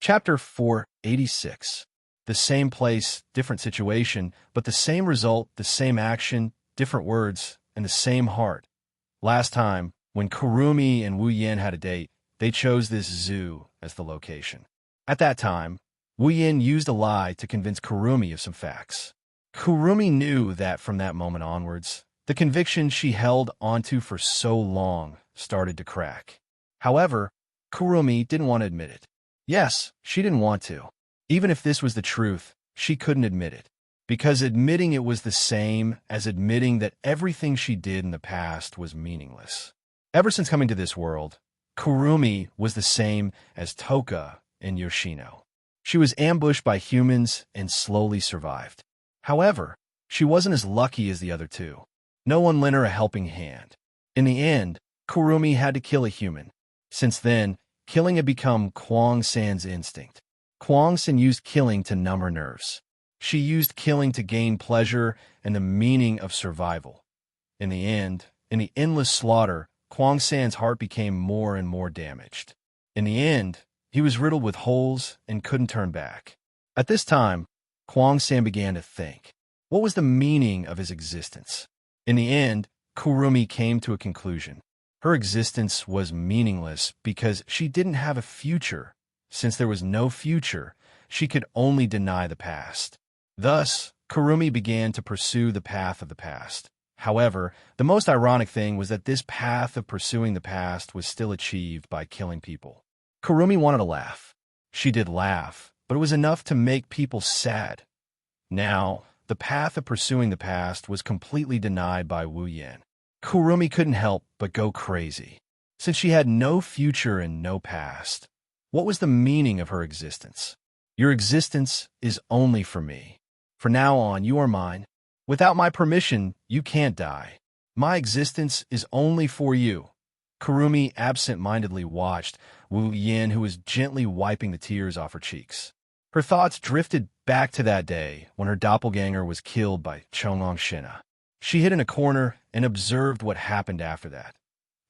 Chapter 486. The same place, different situation, but the same result, the same action, different words, and the same heart. Last time, when Kurumi and Wu Yin had a date, they chose this zoo as the location. At that time, Wu Yin used a lie to convince Kurumi of some facts. Kurumi knew that from that moment onwards, the conviction she held onto for so long started to crack. However, Kurumi didn't want to admit it. Yes, she didn't want to. Even if this was the truth, she couldn't admit it. Because admitting it was the same as admitting that everything she did in the past was meaningless. Ever since coming to this world, Kurumi was the same as Toka in Yoshino. She was ambushed by humans and slowly survived. However, she wasn't as lucky as the other two. No one lent her a helping hand. In the end, Kurumi had to kill a human. Since then, killing had become Kwang San's instinct. Kwang San used killing to numb her nerves. She used killing to gain pleasure and the meaning of survival. In the end, in the endless slaughter, Kwang San's heart became more and more damaged. In the end, he was riddled with holes and couldn't turn back. At this time, Kwang San began to think. What was the meaning of his existence? In the end, Kurumi came to a conclusion. Her existence was meaningless because she didn't have a future. Since there was no future, she could only deny the past. Thus, Kurumi began to pursue the path of the past. However, the most ironic thing was that this path of pursuing the past was still achieved by killing people. Kurumi wanted to laugh. She did laugh, but it was enough to make people sad. Now, the path of pursuing the past was completely denied by Wu Yin. Kurumi couldn't help but go crazy. Since she had no future and no past, what was the meaning of her existence? Your existence is only for me. From now on, you are mine. Without my permission, you can't die. My existence is only for you. Kurumi absent-mindedly watched Wu Yin, who was gently wiping the tears off her cheeks. Her thoughts drifted back to that day when her doppelganger was killed by Xianxia. She hid in a corner and observed what happened after that.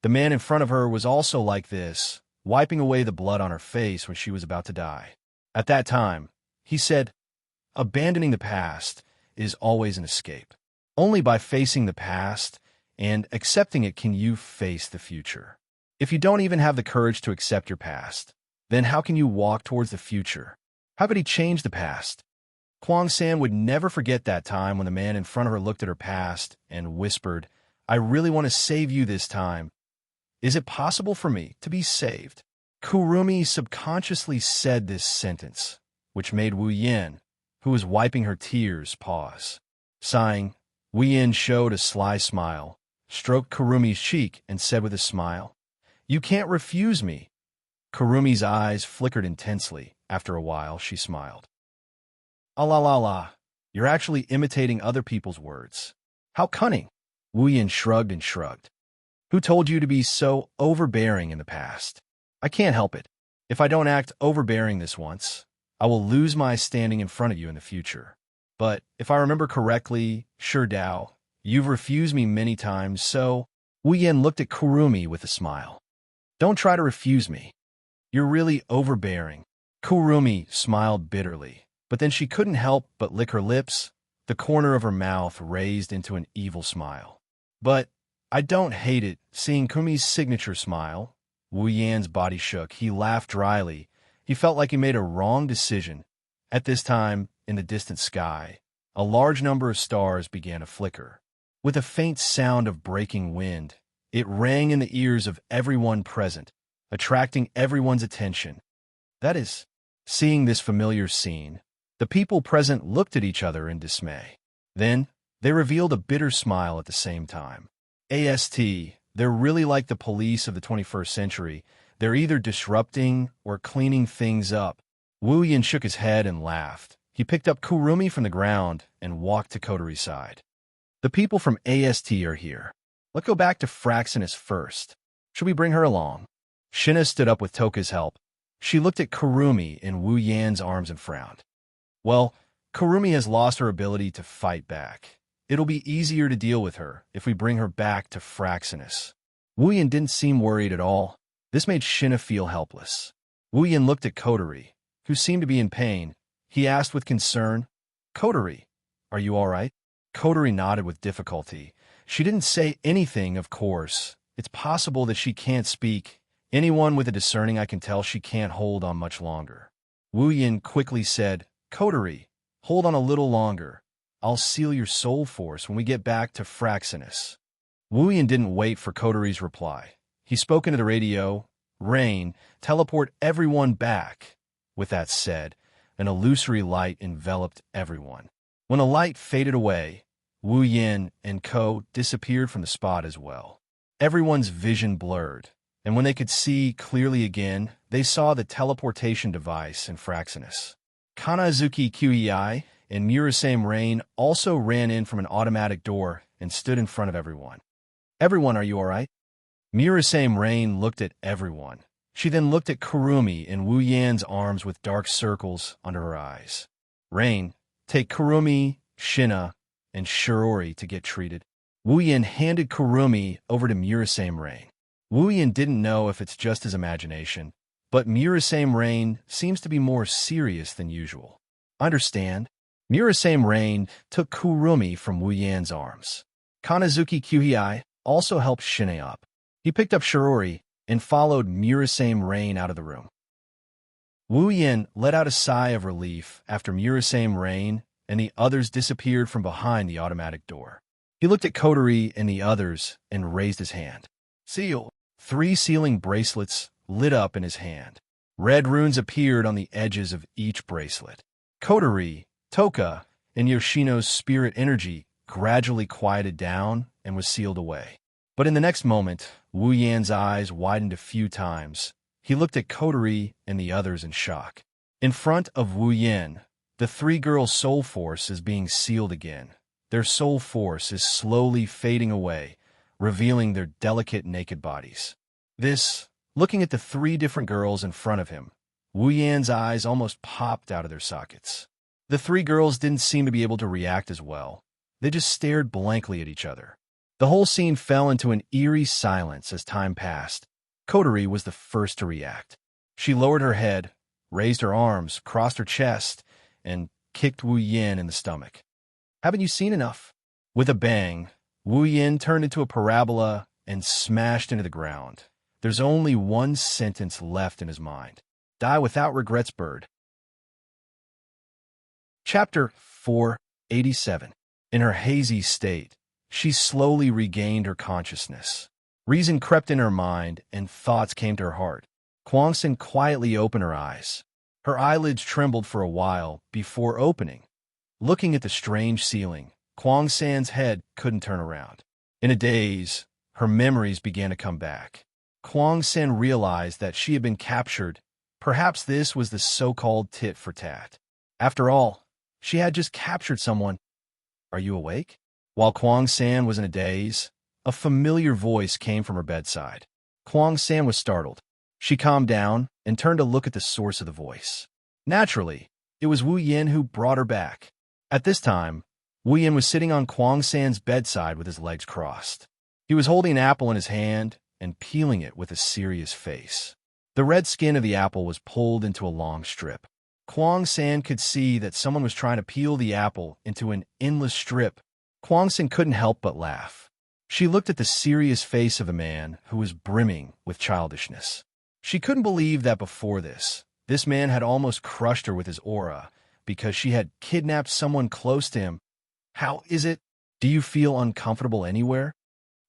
The man in front of her was also like this, wiping away the blood on her face when she was about to die. At that time, he said, "Abandoning the past is always an escape. Only by facing the past and accepting it can you face the future. If you don't even have the courage to accept your past, then how can you walk towards the future? How could he change the past?" Kwang San would never forget that time when the man in front of her looked at her past and whispered, "I really want to save you this time. Is it possible for me to be saved?" Kurumi subconsciously said this sentence, which made Wu Yin, who was wiping her tears, pause. Sighing, Wu Yin showed a sly smile, stroked Kurumi's cheek, and said with a smile, "You can't refuse me." Kurumi's eyes flickered intensely. After a while, she smiled. "Ah la la la, you're actually imitating other people's words. How cunning." Wu Yin shrugged and shrugged. "Who told you to be so overbearing in the past? I can't help it. If I don't act overbearing this once, I will lose my standing in front of you in the future. But if I remember correctly, Shi Dao, you've refused me many times, so..." Wu Yin looked at Kurumi with a smile. "Don't try to refuse me. You're really overbearing." Kurumi smiled bitterly, but then she couldn't help but lick her lips. The corner of her mouth raised into an evil smile. "But I don't hate it." Seeing Kurumi's signature smile, Wu Yan's body shook. He laughed dryly. He felt like he made a wrong decision. At this time, in the distant sky, a large number of stars began to flicker. With a faint sound of breaking wind, it rang in the ears of everyone present, attracting everyone's attention. That is, seeing this familiar scene, the people present looked at each other in dismay. Then, they revealed a bitter smile at the same time. They're really like the police of the 21st century. They're either disrupting or cleaning things up. Wu Yin shook his head and laughed. He picked up Kurumi from the ground and walked to Kotori's side. "The people from AST are here. Let's go back to Fraxinus first. Should we bring her along?" Shina stood up with Toka's help. She looked at Kurumi in Wu Yan's arms and frowned. "Well, Kurumi has lost her ability to fight back. It'll be easier to deal with her if we bring her back to Fraxinus." Wu Yan didn't seem worried at all. This made Shina feel helpless. Wu Yan looked at Kotori, who seemed to be in pain. He asked with concern, "Coterie, are you all right?" Coterie nodded with difficulty. She didn't say anything, of course. It's possible that she can't speak. Anyone with a discerning eye can tell she can't hold on much longer. Wu Yin quickly said, "Coterie, hold on a little longer. I'll seal your soul force when we get back to Fraxinus." Wu Yin didn't wait for Coterie's reply. He spoke into the radio, "Rain, teleport everyone back." With that said, an illusory light enveloped everyone. When the light faded away, Wu Yin and Co. disappeared from the spot as well. Everyone's vision blurred, and when they could see clearly again, they saw the teleportation device in Fraxinus. Kanazuki Qei and Murasame Rain also ran in from an automatic door and stood in front of everyone. "Everyone, are you all right?" Murasame Rain looked at everyone. She then looked at Kurumi in Wu Yan's arms with dark circles under her eyes. "Rain, take Kurumi, Shina, and Shirori to get treated." Wu Yan handed Kurumi over to Murasame Rain. Wu Yan didn't know if it's just his imagination, but Murasame Rain seems to be more serious than usual. "Understand?" Murasame Rain took Kurumi from Wu Yan's arms. Kanazuki Qei also helped Shina up. He picked up Shirori and followed Murasame Rain out of the room. Wu Yan let out a sigh of relief after Murasame Rain and the others disappeared from behind the automatic door. He looked at Coterie and the others and raised his hand. "Seal." 3 sealing bracelets lit up in his hand. Red runes appeared on the edges of each bracelet. Coterie, Toka, and Yoshino's spirit energy gradually quieted down and was sealed away. But in the next moment, Wu Yan's eyes widened a few times. He looked at Coterie and the others in shock. In front of Wu Yan, the 3 girls' soul force is being sealed again. Their soul force is slowly fading away, revealing their delicate naked bodies. Looking at the 3 different girls in front of him, Wu Yan's eyes almost popped out of their sockets. The 3 girls didn't seem to be able to react as well. They just stared blankly at each other. The whole scene fell into an eerie silence as time passed. Coterie was the first to react. She lowered her head, raised her arms, crossed her chest, and kicked Wu Yan in the stomach. "Haven't you seen enough?" With a bang, Wu Yan turned into a parabola and smashed into the ground. There's only one sentence left in his mind. "Die without regrets, bird." Chapter 487. In her hazy state, she slowly regained her consciousness. Reason crept in her mind, and thoughts came to her heart. Kwangsen quietly opened her eyes. Her eyelids trembled for a while before opening. Looking at the strange ceiling, Kwangsan's head couldn't turn around. In a daze, her memories began to come back. Kwangsen realized that she had been captured. Perhaps this was the so-called tit for tat. After all, she had just captured someone. "Are you awake?" While Kwangsan was in a daze, a familiar voice came from her bedside. Kwangsan was startled. She calmed down and turned to look at the source of the voice. Naturally, it was Wu Yan who brought her back. At this time, Wu Yan was sitting on Kwangsan's bedside with his legs crossed. He was holding an apple in his hand and peeling it with a serious face. The red skin of the apple was pulled into a long strip. Kwangsan could see that someone was trying to peel the apple into an endless strip. Kwangsan couldn't help but laugh. She looked at the serious face of a man who was brimming with childishness. She couldn't believe that before this man had almost crushed her with his aura because she had kidnapped someone close to him. "How is it? Do you feel uncomfortable anywhere?"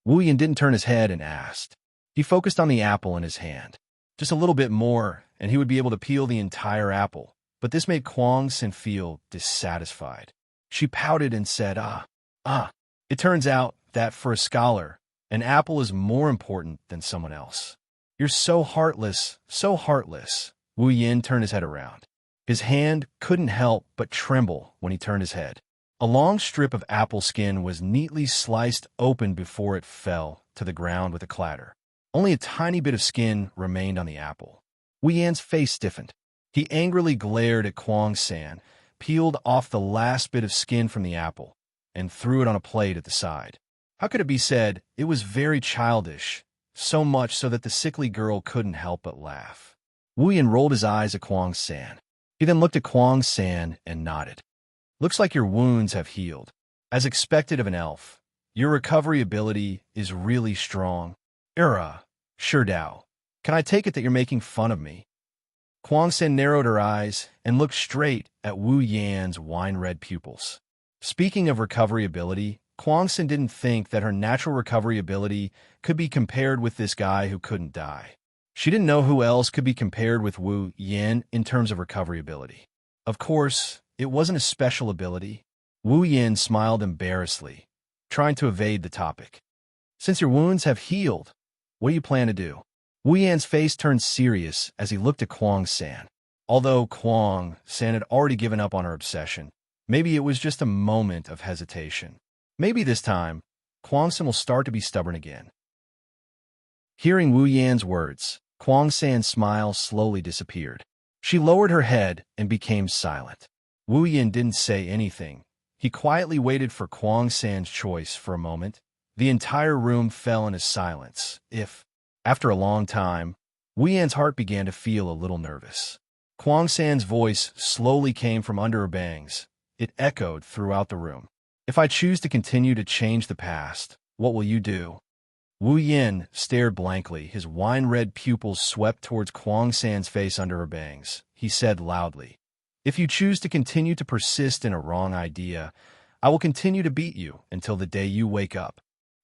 Wu Yan didn't turn his head and asked. He focused on the apple in his hand. Just a little bit more, and he would be able to peel the entire apple. But this made Kwangsen feel dissatisfied. She pouted and said, Ah. It turns out that for a scholar, an apple is more important than someone else. "You're so heartless, so heartless." Wu Yan turned his head around. His hand couldn't help but tremble when he turned his head. A long strip of apple skin was neatly sliced open before it fell to the ground with a clatter. Only a tiny bit of skin remained on the apple. Wu Yan's face stiffened. He angrily glared at Kwangsan, peeled off the last bit of skin from the apple, and threw it on a plate at the side. How could it be said it was very childish, so much so that the sickly girl couldn't help but laugh? Wu Yan rolled his eyes at Kwangsan. He then looked at Kuang San and nodded. Looks like your wounds have healed. As expected of an elf, your recovery ability is really strong. Sure Dao. Can I take it that you're making fun of me? Kuang San narrowed her eyes and looked straight at Wu Yan's wine-red pupils. Speaking of recovery ability, Kuang San didn't think that her natural recovery ability could be compared with this guy who couldn't die. She didn't know who else could be compared with Wu Yan in terms of recovery ability. Of course, it wasn't a special ability. Wu Yan smiled embarrassedly, trying to evade the topic. Since your wounds have healed, what do you plan to do? Wu Yan's face turned serious as he looked at Kuang San. Although Kuang San had already given up on her obsession, maybe it was just a moment of hesitation. Maybe this time, Kuang San will start to be stubborn again. Hearing Wu Yan's words, Kuang San's smile slowly disappeared. She lowered her head and became silent. Wu Yan didn't say anything. He quietly waited for Kuang San's choice for a moment. The entire room fell into silence. After a long time, Wu Yan's heart began to feel a little nervous. Kuang San's voice slowly came from under her bangs. It echoed throughout the room. If I choose to continue to change the past, what will you do? Wu Yan stared blankly. His wine-red pupils swept towards Kuang San's face under her bangs. He said loudly, if you choose to continue to persist in a wrong idea, I will continue to beat you until the day you wake up.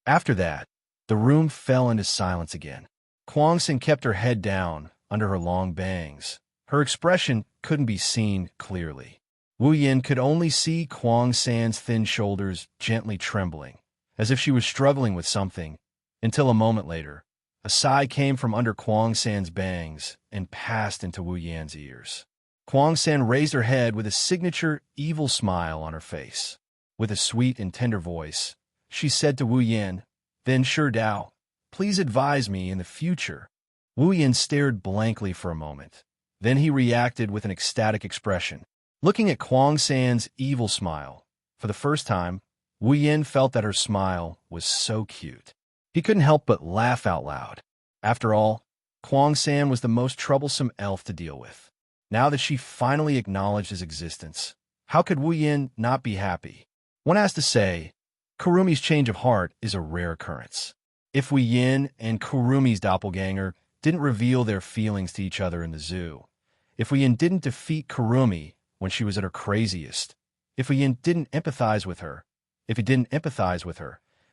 After that, the room fell into silence again. Kuang San kept her head down under her long bangs. Her expression couldn't be seen clearly. Wu Yan could only see Kuang San's thin shoulders gently trembling, as if she was struggling with something, until a moment later, a sigh came from under Kuang San's bangs and passed into Wu Yan's ears. Kuang San raised her head with a signature evil smile on her face. With a sweet and tender voice, she said to Wu Yan, then Sure Dao, please advise me in the future. Wu Yan stared blankly for a moment. Then he reacted with an ecstatic expression. Looking at Kuang San's evil smile, for the first time, Wu Yan felt that her smile was so cute. He couldn't help but laugh out loud. After all, Kuang San was the most troublesome elf to deal with. Now that she finally acknowledged his existence, how could Wu Yan not be happy? One has to say, Kurumi's change of heart is a rare occurrence. If Wu Yan and Kurumi's doppelganger didn't reveal their feelings to each other in the zoo, if Wu Yan didn't defeat Kurumi when she was at her craziest, if Wu Yan didn't empathize with her,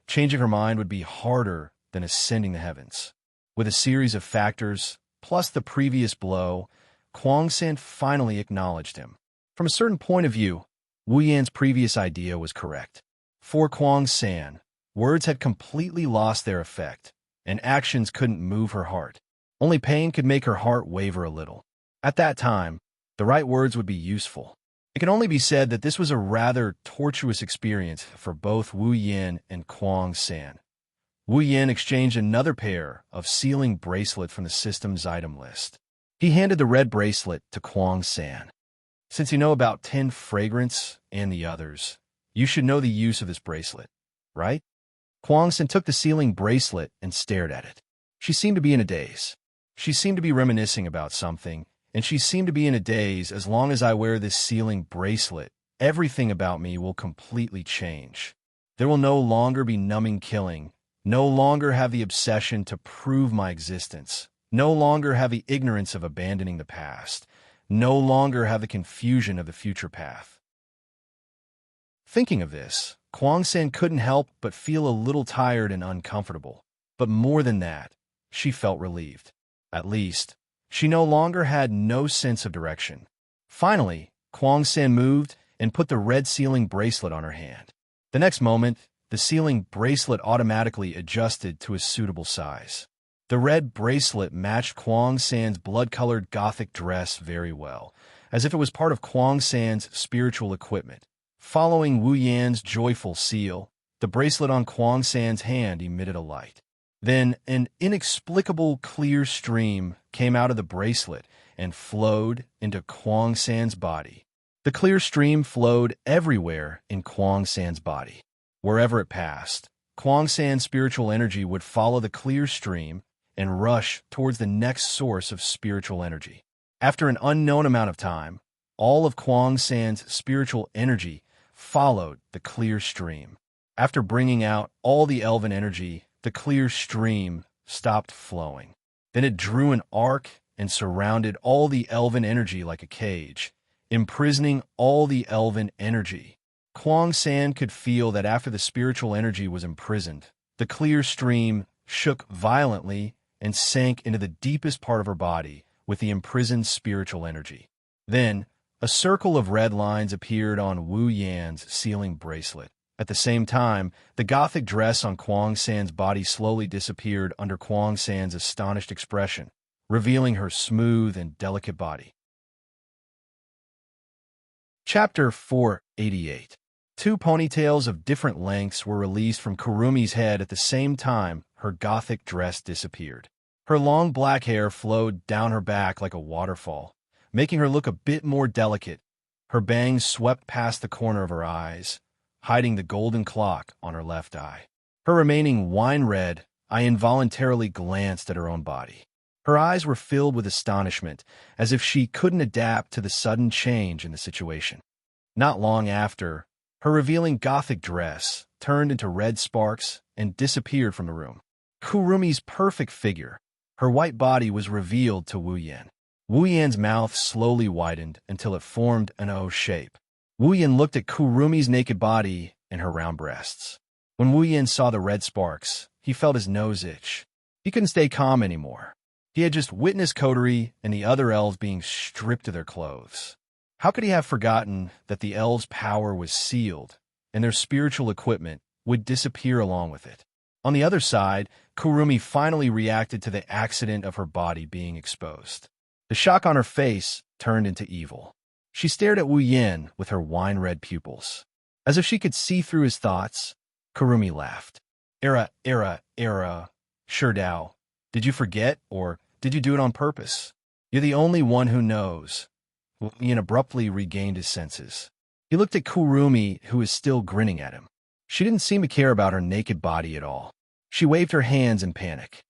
changing her mind would be harder than ascending the heavens. With a series of factors, plus the previous blow, Kuang San finally acknowledged him. From a certain point of view, Wu Yan's previous idea was correct. For Kuang San, words had completely lost their effect, and actions couldn't move her heart. Only pain could make her heart waver a little. At that time, the right words would be useful. It can only be said that this was a rather tortuous experience for both Wu Yan and Kuang San. Wu Yan exchanged another pair of sealing bracelet from the system's item list. He handed the red bracelet to Kuang San. Since you know about 10 fragrance and the others, you should know the use of this bracelet, right? Kuang San took the sealing bracelet and stared at it. She seemed to be in a daze. She seemed to be reminiscing about something, and she seemed to be in a daze. As long as I wear this sealing bracelet, everything about me will completely change. There will no longer be numbing killing, no longer have the obsession to prove my existence, no longer have the ignorance of abandoning the past, no longer have the confusion of the future path. Thinking of this, Kuang San couldn't help but feel a little tired and uncomfortable. But more than that, she felt relieved. At least, she no longer had no sense of direction. Finally, Kuang San moved and put the red sealing bracelet on her hand. The next moment, the sealing bracelet automatically adjusted to a suitable size. The red bracelet matched Kuang San's blood-colored gothic dress very well, as if it was part of Kuang San's spiritual equipment. Following Wu Yan's joyful seal, the bracelet on Kuang San's hand emitted a light. Then an inexplicable clear stream came out of the bracelet and flowed into Kuang San's body. The clear stream flowed everywhere in Kuang San's body. Wherever it passed, Kuang San's spiritual energy would follow the clear stream and rush towards the next source of spiritual energy. After an unknown amount of time, all of Kuang San's spiritual energy followed the clear stream. After bringing out all the elven energy, the clear stream stopped flowing. Then it drew an arc and surrounded all the elven energy like a cage, imprisoning all the elven energy. Kuang San could feel that after the spiritual energy was imprisoned, the clear stream shook violently and sank into the deepest part of her body with the imprisoned spiritual energy. Then, a circle of red lines appeared on Wu Yan's sealing bracelet. At the same time, the gothic dress on Kuang San's body slowly disappeared under Kuang San's astonished expression, revealing her smooth and delicate body. Chapter 488. 2 ponytails of different lengths were released from Kurumi's head at the same time her gothic dress disappeared. Her long black hair flowed down her back like a waterfall, making her look a bit more delicate. Her bangs swept past the corner of her eyes, hiding the golden clock on her left eye. Her remaining wine-red eye involuntarily glanced at her own body. Her eyes were filled with astonishment, as if she couldn't adapt to the sudden change in the situation. Not long after, her revealing gothic dress turned into red sparks and disappeared from the room. Kurumi's perfect figure, her white body, was revealed to Wu Yan. Wu Yan's mouth slowly widened until it formed an O shape. Wu Yan looked at Kurumi's naked body and her round breasts. When Wu Yan saw the red sparks, he felt his nose itch. He couldn't stay calm anymore. He had just witnessed Kotori and the other elves being stripped of their clothes. How could he have forgotten that the elves' power was sealed and their spiritual equipment would disappear along with it? On the other side, Kurumi finally reacted to the accident of her body being exposed. The shock on her face turned into evil. She stared at Wu Yan with her wine-red pupils. As if she could see through his thoughts, Kurumi laughed. Era, Shurdao, did you forget, or did you do it on purpose? You're the only one who knows. Wu Yan abruptly regained his senses. He looked at Kurumi, who was still grinning at him. She didn't seem to care about her naked body at all. She waved her hands in panic.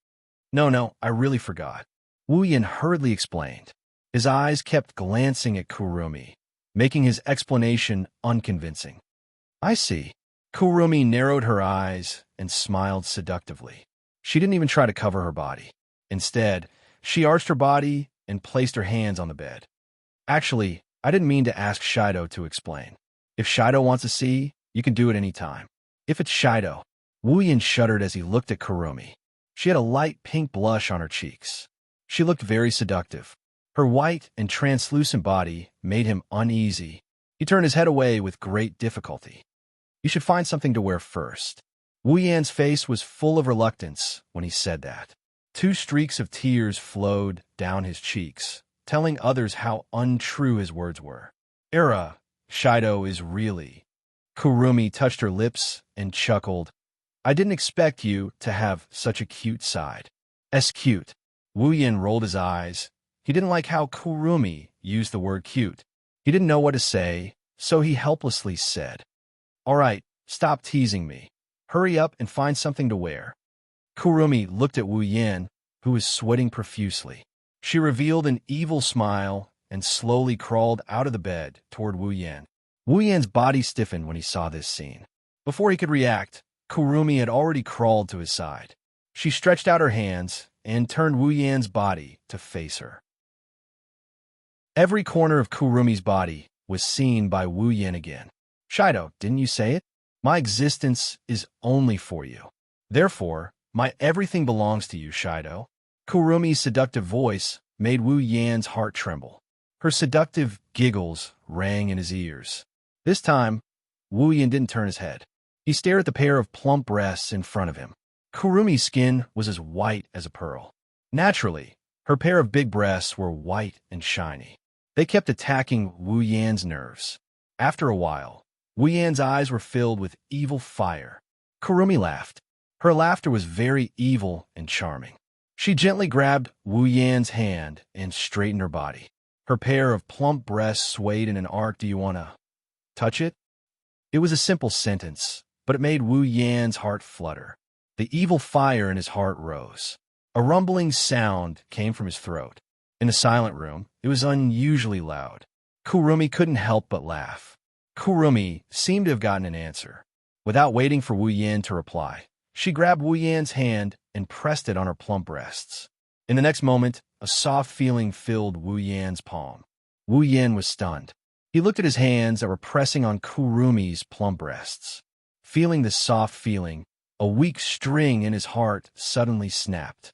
No, I really forgot. Wu Yan hurriedly explained. His eyes kept glancing at Kurumi, making his explanation unconvincing. I see. Kurumi narrowed her eyes and smiled seductively. She didn't even try to cover her body. Instead, she arched her body and placed her hands on the bed. Actually, I didn't mean to ask Shido to explain. If Shido wants to see, you can do it any time. If it's Shido. Wu Yan shuddered as he looked at Kurumi. She had a light pink blush on her cheeks. She looked very seductive. Her white and translucent body made him uneasy. He turned his head away with great difficulty. You should find something to wear first. Wu Yan's face was full of reluctance when he said that. 2 streaks of tears flowed down his cheeks, telling others how untrue his words were. Era, Shido is really... Kurumi touched her lips and chuckled. I didn't expect you to have such a cute side. Cute. Wu Yan rolled his eyes. He didn't like how Kurumi used the word cute. He didn't know what to say, so he helplessly said, All right, stop teasing me. Hurry up and find something to wear. Kurumi looked at Wu Yan, who was sweating profusely. She revealed an evil smile and slowly crawled out of the bed toward Wu Yan. Wu Yan's body stiffened when he saw this scene. Before he could react, Kurumi had already crawled to his side. She stretched out her hands and turned Wu Yan's body to face her. Every corner of Kurumi's body was seen by Wu Yan again. Shido, didn't you say it? My existence is only for you. Therefore, my everything belongs to you, Shido. Kurumi's seductive voice made Wu Yan's heart tremble. Her seductive giggles rang in his ears. This time, Wu Yan didn't turn his head. He stared at the pair of plump breasts in front of him. Kurumi's skin was as white as a pearl. Naturally, her pair of big breasts were white and shiny. They kept attacking Wu Yan's nerves. After a while, Wu Yan's eyes were filled with evil fire. Kurumi laughed. Her laughter was very evil and charming. She gently grabbed Wu Yan's hand and straightened her body. Her pair of plump breasts swayed in an arc. Do you want to touch it? It was a simple sentence, but it made Wu Yan's heart flutter. The evil fire in his heart rose. A rumbling sound came from his throat. In the silent room, it was unusually loud. Kurumi couldn't help but laugh. Kurumi seemed to have gotten an answer. Without waiting for Wu Yan to reply, she grabbed Wu Yan's hand and pressed it on her plump breasts. In the next moment, a soft feeling filled Wu Yan's palm. Wu Yan was stunned. He looked at his hands that were pressing on Kurumi's plump breasts. Feeling this soft feeling, a weak string in his heart suddenly snapped.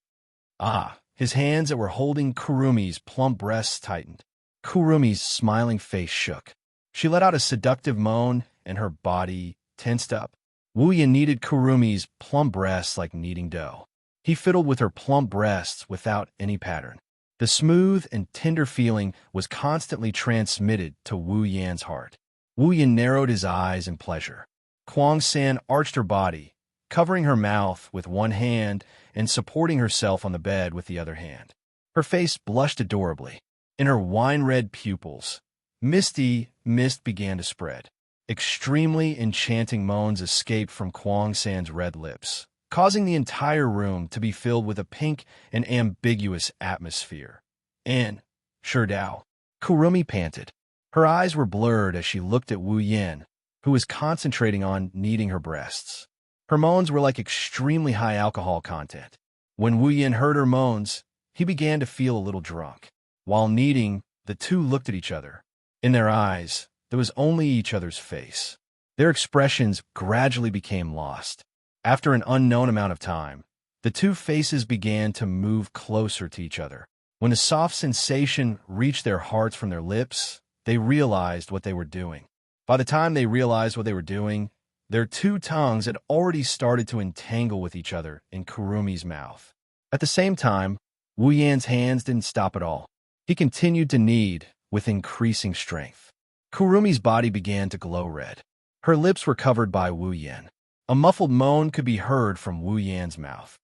His hands that were holding Kurumi's plump breasts tightened. Kurumi's smiling face shook. She let out a seductive moan, and her body tensed up. Wu Yan kneaded Kurumi's plump breasts like kneading dough. He fiddled with her plump breasts without any pattern. The smooth and tender feeling was constantly transmitted to Wu Yan's heart. Wu Yan narrowed his eyes in pleasure. Kuang San arched her body, covering her mouth with one hand and supporting herself on the bed with the other hand. Her face blushed adorably. In her wine-red pupils, misty mist began to spread. Extremely enchanting moans escaped from Kuang San's red lips, causing the entire room to be filled with a pink and ambiguous atmosphere. And, Sherdao, Kurumi panted. Her eyes were blurred as she looked at Wu Yan, who was concentrating on kneading her breasts. Her moans were like extremely high alcohol content. When Wu Yan heard her moans, he began to feel a little drunk. While kneading, the two looked at each other. In their eyes, there was only each other's face. Their expressions gradually became lost. After an unknown amount of time, the two faces began to move closer to each other. When the soft sensation reached their hearts from their lips, they realized what they were doing. By the time they realized what they were doing, their two tongues had already started to entangle with each other in Kurumi's mouth. At the same time, Wu Yan's hands didn't stop at all. He continued to knead with increasing strength. Kurumi's body began to glow red. Her lips were covered by Wu Yan. A muffled moan could be heard from Wu Yan's mouth.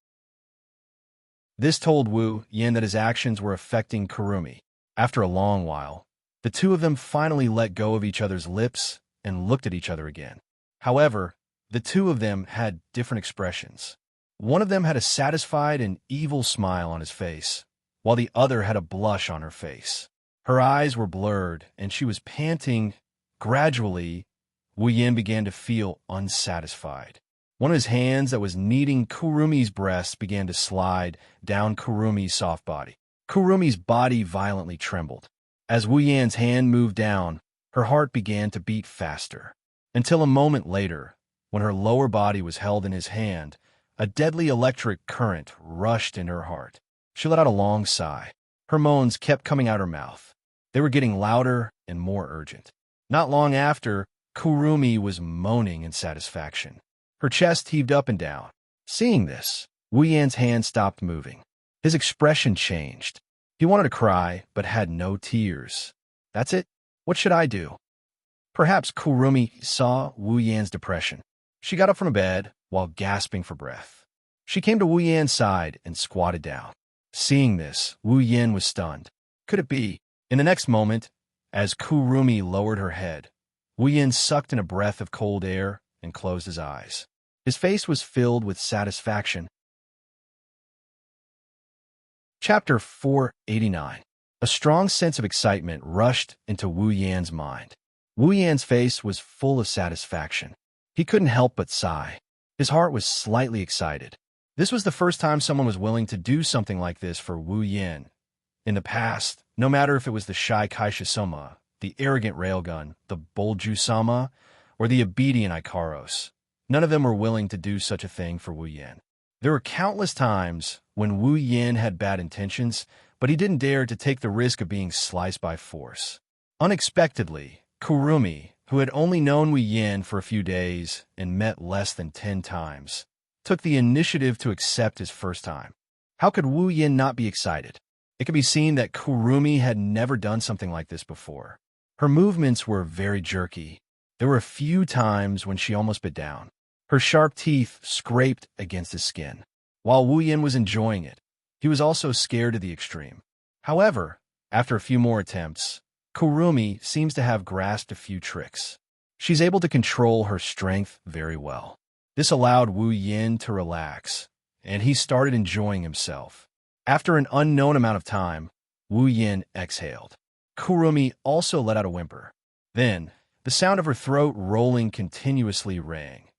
This told Wu Yan that his actions were affecting Kurumi. After a long while, the two of them finally let go of each other's lips and looked at each other again. However, the two of them had different expressions. One of them had a satisfied and evil smile on his face, while the other had a blush on her face. Her eyes were blurred, and she was panting. Gradually, Wu Yan began to feel unsatisfied. One of his hands that was kneading Kurumi's breasts began to slide down Kurumi's soft body. Kurumi's body violently trembled. As Wu Yan's hand moved down, her heart began to beat faster. Until a moment later, when her lower body was held in his hand, a deadly electric current rushed in her heart. She let out a long sigh. Her moans kept coming out her mouth. They were getting louder and more urgent. Not long after, Kurumi was moaning in satisfaction. Her chest heaved up and down. Seeing this, Wu Yan's hand stopped moving. His expression changed. He wanted to cry, but had no tears. That's it. What should I do? Perhaps Kurumi saw Wu Yan's depression. She got up from bed while gasping for breath. She came to Wu Yan's side and squatted down. Seeing this, Wu Yan was stunned. Could it be? In the next moment, as Kurumi lowered her head, Wu Yan sucked in a breath of cold air and closed his eyes. His face was filled with satisfaction. Chapter 489. A strong sense of excitement rushed into Wu Yan's mind. Wu Yan's face was full of satisfaction. He couldn't help but sigh. His heart was slightly excited. This was the first time someone was willing to do something like this for Wu Yan. In the past, no matter if it was the shy Kaisha-sama, the arrogant railgun, the bold Ju-sama, or the obedient Ikaros, none of them were willing to do such a thing for Wu Yan. There were countless times when Wu Yan had bad intentions, but he didn't dare to take the risk of being sliced by force. Unexpectedly, Kurumi, who had only known Wu Yan for a few days and met less than 10 times, took the initiative to accept his first time. How could Wu Yan not be excited? It could be seen that Kurumi had never done something like this before. Her movements were very jerky. There were a few times when she almost bit down. Her sharp teeth scraped against his skin. While Wu Yan was enjoying it, he was also scared to the extreme. However, after a few more attempts, Kurumi seems to have grasped a few tricks. She's able to control her strength very well. This allowed Wu Yan to relax, and he started enjoying himself. After an unknown amount of time, Wu Yan exhaled. Kurumi also let out a whimper. Then, the sound of her throat rolling continuously rang.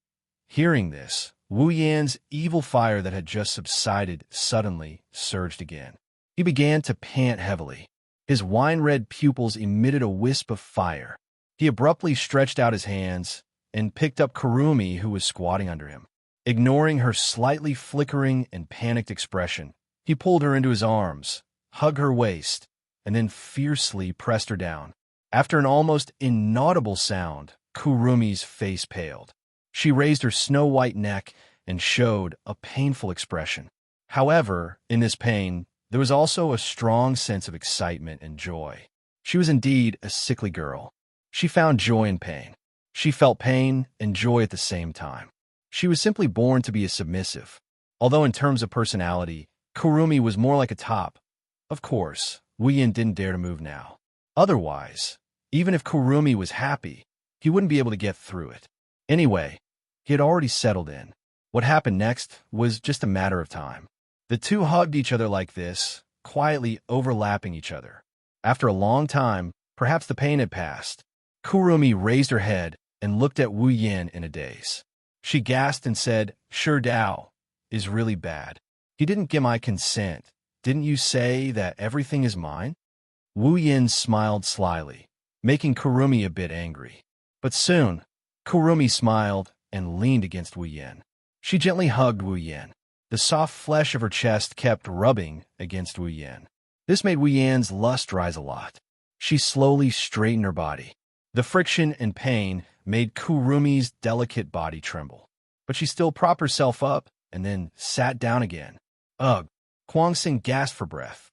Hearing this, Wu Yan's evil fire that had just subsided suddenly surged again. He began to pant heavily. His wine-red pupils emitted a wisp of fire. He abruptly stretched out his hands and picked up Kurumi, who was squatting under him. Ignoring her slightly flickering and panicked expression, he pulled her into his arms, hugged her waist, and then fiercely pressed her down. After an almost inaudible sound, Kurumi's face paled. She raised her snow-white neck and showed a painful expression. However, in this pain, there was also a strong sense of excitement and joy. She was indeed a sickly girl. She found joy in pain. She felt pain and joy at the same time. She was simply born to be a submissive. Although in terms of personality, Kurumi was more like a top. Of course, Wu Yan didn't dare to move now. Otherwise, even if Kurumi was happy, he wouldn't be able to get through it. Anyway, he had already settled in. What happened next was just a matter of time. The two hugged each other like this, quietly overlapping each other. After a long time, perhaps the pain had passed. Kurumi raised her head and looked at Wu Yan in a daze. She gasped and said, "Sure Dao is really bad. He didn't give my consent. Didn't you say that everything is mine?" Wu Yan smiled slyly, making Kurumi a bit angry. But soon, Kurumi smiled and leaned against Wu Yan. She gently hugged Wu Yan. The soft flesh of her chest kept rubbing against Wu Yan. This made Wu Yan's lust rise a lot. She slowly straightened her body. The friction and pain made Kurumi's delicate body tremble. But she still propped herself up and then sat down again. Ugh! Guangxing gasped for breath.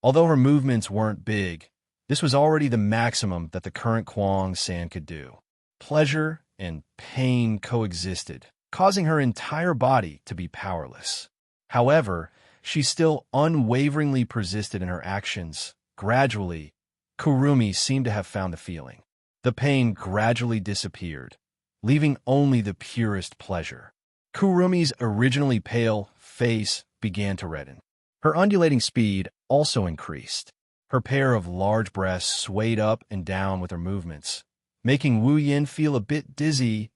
Although her movements weren't big, this was already the maximum that the current Guangxing could do. Pleasure and pain coexisted, causing her entire body to be powerless. However, she still unwaveringly persisted in her actions. Gradually, Kurumi seemed to have found the feeling. The pain gradually disappeared, leaving only the purest pleasure. Kurumi's originally pale face began to redden. Her undulating speed also increased. Her pair of large breasts swayed up and down with her movements, making Wu Yan feel a bit dizzy.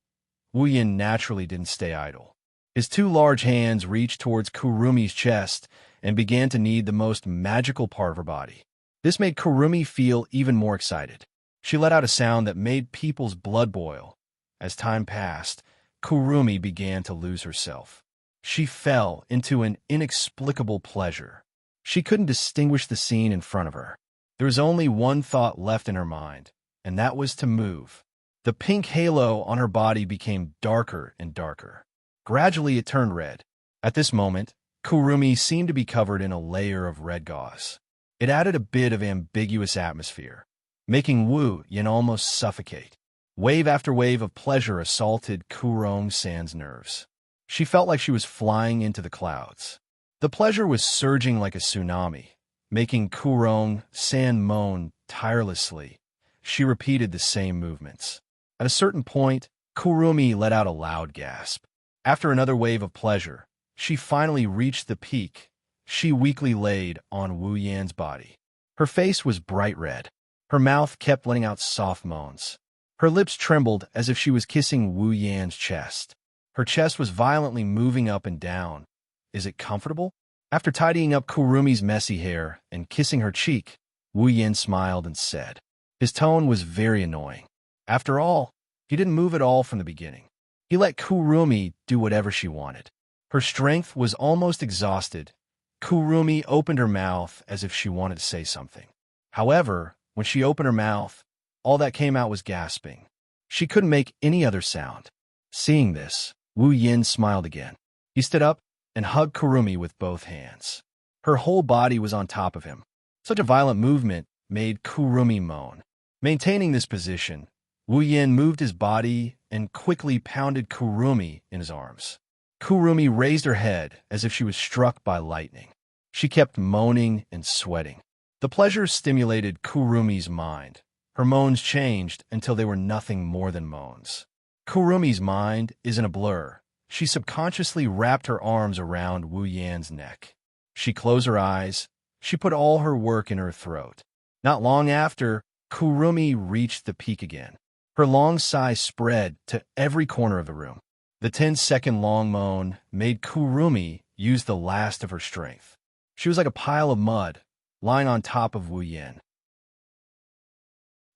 Wu Yan naturally didn't stay idle. His two large hands reached towards Kurumi's chest and began to knead the most magical part of her body. This made Kurumi feel even more excited. She let out a sound that made people's blood boil. As time passed, Kurumi began to lose herself. She fell into an inexplicable pleasure. She couldn't distinguish the scene in front of her. There was only one thought left in her mind, and that was to move. The pink halo on her body became darker and darker. Gradually, it turned red. At this moment, Kurumi seemed to be covered in a layer of red gauze. It added a bit of ambiguous atmosphere, making Wu Yan almost suffocate. Wave after wave of pleasure assaulted Kurong-san's nerves. She felt like she was flying into the clouds. The pleasure was surging like a tsunami, making Kurong-san moan tirelessly. She repeated the same movements. At a certain point, Kurumi let out a loud gasp. After another wave of pleasure, she finally reached the peak. She weakly laid on Wu Yan's body. Her face was bright red. Her mouth kept letting out soft moans. Her lips trembled as if she was kissing Wu Yan's chest. Her chest was violently moving up and down. Is it comfortable? After tidying up Kurumi's messy hair and kissing her cheek, Wu Yan smiled and said. His tone was very annoying. After all, he didn't move at all from the beginning. He let Kurumi do whatever she wanted. Her strength was almost exhausted. Kurumi opened her mouth as if she wanted to say something. However, when she opened her mouth, all that came out was gasping. She couldn't make any other sound. Seeing this, Wu Yan smiled again. He stood up and hugged Kurumi with both hands. Her whole body was on top of him. Such a violent movement made Kurumi moan. Maintaining this position, Wu Yan moved his body and quickly pounded Kurumi in his arms. Kurumi raised her head as if she was struck by lightning. She kept moaning and sweating. The pleasure stimulated Kurumi's mind. Her moans changed until they were nothing more than moans. Kurumi's mind is in a blur. She subconsciously wrapped her arms around Wu Yan's neck. She closed her eyes. She put all her work in her throat. Not long after, Kurumi reached the peak again. Her long sigh spread to every corner of the room. The 10-second long moan made Kurumi use the last of her strength. She was like a pile of mud, lying on top of Wu Yin.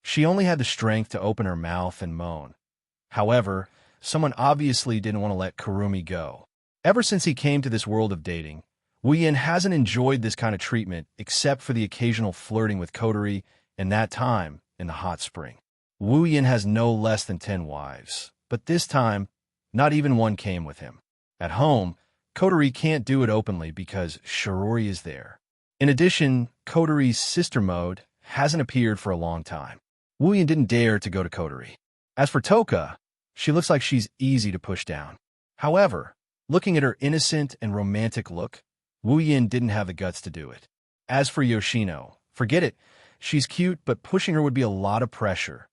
She only had the strength to open her mouth and moan. However, someone obviously didn't want to let Kurumi go. Ever since he came to this world of dating, Wu Yin hasn't enjoyed this kind of treatment except for the occasional flirting with Kotori, and that time in the hot spring. Wu Yin has no less than 10 wives, but this time, not even one came with him. At home, Kotori can't do it openly because Shirori is there. In addition, Kotori's sister mode hasn't appeared for a long time. Wu Yin didn't dare to go to Kotori. As for Toka, she looks like she's easy to push down. However, looking at her innocent and romantic look, Wu Yin didn't have the guts to do it. As for Yoshino, forget it. She's cute, but pushing her would be a lot of pressure.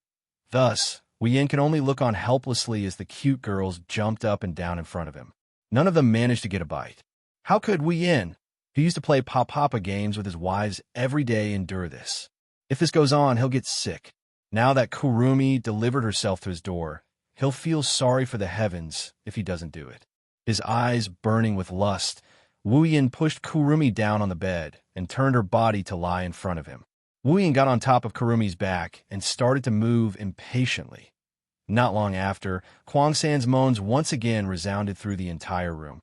Thus, Wu Yin can only look on helplessly as the cute girls jumped up and down in front of him. None of them managed to get a bite. How could Wu Yin, who used to play Papa games with his wives every day, endure this? If this goes on, he'll get sick. Now that Kurumi delivered herself to his door, he'll feel sorry for the heavens if he doesn't do it. His eyes burning with lust, Wu Yin pushed Kurumi down on the bed and turned her body to lie in front of him. Wu Yin got on top of Kurumi's back and started to move impatiently. Not long after, Kwang-san's moans once again resounded through the entire room.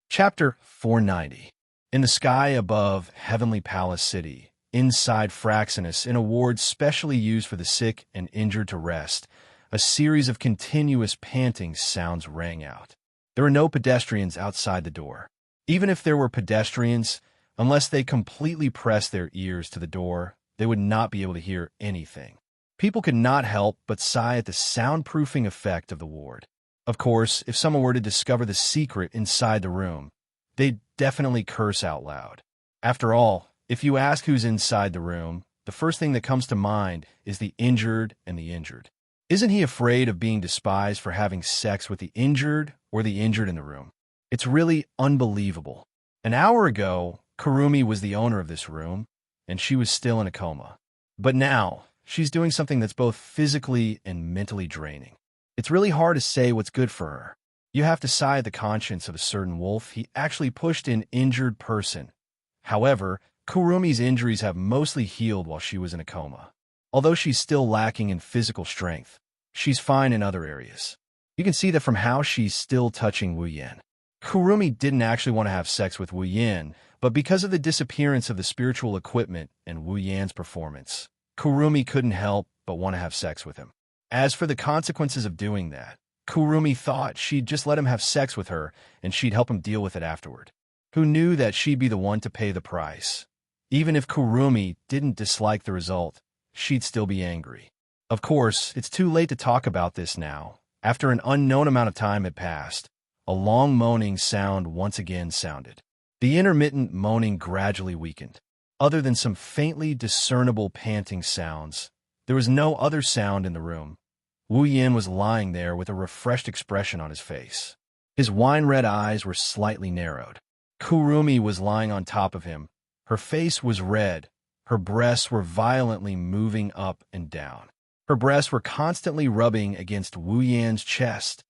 Chapter 490. In the sky above Heavenly Palace City, inside Fraxinus, in a ward specially used for the sick and injured to rest, a series of continuous panting sounds rang out. There were no pedestrians outside the door. Even if there were pedestrians, unless they completely pressed their ears to the door, they would not be able to hear anything. People could not help but sigh at the soundproofing effect of the ward. Of course, if someone were to discover the secret inside the room, they'd definitely curse out loud. After all, if you ask who's inside the room, the first thing that comes to mind is the injured and the injured. Isn't he afraid of being despised for having sex with the injured or the injured in the room? It's really unbelievable. An hour ago, Kurumi was the owner of this room, and she was still in a coma. But now, she's doing something that's both physically and mentally draining. It's really hard to say what's good for her. You have to sigh at the conscience of a certain wolf. He actually pushed an injured person. However, Kurumi's injuries have mostly healed while she was in a coma. Although she's still lacking in physical strength, she's fine in other areas. You can see that from how she's still touching Wu Yin. Kurumi didn't actually want to have sex with Wu Yin, but because of the disappearance of the spiritual equipment and Wu Yan's performance, Kurumi couldn't help but want to have sex with him. As for the consequences of doing that, Kurumi thought she'd just let him have sex with her and she'd help him deal with it afterward. Who knew that she'd be the one to pay the price? Even if Kurumi didn't dislike the result, she'd still be angry. Of course, it's too late to talk about this now. After an unknown amount of time had passed, a long moaning sound once again sounded. The intermittent moaning gradually weakened. Other than some faintly discernible panting sounds, there was no other sound in the room. Wu Yin was lying there with a refreshed expression on his face. His wine-red eyes were slightly narrowed. Kurumi was lying on top of him. Her face was red. Her breasts were violently moving up and down. Her breasts were constantly rubbing against Wu Yan's chest,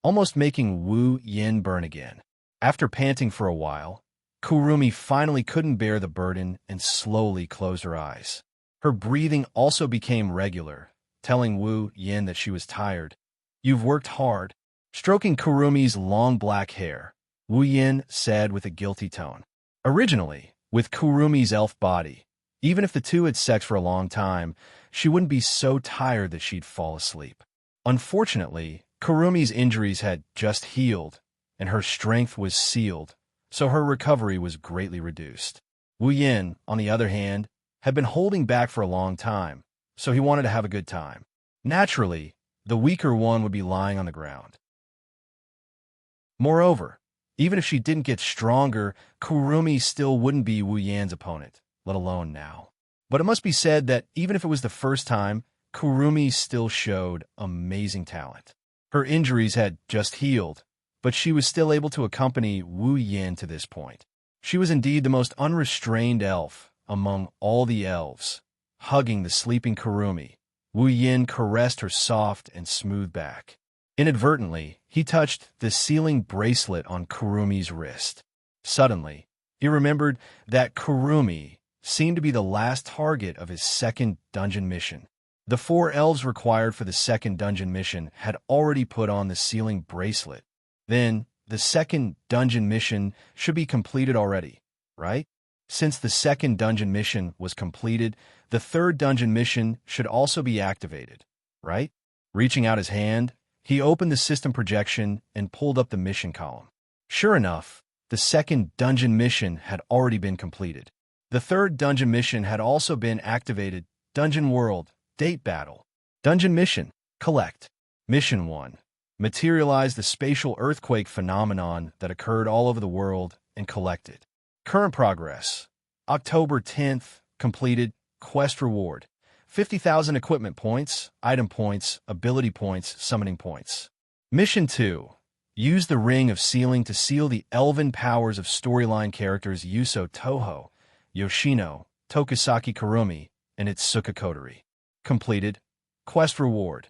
almost making Wu Yin burn again. After panting for a while, Kurumi finally couldn't bear the burden and slowly closed her eyes. Her breathing also became regular, telling Wu Yin that she was tired. "You've worked hard." Stroking Kurumi's long black hair, Wu Yin said with a guilty tone. Originally, with Kurumi's elf body, even if the two had sex for a long time, she wouldn't be so tired that she'd fall asleep. Unfortunately, Kurumi's injuries had just healed, and her strength was sealed, so her recovery was greatly reduced. Wu Yin, on the other hand, had been holding back for a long time, so he wanted to have a good time. Naturally, the weaker one would be lying on the ground. Moreover, even if she didn't get stronger, Kurumi still wouldn't be Wu Yan's opponent, let alone now. But it must be said that even if it was the first time, Kurumi still showed amazing talent. Her injuries had just healed, but she was still able to accompany Wu Yin to this point. She was indeed the most unrestrained elf among all the elves. Hugging the sleeping Kurumi, Wu Yin caressed her soft and smooth back. Inadvertently, he touched the sealing bracelet on Kurumi's wrist. Suddenly, he remembered that Kurumi seemed to be the last target of his second dungeon mission. The 4 elves required for the second dungeon mission had already put on the sealing bracelet. Then, the second dungeon mission should be completed already, right? Since the second dungeon mission was completed, the third dungeon mission should also be activated, right? Reaching out his hand, he opened the system projection and pulled up the mission column. Sure enough, the second dungeon mission had already been completed. The third dungeon mission had also been activated. Dungeon World, Date Battle. Dungeon Mission, Collect. Mission 1. Materialize the spatial earthquake phenomenon that occurred all over the world and collect it. Current progress. October 10th, completed. Quest reward. 50,000 equipment points, item points, ability points, summoning points. Mission 2. Use the Ring of Sealing to seal the elven powers of storyline characters Yuso Toho, Yoshino, Tokusaki Kurumi, and Itsuka Kotori. Completed. Quest reward.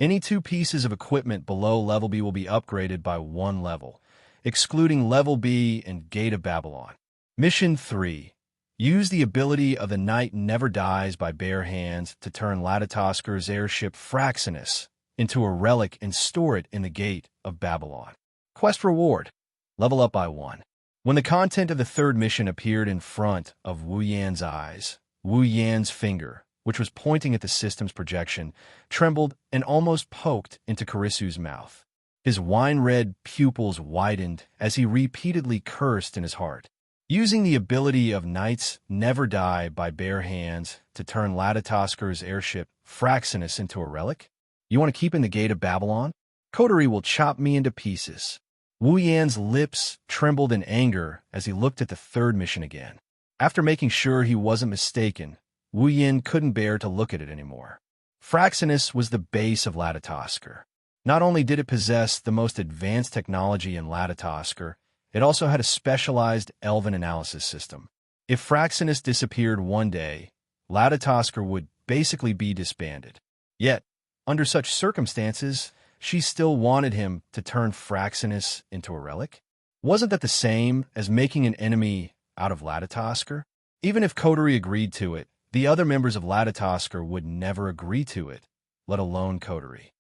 Any 2 pieces of equipment below level B will be upgraded by 1 level, excluding level B and Gate of Babylon. Mission 3. Use the ability of the Knight Never Dies by bare hands to turn Ladataskar's airship Fraxinus into a relic and store it in the Gate of Babylon. Quest reward. Level up by 1. When the content of the third mission appeared in front of Wu Yan's eyes, Wu Yan's finger, which was pointing at the system's projection, trembled and almost poked into Karisu's mouth. His wine-red pupils widened as he repeatedly cursed in his heart. Using the ability of Knights Never Die by bare hands to turn Ladataskar's airship Fraxinus into a relic? You want to keep in the Gate of Babylon? Kotori will chop me into pieces. Wu Yan's lips trembled in anger as he looked at the third mission again. After making sure he wasn't mistaken, Wu Yan couldn't bear to look at it anymore. Fraxinus was the base of Ladataskar. Not only did it possess the most advanced technology in Ladataskar, it also had a specialized elven analysis system. If Fraxinus disappeared one day, Ladataskar would basically be disbanded. Yet, under such circumstances, she still wanted him to turn Fraxinus into a relic? Wasn't that the same as making an enemy out of Ladataskar? Even if Kotori agreed to it, the other members of Ladataskar would never agree to it, let alone Kotori.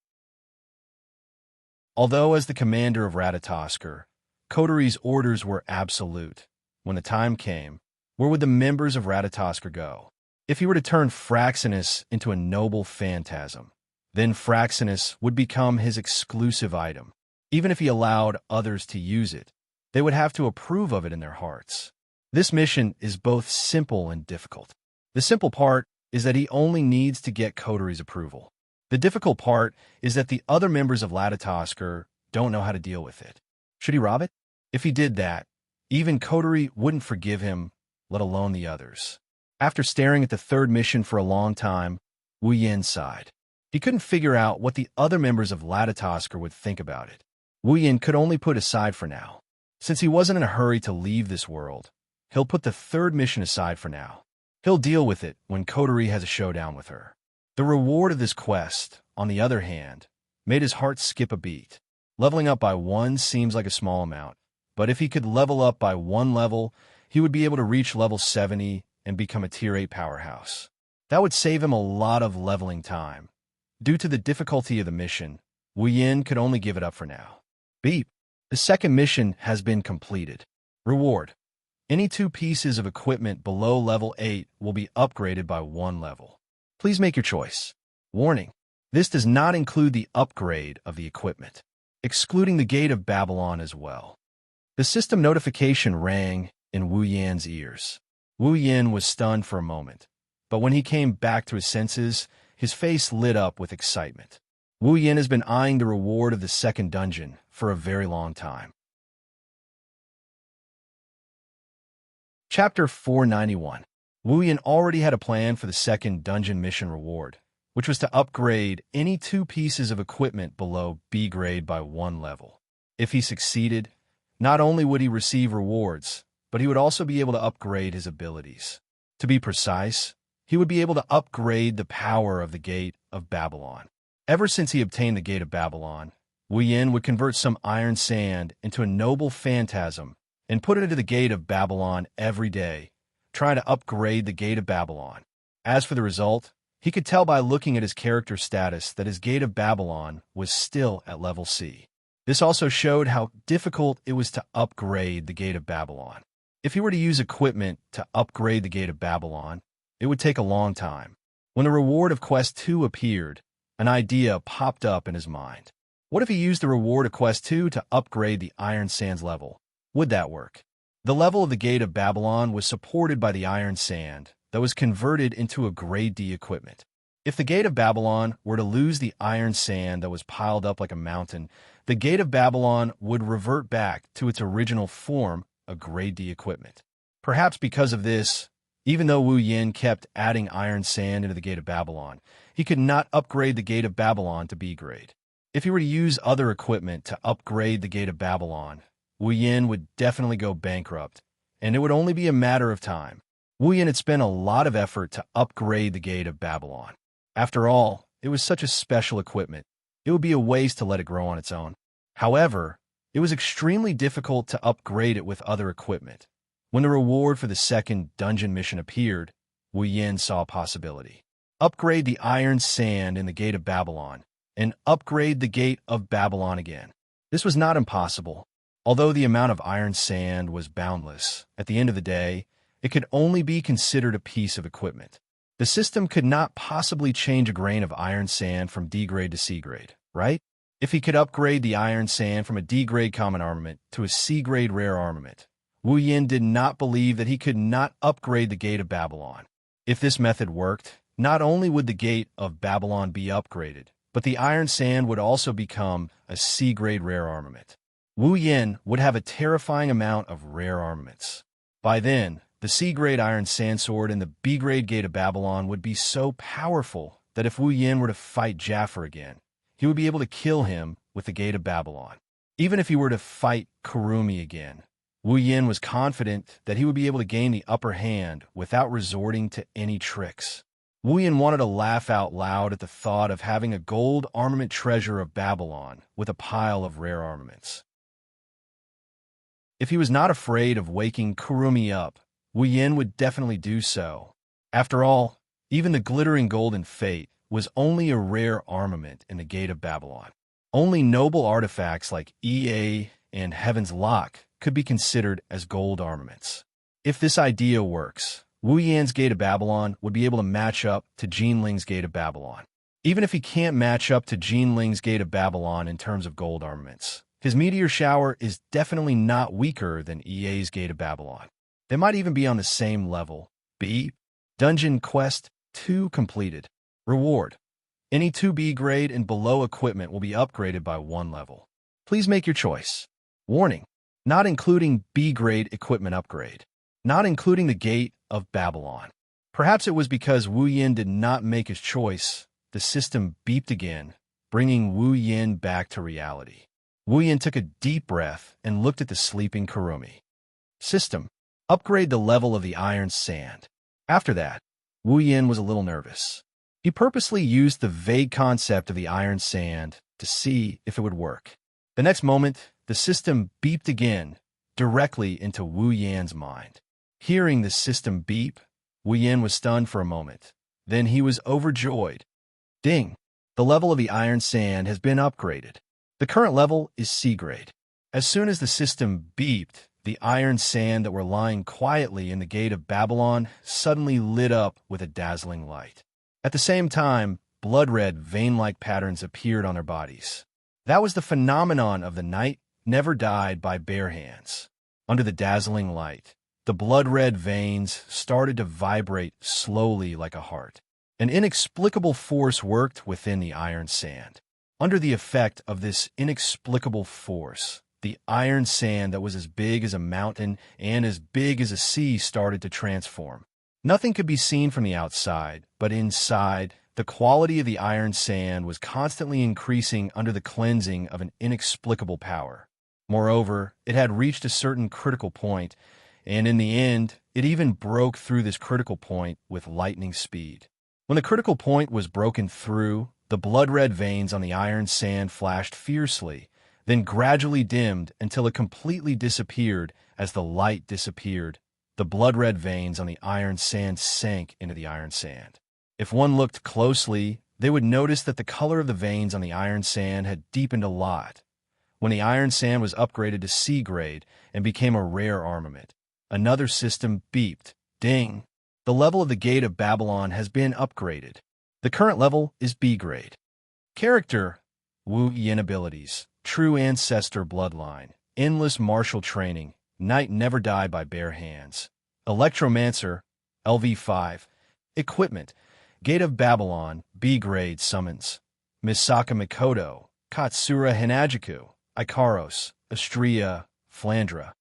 Although as the commander of Ladataskar, Kotori's orders were absolute. When the time came, where would the members of Ladataskar go? If he were to turn Fraxinus into a noble phantasm, then Fraxinus would become his exclusive item. Even if he allowed others to use it, they would have to approve of it in their hearts. This mission is both simple and difficult. The simple part is that he only needs to get Kotori's approval. The difficult part is that the other members of Ladataskar don't know how to deal with it. Should he rob it? If he did that, even Kotori wouldn't forgive him, let alone the others. After staring at the third mission for a long time, Wu Yin sighed. He couldn't figure out what the other members of Ladataskar would think about it. Wu Yin could only put aside for now. Since he wasn't in a hurry to leave this world, he'll put the third mission aside for now. He'll deal with it when Kotori has a showdown with her. The reward of this quest, on the other hand, made his heart skip a beat. Leveling up by 1 seems like a small amount, but if he could level up by 1 level, he would be able to reach level 70 and become a tier 8 powerhouse. That would save him a lot of leveling time. Due to the difficulty of the mission, Wu Yin could only give it up for now. Beep. The second mission has been completed. Reward. Any 2 pieces of equipment below level 8 will be upgraded by 1 level. Please make your choice. Warning. This does not include the upgrade of the equipment, excluding the Gate of Babylon as well. The system notification rang in Wu Yan's ears. Wu Yin was stunned for a moment, but when he came back to his senses, his face lit up with excitement. Wu Yin has been eyeing the reward of the second dungeon for a very long time. Chapter 491. Wu Yin already had a plan for the second dungeon mission reward, which was to upgrade any 2 pieces of equipment below B grade by 1 level. If he succeeded, not only would he receive rewards, but he would also be able to upgrade his abilities. To be precise, he would be able to upgrade the power of the Gate of Babylon. Ever since he obtained the Gate of Babylon, Wu Yin would convert some iron sand into a noble phantasm and put it into the Gate of Babylon every day, trying to upgrade the Gate of Babylon. As for the result, he could tell by looking at his character status that his Gate of Babylon was still at level C. This also showed how difficult it was to upgrade the Gate of Babylon. If he were to use equipment to upgrade the Gate of Babylon, it would take a long time. When the reward of Quest 2 appeared, an idea popped up in his mind. What if he used the reward of Quest 2 to upgrade the Iron Sand's level? Would that work? The level of the Gate of Babylon was supported by the Iron Sand that was converted into a Grade D equipment. If the Gate of Babylon were to lose the Iron Sand that was piled up like a mountain, the Gate of Babylon would revert back to its original form, a Grade D equipment. Perhaps because of this, even though Wu Yin kept adding Iron Sand into the Gate of Babylon, he could not upgrade the Gate of Babylon to B grade. If he were to use other equipment to upgrade the Gate of Babylon, Wu Yin would definitely go bankrupt, and it would only be a matter of time. Wu Yin had spent a lot of effort to upgrade the Gate of Babylon. After all, it was such a special equipment. It would be a waste to let it grow on its own. However, it was extremely difficult to upgrade it with other equipment. When the reward for the second dungeon mission appeared, Wu Yin saw a possibility. Upgrade the Iron Sand in the Gate of Babylon, and upgrade the Gate of Babylon again. This was not impossible. Although the amount of Iron Sand was boundless, at the end of the day, it could only be considered a piece of equipment. The system could not possibly change a grain of Iron Sand from D grade to C grade, right? If he could upgrade the Iron Sand from a D grade common armament to a C grade rare armament, Wu Yin did not believe that he could not upgrade the Gate of Babylon. If this method worked, not only would the Gate of Babylon be upgraded, but the Iron Sand would also become a C grade rare armament. Wu Yin would have a terrifying amount of rare armaments. By then, the C-grade Iron Sand Sword and the B-grade Gate of Babylon would be so powerful that if Wu Yin were to fight Jaffer again, he would be able to kill him with the Gate of Babylon. Even if he were to fight Kurumi again, Wu Yin was confident that he would be able to gain the upper hand without resorting to any tricks. Wu Yin wanted to laugh out loud at the thought of having a gold armament treasure of Babylon with a pile of rare armaments. If he was not afraid of waking Kurumi up, Wu Yin would definitely do so. After all, even the glittering golden fate was only a rare armament in the Gate of Babylon. Only noble artifacts like EA and Heaven's Lock could be considered as gold armaments. If this idea works, Wu Yin's Gate of Babylon would be able to match up to Jinling's Gate of Babylon. Even if he can't match up to Jinling's Gate of Babylon in terms of gold armaments, his meteor shower is definitely not weaker than EA's Gate of Babylon. They might even be on the same level. B. Dungeon Quest 2 completed. Reward. Any 2B grade and below equipment will be upgraded by 1 level. Please make your choice. Warning. Not including B grade equipment upgrade. Not including the Gate of Babylon. Perhaps it was because Wu Yin did not make his choice. The system beeped again, bringing Wu Yin back to reality. Wu Yin took a deep breath and looked at the sleeping Kurumi. System. Upgrade the level of the Iron Sand. After that, Wu Yin was a little nervous. He purposely used the vague concept of the Iron Sand to see if it would work. The next moment, the system beeped again, directly into Wu Yin's mind. Hearing the system beep, Wu Yin was stunned for a moment. Then he was overjoyed. Ding! The level of the Iron Sand has been upgraded. The current level is C grade. As soon as the system beeped, the Iron Sand that were lying quietly in the Gate of Babylon suddenly lit up with a dazzling light. At the same time, blood-red, vein-like patterns appeared on their bodies. That was the phenomenon of the night never died by bare hands. Under the dazzling light, the blood-red veins started to vibrate slowly like a heart. An inexplicable force worked within the Iron Sand. Under the effect of this inexplicable force, the Iron Sand that was as big as a mountain and as big as a sea started to transform. Nothing could be seen from the outside, but inside, the quality of the Iron Sand was constantly increasing under the cleansing of an inexplicable power. Moreover, it had reached a certain critical point. and in the end, it even broke through this critical point with lightning speed. When the critical point was broken through, the blood-red veins on the iron sand flashed fiercely, then gradually dimmed until it completely disappeared as the light disappeared. The blood-red veins on the iron sand sank into the iron sand. If one looked closely, they would notice that the color of the veins on the iron sand had deepened a lot. When the iron sand was upgraded to C grade and became a rare armament, another system beeped. Ding! The level of the Gate of Babylon has been upgraded. The current level is B grade. Character: Wuxian abilities, true ancestor bloodline, endless martial training, knight never die by bare hands. Electromancer, LV5. Equipment: Gate of Babylon, B grade summons. Misaka Mikoto, Katsura Hinajiku, Ikaros, Astria, Flandra.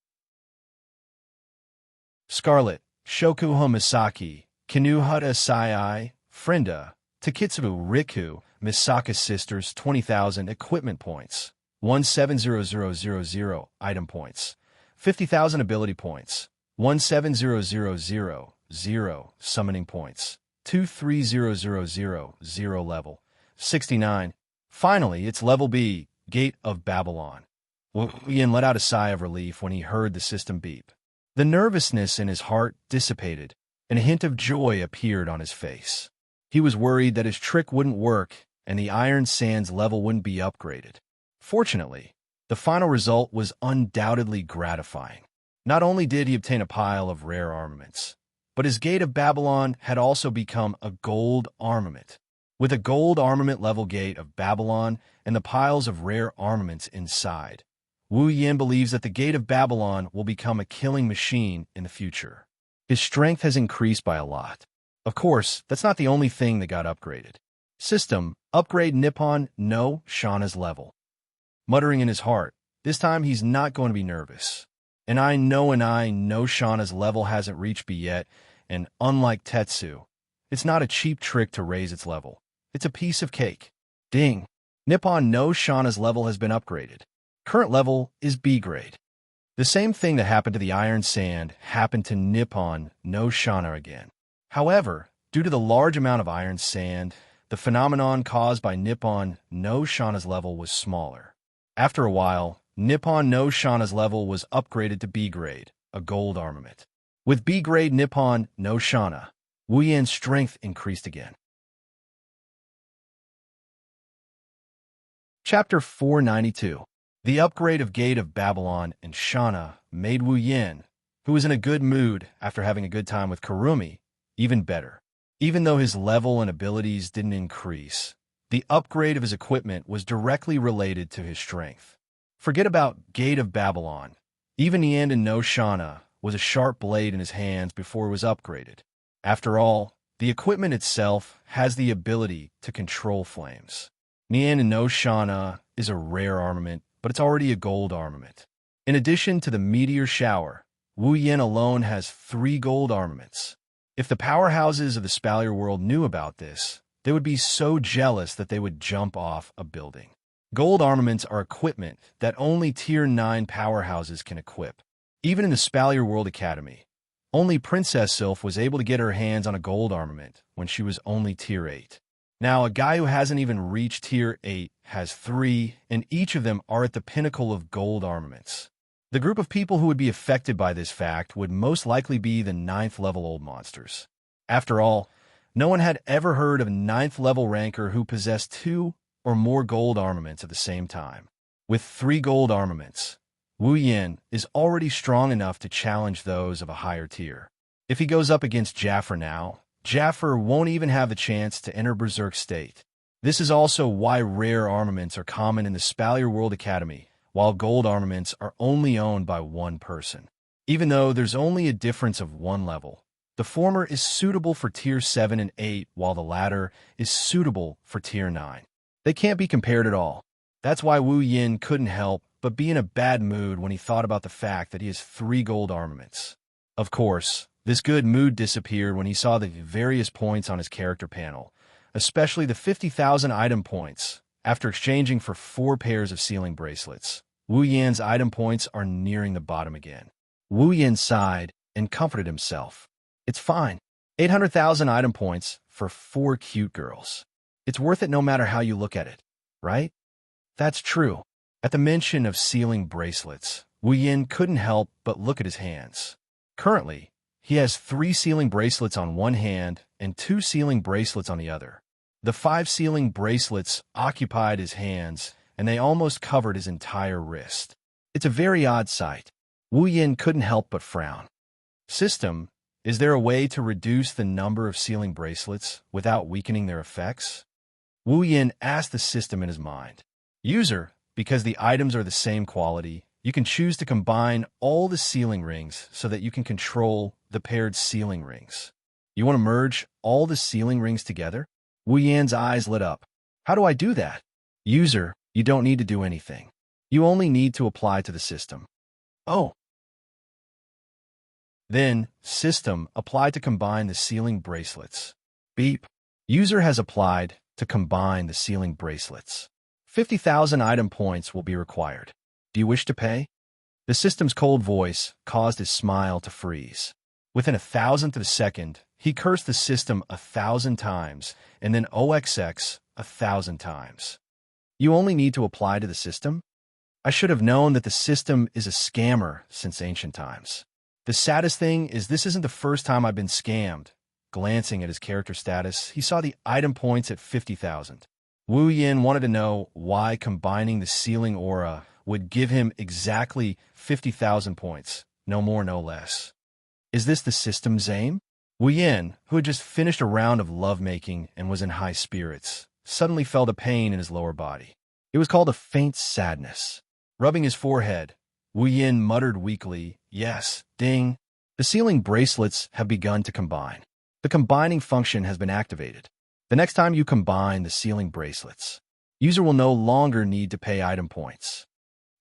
Scarlet, Shokuho Misaki, Kinuhata Sai, Frenda, Takitsu Riku, Misaka Sisters 20,000 equipment points, 170000 item points, 50,000 ability points, 170000 summoning points, 230000 level, 69. Finally, it's level B, Gate of Babylon. Wuxian let out a sigh of relief when he heard the system beep. The nervousness in his heart dissipated, and a hint of joy appeared on his face. He was worried that his trick wouldn't work and the iron sand's level wouldn't be upgraded. Fortunately, the final result was undoubtedly gratifying. Not only did he obtain a pile of rare armaments, but his Gate of Babylon had also become a gold armament. With a gold armament level Gate of Babylon and the piles of rare armaments inside, Wuxian believes that the Gate of Babylon will become a killing machine in the future. His strength has increased by a lot. Of course, that's not the only thing that got upgraded. System: upgrade Nippon no Shana's level. Muttering in his heart, this time he's not going to be nervous. And I know Shana's level hasn't reached B yet, and unlike Tetsu, it's not a cheap trick to raise its level. It's a piece of cake. Ding! Nippon no Shana's level has been upgraded. Current level is B grade. The same thing that happened to the iron sand happened to Nippon no Shana again. However, due to the large amount of iron sand, the phenomenon caused by Nippon no Shana's level was smaller. After a while, Nippon no Shana's level was upgraded to B grade, a gold armament. With B grade Nippon no Shana, Wuxian's strength increased again. Chapter 492. The upgrade of Gate of Babylon and Shana made Wuxian, who was in a good mood after having a good time with Kurumi, even better. Even though his level and abilities didn't increase, the upgrade of his equipment was directly related to his strength. Forget about Gate of Babylon. Even Nian no Shana was a sharp blade in his hands before it was upgraded. After all, the equipment itself has the ability to control flames. Nian no Shana is a rare armament, but it's already a gold armament. In addition to the meteor shower, Wuxian alone has 3 gold armaments. If the powerhouses of the Spalier world knew about this, they would be so jealous that they would jump off a building. Gold armaments are equipment that only Tier 9 powerhouses can equip. Even in the Spalier World Academy, only Princess Sylph was able to get her hands on a gold armament when she was only Tier 8. Now, a guy who hasn't even reached Tier 8 has 3, and each of them are at the pinnacle of gold armaments. The group of people who would be affected by this fact would most likely be the 9th level old monsters. After all, no one had ever heard of a 9th level ranker who possessed 2 or more gold armaments at the same time. With 3 gold armaments, Wuxian is already strong enough to challenge those of a higher tier. If he goes up against Jaffer now, Jaffer won't even have the chance to enter Berserk state. This is also why rare armaments are common in the Spalier World Academy, while gold armaments are only owned by one person. Even though there's only a difference of 1 level, the former is suitable for Tier 7 and 8, while the latter is suitable for Tier 9. They can't be compared at all. That's why Wuxian couldn't help but be in a bad mood when he thought about the fact that he has 3 gold armaments. Of course, this good mood disappeared when he saw the various points on his character panel, especially the 50,000 item points. After exchanging for 4 pairs of sealing bracelets, Wuxian's item points are nearing the bottom again. Wu Yin sighed and comforted himself. It's fine. 800,000 item points for 4 cute girls. It's worth it no matter how you look at it, right? That's true. At the mention of sealing bracelets, Wu Yin couldn't help but look at his hands. Currently, he has 3 sealing bracelets on one hand and 2 sealing bracelets on the other. The 5 sealing bracelets occupied his hands, and they almost covered his entire wrist. It's a very odd sight. Wu Yin couldn't help but frown. System, is there a way to reduce the number of sealing bracelets without weakening their effects? Wu Yin asked the system in his mind. User, because the items are the same quality, you can choose to combine all the sealing rings so that you can control the paired sealing rings. You want to merge all the sealing rings together? Wu Yin's eyes lit up. How do I do that? User, you don't need to do anything. You only need to apply to the system. Oh. Then, system, apply to combine the sealing bracelets. Beep. User has applied to combine the sealing bracelets. 50,000 item points will be required. Do you wish to pay? The system's cold voice caused his smile to freeze. Within 1,000th of a second, he cursed the system 1,000 times, and then OXX 1,000 times. You only need to apply to the system? I should have known that the system is a scammer since ancient times. The saddest thing is this isn't the first time I've been scammed. Glancing at his character status, he saw the item points at 50,000. Wu Yin wanted to know why combining the sealing aura would give him exactly 50,000 points, no more, no less. Is this the system's aim? Wu Yin, who had just finished a round of lovemaking and was in high spirits, suddenly felt a pain in his lower body. It was called a faint sadness. Rubbing his forehead, Wu Yin muttered weakly, yes, ding. The sealing bracelets have begun to combine. The combining function has been activated. The next time you combine the sealing bracelets, user will no longer need to pay item points.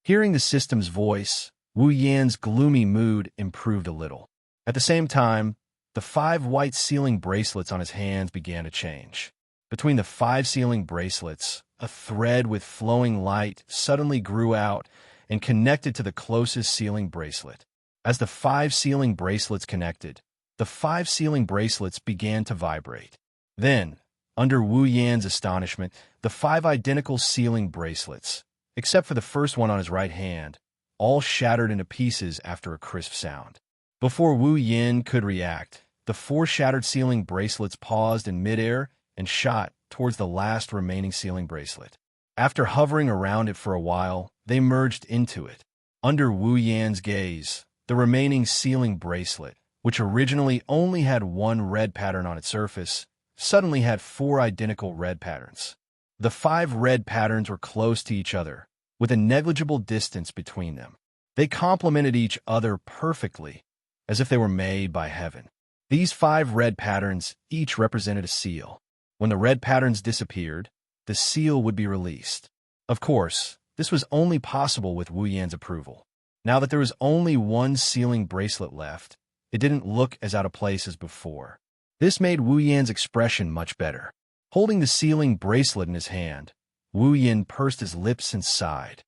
Hearing the system's voice, Wu Yin's gloomy mood improved a little. At the same time, the 5 white sealing bracelets on his hands began to change. Between the 5 sealing bracelets, a thread with flowing light suddenly grew out and connected to the closest sealing bracelet. As the 5 sealing bracelets connected, the 5 sealing bracelets began to vibrate. Then, under Wu Yan's astonishment, the 5 identical sealing bracelets, except for the first one on his right hand, all shattered into pieces after a crisp sound. Before Wu Yin could react, the 4 shattered sealing bracelets paused in midair and shot towards the last remaining sealing bracelet. After hovering around it for a while, they merged into it. Under Wu Yan's gaze, the remaining sealing bracelet, which originally only had 1 red pattern on its surface, suddenly had 4 identical red patterns. The 5 red patterns were close to each other, with a negligible distance between them. They complemented each other perfectly, as if they were made by heaven. These 5 red patterns each represented a seal. When the red patterns disappeared, the seal would be released. Of course, this was only possible with Wu Yan's approval. Now that there was only 1 sealing bracelet left, it didn't look as out of place as before. This made Wu Yan's expression much better. Holding the sealing bracelet in his hand, Wu Yin pursed his lips and sighed.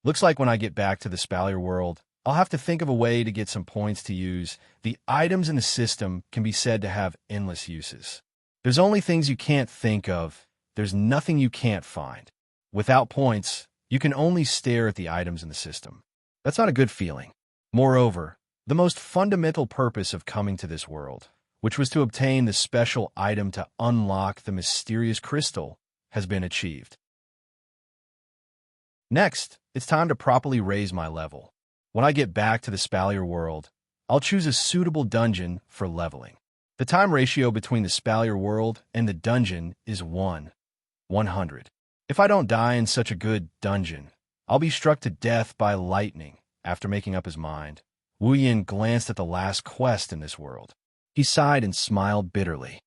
Looks like when I get back to the Spalier world, I'll have to think of a way to get some points to use. The items in the system can be said to have endless uses. There's only things you can't think of. There's nothing you can't find. Without points, you can only stare at the items in the system. That's not a good feeling. Moreover, the most fundamental purpose of coming to this world, which was to obtain the special item to unlock the mysterious crystal, has been achieved. Next, it's time to properly raise my level. When I get back to the Spalier world, I'll choose a suitable dungeon for leveling. The time ratio between the Spalier world and the dungeon is 1:100. If I don't die in such a good dungeon, I'll be struck to death by lightning. After making up his mind, Wu Yin glanced at the last quest in this world. He sighed and smiled bitterly.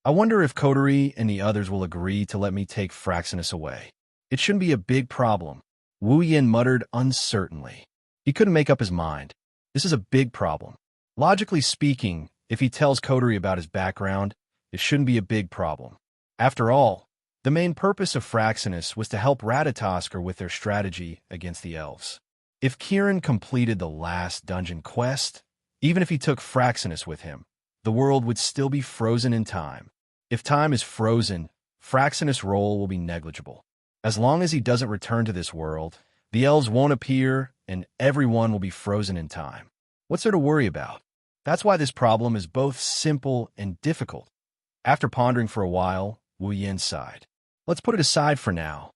I wonder if Coterie and the others will agree to let me take Fraxinus away. It shouldn't be a big problem. Wu Yin muttered uncertainly. He couldn't make up his mind. This is a big problem. Logically speaking, if he tells Coterie about his background, it shouldn't be a big problem. After all, the main purpose of Fraxinus was to help Ratatoskr with their strategy against the elves. If Kieran completed the last dungeon quest, even if he took Fraxinus with him, the world would still be frozen in time. If time is frozen, Fraxinus' role will be negligible. As long as he doesn't return to this world, the elves won't appear and everyone will be frozen in time. What's there to worry about? That's why this problem is both simple and difficult. After pondering for a while, Wu Yin sighed. Let's put it aside for now.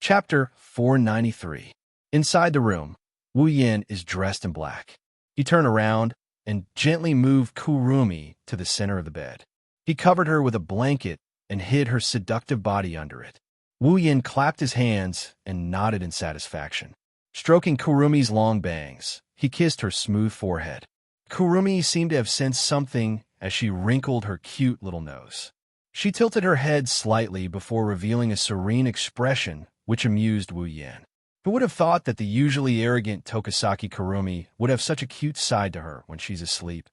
Chapter 493. Inside the room, Wu Yin is dressed in black. He turned around and gently moved Kurumi to the center of the bed. He covered her with a blanket and hid her seductive body under it. Wu Yin clapped his hands and nodded in satisfaction. Stroking Kurumi's long bangs, he kissed her smooth forehead. Kurumi seemed to have sensed something as she wrinkled her cute little nose. She tilted her head slightly before revealing a serene expression which amused Wu Yin. Who would have thought that the usually arrogant Tokisaki Kurumi would have such a cute side to her when she's asleep?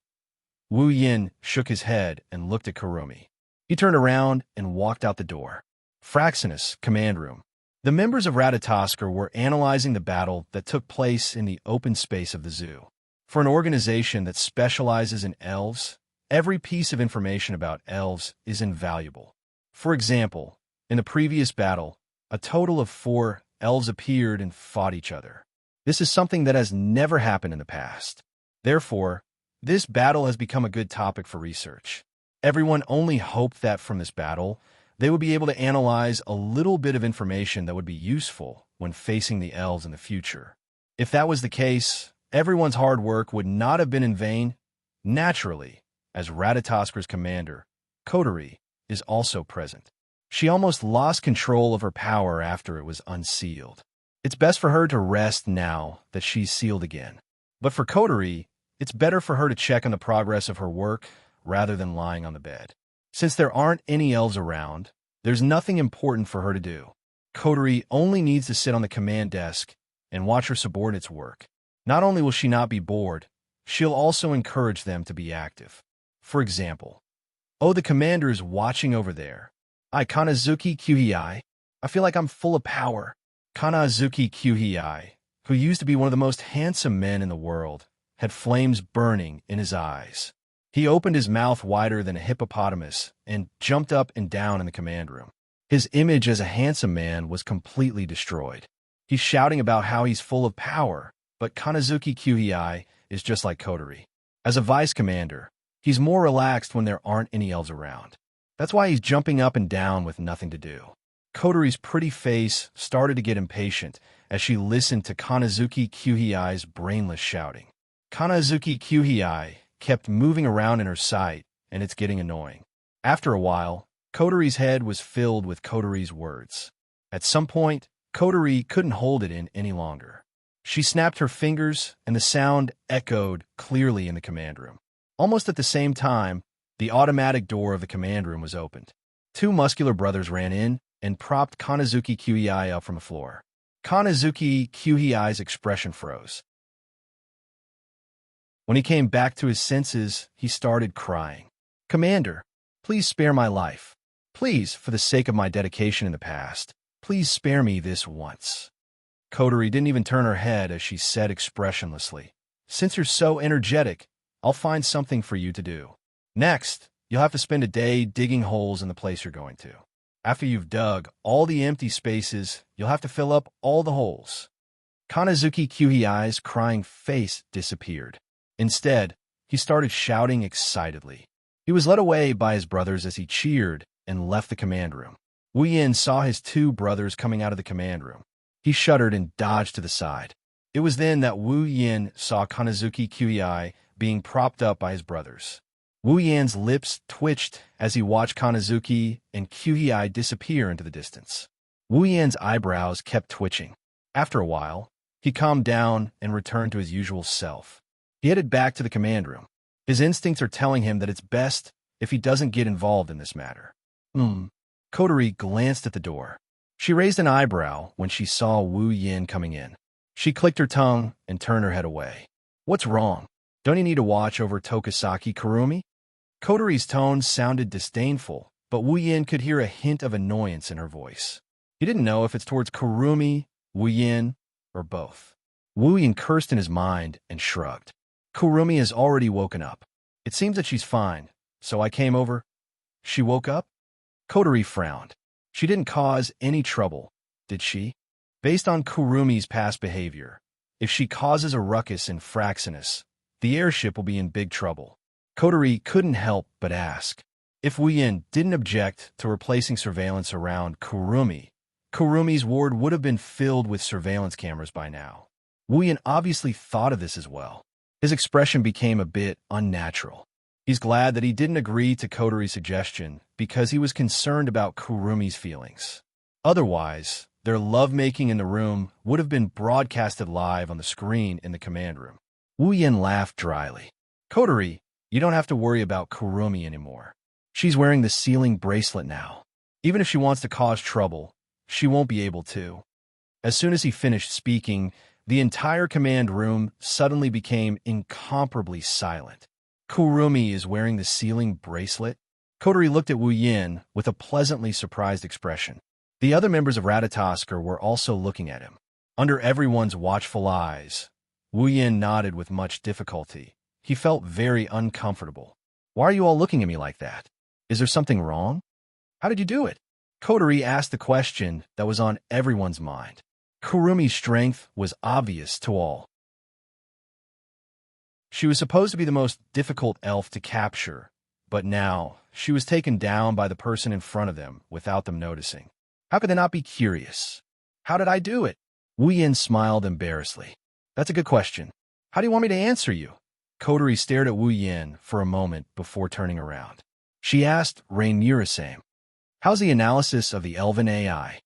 Wu Yin shook his head and looked at Kurumi. He turned around and walked out the door. Fraxinus, command room. The members of Ratatoskr were analyzing the battle that took place in the open space of the zoo. For an organization that specializes in elves, every piece of information about elves is invaluable. For example, in the previous battle, a total of 4 elves appeared and fought each other. This is something that has never happened in the past. Therefore, this battle has become a good topic for research. Everyone only hoped that from this battle, they would be able to analyze a little bit of information that would be useful when facing the elves in the future. If that was the case, everyone's hard work would not have been in vain. Naturally, as Ratatoskr's commander, Coterie is also present. She almost lost control of her power after it was unsealed. It's best for her to rest now that she's sealed again. But for Coterie, it's better for her to check on the progress of her work rather than lying on the bed. Since there aren't any elves around, there's nothing important for her to do. Coterie only needs to sit on the command desk and watch her subordinates work. Not only will she not be bored, she'll also encourage them to be active. For example, "Oh, the commander is watching over there. Kanazuki Kyuhei. I feel like I'm full of power." Kanazuki Kyuhei, who used to be one of the most handsome men in the world, had flames burning in his eyes. He opened his mouth wider than a hippopotamus and jumped up and down in the command room. His image as a handsome man was completely destroyed. He's shouting about how he's full of power, but Kanazuki Kyuhei is just like Coterie. As a vice commander, he's more relaxed when there aren't any elves around. That's why he's jumping up and down with nothing to do. Coterie's pretty face started to get impatient as she listened to Kanazuki Kyuhei's brainless shouting. Kanazuki Kyuhei kept moving around in her sight, and it's getting annoying. After a while, Coterie's head was filled with Coterie's words. At some point, Coterie couldn't hold it in any longer. She snapped her fingers, and the sound echoed clearly in the command room. Almost at the same time, the automatic door of the command room was opened. 2 muscular brothers ran in and propped Kanazuki Kyuhei up from the floor. Kanazuki Kyuhei's expression froze. When he came back to his senses, he started crying. "Commander, please spare my life. Please, for the sake of my dedication in the past, please spare me this once." Coterie didn't even turn her head as she said expressionlessly, "Since you're so energetic, I'll find something for you to do. Next, you'll have to spend a day digging holes in the place you're going to. After you've dug all the empty spaces, you'll have to fill up all the holes." Kanazuki Kyuhei's crying face disappeared. Instead, he started shouting excitedly. He was led away by his brothers as he cheered and left the command room. Wu Yin saw his 2 brothers coming out of the command room. He shuddered and dodged to the side. It was then that Wu Yin saw Kanazuki Kyuhei being propped up by his brothers. Wu Yin's lips twitched as he watched Kanazuki and Kyuhei disappear into the distance. Wu Yin's eyebrows kept twitching. After a while, he calmed down and returned to his usual self. He headed back to the command room. His instincts are telling him that it's best if he doesn't get involved in this matter. Coterie glanced at the door. She raised an eyebrow when she saw Wu Yin coming in. She clicked her tongue and turned her head away. "What's wrong? Don't you need to watch over Tokisaki Kurumi?" Coterie's tone sounded disdainful, but Wu Yin could hear a hint of annoyance in her voice. He didn't know if it's towards Kurumi, Wu Yin, or both. Wu Yin cursed in his mind and shrugged. Kurumi has already woken up. It seems that she's fine, so I came over. She woke up? Kotori frowned. She didn't cause any trouble, did she? Based on Kurumi's past behavior, if she causes a ruckus in Fraxinus, the airship will be in big trouble. Kotori couldn't help but ask. If Wu Yin didn't object to replacing surveillance around Kurumi, Kurumi's ward would have been filled with surveillance cameras by now. Wu Yin obviously thought of this as well. His expression became a bit unnatural. He's glad that he didn't agree to Kotori's suggestion because he was concerned about Kurumi's feelings. Otherwise, their lovemaking in the room would have been broadcasted live on the screen in the command room. Wu Yin laughed dryly. Kotori, you don't have to worry about Kurumi anymore. She's wearing the sealing bracelet now. Even if she wants to cause trouble, she won't be able to. As soon as he finished speaking, the entire command room suddenly became incomparably silent. Kurumi is wearing the sealing bracelet? Kotori looked at Wu Yin with a pleasantly surprised expression. The other members of Ratatoskr were also looking at him. Under everyone's watchful eyes, Wu Yin nodded with much difficulty. He felt very uncomfortable. Why are you all looking at me like that? Is there something wrong? How did you do it? Kotori asked the question that was on everyone's mind. Kurumi's strength was obvious to all. She was supposed to be the most difficult elf to capture, but now she was taken down by the person in front of them without them noticing. How could they not be curious? How did I do it? Wu Yin smiled embarrassedly. That's a good question. How do you want me to answer you? Kotori stared at Wu Yin for a moment before turning around. She asked Rain Murasame, how's the analysis of the elven AI?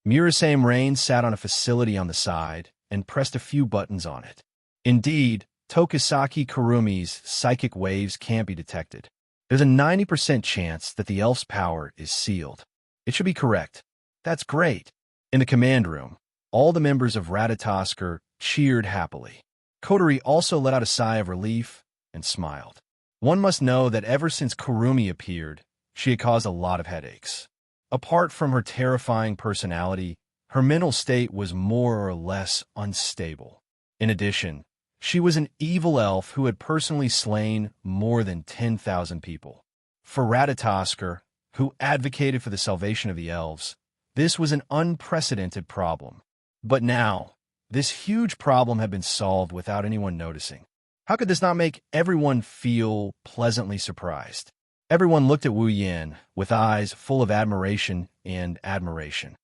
Murasame Rain sat on a facility on the side and pressed a few buttons on it. Indeed, Tokisaki Kurumi's psychic waves can't be detected. There's a 90% chance that the elf's power is sealed. It should be correct. That's great. In the command room, all the members of Ratatoskr cheered happily. Kotori also let out a sigh of relief and smiled. One must know that ever since Kurumi appeared, she had caused a lot of headaches. Apart from her terrifying personality, her mental state was more or less unstable. In addition, she was an evil elf who had personally slain more than 10,000 people. For Ratatoskr, who advocated for the salvation of the elves, this was an unprecedented problem. But now, this huge problem had been solved without anyone noticing. How could this not make everyone feel pleasantly surprised? Everyone looked at Wu Yin with eyes full of admiration and admiration.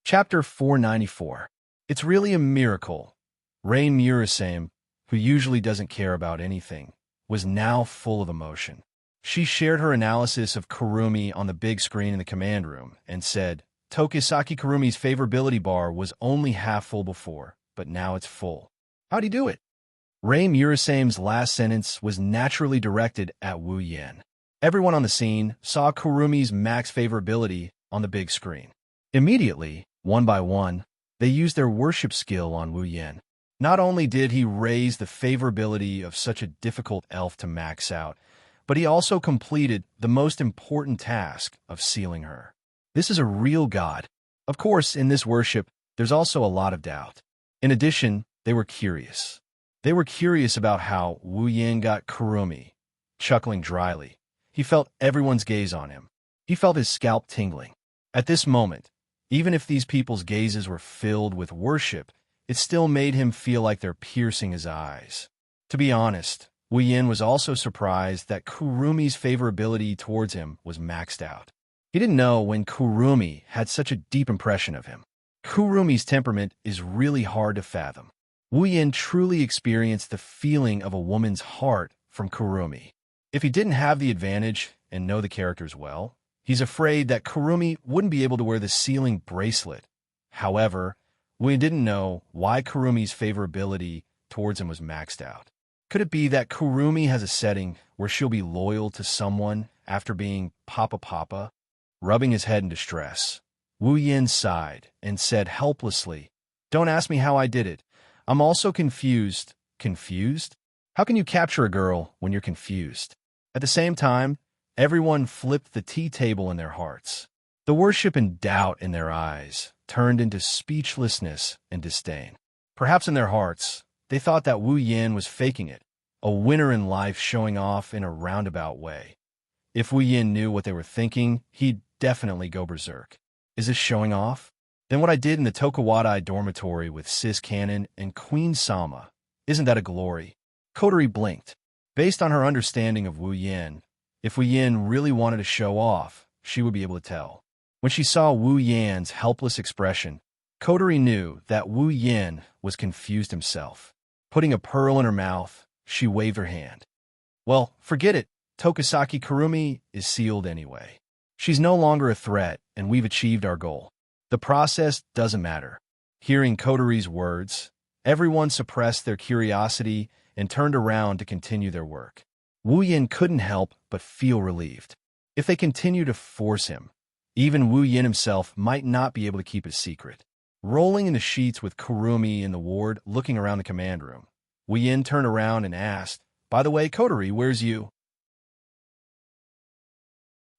Chapter 494. It's really a miracle. Rain Murasame, who usually doesn't care about anything, was now full of emotion. She shared her analysis of Kurumi on the big screen in the command room and said, Tokisaki Kurumi's favorability bar was only half full before, but now it's full. How'd he do it? Rain Murasame's last sentence was naturally directed at Wu Yin. Everyone on the scene saw Kurumi's max favorability on the big screen. Immediately, one by one, they used their worship skill on Wu Yin. Not only did he raise the favorability of such a difficult elf to max out, but he also completed the most important task of sealing her. This is a real god. Of course, in this worship, there's also a lot of doubt. In addition, they were curious. They were curious about how Wu Yin got Kurumi. Chuckling dryly, he felt everyone's gaze on him. He felt his scalp tingling. At this moment, even if these people's gazes were filled with worship, it still made him feel like they're piercing his eyes. To be honest, Wu Yin was also surprised that Kurumi's favorability towards him was maxed out. He didn't know when Kurumi had such a deep impression of him. Kurumi's temperament is really hard to fathom. Wu Yin truly experienced the feeling of a woman's heart from Kurumi. If he didn't have the advantage and know the characters well, he's afraid that Kurumi wouldn't be able to wear the sealing bracelet. However, Wu Yin didn't know why Kurumi's favorability towards him was maxed out. Could it be that Kurumi has a setting where she'll be loyal to someone after being Papa? Rubbing his head in distress, Wu Yin sighed and said helplessly, Don't ask me how I did it. I'm also confused. Confused? How can you capture a girl when you're confused? At the same time, Everyone flipped the tea table in their hearts. The worship and doubt in their eyes turned into speechlessness and disdain. Perhaps in their hearts, they thought that Wu Yin was faking it, a winner in life showing off in a roundabout way. If Wu Yin knew what they were thinking, he'd definitely go berserk. Is this showing off? Then what I did in the Tokuwadai dormitory with Sis Cannon and Queen Sama, isn't that a glory? Kotori blinked. Based on her understanding of Wu Yin, if Wu Yin really wanted to show off, she would be able to tell. When she saw Wu Yan's helpless expression, Kotori knew that Wu Yin was confused himself. Putting a pearl in her mouth, she waved her hand. Well, forget it. Tokisaki Kurumi is sealed anyway. She's no longer a threat, and we've achieved our goal. The process doesn't matter. Hearing Kotori's words, everyone suppressed their curiosity and turned around to continue their work. Wu Yin couldn't help but feel relieved. If they continue to force him, even Wu Yin himself might not be able to keep his secret. Rolling in the sheets with Kurumi in the ward, looking around the command room, Wu Yin turned around and asked, "By the way, Kotori, where's you?"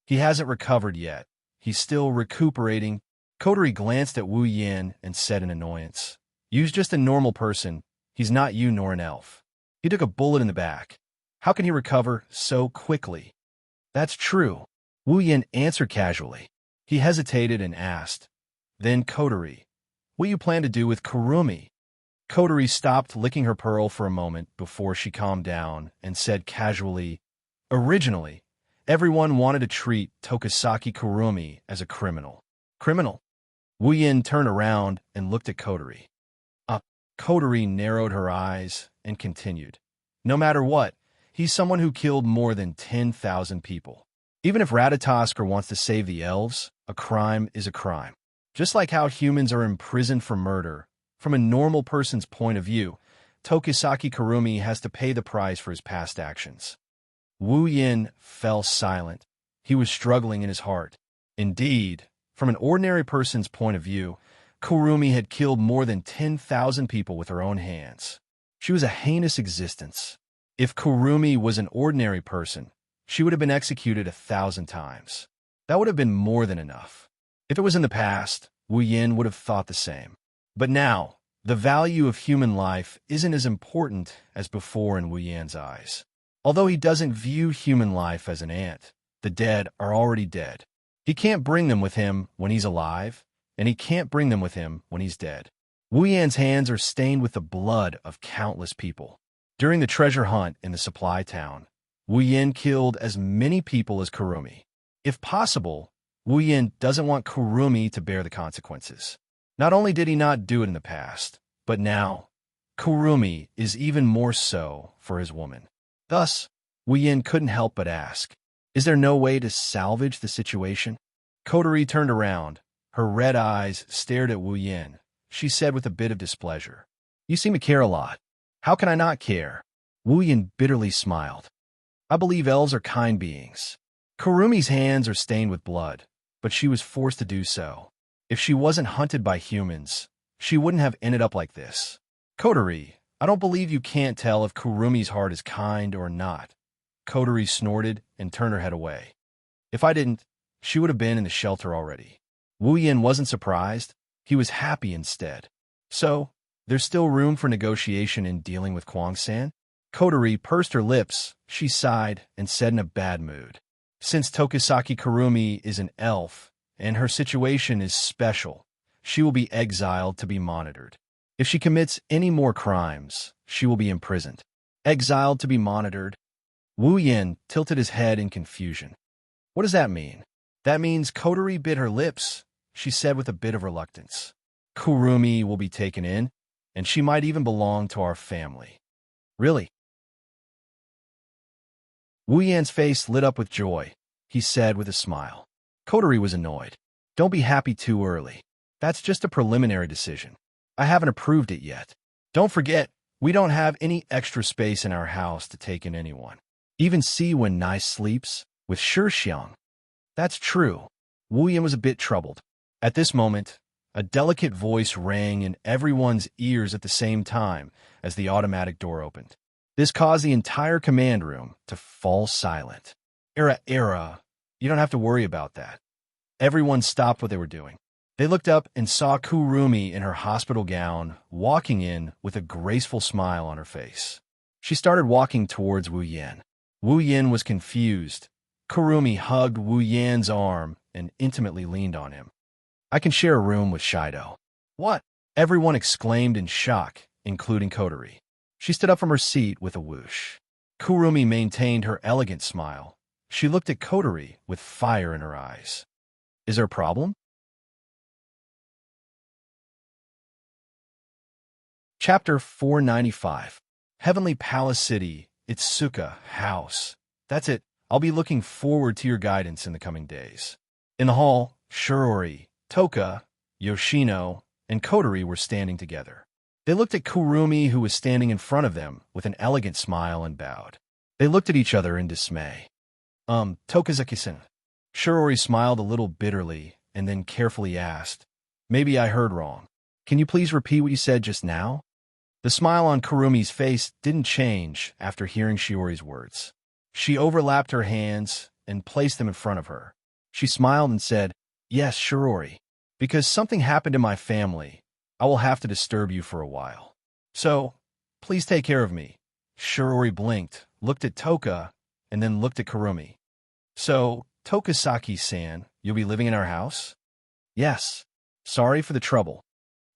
He hasn't recovered yet. He's still recuperating. Kotori glanced at Wu Yin and said in annoyance, "You's just a normal person. He's not you nor an elf. He took a bullet in the back. How can he recover so quickly?" "That's true," Wu Yin answered casually. He hesitated and asked, "Then, Kotori, what you plan to do with Kurumi?" Kotori stopped licking her pearl for a moment before she calmed down and said casually, "Originally, everyone wanted to treat Tokisaki Kurumi as a criminal." "Criminal?" Wu Yin turned around and looked at Kotori. Kotori narrowed her eyes and continued, "No matter what, he's someone who killed more than 10,000 people. Even if Ratatosker wants to save the elves, a crime is a crime. Just like how humans are imprisoned for murder, from a normal person's point of view, Tokisaki Kurumi has to pay the price for his past actions." Wu Yin fell silent. He was struggling in his heart. Indeed, from an ordinary person's point of view, Kurumi had killed more than 10,000 people with her own hands. She was a heinous existence. If Kurumi was an ordinary person, she would have been executed 1,000 times. That would have been more than enough. If it was in the past, Wu Yin would have thought the same. But now, the value of human life isn't as important as before in Wu Yan's eyes. Although he doesn't view human life as an ant, the dead are already dead. He can't bring them with him when he's alive, and he can't bring them with him when he's dead. Wu Yan's hands are stained with the blood of countless people. During the treasure hunt in the supply town, Wu Yin killed as many people as Kurumi. If possible, Wu Yin doesn't want Kurumi to bear the consequences. Not only did he not do it in the past, but now, Kurumi is even more so for his woman. Thus, Wu Yin couldn't help but ask, "Is there no way to salvage the situation?" Kotori turned around. Her red eyes stared at Wu Yin. She said with a bit of displeasure, "You seem to care a lot. How can I not care?" Wu Yin bitterly smiled. "I believe elves are kind beings. Kurumi's hands are stained with blood, but she was forced to do so. If she wasn't hunted by humans, she wouldn't have ended up like this. Kotori, I don't believe you can't tell if Kurumi's heart is kind or not." Kotori snorted and turned her head away. "If I didn't, she would have been in the shelter already." Wu Yin wasn't surprised. He was happy instead. "So, there's still room for negotiation in dealing with Kwang-san?" Kotori pursed her lips. She sighed and said in a bad mood, "Since Tokisaki Kurumi is an elf, and her situation is special, she will be exiled to be monitored. If she commits any more crimes, she will be imprisoned." "Exiled to be monitored?" Wu Yin tilted his head in confusion. "What does that mean?" "That means," Kotori bit her lips, she said with a bit of reluctance, "Kurumi will be taken in, and she might even belong to our family." "Really?" Wu Yan's face lit up with joy. He said with a smile. Kotori was annoyed. "Don't be happy too early. That's just a preliminary decision. I haven't approved it yet. Don't forget, we don't have any extra space in our house to take in anyone. Even see when Nice sleeps with Xianxia." "That's true." Wu Yan was a bit troubled. At this moment, a delicate voice rang in everyone's ears at the same time as the automatic door opened. This caused the entire command room to fall silent. Era. You don't have to worry about that. Everyone stopped what they were doing. They looked up and saw Kurumi in her hospital gown, walking in with a graceful smile on her face. She started walking towards Wu Yan. Wu Yan was confused. Kurumi hugged Wu Yan's arm and intimately leaned on him. I can share a room with Shido. What? Everyone exclaimed in shock, including Kotori. She stood up from her seat with a whoosh. Kurumi maintained her elegant smile. She looked at Kotori with fire in her eyes. Is there a problem? Chapter 495. Heavenly Palace City, Itsuka House. That's it. I'll be looking forward to your guidance in the coming days. In the hall, Shirori, Toka, Yoshino, and Kotori were standing together. They looked at Kurumi, who was standing in front of them, with an elegant smile and bowed. They looked at each other in dismay. Tokazaki-san. Shirori smiled a little bitterly and then carefully asked, Maybe I heard wrong. Can you please repeat what you said just now? The smile on Kurumi's face didn't change after hearing Shiori's words. She overlapped her hands and placed them in front of her. She smiled and said, Yes, Shirori. Because something happened in my family, I will have to disturb you for a while. So, please take care of me. Shirori blinked, looked at Toka, and then looked at Kurumi. So, Tokasaki-san, you'll be living in our house? Yes. Sorry for the trouble.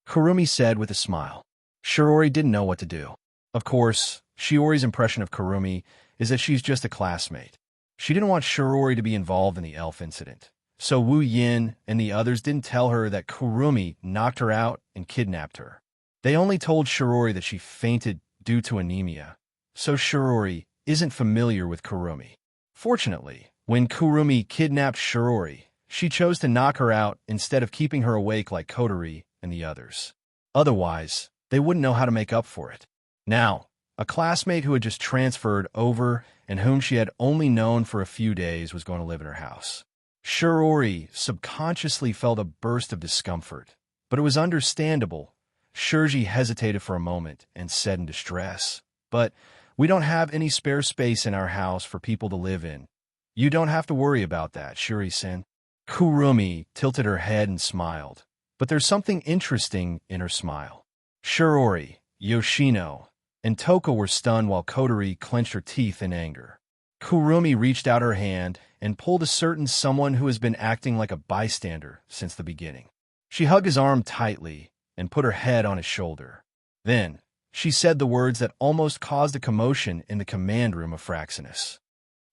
Kurumi said with a smile. Shirori didn't know what to do. Of course, Shiori's impression of Kurumi is that she's just a classmate. She didn't want Shirori to be involved in the elf incident. So Wu Yin and the others didn't tell her that Kurumi knocked her out and kidnapped her. They only told Shirori that she fainted due to anemia. So Shirori isn't familiar with Kurumi. Fortunately, when Kurumi kidnapped Shirori, she chose to knock her out instead of keeping her awake like Kotori and the others. Otherwise, they wouldn't know how to make up for it. Now, a classmate who had just transferred over and whom she had only known for a few days was going to live in her house. Shirori subconsciously felt a burst of discomfort, but it was understandable. Shirji hesitated for a moment and said in distress, But we don't have any spare space in our house for people to live in. You don't have to worry about that, Shuri-san. Kurumi tilted her head and smiled, but there's something interesting in her smile. Shirori, Yoshino, and Toka were stunned while Kotori clenched her teeth in anger. Kurumi reached out her hand and pulled a certain someone who has been acting like a bystander since the beginning. She hugged his arm tightly and put her head on his shoulder. Then, she said the words that almost caused a commotion in the command room of Fraxinus.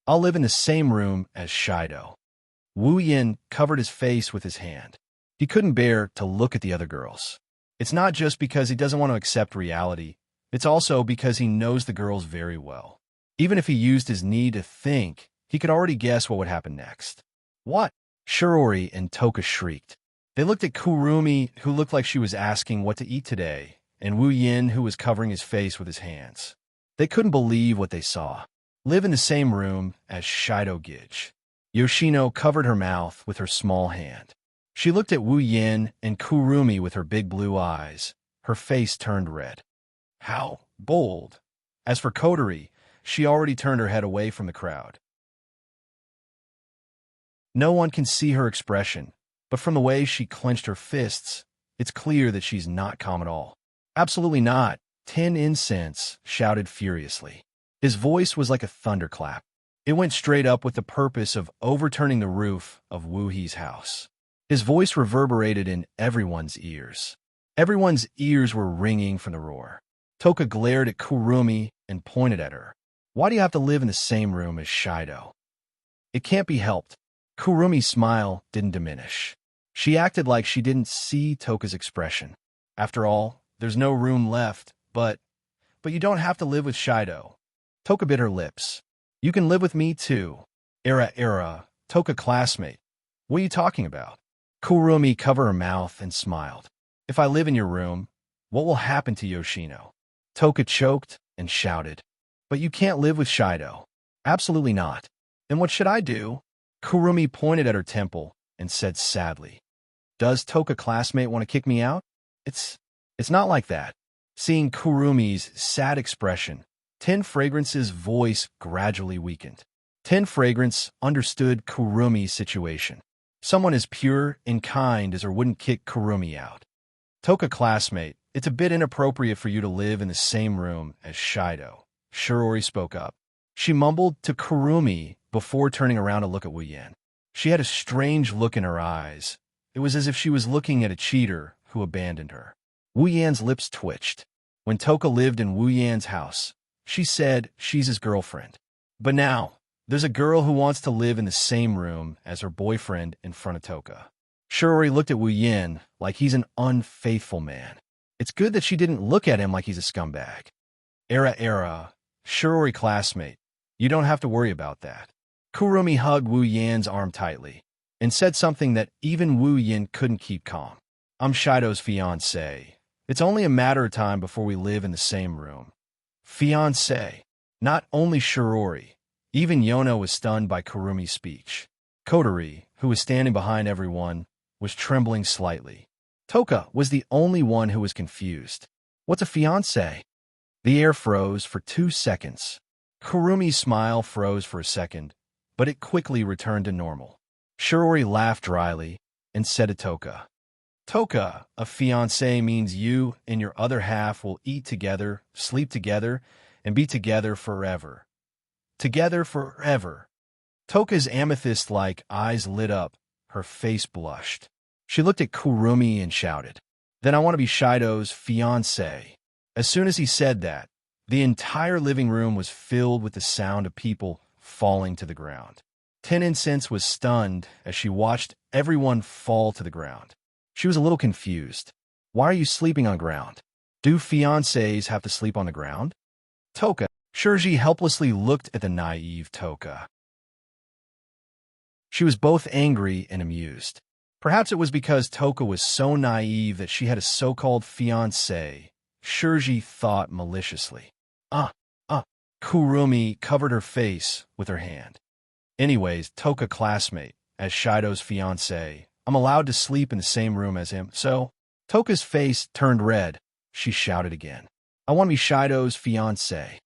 I'll live in the same room as Shido. Wu Yin covered his face with his hand. He couldn't bear to look at the other girls. It's not just because he doesn't want to accept reality, it's also because he knows the girls very well. Even if he used his need to think, he could already guess what would happen next. What? Shirori and Toka shrieked. They looked at Kurumi, who looked like she was asking what to eat today, and Wu Yin, who was covering his face with his hands. They couldn't believe what they saw. Live in the same room as Shido Gij. Yoshino covered her mouth with her small hand. She looked at Wu Yin and Kurumi with her big blue eyes. Her face turned red. How bold. As for Kotori, she already turned her head away from the crowd. No one can see her expression, but from the way she clenched her fists, it's clear that she's not calm at all. Absolutely not, Ten Incense shouted furiously. His voice was like a thunderclap. It went straight up with the purpose of overturning the roof of Wu He's house. His voice reverberated in everyone's ears. Everyone's ears were ringing from the roar. Toka glared at Kurumi and pointed at her. Why do you have to live in the same room as Shido? It can't be helped. Kurumi's smile didn't diminish. She acted like she didn't see Toka's expression. After all, there's no room left, but you don't have to live with Shido. Toka bit her lips. You can live with me too. Era, Toka classmate. What are you talking about? Kurumi covered her mouth and smiled. If I live in your room, what will happen to Yoshino? Toka choked and shouted. But you can't live with Shido. Absolutely not. Then what should I do? Kurumi pointed at her temple and said sadly. Does Toka classmate want to kick me out? It's not like that. Seeing Kurumi's sad expression, Ten Fragrance's voice gradually weakened. 10 Fragrance understood Kurumi's situation. Someone as pure and kind as her wouldn't kick Kurumi out. Toka classmate, it's a bit inappropriate for you to live in the same room as Shido. Shirori spoke up. She mumbled to Kurumi before turning around to look at Wu Yan. She had a strange look in her eyes. It was as if she was looking at a cheater who abandoned her. Wu Yan's lips twitched. When Toka lived in Wu Yan's house, she said she's his girlfriend. But now, there's a girl who wants to live in the same room as her boyfriend in front of Toka. Shirori looked at Wu Yan like he's an unfaithful man. It's good that she didn't look at him like he's a scumbag. Era, Shirori classmate, you don't have to worry about that. Kurumi hugged Wu Yan's arm tightly and said something that even Wu Yan couldn't keep calm. I'm Shido's fiancé. It's only a matter of time before we live in the same room. Fiancé. Not only Shirori, even Yono was stunned by Kurumi's speech. Kotori, who was standing behind everyone, was trembling slightly. Toka was the only one who was confused. What's a fiancé? The air froze for 2 seconds. Kurumi's smile froze for a second, but it quickly returned to normal. Shirori laughed dryly and said to Toka, Toka, a fiancé means you and your other half will eat together, sleep together, and be together forever. Together forever. Toka's amethyst-like eyes lit up. Her face blushed. She looked at Kurumi and shouted, Then I want to be Shido's fiancé. As soon as he said that, the entire living room was filled with the sound of people falling to the ground. Teninsense was stunned as she watched everyone fall to the ground. She was a little confused. Why are you sleeping on ground? Do fiancés have to sleep on the ground? Toka. Shirji helplessly looked at the naive Toka. She was both angry and amused. Perhaps it was because Toka was so naive that she had a so-called fiancé. Shirji thought maliciously. Kurumi covered her face with her hand. Anyways, Toka classmate, as Shido's fiancé, I'm allowed to sleep in the same room as him, so... Toka's face turned red. She shouted again. I want to be Shido's fiancé.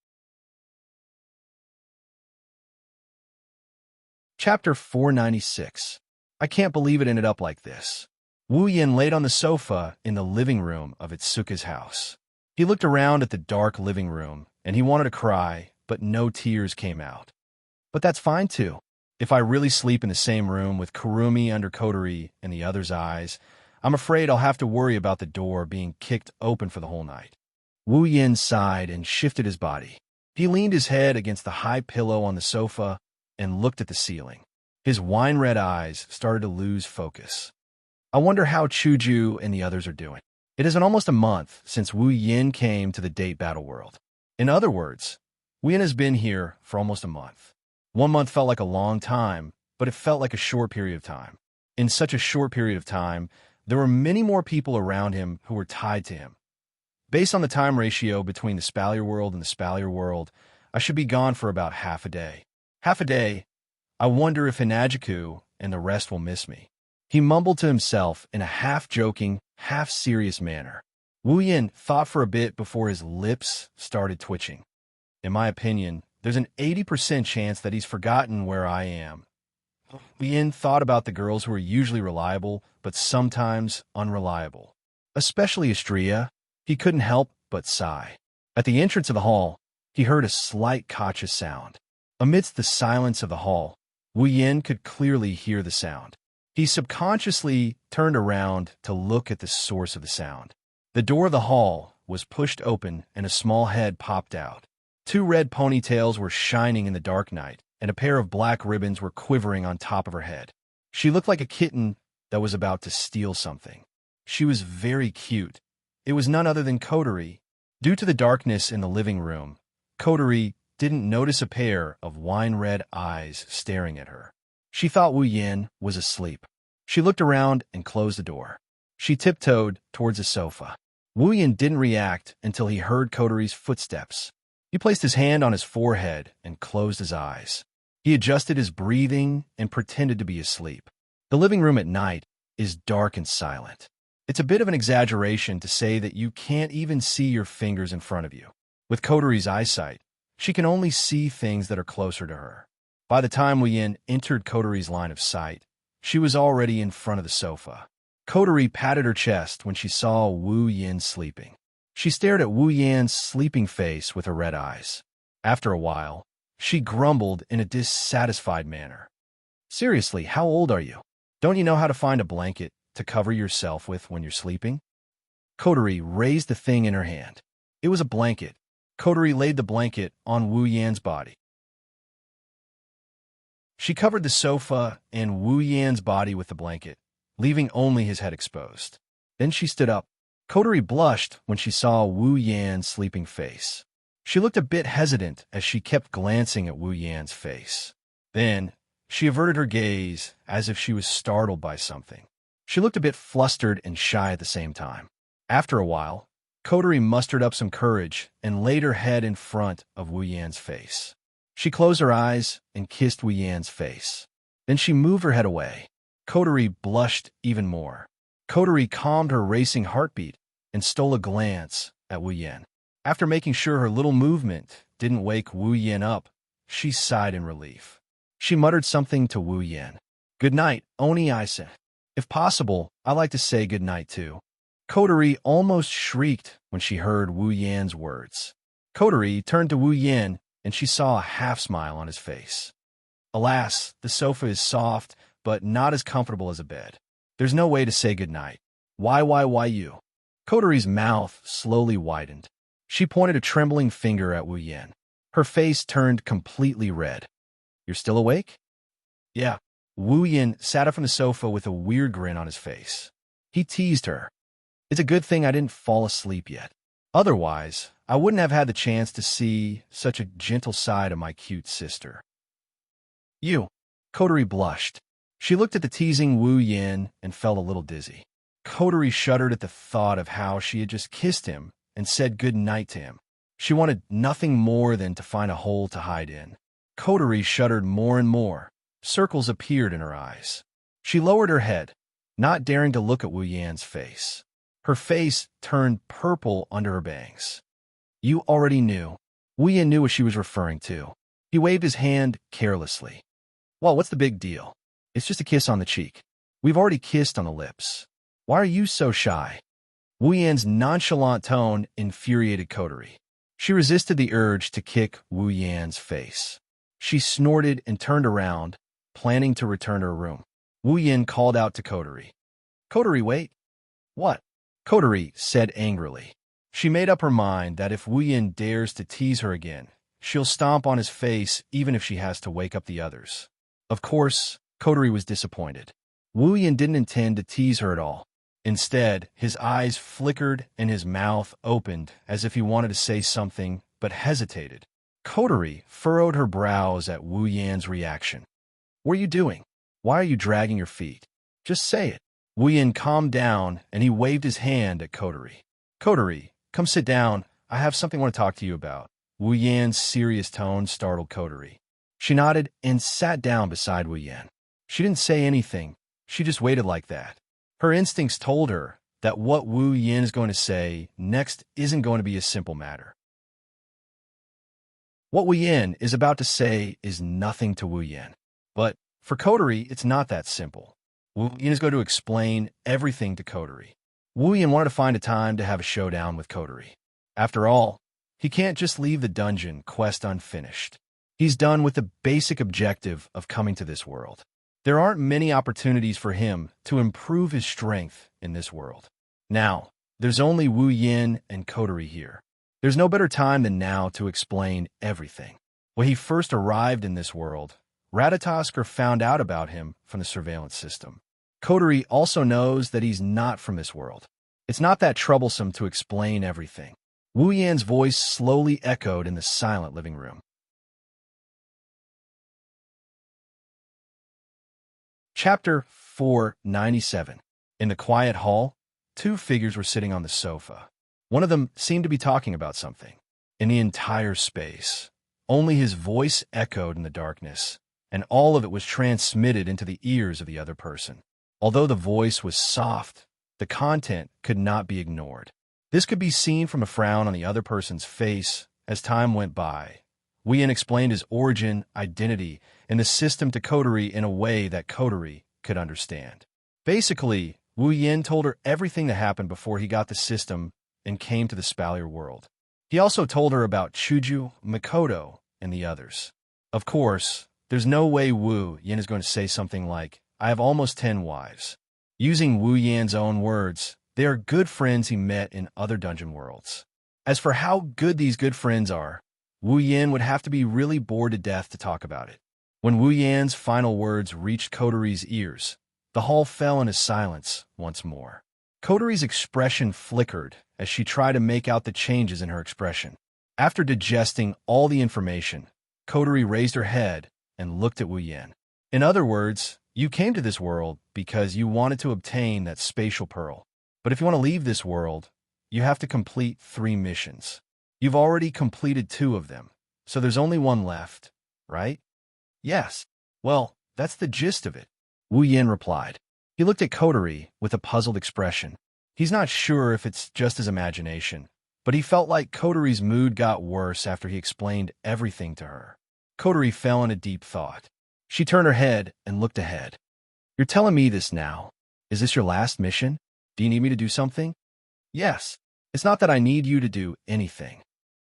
Chapter 496. I can't believe it ended up like this. Wu Yan laid on the sofa in the living room of Itsuka's house. He looked around at the dark living room, and he wanted to cry, but no tears came out. But that's fine too. If I really sleep in the same room with Kurumi under Kotori and the other's eyes, I'm afraid I'll have to worry about the door being kicked open for the whole night. Wu Yan sighed and shifted his body. He leaned his head against the high pillow on the sofa and looked at the ceiling. His wine-red eyes started to lose focus. I wonder how Chuju and the others are doing. It has been almost a month since Wu Yan came to the date battle world. In other words, Wu Yan has been here for almost a month. 1 month felt like a long time, but it felt like a short period of time. In such a short period of time, there were many more people around him who were tied to him. Based on the time ratio between the Spalier world and the Spalier world, I should be gone for about half a day. Half a day. I wonder if Inajiku and the rest will miss me. He mumbled to himself in a half-joking, half-serious manner. Wu Yan thought for a bit before his lips started twitching. In my opinion, there's an 80% chance that he's forgotten where I am. Wu Yan thought about the girls who are usually reliable, but sometimes unreliable. Especially Astria. He couldn't help but sigh. At the entrance of the hall, he heard a slight Kacha sound. Amidst the silence of the hall, Wu Yan could clearly hear the sound. He subconsciously turned around to look at the source of the sound. The door of the hall was pushed open and a small head popped out. 2 red ponytails were shining in the dark night, and a pair of black ribbons were quivering on top of her head. She looked like a kitten that was about to steal something. She was very cute. It was none other than Kotori. Due to the darkness in the living room, Kotori didn't notice a pair of wine-red eyes staring at her. She thought Wu Yan was asleep. She looked around and closed the door. She tiptoed towards the sofa. Wu Yan didn't react until he heard Kotori's footsteps. He placed his hand on his forehead and closed his eyes. He adjusted his breathing and pretended to be asleep. The living room at night is dark and silent. It's a bit of an exaggeration to say that you can't even see your fingers in front of you. With Kotori's eyesight, she can only see things that are closer to her. By the time Wu Yin entered Kotori's line of sight, she was already in front of the sofa. Kotori patted her chest when she saw Wu Yin sleeping. She stared at Wu Yan's sleeping face with her red eyes. After a while, she grumbled in a dissatisfied manner. Seriously, how old are you? Don't you know how to find a blanket to cover yourself with when you're sleeping? Kotori raised the thing in her hand. It was a blanket. Kotori laid the blanket on Wu Yan's body. She covered the sofa and Wu Yan's body with the blanket, leaving only his head exposed. Then she stood up. Kotori blushed when she saw Wu Yan's sleeping face. She looked a bit hesitant as she kept glancing at Wu Yan's face. Then, she averted her gaze as if she was startled by something. She looked a bit flustered and shy at the same time. After a while, Kotori mustered up some courage and laid her head in front of Wu Yan's face. She closed her eyes and kissed Wu Yan's face. Then she moved her head away. Kotori blushed even more. Kotori calmed her racing heartbeat and stole a glance at Wu Yan. After making sure her little movement didn't wake Wu Yan up, she sighed in relief. She muttered something to Wu Yan. "Good night, Oni-san. If possible, I'd like to say good night too." Kotori almost shrieked when she heard Wu Yan's words. Kotori turned to Wu Yan and she saw a half-smile on his face. Alas, the sofa is soft, but not as comfortable as a bed. There's no way to say goodnight. Why you? Kotori's mouth slowly widened. She pointed a trembling finger at Wu Yan. Her face turned completely red. "You're still awake?" "Yeah." Wu Yan sat up from the sofa with a weird grin on his face. He teased her. "It's a good thing I didn't fall asleep yet. Otherwise, I wouldn't have had the chance to see such a gentle side of my cute sister." "You." Kotori blushed. She looked at the teasing Wu Yan and felt a little dizzy. Kotori shuddered at the thought of how she had just kissed him and said good night to him. She wanted nothing more than to find a hole to hide in. Kotori shuddered more and more. Circles appeared in her eyes. She lowered her head, not daring to look at Wu Yan's face. Her face turned purple under her bangs. "You already knew." Wu Yan knew what she was referring to. He waved his hand carelessly. "Well, what's the big deal? It's just a kiss on the cheek. We've already kissed on the lips. Why are you so shy?" Wu Yan's nonchalant tone infuriated Kotori. She resisted the urge to kick Wu Yan's face. She snorted and turned around, planning to return to her room. Wu Yan called out to Kotori. "Kotori, wait." "What?" Kotori said angrily. She made up her mind that if Wu Yan dares to tease her again, she'll stomp on his face even if she has to wake up the others. Of course, Kotori was disappointed. Wu Yan didn't intend to tease her at all. Instead, his eyes flickered and his mouth opened as if he wanted to say something but hesitated. Kotori furrowed her brows at Wu Yan's reaction. "What are you doing? Why are you dragging your feet? Just say it." Wu Yan calmed down and he waved his hand at Kotori. "Kotori, come sit down. I have something I want to talk to you about." Wu Yan's serious tone startled Kotori. She nodded and sat down beside Wu Yan. She didn't say anything. She just waited like that. Her instincts told her that what Wu Yan is going to say next isn't going to be a simple matter. What Wu Yan is about to say is nothing to Wu Yan. But for Kotori, it's not that simple. Wu Yan is going to explain everything to Kotori. Wu Yan wanted to find a time to have a showdown with Kotori. After all, he can't just leave the dungeon quest unfinished. He's done with the basic objective of coming to this world. There aren't many opportunities for him to improve his strength in this world. Now, there's only Wu Yan and Kotori here. There's no better time than now to explain everything. When he first arrived in this world, Ratatosker found out about him from the surveillance system. Kotori also knows that he's not from this world. It's not that troublesome to explain everything. Wu Yan's voice slowly echoed in the silent living room. Chapter 497. In the quiet hall, two figures were sitting on the sofa. One of them seemed to be talking about something. In the entire space, only his voice echoed in the darkness, and all of it was transmitted into the ears of the other person. Although the voice was soft, the content could not be ignored. This could be seen from a frown on the other person's face as time went by, Wu Yin explained his origin, identity, and the system to Coterie in a way that Coterie could understand. Basically, Wu Yin told her everything that happened before he got the system and came to the Spalier world. He also told her about Chuju, Makoto, and the others. Of course, there's no way Wu Yin is going to say something like, "I have almost 10 wives." Using Wu Yan's own words, they are good friends he met in other dungeon worlds. As for how good these good friends are, Wu Yin would have to be really bored to death to talk about it. When Wu Yan's final words reached Coterie's ears, the hall fell into silence once more. Coterie's expression flickered as she tried to make out the changes in her expression. After digesting all the information, Coterie raised her head and looked at Wu Yin. "In other words, you came to this world because you wanted to obtain that spatial pearl. But if you want to leave this world, you have to complete 3 missions. You've already completed 2 of them, so there's only 1 left, right?" "Yes." "Well, that's the gist of it," Wu Yin replied. He looked at Coterie with a puzzled expression. He's not sure if it's just his imagination, but he felt like Coterie's mood got worse after he explained everything to her. Coterie fell into deep thought. She turned her head and looked ahead. "You're telling me this now. Is this your last mission? Do you need me to do something?" "Yes. It's not that I need you to do anything."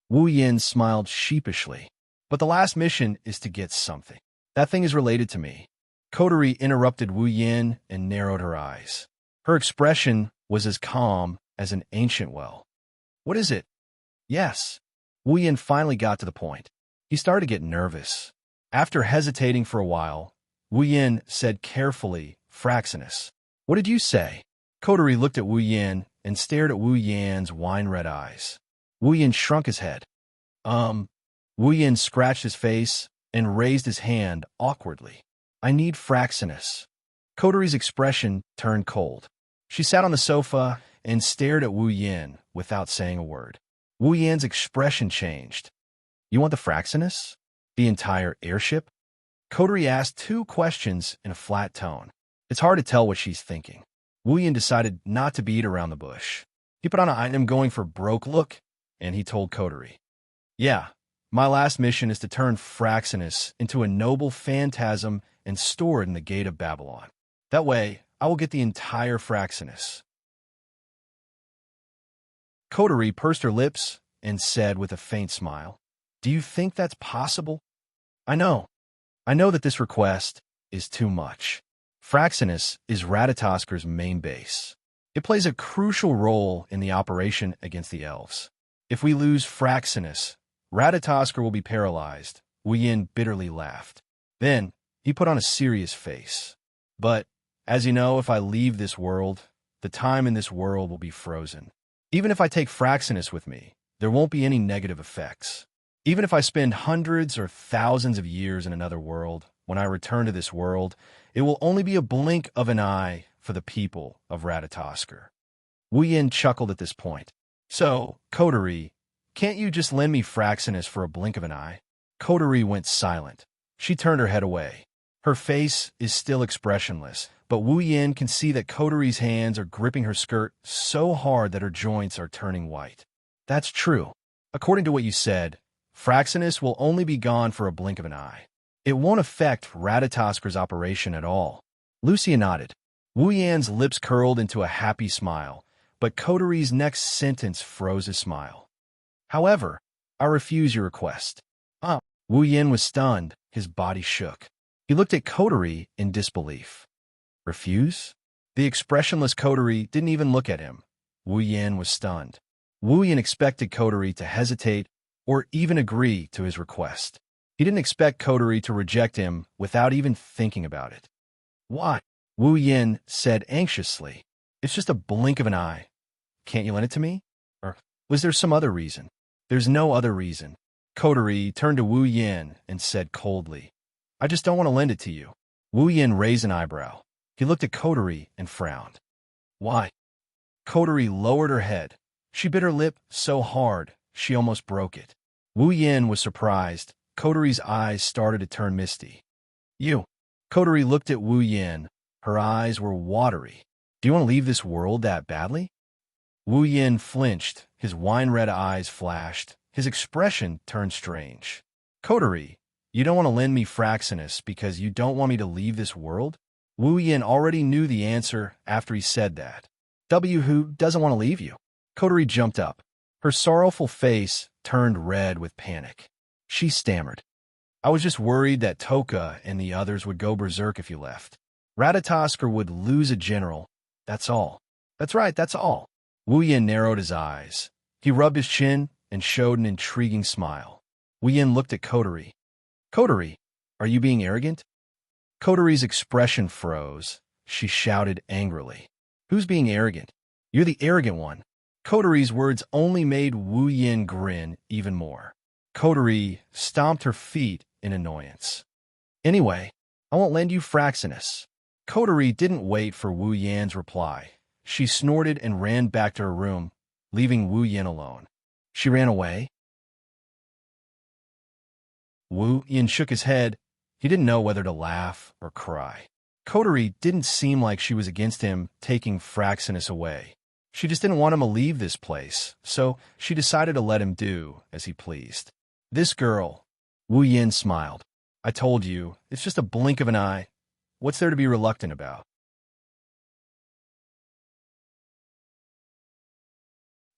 Wu Yin smiled sheepishly. "But the last mission is to get something. That thing is related to me." Coterie interrupted Wu Yin and narrowed her eyes. Her expression was as calm as an ancient well. "What is it?" "Yes." Wu Yin finally got to the point. He started to get nervous. After hesitating for a while, Wu Yin said carefully, "Fraxinus." "What did you say?" Coterie looked at Wu Yin and stared at Wu Yan's wine-red eyes. Wu Yin shrunk his head. Wu Yin scratched his face and raised his hand awkwardly. "I need Fraxinus." Coterie's expression turned cold. She sat on the sofa and stared at Wu Yin without saying a word. Wu Yan's expression changed. "You want the Fraxinus? The entire airship?" Coterie asked 2 questions in a flat tone. It's hard to tell what she's thinking. Wu Yin decided not to beat around the bush. He put on an "I'm going for broke" look, and he told Coterie, "Yeah, my last mission is to turn Fraxinus into a noble phantasm and store it in the gate of Babylon. That way, I will get the entire Fraxinus." Coterie pursed her lips and said with a faint smile, "Do you think that's possible?" I know that this request is too much. Fraxinus is Radatasker's main base. It plays a crucial role in the operation against the elves. If we lose Fraxinus, Radatasker will be paralyzed." Wu Yin bitterly laughed. Then he put on a serious face. "But, as you know, if I leave this world, the time in this world will be frozen. Even if I take Fraxinus with me, there won't be any negative effects. Even if I spend hundreds or thousands of years in another world, when I return to this world, it will only be a blink of an eye for the people of Radatasker." Wu Yin chuckled at this point. "So, Coterie, can't you just lend me Fraxinus for a blink of an eye?" Coterie went silent. She turned her head away. Her face is still expressionless, but Wu Yin can see that Coterie's hands are gripping her skirt so hard that her joints are turning white. "That's true. According to what you said, Fraxinus will only be gone for a blink of an eye. It won't affect Radatasker's operation at all." Lucia nodded. Wu Yan's lips curled into a happy smile, but Coterie's next sentence froze his smile. "However, I refuse your request." Wu Yin was stunned. His body shook. He looked at Coterie in disbelief. "Refuse?" The expressionless Coterie didn't even look at him. Wu Yin was stunned. Wu Yin expected Coterie to hesitate or even agree to his request. He didn't expect Coterie to reject him without even thinking about it. "Why?" Wu Yin said anxiously. "It's just a blink of an eye. Can't you lend it to me? Or was there some other reason?" "There's no other reason." Coterie turned to Wu Yin and said coldly, "I just don't want to lend it to you." Wu Yin raised an eyebrow. He looked at Coterie and frowned. "Why?" Coterie lowered her head. She bit her lip so hard she almost broke it. Wu Yin was surprised. Coterie's eyes started to turn misty. "You." Coterie looked at Wu Yin. Her eyes were watery. "Do you want to leave this world that badly?" Wu Yin flinched. His wine-red eyes flashed. His expression turned strange. Coterie, you don't want to lend me Fraxinus because you don't want me to leave this world? Wu Yin already knew the answer after he said that. Who doesn't want to leave you? Coterie jumped up. Her sorrowful face turned red with panic. She stammered. I was just worried that Toka and the others would go berserk if you left. Ratatosker would lose a general. That's all. That's right, that's all. Wu Yin narrowed his eyes. He rubbed his chin and showed an intriguing smile. Wu Yin looked at Coterie. Coterie, are you being arrogant? Coterie's expression froze. She shouted angrily. Who's being arrogant? You're the arrogant one. Coterie's words only made Wu Yin grin even more. Coterie stomped her feet in annoyance. Anyway, I won't lend you Fraxinus. Coterie didn't wait for Wu Yan's reply. She snorted and ran back to her room, leaving Wu Yin alone. She ran away. Wu Yin shook his head. He didn't know whether to laugh or cry. Coterie didn't seem like she was against him taking Fraxinus away. She just didn't want him to leave this place, so she decided to let him do as he pleased. This girl, Wu Yin smiled. I told you, it's just a blink of an eye. What's there to be reluctant about?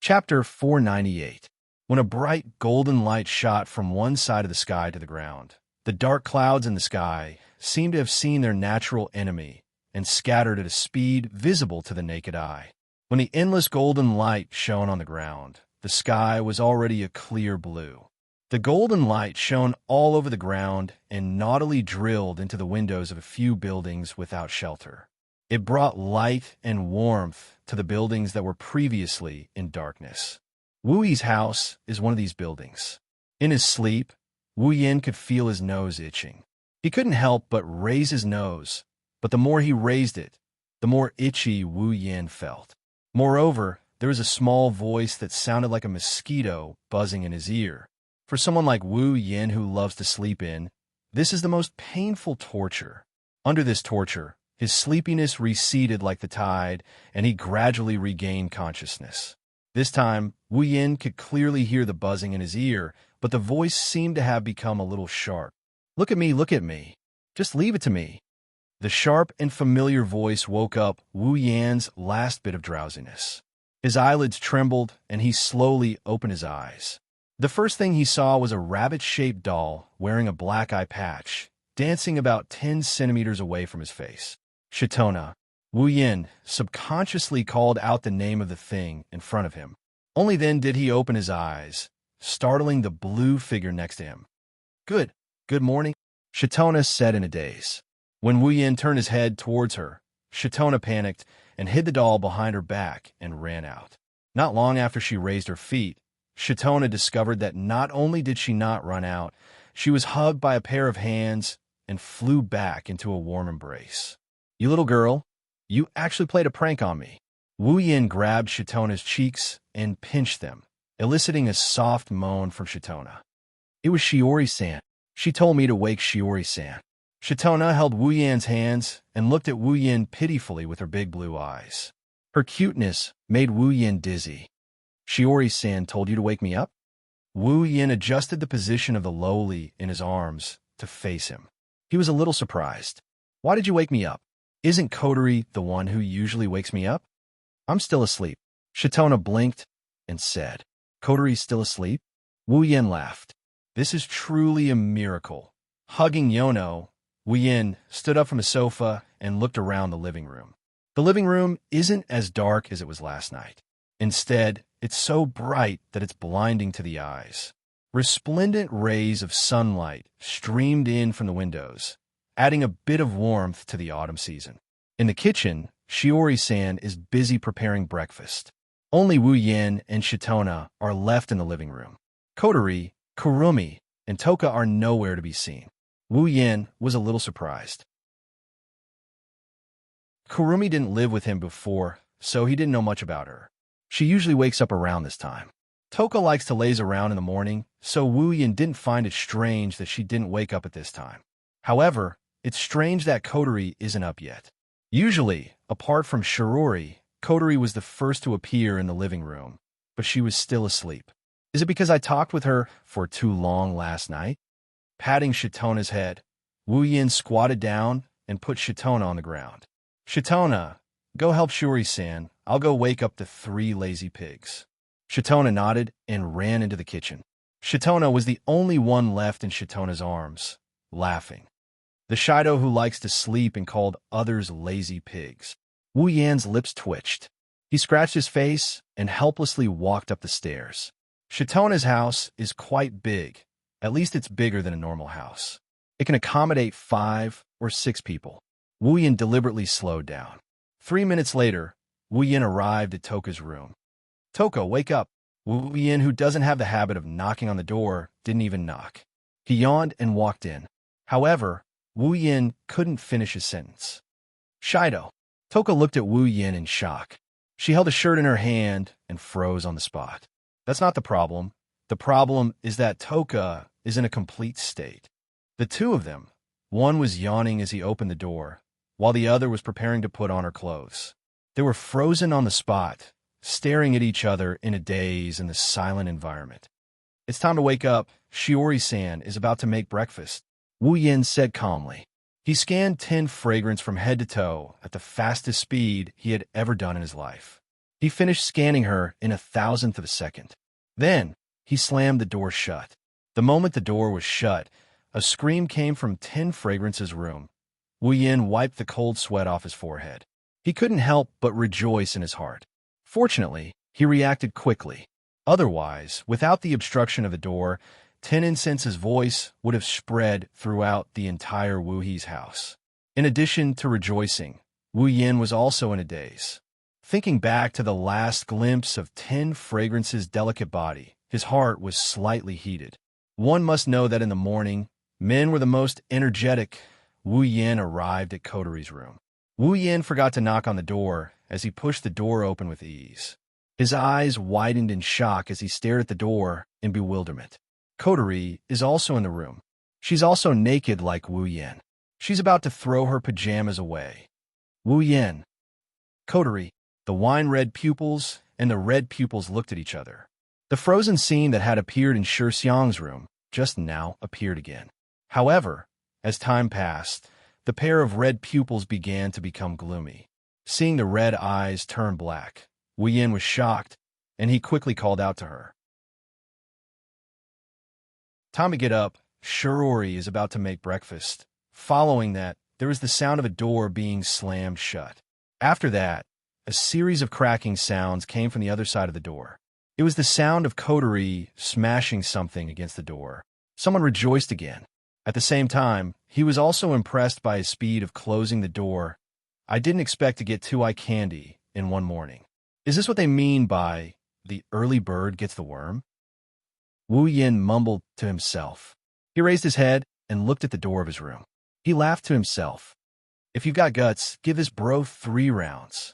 Chapter 498. When a bright golden light shot from one side of the sky to the ground, the dark clouds in the sky seemed to have seen their natural enemy and scattered at a speed visible to the naked eye. When the endless golden light shone on the ground, the sky was already a clear blue. The golden light shone all over the ground and naughtily drilled into the windows of a few buildings without shelter. It brought light and warmth to the buildings that were previously in darkness. Wu Yi's house is one of these buildings. In his sleep, Wu Yin could feel his nose itching. He couldn't help but raise his nose, but the more he raised it, the more itchy Wu Yin felt. Moreover, there was a small voice that sounded like a mosquito buzzing in his ear. For someone like Wu Yin who loves to sleep in, this is the most painful torture. Under this torture, his sleepiness receded like the tide, and he gradually regained consciousness. This time, Wu Yin could clearly hear the buzzing in his ear, but the voice seemed to have become a little sharp. Look at me, look at me. Just leave it to me. The sharp and familiar voice woke up Wu Yan's last bit of drowsiness. His eyelids trembled, and he slowly opened his eyes. The first thing he saw was a rabbit-shaped doll wearing a black eye patch, dancing about 10 centimeters away from his face. Chitona. Wu Yin subconsciously called out the name of the thing in front of him. Only then did he open his eyes, startling the blue figure next to him. Good morning, Chitona said in a daze. When Wu Yin turned his head towards her, Chitona panicked and hid the doll behind her back and ran out. Not long after she raised her feet, Chitona discovered that not only did she not run out, she was hugged by a pair of hands and flew back into a warm embrace. You little girl, you actually played a prank on me. Wu Yin grabbed Chitona's cheeks and pinched them, eliciting a soft moan from Chitona. It was Shiori-san. She told me to wake Shiori-san. Chitona held Wu Yan's hands and looked at Wu Yin pitifully with her big blue eyes. Her cuteness made Wu Yin dizzy. Shiori-san told you to wake me up? Wu Yin adjusted the position of the lowly in his arms to face him. He was a little surprised. Why did you wake me up? Isn't Coterie the one who usually wakes me up? I'm still asleep. Chitona blinked and said, Coterie's still asleep? Wu Yin laughed. This is truly a miracle. Hugging Yono, Wu Yin stood up from the sofa and looked around the living room. The living room isn't as dark as it was last night. Instead, it's so bright that it's blinding to the eyes. Resplendent rays of sunlight streamed in from the windows, adding a bit of warmth to the autumn season. In the kitchen, Shiori-san is busy preparing breakfast. Only Wu Yin and Chitona are left in the living room. Coterie, Kurumi, and Toka are nowhere to be seen. Wu Yin was a little surprised. Kurumi didn't live with him before, so he didn't know much about her. She usually wakes up around this time. Toka likes to laze around in the morning, so Wu Yin didn't find it strange that she didn't wake up at this time. However, it's strange that Coterie isn't up yet. Usually, apart from Shirori, Coterie was the first to appear in the living room, but she was still asleep. Is it because I talked with her for too long last night? Patting Shitona's head, Wu Yin squatted down and put Shitona on the ground. Shitona, go help Shuri-san. I'll go wake up the 3 lazy pigs. Shitona nodded and ran into the kitchen. Shitona was the only one left in Shitona's arms, laughing. The Shido who likes to sleep and called others lazy pigs. Wu Yan's lips twitched. He scratched his face and helplessly walked up the stairs. Shitona's house is quite big. At least it's bigger than a normal house. It can accommodate 5 or 6 people. Wu Yan deliberately slowed down. 3 minutes later, Wu Yan arrived at Toka's room. Toka, wake up. Wu Yan, who doesn't have the habit of knocking on the door, didn't even knock. He yawned and walked in. However, Wu Yan couldn't finish his sentence. Shido. Toka looked at Wu Yan in shock. She held a shirt in her hand and froze on the spot. That's not the problem. The problem is that Toka is in a complete state. The two of them, one was yawning as he opened the door, while the other was preparing to put on her clothes. They were frozen on the spot, staring at each other in a daze in the silent environment. It's time to wake up. Shiori-san is about to make breakfast, Wu Yin said calmly. He scanned 10 fragrance from head to toe at the fastest speed he had ever done in his life. He finished scanning her in 1,000th of a second. Then, he slammed the door shut. The moment the door was shut, a scream came from 10 Fragrance's room. Wu Yin wiped the cold sweat off his forehead. He couldn't help but rejoice in his heart. Fortunately, he reacted quickly. Otherwise, without the obstruction of the door, 10 Incense's voice would have spread throughout the entire Wu He's house. In addition to rejoicing, Wu Yin was also in a daze. Thinking back to the last glimpse of 10 Fragrance's delicate body, his heart was slightly heated. One must know that in the morning, men were the most energetic. Wu Yin arrived at Kotori's room. Wu Yin forgot to knock on the door as he pushed the door open with ease. His eyes widened in shock as he stared at the door in bewilderment. Kotori is also in the room. She's also naked like Wu Yin. She's about to throw her pajamas away. Wu Yin. Kotori, the wine-red pupils and the red pupils looked at each other. The frozen scene that had appeared in Xiang's room just now appeared again. However, as time passed, the pair of red pupils began to become gloomy. Seeing the red eyes turn black, Wu Yin was shocked, and he quickly called out to her. Time to get up. Shuri is about to make breakfast. Following that, there was the sound of a door being slammed shut. After that, a series of cracking sounds came from the other side of the door. It was the sound of Kotori smashing something against the door. Someone rejoiced again. At the same time, he was also impressed by his speed of closing the door. I didn't expect to get 2 eye candy in one morning. Is this what they mean by the early bird gets the worm? Wu Yin mumbled to himself. He raised his head and looked at the door of his room. He laughed to himself. If you've got guts, give this bro 3 rounds.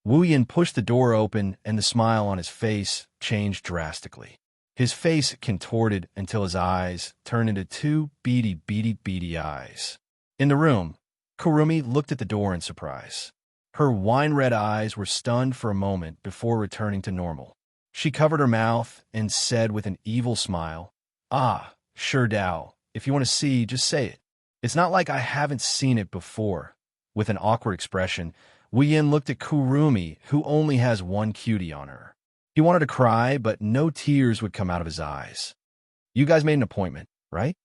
Wu Yin pushed the door open and the smile on his face changed drastically. His face contorted until his eyes turned into 2 beady eyes. In the room, Kurumi looked at the door in surprise. Her wine-red eyes were stunned for a moment before returning to normal. She covered her mouth and said with an evil smile, "Ah, sure Dao, if you want to see, just say it. It's not like I haven't seen it before." With an awkward expression, Wu Yin looked at Kurumi, who only has 1 cutie on her. He wanted to cry, but no tears would come out of his eyes. You guys made an appointment, right?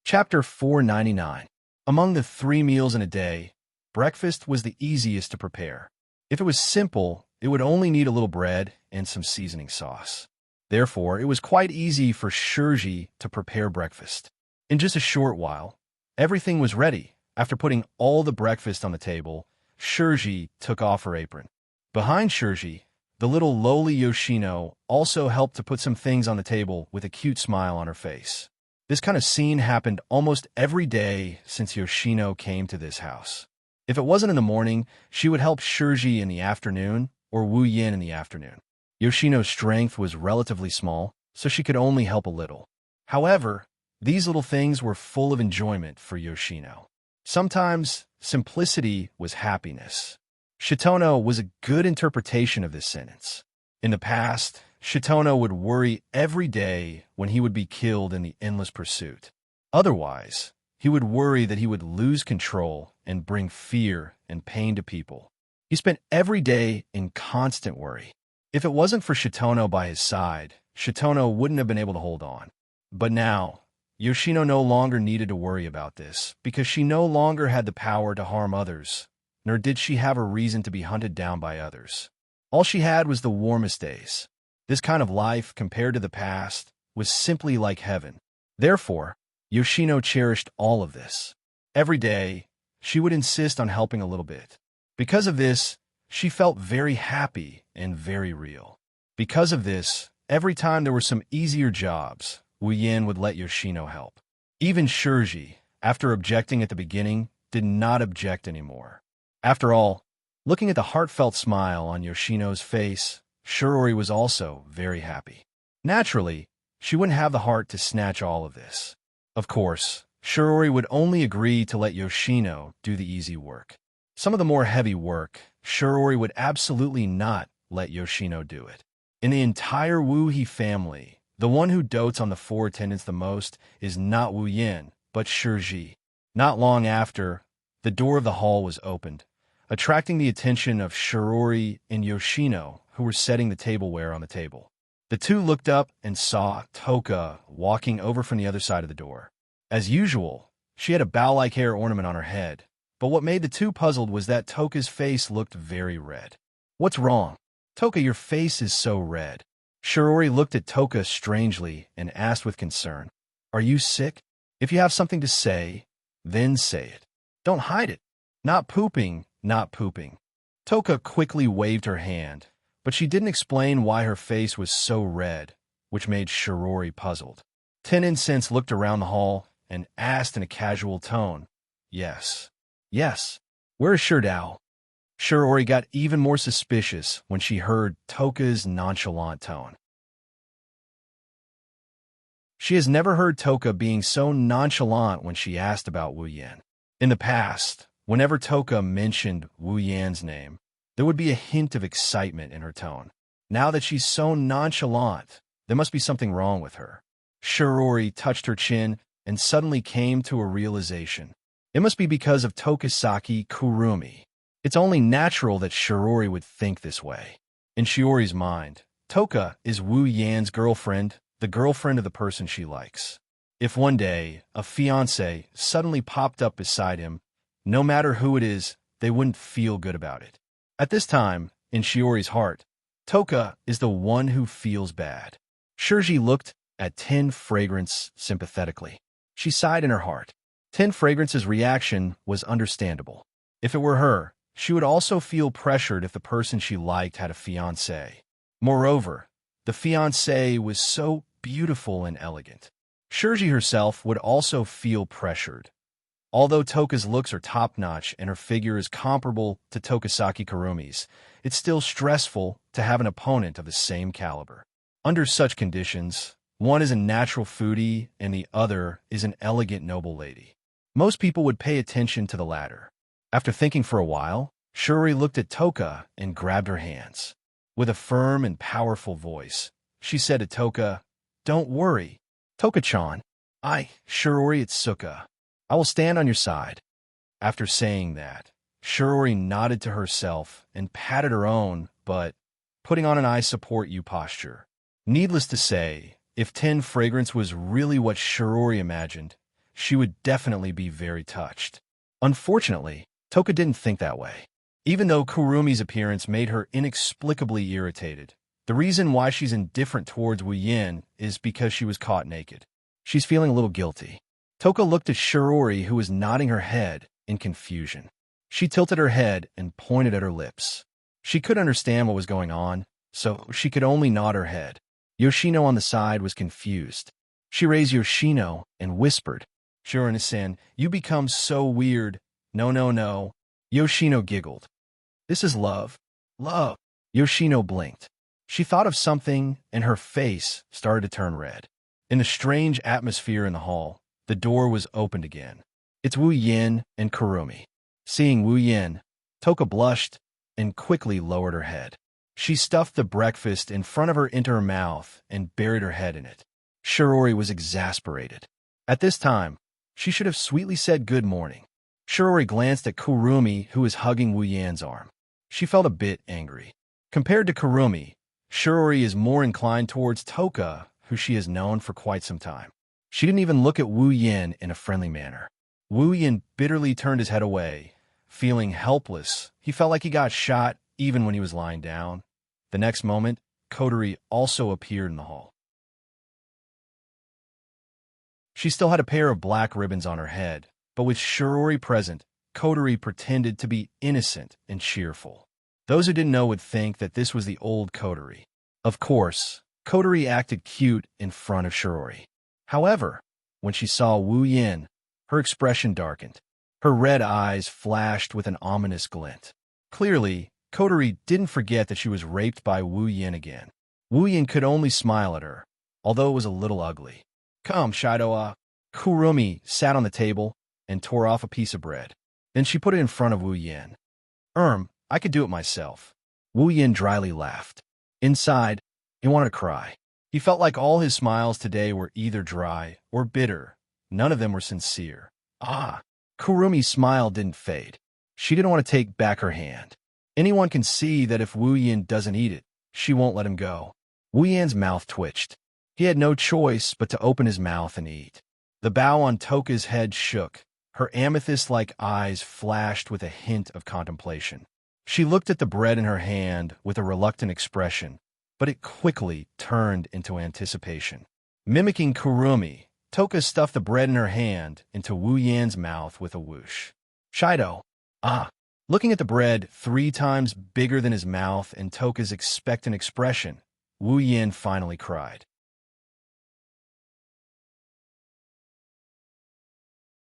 Chapter 499. Among the 3 meals in a day, breakfast was the easiest to prepare. If it was simple, it would only need a little bread and some seasoning sauce. Therefore, it was quite easy for Shuri to prepare breakfast. In just a short while, everything was ready. After putting all the breakfast on the table, Shuri took off her apron. Behind Shuri, the little lowly Yoshino also helped to put some things on the table with a cute smile on her face. This kind of scene happened almost every day since Yoshino came to this house. If it wasn't in the morning, she would help Shuri in the afternoon or Wu Yin in the afternoon. Yoshino's strength was relatively small, so she could only help a little. However, these little things were full of enjoyment for Yoshino. Sometimes, simplicity was happiness. Shitono was a good interpretation of this sentence. In the past, Shitono would worry every day when he would be killed in the endless pursuit. Otherwise, he would worry that he would lose control and bring fear and pain to people. He spent every day in constant worry. If it wasn't for Shitono by his side, Shitono wouldn't have been able to hold on. But now, Yoshino no longer needed to worry about this, because she no longer had the power to harm others, nor did she have a reason to be hunted down by others. All she had was the warmest days. This kind of life, compared to the past, was simply like heaven. Therefore, Yoshino cherished all of this. Every day, she would insist on helping a little bit. Because of this, she felt very happy and very real. Because of this, every time there were some easier jobs, Wuyin would let Yoshino help. Even Shirji, after objecting at the beginning, did not object anymore. After all, looking at the heartfelt smile on Yoshino's face, Shirori was also very happy. Naturally, she wouldn't have the heart to snatch all of this. Of course, Shirori would only agree to let Yoshino do the easy work. Some of the more heavy work, Shirori would absolutely not let Yoshino do it. In the entire Wuhi family, the one who dotes on the four attendants the most is not Wu Yin, but Shirji. Not long after, the door of the hall was opened, attracting the attention of Shirori and Yoshino, who were setting the tableware on the table. The two looked up and saw Toka walking over from the other side of the door. As usual, she had a bow-like hair ornament on her head, but what made the two puzzled was that Toka's face looked very red. "What's wrong? Toka, your face is so red." Shirori looked at Toka strangely and asked with concern, "Are you sick? If you have something to say, then say it. Don't hide it. Not pooping, not pooping." Toka quickly waved her hand, but she didn't explain why her face was so red, which made Shirori puzzled. Ten Incense looked around the hall and asked in a casual tone, "Yes. Yes. Where is Shirdao?" Shirori got even more suspicious when she heard Toka's nonchalant tone. She has never heard Toka being so nonchalant when she asked about Wu Yan. In the past, whenever Toka mentioned Wu Yan's name, there would be a hint of excitement in her tone. Now that she's so nonchalant, there must be something wrong with her. Shirori touched her chin and suddenly came to a realization. It must be because of Tokisaki Kurumi. It's only natural that Shirori would think this way. In Shiori's mind, Toka is Wu Yan's girlfriend, the girlfriend of the person she likes. If one day a fiancé suddenly popped up beside him, no matter who it is, they wouldn't feel good about it. At this time, in Shiori's heart, Toka is the one who feels bad. Shirji looked at Ten Fragrance sympathetically. She sighed in her heart. Ten Fragrance's reaction was understandable. If it were her, she would also feel pressured if the person she liked had a fiancé. Moreover, the fiancé was so beautiful and elegant. Shirji herself would also feel pressured. Although Toka's looks are top-notch and her figure is comparable to Tokisaki Kurumi's, it's still stressful to have an opponent of the same caliber. Under such conditions, one is a natural foodie and the other is an elegant noble lady. Most people would pay attention to the latter. After thinking for a while, Shuri looked at Toka and grabbed her hands. With a firm and powerful voice, she said to Toka, "Don't worry, Toka-chan. Shuri Itsuka. I will stand on your side." After saying that, Shuri nodded to herself and patted her own, but putting on an I support you posture. Needless to say, if Ten Fragrance was really what Shuri imagined, she would definitely be very touched. Unfortunately, Toka didn't think that way. Even though Kurumi's appearance made her inexplicably irritated, the reason why she's indifferent towards Wu Yin is because she was caught naked. She's feeling a little guilty. Toka looked at Shirori, who was nodding her head in confusion. She tilted her head and pointed at her lips. She could understand what was going on, so she could only nod her head. Yoshino on the side was confused. She raised Yoshino and whispered, "Shirone-san, you become so weird. No, no, no." Yoshino giggled. "This is love. Love." Yoshino blinked. She thought of something, and her face started to turn red. In the strange atmosphere in the hall, the door was opened again. It's Wu Yin and Kurumi. Seeing Wu Yin, Toka blushed and quickly lowered her head. She stuffed the breakfast in front of her into her mouth and buried her head in it. Shirori was exasperated. At this time, she should have sweetly said good morning. Shirori glanced at Kurumi, who was hugging Wu Yan's arm. She felt a bit angry. Compared to Kurumi, Shirori is more inclined towards Toka, who she has known for quite some time. She didn't even look at Wu Yan in a friendly manner. Wu Yan bitterly turned his head away. Feeling helpless, he felt like he got shot even when he was lying down. The next moment, Kotori also appeared in the hall. She still had a pair of black ribbons on her head, but with Shirori present, Kotori pretended to be innocent and cheerful. Those who didn't know would think that this was the old Kotori. Of course, Kotori acted cute in front of Shirori. However, when she saw Wu Yan, her expression darkened. Her red eyes flashed with an ominous glint. Clearly, Kotori didn't forget that she was raped by Wu Yan again. Wu Yan could only smile at her, although it was a little ugly. Come, Shido. Kurumi sat on the table and tore off a piece of bread. Then she put it in front of Wu Yan. I could do it myself. Wu Yan dryly laughed. Inside, he wanted to cry. He felt like all his smiles today were either dry or bitter. None of them were sincere. Kurumi's smile didn't fade. She didn't want to take back her hand. Anyone can see that if Wu Yan doesn't eat it, she won't let him go. Wu Yan's mouth twitched. He had no choice but to open his mouth and eat. The bow on Toka's head shook. Her amethyst-like eyes flashed with a hint of contemplation. She looked at the bread in her hand with a reluctant expression, but it quickly turned into anticipation. Mimicking Kurumi, Toka stuffed the bread in her hand into Wu Yan's mouth with a whoosh. Shido. Looking at the bread 3 times bigger than his mouth and Toka's expectant expression, Wu Yan finally cried.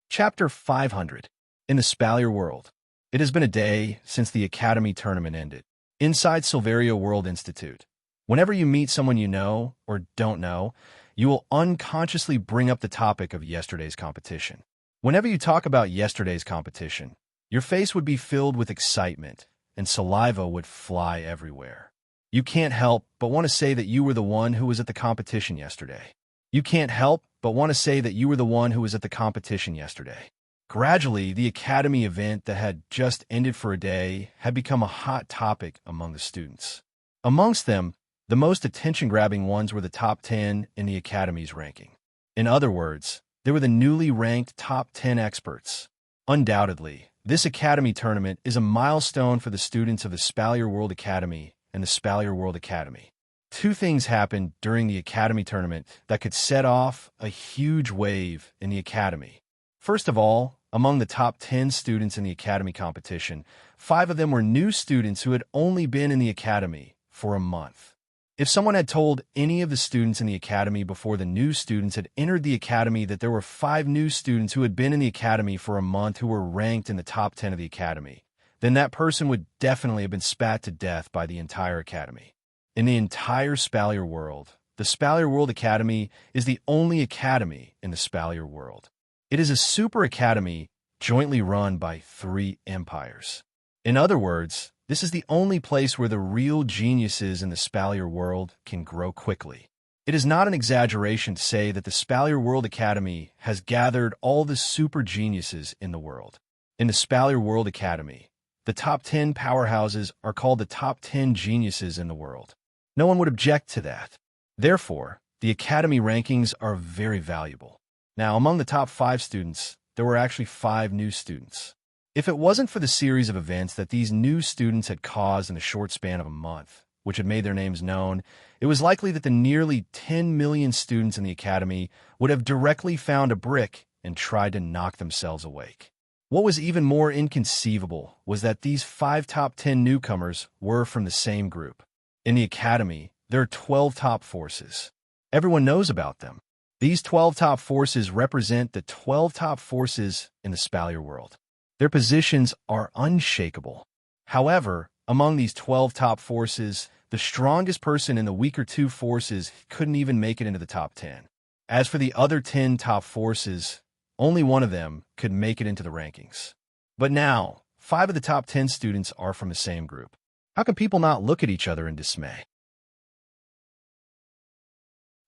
Chapter 500. In the Spalier World. It has been a day since the Academy tournament ended. Inside Silveria World Institute, whenever you meet someone you know or don't know, you will unconsciously bring up the topic of yesterday's competition. Whenever you talk about yesterday's competition, your face would be filled with excitement and saliva would fly everywhere. You can't help but want to say that you were the one who was at the competition yesterday. You can't help but want to say that you were the one who was at the competition yesterday. Gradually, the Academy event that had just ended for a day had become a hot topic among the students. Amongst them, the most attention-grabbing ones were the top 10 in the Academy's ranking. In other words, they were the newly ranked top 10 experts. Undoubtedly, this Academy tournament is a milestone for the students of the Spalier World Academy and the Spalier World Academy. 2 things happened during the Academy tournament that could set off a huge wave in the Academy. First of all, among the top 10 students in the Academy competition, 5 of them were new students who had only been in the Academy for a month. If someone had told any of the students in the Academy before the new students had entered the Academy that there were 5 new students who had been in the Academy for a month who were ranked in the top 10 of the Academy, then that person would definitely have been spat to death by the entire Academy. In the entire Spalier world, the Spalier World Academy is the only academy in the Spalier world. It is a super academy jointly run by 3 empires. In other words, this is the only place where the real geniuses in the Spalier world can grow quickly. It is not an exaggeration to say that the Spalier World Academy has gathered all the super geniuses in the world. In the Spalier World Academy, the top 10 powerhouses are called the top 10 geniuses in the world. No one would object to that. Therefore, the Academy rankings are very valuable. Now, among the top 5 students, there were actually 5 new students. If it wasn't for the series of events that these new students had caused in the short span of a month, which had made their names known, it was likely that the nearly 10 million students in the Academy would have directly found a brick and tried to knock themselves awake. What was even more inconceivable was that these 5 top 10 newcomers were from the same group. In the Academy, there are 12 top forces. Everyone knows about them. These 12 top forces represent the 12 top forces in the Spalier world. Their positions are unshakable. However, among these 12 top forces, the strongest person in the weaker 2 forces couldn't even make it into the top 10. As for the other 10 top forces, only one of them could make it into the rankings. But now, 5 of the top 10 students are from the same group. How can people not look at each other in dismay?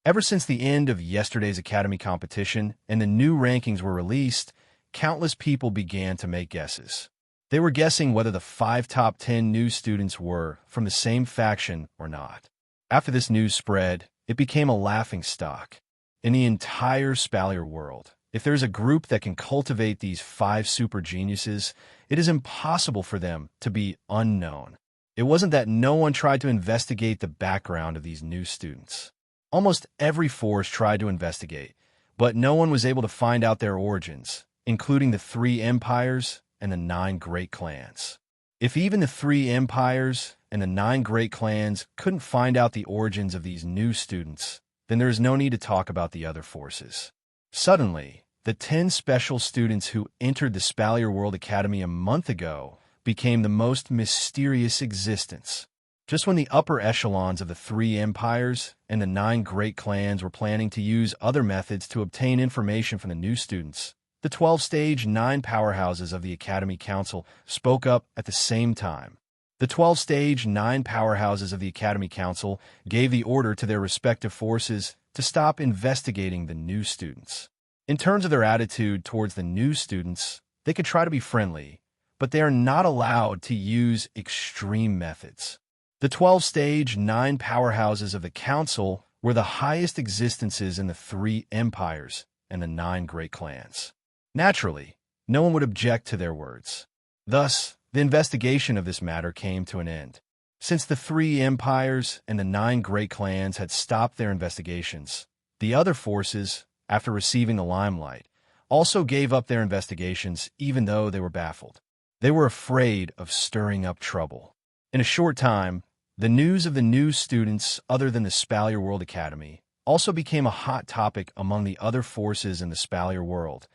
Ever since the end of yesterday's Academy competition and the new rankings were released, countless people began to make guesses. They were guessing whether the 5 top 10 new students were from the same faction or not. After this news spread, it became a laughingstock. In the entire Spalier world, if there's a group that can cultivate these 5 super geniuses, it is impossible for them to be unknown. It wasn't that no one tried to investigate the background of these new students. Almost every force tried to investigate, but no one was able to find out their origins, including the 3 empires and the 9 great clans. If even the 3 empires and the 9 great clans couldn't find out the origins of these new students, then there is no need to talk about the other forces. Suddenly, the 10 special students who entered the Spalier World Academy a month ago became the most mysterious existence. Just when the upper echelons of the 3 empires and the 9 great clans were planning to use other methods to obtain information from the new students, the 12-stage 9 powerhouses of the Academy Council spoke up at the same time. The 12-stage 9 powerhouses of the Academy Council gave the order to their respective forces to stop investigating the new students. In terms of their attitude towards the new students, they could try to be friendly, but they are not allowed to use extreme methods. The 12-stage 9 powerhouses of the Council were the highest existences in the 3 empires and the 9 great clans. Naturally, no one would object to their words. Thus, the investigation of this matter came to an end. Since the 3 empires and the 9 great clans had stopped their investigations, the other forces, after receiving the limelight, also gave up their investigations even though they were baffled. They were afraid of stirring up trouble. In a short time, the news of the new students other than the Spalier World Academy also became a hot topic among the other forces in the Spalier world.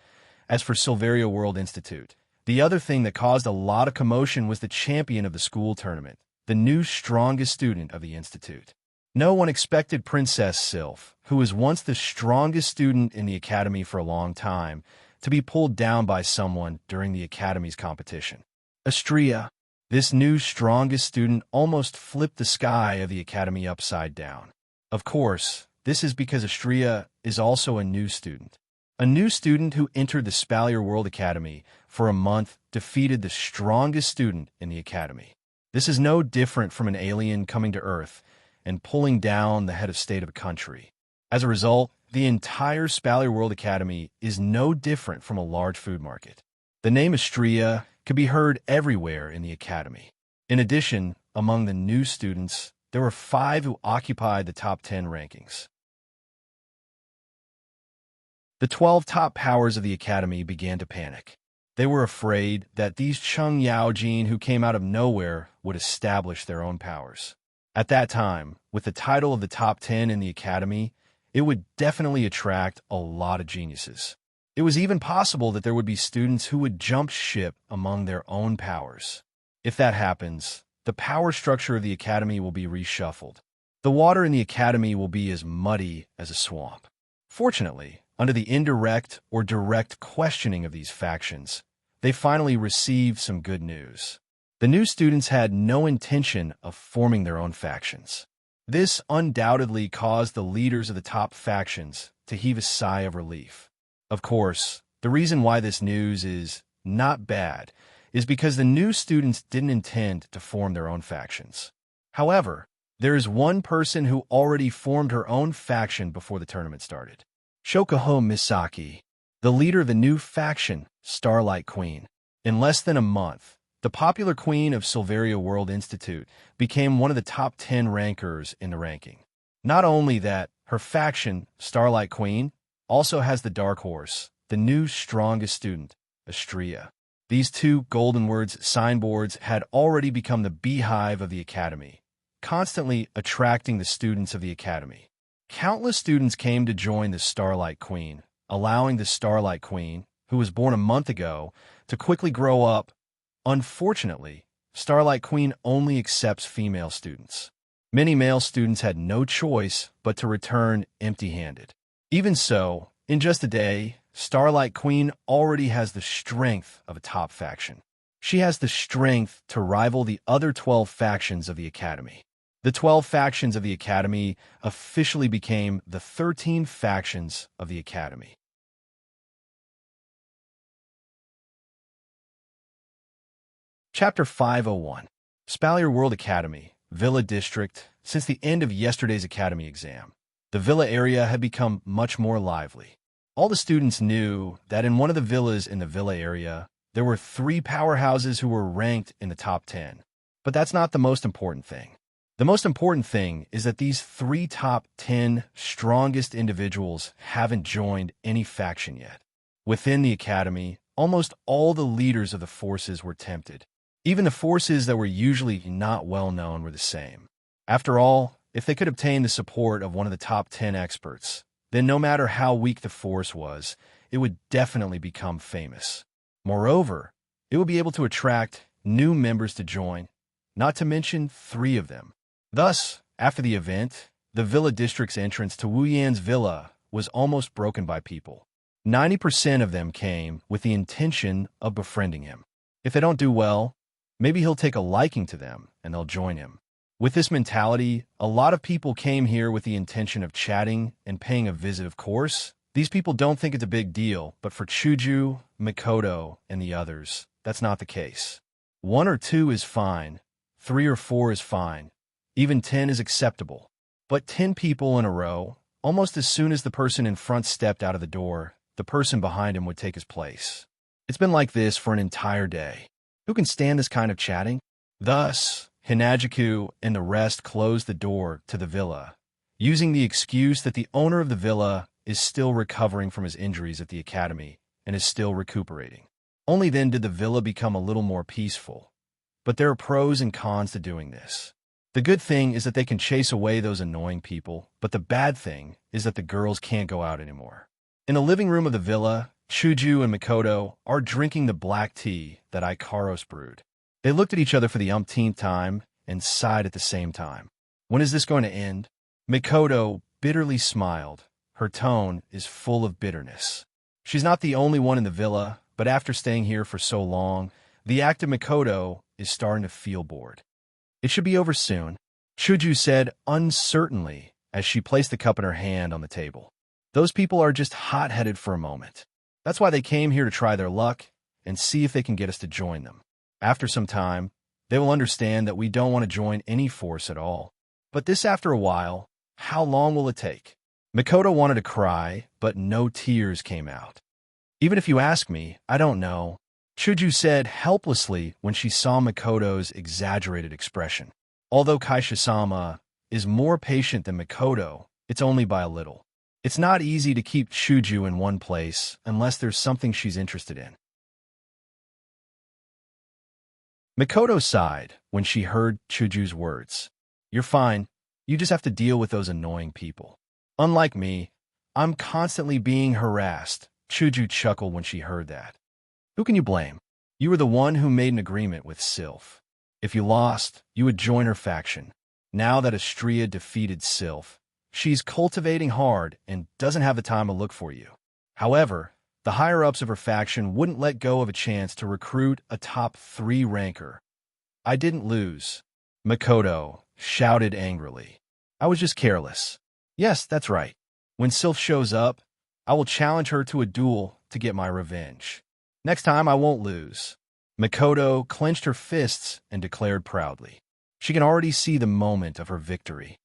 As for Silveria World Institute, the other thing that caused a lot of commotion was the champion of the school tournament, the new strongest student of the institute. No one expected Princess Sylph, who was once the strongest student in the academy for a long time, to be pulled down by someone during the academy's competition. Xianxia, this new strongest student, almost flipped the sky of the academy upside down. Of course, this is because Xianxia is also a new student. A new student who entered the Spalier World Academy for a month defeated the strongest student in the academy. This is no different from an alien coming to Earth and pulling down the head of state of a country. As a result, the entire Spalier World Academy is no different from a large food market. The name Xianxia could be heard everywhere in the academy. In addition, among the new students, there were 5 who occupied the top 10 rankings. The 12 top powers of the academy began to panic. They were afraid that these Cheng Yaojin who came out of nowhere would establish their own powers. At that time, with the title of the top 10 in the academy, it would definitely attract a lot of geniuses. It was even possible that there would be students who would jump ship among their own powers. If that happens, the power structure of the academy will be reshuffled. The water in the academy will be as muddy as a swamp. Fortunately, under the indirect or direct questioning of these factions, they finally received some good news. The new students had no intention of forming their own factions. This undoubtedly caused the leaders of the top factions to heave a sigh of relief. Of course, the reason why this news is not bad is because the new students didn't intend to form their own factions. However, there is one person who already formed her own faction before the tournament started. Shokuho Misaki, the leader of the new faction, Starlight Queen. In less than a month, the popular queen of Silveria World Institute became one of the top 10 rankers in the ranking. Not only that, her faction, Starlight Queen, also has the dark horse, the new strongest student, Xianxia. These 2 golden words signboards had already become the beehive of the academy, constantly attracting the students of the academy. Countless students came to join the Starlight Queen, allowing the Starlight Queen, who was born a month ago, to quickly grow up. Unfortunately, Starlight Queen only accepts female students. Many male students had no choice but to return empty-handed. Even so, in just a day, Starlight Queen already has the strength of a top faction. She has the strength to rival the other 12 factions of the Academy. The 12 factions of the Academy officially became the 13 factions of the Academy. Chapter 501. Spalier World Academy, Villa District. Since the end of yesterday's Academy exam, the Villa area had become much more lively. All the students knew that in one of the villas in the Villa area, there were 3 powerhouses who were ranked in the top 10. But that's not the most important thing. The most important thing is that these 3 top 10 strongest individuals haven't joined any faction yet. Within the Academy, almost all the leaders of the forces were tempted. Even the forces that were usually not well known were the same. After all, if they could obtain the support of one of the top 10 experts, then no matter how weak the force was, it would definitely become famous. Moreover, it would be able to attract new members to join, not to mention 3 of them. Thus, after the event, the Villa District's entrance to Wu Yan's villa was almost broken by people. 90% of them came with the intention of befriending him. If they don't do well, maybe he'll take a liking to them and they'll join him. With this mentality, a lot of people came here with the intention of chatting and paying a visit, of course. These people don't think it's a big deal, but for Chuju, Mikoto, and the others, that's not the case. 1 or 2 is fine, 3 or 4 is fine, even 10 is acceptable. But 10 people in a row, almost as soon as the person in front stepped out of the door, the person behind him would take his place. It's been like this for an entire day. Who can stand this kind of chatting? Thus, Hinajiku and the rest closed the door to the villa, using the excuse that the owner of the villa is still recovering from his injuries at the academy and is still recuperating. Only then did the villa become a little more peaceful. But there are pros and cons to doing this. The good thing is that they can chase away those annoying people, but the bad thing is that the girls can't go out anymore. In the living room of the villa, Chuju and Mikoto are drinking the black tea that Ikaros brewed. They looked at each other for the umpteenth time and sighed at the same time. When is this going to end? Mikoto bitterly smiled. Her tone is full of bitterness. She's not the only one in the villa, but after staying here for so long, the active Mikoto is starting to feel bored. It should be over soon, Chuju said uncertainly as she placed the cup in her hand on the table. Those people are just hot-headed for a moment. That's why they came here to try their luck and see if they can get us to join them. After some time, they will understand that we don't want to join any force at all. But this after a while, how long will it take? Mikoto wanted to cry, but no tears came out. Even if you ask me, I don't know, Chuju said helplessly when she saw Mikoto's exaggerated expression. Although Kaisha-sama is more patient than Mikoto, it's only by a little. It's not easy to keep Chuju in one place unless there's something she's interested in. Mikoto sighed when she heard Chuju's words. You're fine. You just have to deal with those annoying people. Unlike me, I'm constantly being harassed. Chuju chuckled when she heard that. Who can you blame? You were the one who made an agreement with Sylph. If you lost, you would join her faction. Now that Astria defeated Sylph, she's cultivating hard and doesn't have the time to look for you. However, the higher-ups of her faction wouldn't let go of a chance to recruit a top 3 ranker. I didn't lose, Mikoto shouted angrily. I was just careless. Yes, that's right. When Sylph shows up, I will challenge her to a duel to get my revenge. Next time I won't lose. Mikoto clenched her fists and declared proudly. She can already see the moment of her victory.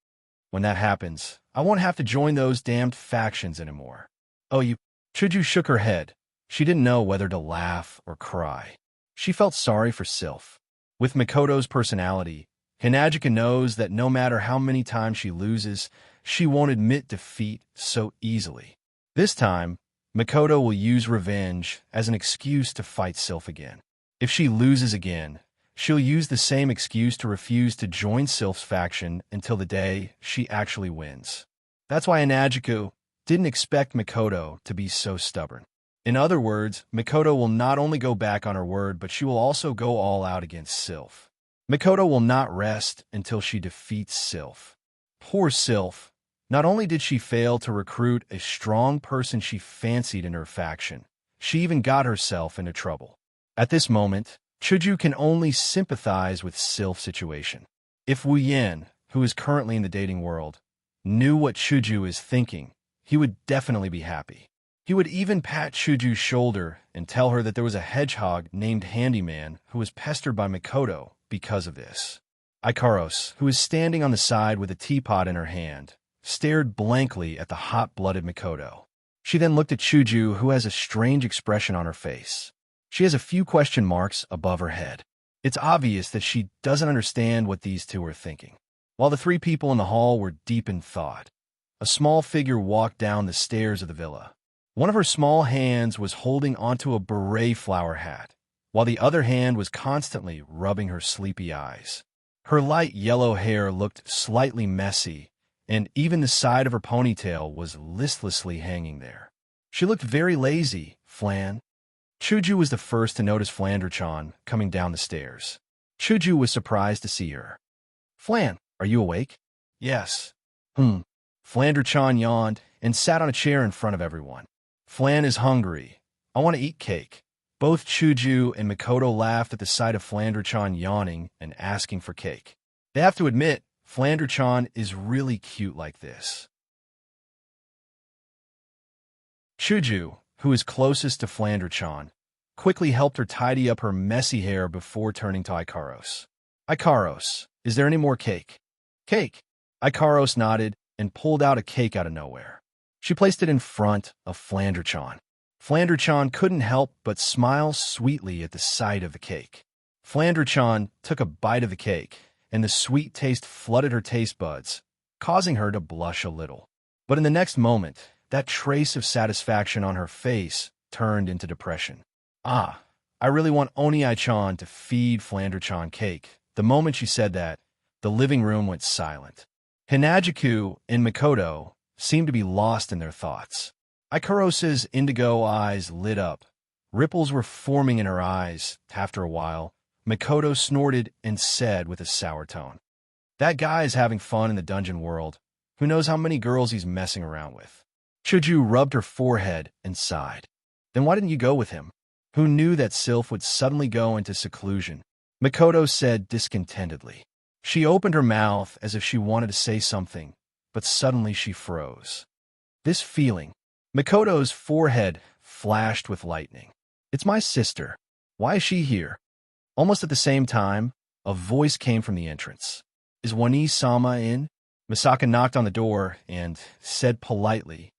When that happens, I won't have to join those damned factions anymore. Oh, you... Chuju shook her head. She didn't know whether to laugh or cry. She felt sorry for Sylph. With Mikoto's personality, Hinajika knows that no matter how many times she loses, she won't admit defeat so easily. This time, Mikoto will use revenge as an excuse to fight Sylph again. If she loses again, she'll use the same excuse to refuse to join Sylph's faction until the day she actually wins. That's why Inajiku didn't expect Mikoto to be so stubborn. In other words, Mikoto will not only go back on her word, but she will also go all out against Sylph. Mikoto will not rest until she defeats Sylph. Poor Sylph. Not only did she fail to recruit a strong person she fancied in her faction, she even got herself into trouble. At this moment, Chuju can only sympathize with Sylph's situation. If Wu Yan, who is currently in the dating world, knew what Chuju is thinking, he would definitely be happy. He would even pat Chuju's shoulder and tell her that there was a hedgehog named Handyman who was pestered by Mikoto because of this. Ikaros, who was standing on the side with a teapot in her hand, stared blankly at the hot-blooded Mikoto. She then looked at Chuju, who has a strange expression on her face. She has a few question marks above her head. It's obvious that she doesn't understand what these two are thinking. While the three people in the hall were deep in thought, a small figure walked down the stairs of the villa. One of her small hands was holding onto a beret flower hat, while the other hand was constantly rubbing her sleepy eyes. Her light yellow hair looked slightly messy, and even the side of her ponytail was listlessly hanging there. She looked very lazy, Flan. Chuju was the first to notice Flandre-chan coming down the stairs. Chuju was surprised to see her. Flan, are you awake? Yes. Flandre-chan yawned and sat on a chair in front of everyone. Flan is hungry. I want to eat cake. Both Chuju and Mikoto laughed at the sight of Flandre-chan yawning and asking for cake. They have to admit, Flandre-chan is really cute like this. Chuju, who is closest to Flandre-chan, quickly helped her tidy up her messy hair before turning to Ikaros. Ikaros, is there any more cake? Cake. Ikaros nodded and pulled out a cake out of nowhere. She placed it in front of Flandre-chan. Flandre-chan couldn't help but smile sweetly at the sight of the cake. Flandre-chan took a bite of the cake, and the sweet taste flooded her taste buds, causing her to blush a little. But in the next moment, that trace of satisfaction on her face turned into depression. I really want Oni-chan to feed Flandre-chan cake. The moment she said that, the living room went silent. Hinajiku and Mikoto seemed to be lost in their thoughts. Ikaros's indigo eyes lit up. Ripples were forming in her eyes. After a while, Mikoto snorted and said with a sour tone, "That guy is having fun in the dungeon world. Who knows how many girls he's messing around with?" Chuju rubbed her forehead and sighed. "Then why didn't you go with him? Who knew that Sylph would suddenly go into seclusion?" Mikoto said discontentedly. She opened her mouth as if she wanted to say something, but suddenly she froze. This feeling. Mikoto's forehead flashed with lightning. "It's my sister. Why is she here?" Almost at the same time, a voice came from the entrance. "Is Wani-sama in?" Misaka knocked on the door and said politely,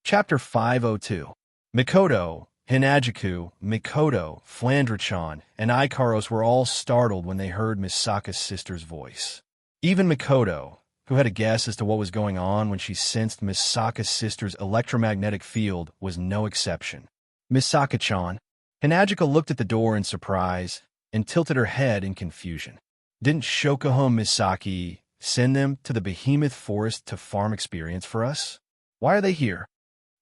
Chapter 502. Mikoto, Hinajiku, Mikoto, Flandre-chan, and Ikaros were all startled when they heard Misaka's sister's voice. Even Mikoto, who had a guess as to what was going on when she sensed Misaka's sister's electromagnetic field, was no exception. "Misaka-chan." Hinajika looked at the door in surprise and tilted her head in confusion. "Didn't Shokuhun Misaki send them to the behemoth forest to farm experience for us? Why are they here?"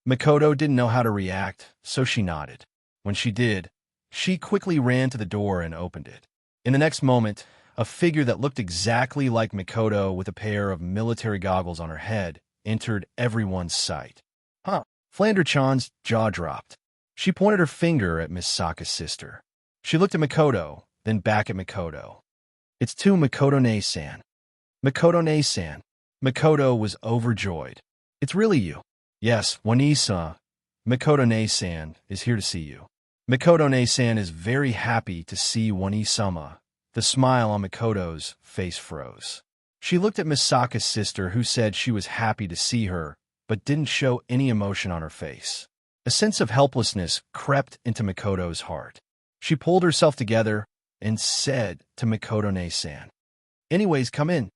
Mikoto didn't know how to react, so she nodded. When she did, she quickly ran to the door and opened it. In the next moment, a figure that looked exactly like Mikoto with a pair of military goggles on her head entered everyone's sight. Flandre-chan's jaw dropped. She pointed her finger at Misaka's sister. She looked at Mikoto, then back at Mikoto. "It's to Mikoto-ne-san." "Mikoto-ne-san." Mikoto was overjoyed. "It's really you." "Yes, Wanisa. Mikoto-ne-san is here to see you." Mikoto-ne-san is very happy to see Wani-sama. The smile on Mikoto's face froze. She looked at Misaka's sister, who said she was happy to see her, but didn't show any emotion on her face. A sense of helplessness crept into Mikoto's heart. She pulled herself together and said to Mikoto-ne-san, "Anyways, come in."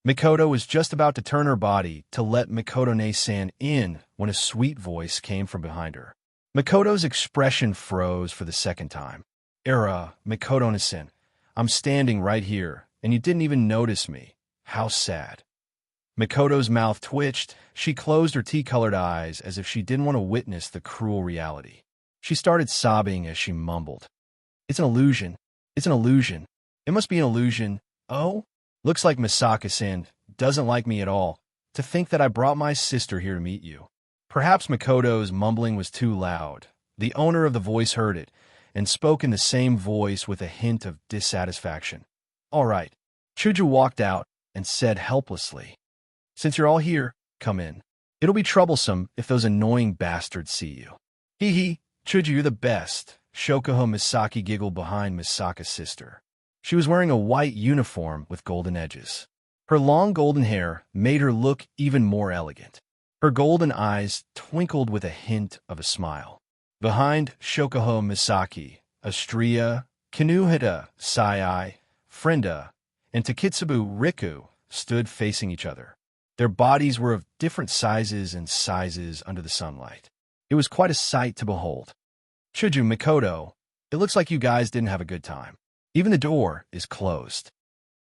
Mikoto was just about to turn her body to let Mikoto-ne-san in when a sweet voice came from behind her. Mikoto's expression froze for the second time. Mikoto-ne-san, I'm standing right here, and you didn't even notice me. How sad." Mikoto's mouth twitched. She closed her tea-colored eyes as if she didn't want to witness the cruel reality. She started sobbing as she mumbled, "It's an illusion. It's an illusion. It must be an illusion. Oh? Looks like Misaka-san doesn't like me at all. To think that I brought my sister here to meet you. Perhaps Makoto's mumbling was too loud. The owner of the voice heard it, and spoke in the same voice with a hint of dissatisfaction. "All right." Chuju walked out and said helplessly, "Since you're all here, come in. It'll be troublesome if those annoying bastards see you." "Hee hee, Chuju, you're the best." Shokuho Misaki giggled behind Misaka's sister. She was wearing a white uniform with golden edges. Her long golden hair made her look even more elegant. Her golden eyes twinkled with a hint of a smile. Behind Shokuho Misaki, Astria, Kinuhita Sai, Frenda, and Takitsubu Riku stood facing each other. Their bodies were of different sizes and sizes under the sunlight. It was quite a sight to behold. "Chuju, Mikoto, it looks like you guys didn't have a good time. Even the door is closed."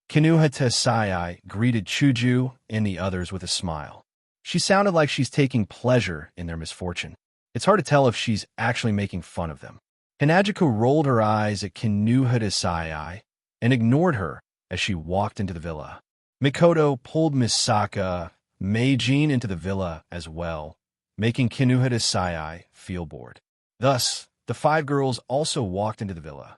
Kinuhita Sai greeted Chuju and the others with a smile. She sounded like she's taking pleasure in their misfortune. It's hard to tell if she's actually making fun of them. Hanajuku rolled her eyes at Kinuhita Sai and ignored her as she walked into the villa. Mikoto pulled Misaka Meijin into the villa as well, making Kinuhita Sai feel bored. Thus, the five girls also walked into the villa.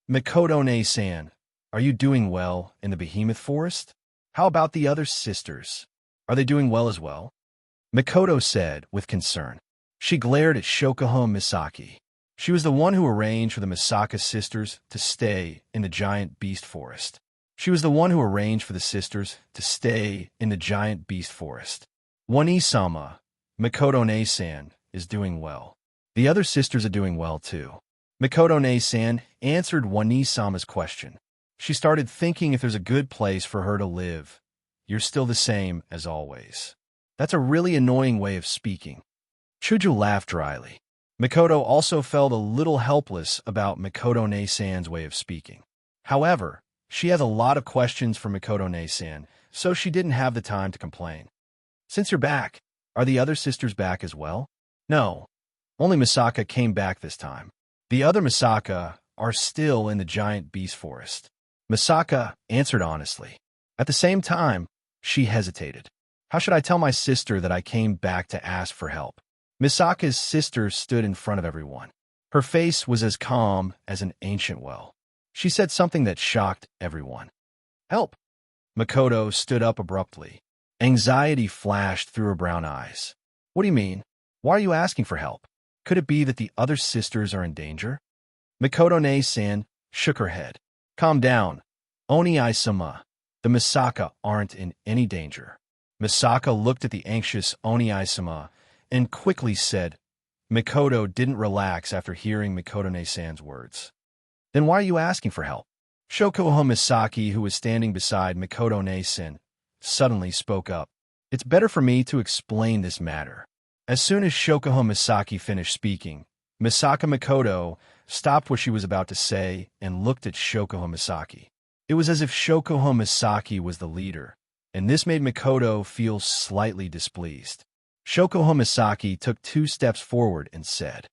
"Mikoto-ne-san, are you doing well in the behemoth forest? How about the other sisters? Are they doing well as well?" Mikoto said with concern. She glared at Shokuho Misaki. She was the one who arranged for the Misaka sisters to stay in the giant beast forest. "Wani-sama, Mikoto-ne-san is doing well. The other sisters are doing well too." Mikoto-ne-san answered Wani-sama's question. She started thinking if there's a good place for her to live. "You're still the same as always." That's a really annoying way of speaking. Chuju laughed dryly. Mikoto also felt a little helpless about Mikoto-ne-san's way of speaking. However, she has a lot of questions for Mikoto-ne-san, so she didn't have the time to complain. "Since you're back, are the other sisters back as well?" "No, only Misaka came back this time. The other Misaka are still in the giant beast forest." Misaka answered honestly. At the same time, she hesitated. "How should I tell my sister that I came back to ask for help?" Misaka's sister stood in front of everyone. Her face was as calm as an ancient well. She said something that shocked everyone. "Help!" Makoto stood up abruptly. Anxiety flashed through her brown eyes. "What do you mean? Why are you asking for help? Could it be that the other sisters are in danger?" Mikoto-ne-san shook her head. "Calm down. Oni-sama. The Misaka aren't in any danger." Misaka looked at the anxious Oni-sama and quickly said. Mikoto didn't relax after hearing Mikoto-ne-san's words. "Then why are you asking for help?" Shokuho Misaki, who was standing beside Mikoto-ne-san, suddenly spoke up. "It's better for me to explain this matter." As soon as Shokuho Misaki finished speaking, Misaka Mikoto stopped what she was about to say and looked at Shokuho Misaki. It was as if Shokuho Misaki was the leader, and this made Mikoto feel slightly displeased. Shokuho Misaki took 2 steps forward and said,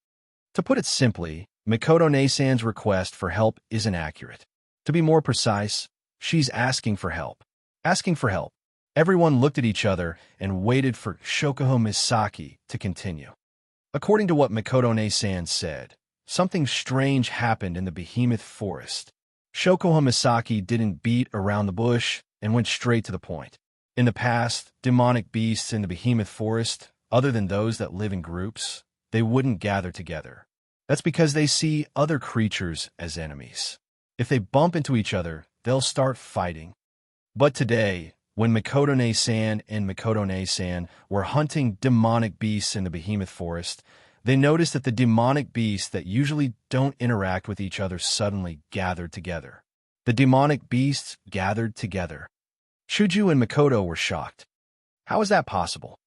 "To put it simply, Mikoto-ne-san's request for help isn't accurate. To be more precise, she's asking for help." Asking for help. Everyone looked at each other and waited for Shokuho Misaki to continue. According to what Mikoto-ne-san said, something strange happened in the behemoth forest. Shokuho Misaki didn't beat around the bush and went straight to the point. In the past, demonic beasts in the behemoth forest, other than those that live in groups, they wouldn't gather together. That's because they see other creatures as enemies. If they bump into each other, they'll start fighting. But today, when Mikoto-ne-san and Mikoto-ne-san were hunting demonic beasts in the behemoth forest, they noticed that the demonic beasts that usually don't interact with each other suddenly gathered together. The demonic beasts gathered together. Chuju and Mikoto were shocked. How is that possible?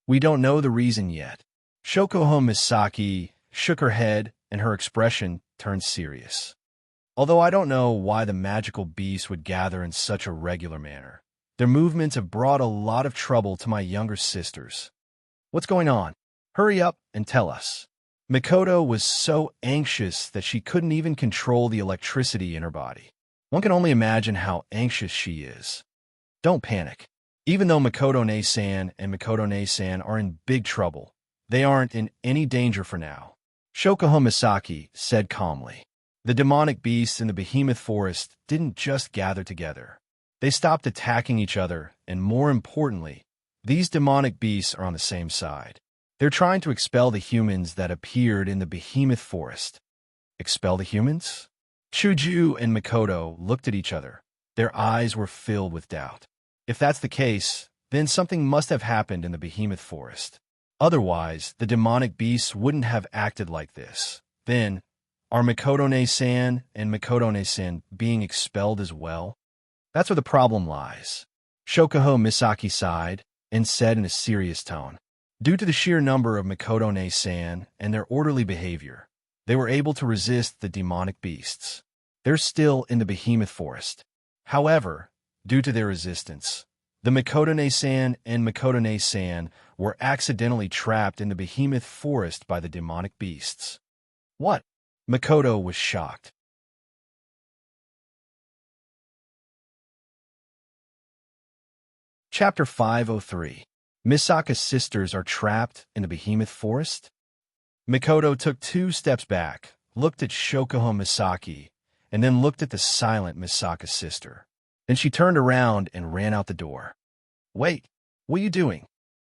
We don't know the reason yet. Shokuho Misaki shook her head and her expression turned serious. Although I don't know why the magical beasts would gather in such a regular manner, their movements have brought a lot of trouble to my younger sisters. What's going on? Hurry up and tell us. Mikoto was so anxious that she couldn't even control the electricity in her body. One can only imagine how anxious she is. Don't panic. Even though Makoto-ne-san and Makoto-ne-san are in big trouble, they aren't in any danger for now. Shokuho Misaki said calmly. The demonic beasts in the behemoth forest didn't just gather together. They stopped attacking each other, and more importantly, these demonic beasts are on the same side. They're trying to expel the humans that appeared in the behemoth forest. Expel the humans? Chuju and Makoto looked at each other. Their eyes were filled with doubt. If that's the case, then something must have happened in the behemoth forest. Otherwise, the demonic beasts wouldn't have acted like this. Then, are Makoto-ne-san and Makoto-ne-san being expelled as well? That's where the problem lies. Shokuho Misaki sighed and said in a serious tone, due to the sheer number of Makoto-ne-san and their orderly behavior, they were able to resist the demonic beasts. They're still in the behemoth forest. However, due to their resistance, the Makoto-ne-san and Makoto-ne-san were accidentally trapped in the behemoth forest by the demonic beasts. What? Makoto was shocked. Chapter 503. Misaka's sisters are trapped in the behemoth forest? Makoto took 2 steps back, looked at Shokuho Misaki, and then looked at the silent Misaka's sister. Then she turned around and ran out the door. Wait, what are you doing?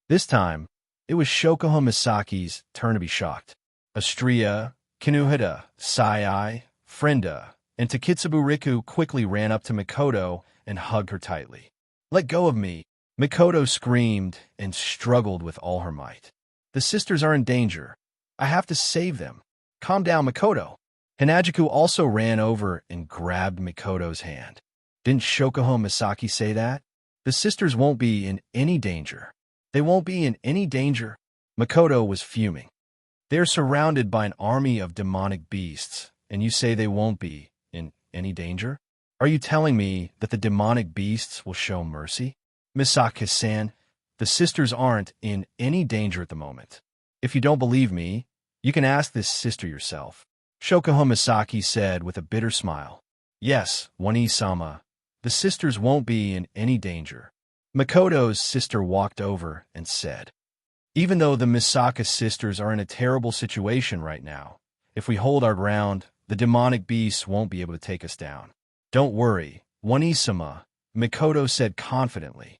This time, it was Shokuho Misaki's turn to be shocked. Astria, Kinuhita, Sai, Frenda, and Takitsubu Riku quickly ran up to Makoto and hugged her tightly. Let go of me! Makoto screamed and struggled with all her might. The sisters are in danger. I have to save them. Calm down, Makoto. Hanajuku also ran over and grabbed Makoto's hand. Didn't Shokuho Misaki say that? The sisters won't be in any danger. They won't be in any danger. Makoto was fuming. They're surrounded by an army of demonic beasts, and you say they won't be in any danger? Are you telling me that the demonic beasts will show mercy? Misaki-san, the sisters aren't in any danger at the moment. If you don't believe me, you can ask this sister yourself. Shokuho Misaki said with a bitter smile. Yes, Wani-sama, the sisters won't be in any danger. Makoto's sister walked over and said, even though the Misaka sisters are in a terrible situation right now, if we hold our ground, the demonic beasts won't be able to take us down. Don't worry, Wani-sama, Makoto said confidently.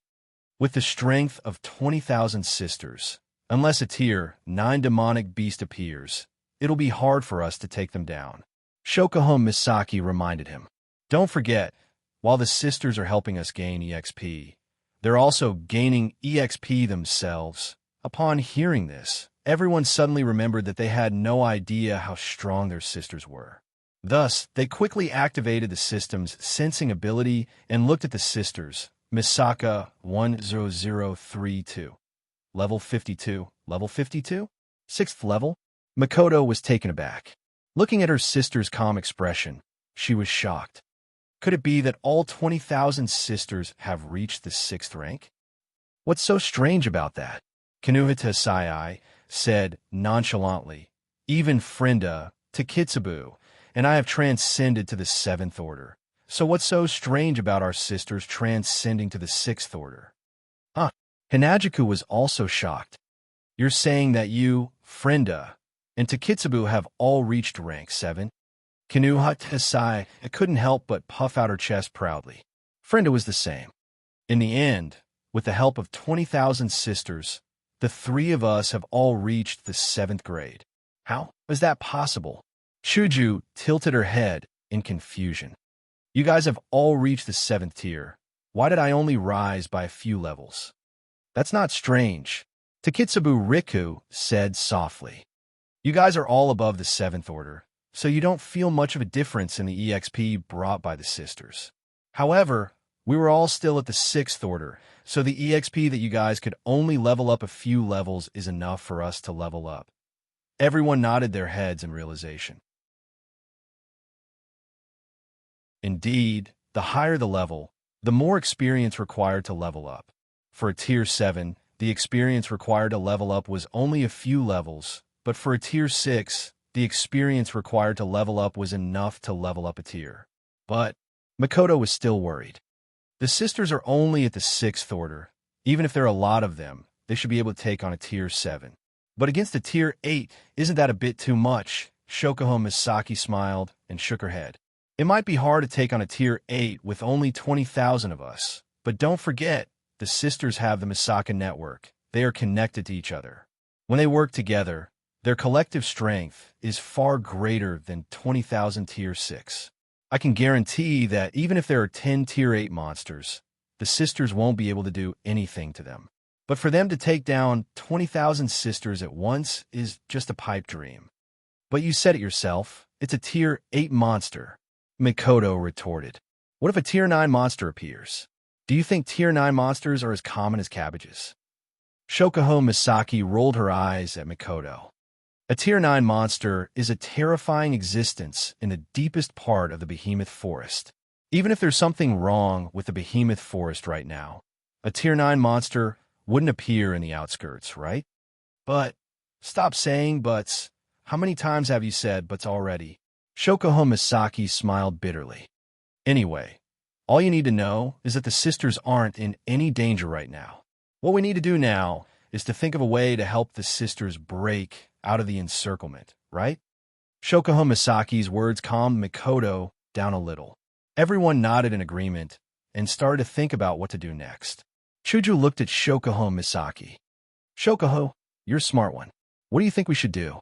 With the strength of 20,000 sisters, unless a tier 9 demonic beast appears, it'll be hard for us to take them down. Shokuho Misaki reminded him. Don't forget, while the sisters are helping us gain EXP, they're also gaining EXP themselves. Upon hearing this, everyone suddenly remembered that they had no idea how strong their sisters were. Thus, they quickly activated the system's sensing ability and looked at the sisters. Misaka 10032. Level 52. Level 52? 6th level? Makoto was taken aback. Looking at her sister's calm expression, she was shocked. Could it be that all 20,000 sisters have reached the 6th rank? What's so strange about that? Kinuhita Sai said nonchalantly. Even Frenda, Takitsubu, and I have transcended to the 7th order. So what's so strange about our sisters transcending to the 6th order? Huh. Hanajuku was also shocked. You're saying that you, Frenda, and Takitsubu have all reached rank 7? Kinuhita Sai couldn't help but puff out her chest proudly. Frenda was the same. In the end, with the help of 20,000 sisters, the 3 of us have all reached the 7th grade. How is that possible? Chuju tilted her head in confusion. You guys have all reached the 7th tier. Why did I only rise by a few levels? That's not strange. Takitsubu Riku said softly. You guys are all above the 7th order, so you don't feel much of a difference in the EXP brought by the sisters. However, we were all still at the 6th order, so the EXP that you guys could only level up a few levels is enough for us to level up. Everyone nodded their heads in realization. Indeed, the higher the level, the more experience required to level up. For a tier 7, the experience required to level up was only a few levels, but for a tier 6, the experience required to level up was enough to level up a tier. But Makoto was still worried. The sisters are only at the 6th order. Even if there are a lot of them, they should be able to take on a tier 7. But against a tier 8, isn't that a bit too much? Shokuho Misaki smiled and shook her head. It might be hard to take on a tier 8 with only 20,000 of us, but don't forget, the sisters have the Misaka network. They are connected to each other. When they work together, their collective strength is far greater than 20,000 tier 6. I can guarantee that even if there are 10 tier 8 monsters, the sisters won't be able to do anything to them. But for them to take down 20,000 sisters at once is just a pipe dream. But you said it yourself, it's a tier 8 monster, Mikoto retorted. What if a tier 9 monster appears? Do you think tier 9 monsters are as common as cabbages? Shokuho Misaki rolled her eyes at Mikoto. A tier 9 monster is a terrifying existence in the deepest part of the behemoth forest. Even if there's something wrong with the behemoth forest right now, a tier 9 monster wouldn't appear in the outskirts, right? But, stop saying buts. How many times have you said buts already? Shokuho Misaki smiled bitterly. Anyway, all you need to know is that the sisters aren't in any danger right now. What we need to do now is to think of a way to help the sisters break out of the encirclement, right? Shokuho Misaki's words calmed Mikoto down a little. Everyone nodded in agreement and started to think about what to do next. Chuju looked at Shokuho Misaki. Shokuho, you're a smart one. What do you think we should do?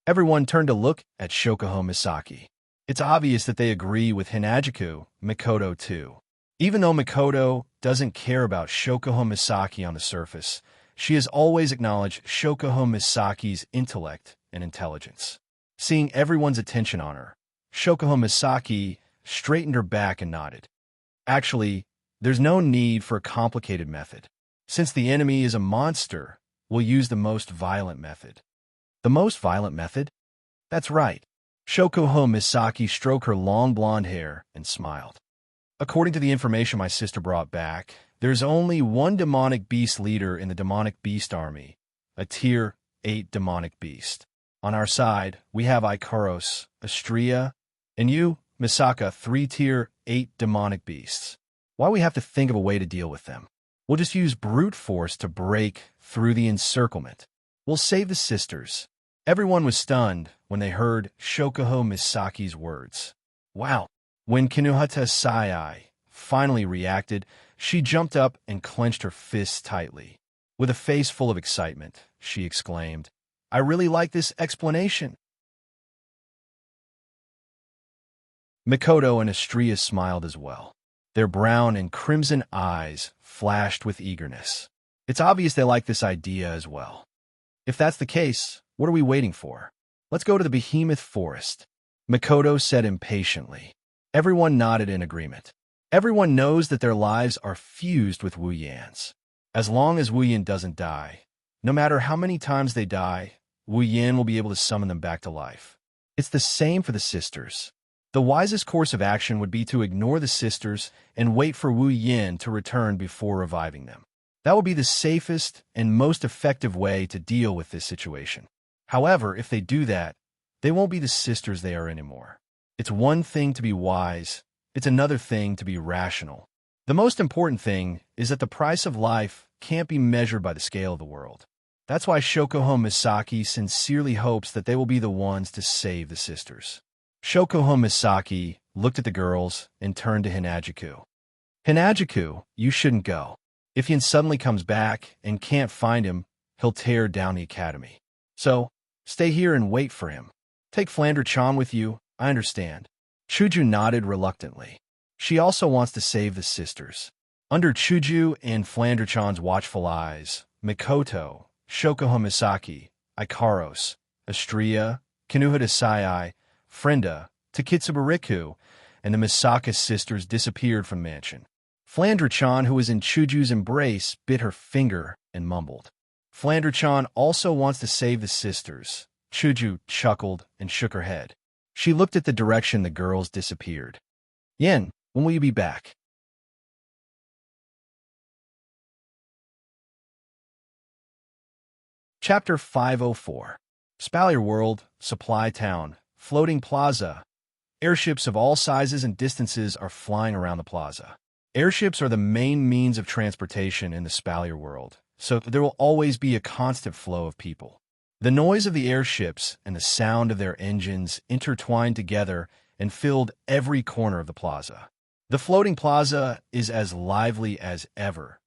Everyone turned to look at Shokuho Misaki. It's obvious that they agree with Hinajiku, Mikoto too. Even though Mikoto doesn't care about Shokuho Misaki on the surface, she has always acknowledged Shokuho Misaki's intellect and intelligence. Seeing everyone's attention on her, Shokuho Misaki straightened her back and nodded. Actually, there's no need for a complicated method. Since the enemy is a monster, we'll use the most violent method. The most violent method? That's right. Shokuho Misaki stroked her long blonde hair and smiled. According to the information my sister brought back, there's only one demonic beast leader in the demonic beast army, a tier 8 demonic beast. On our side, we have Ikaros, Astria, and you, Misaka, 3 tier 8 demonic beasts. Why we have to think of a way to deal with them? We'll just use brute force to break through the encirclement. We'll save the sisters. Everyone was stunned when they heard Shokuho Misaki's words. Wow. When Kinuhata Sai finally reacted, she jumped up and clenched her fists tightly. With a face full of excitement, she exclaimed, I really like this explanation. Mikoto and Astria smiled as well. Their brown and crimson eyes flashed with eagerness. It's obvious they like this idea as well. If that's the case, what are we waiting for? Let's go to the behemoth forest, Mikoto said impatiently. Everyone nodded in agreement. Everyone knows that their lives are fused with Wu Yan's. As long as Wu Yan doesn't die, no matter how many times they die, Wu Yan will be able to summon them back to life. It's the same for the sisters. The wisest course of action would be to ignore the sisters and wait for Wu Yan to return before reviving them. That would be the safest and most effective way to deal with this situation. However, if they do that, they won't be the sisters they are anymore. It's one thing to be wise, it's another thing to be rational. The most important thing is that the price of life can't be measured by the scale of the world. That's why Shokuho Misaki sincerely hopes that they will be the ones to save the sisters. Shokuho Misaki looked at the girls and turned to Hinajiku. Hinajiku, you shouldn't go. If Yin suddenly comes back and can't find him, he'll tear down the academy. So, stay here and wait for him. Take Flandre-chan with you, I understand. Chuju nodded reluctantly. She also wants to save the sisters. Under Chuju and Flandre-chan's watchful eyes, Mikoto, Shokuho Misaki, Ikaros, Astria, Kinuhata Sai, Frenda, Takitsubariku, and the Misaka sisters disappeared from mansion. Flandre-chan, who was in Chuju's embrace, bit her finger and mumbled. Flandre-chan also wants to save the sisters. Chuju chuckled and shook her head. She looked at the direction the girls disappeared. Yin, when will you be back? Chapter 504. Spalier World, Supply Town, Floating Plaza. Airships of all sizes and distances are flying around the plaza. Airships are the main means of transportation in the Spalier world, so there will always be a constant flow of people. The noise of the airships and the sound of their engines intertwined together and filled every corner of the plaza. The floating plaza is as lively as ever.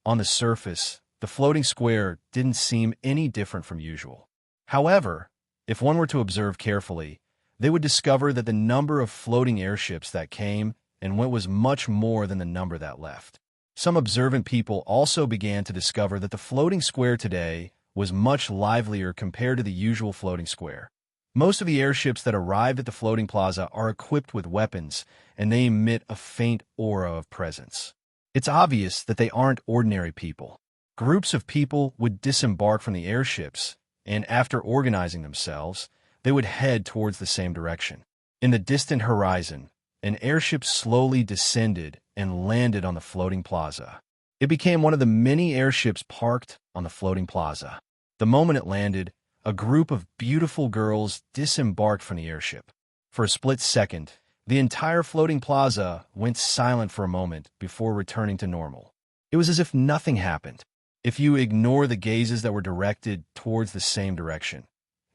On the surface, the floating square didn't seem any different from usual. However, if one were to observe carefully, they would discover that the number of floating airships that came and went was much more than the number that left. Some observant people also began to discover that the floating square today was much livelier compared to the usual floating square. Most of the airships that arrived at the floating plaza are equipped with weapons, and they emit a faint aura of presence. It's obvious that they aren't ordinary people. Groups of people would disembark from the airships, and after organizing themselves, they would head towards the same direction. In the distant horizon, an airship slowly descended and landed on the floating plaza. It became one of the many airships parked on the floating plaza. The moment it landed, a group of beautiful girls disembarked from the airship. For a split second, the entire floating plaza went silent for a moment before returning to normal. It was as if nothing happened, if you ignore the gazes that were directed towards the same direction.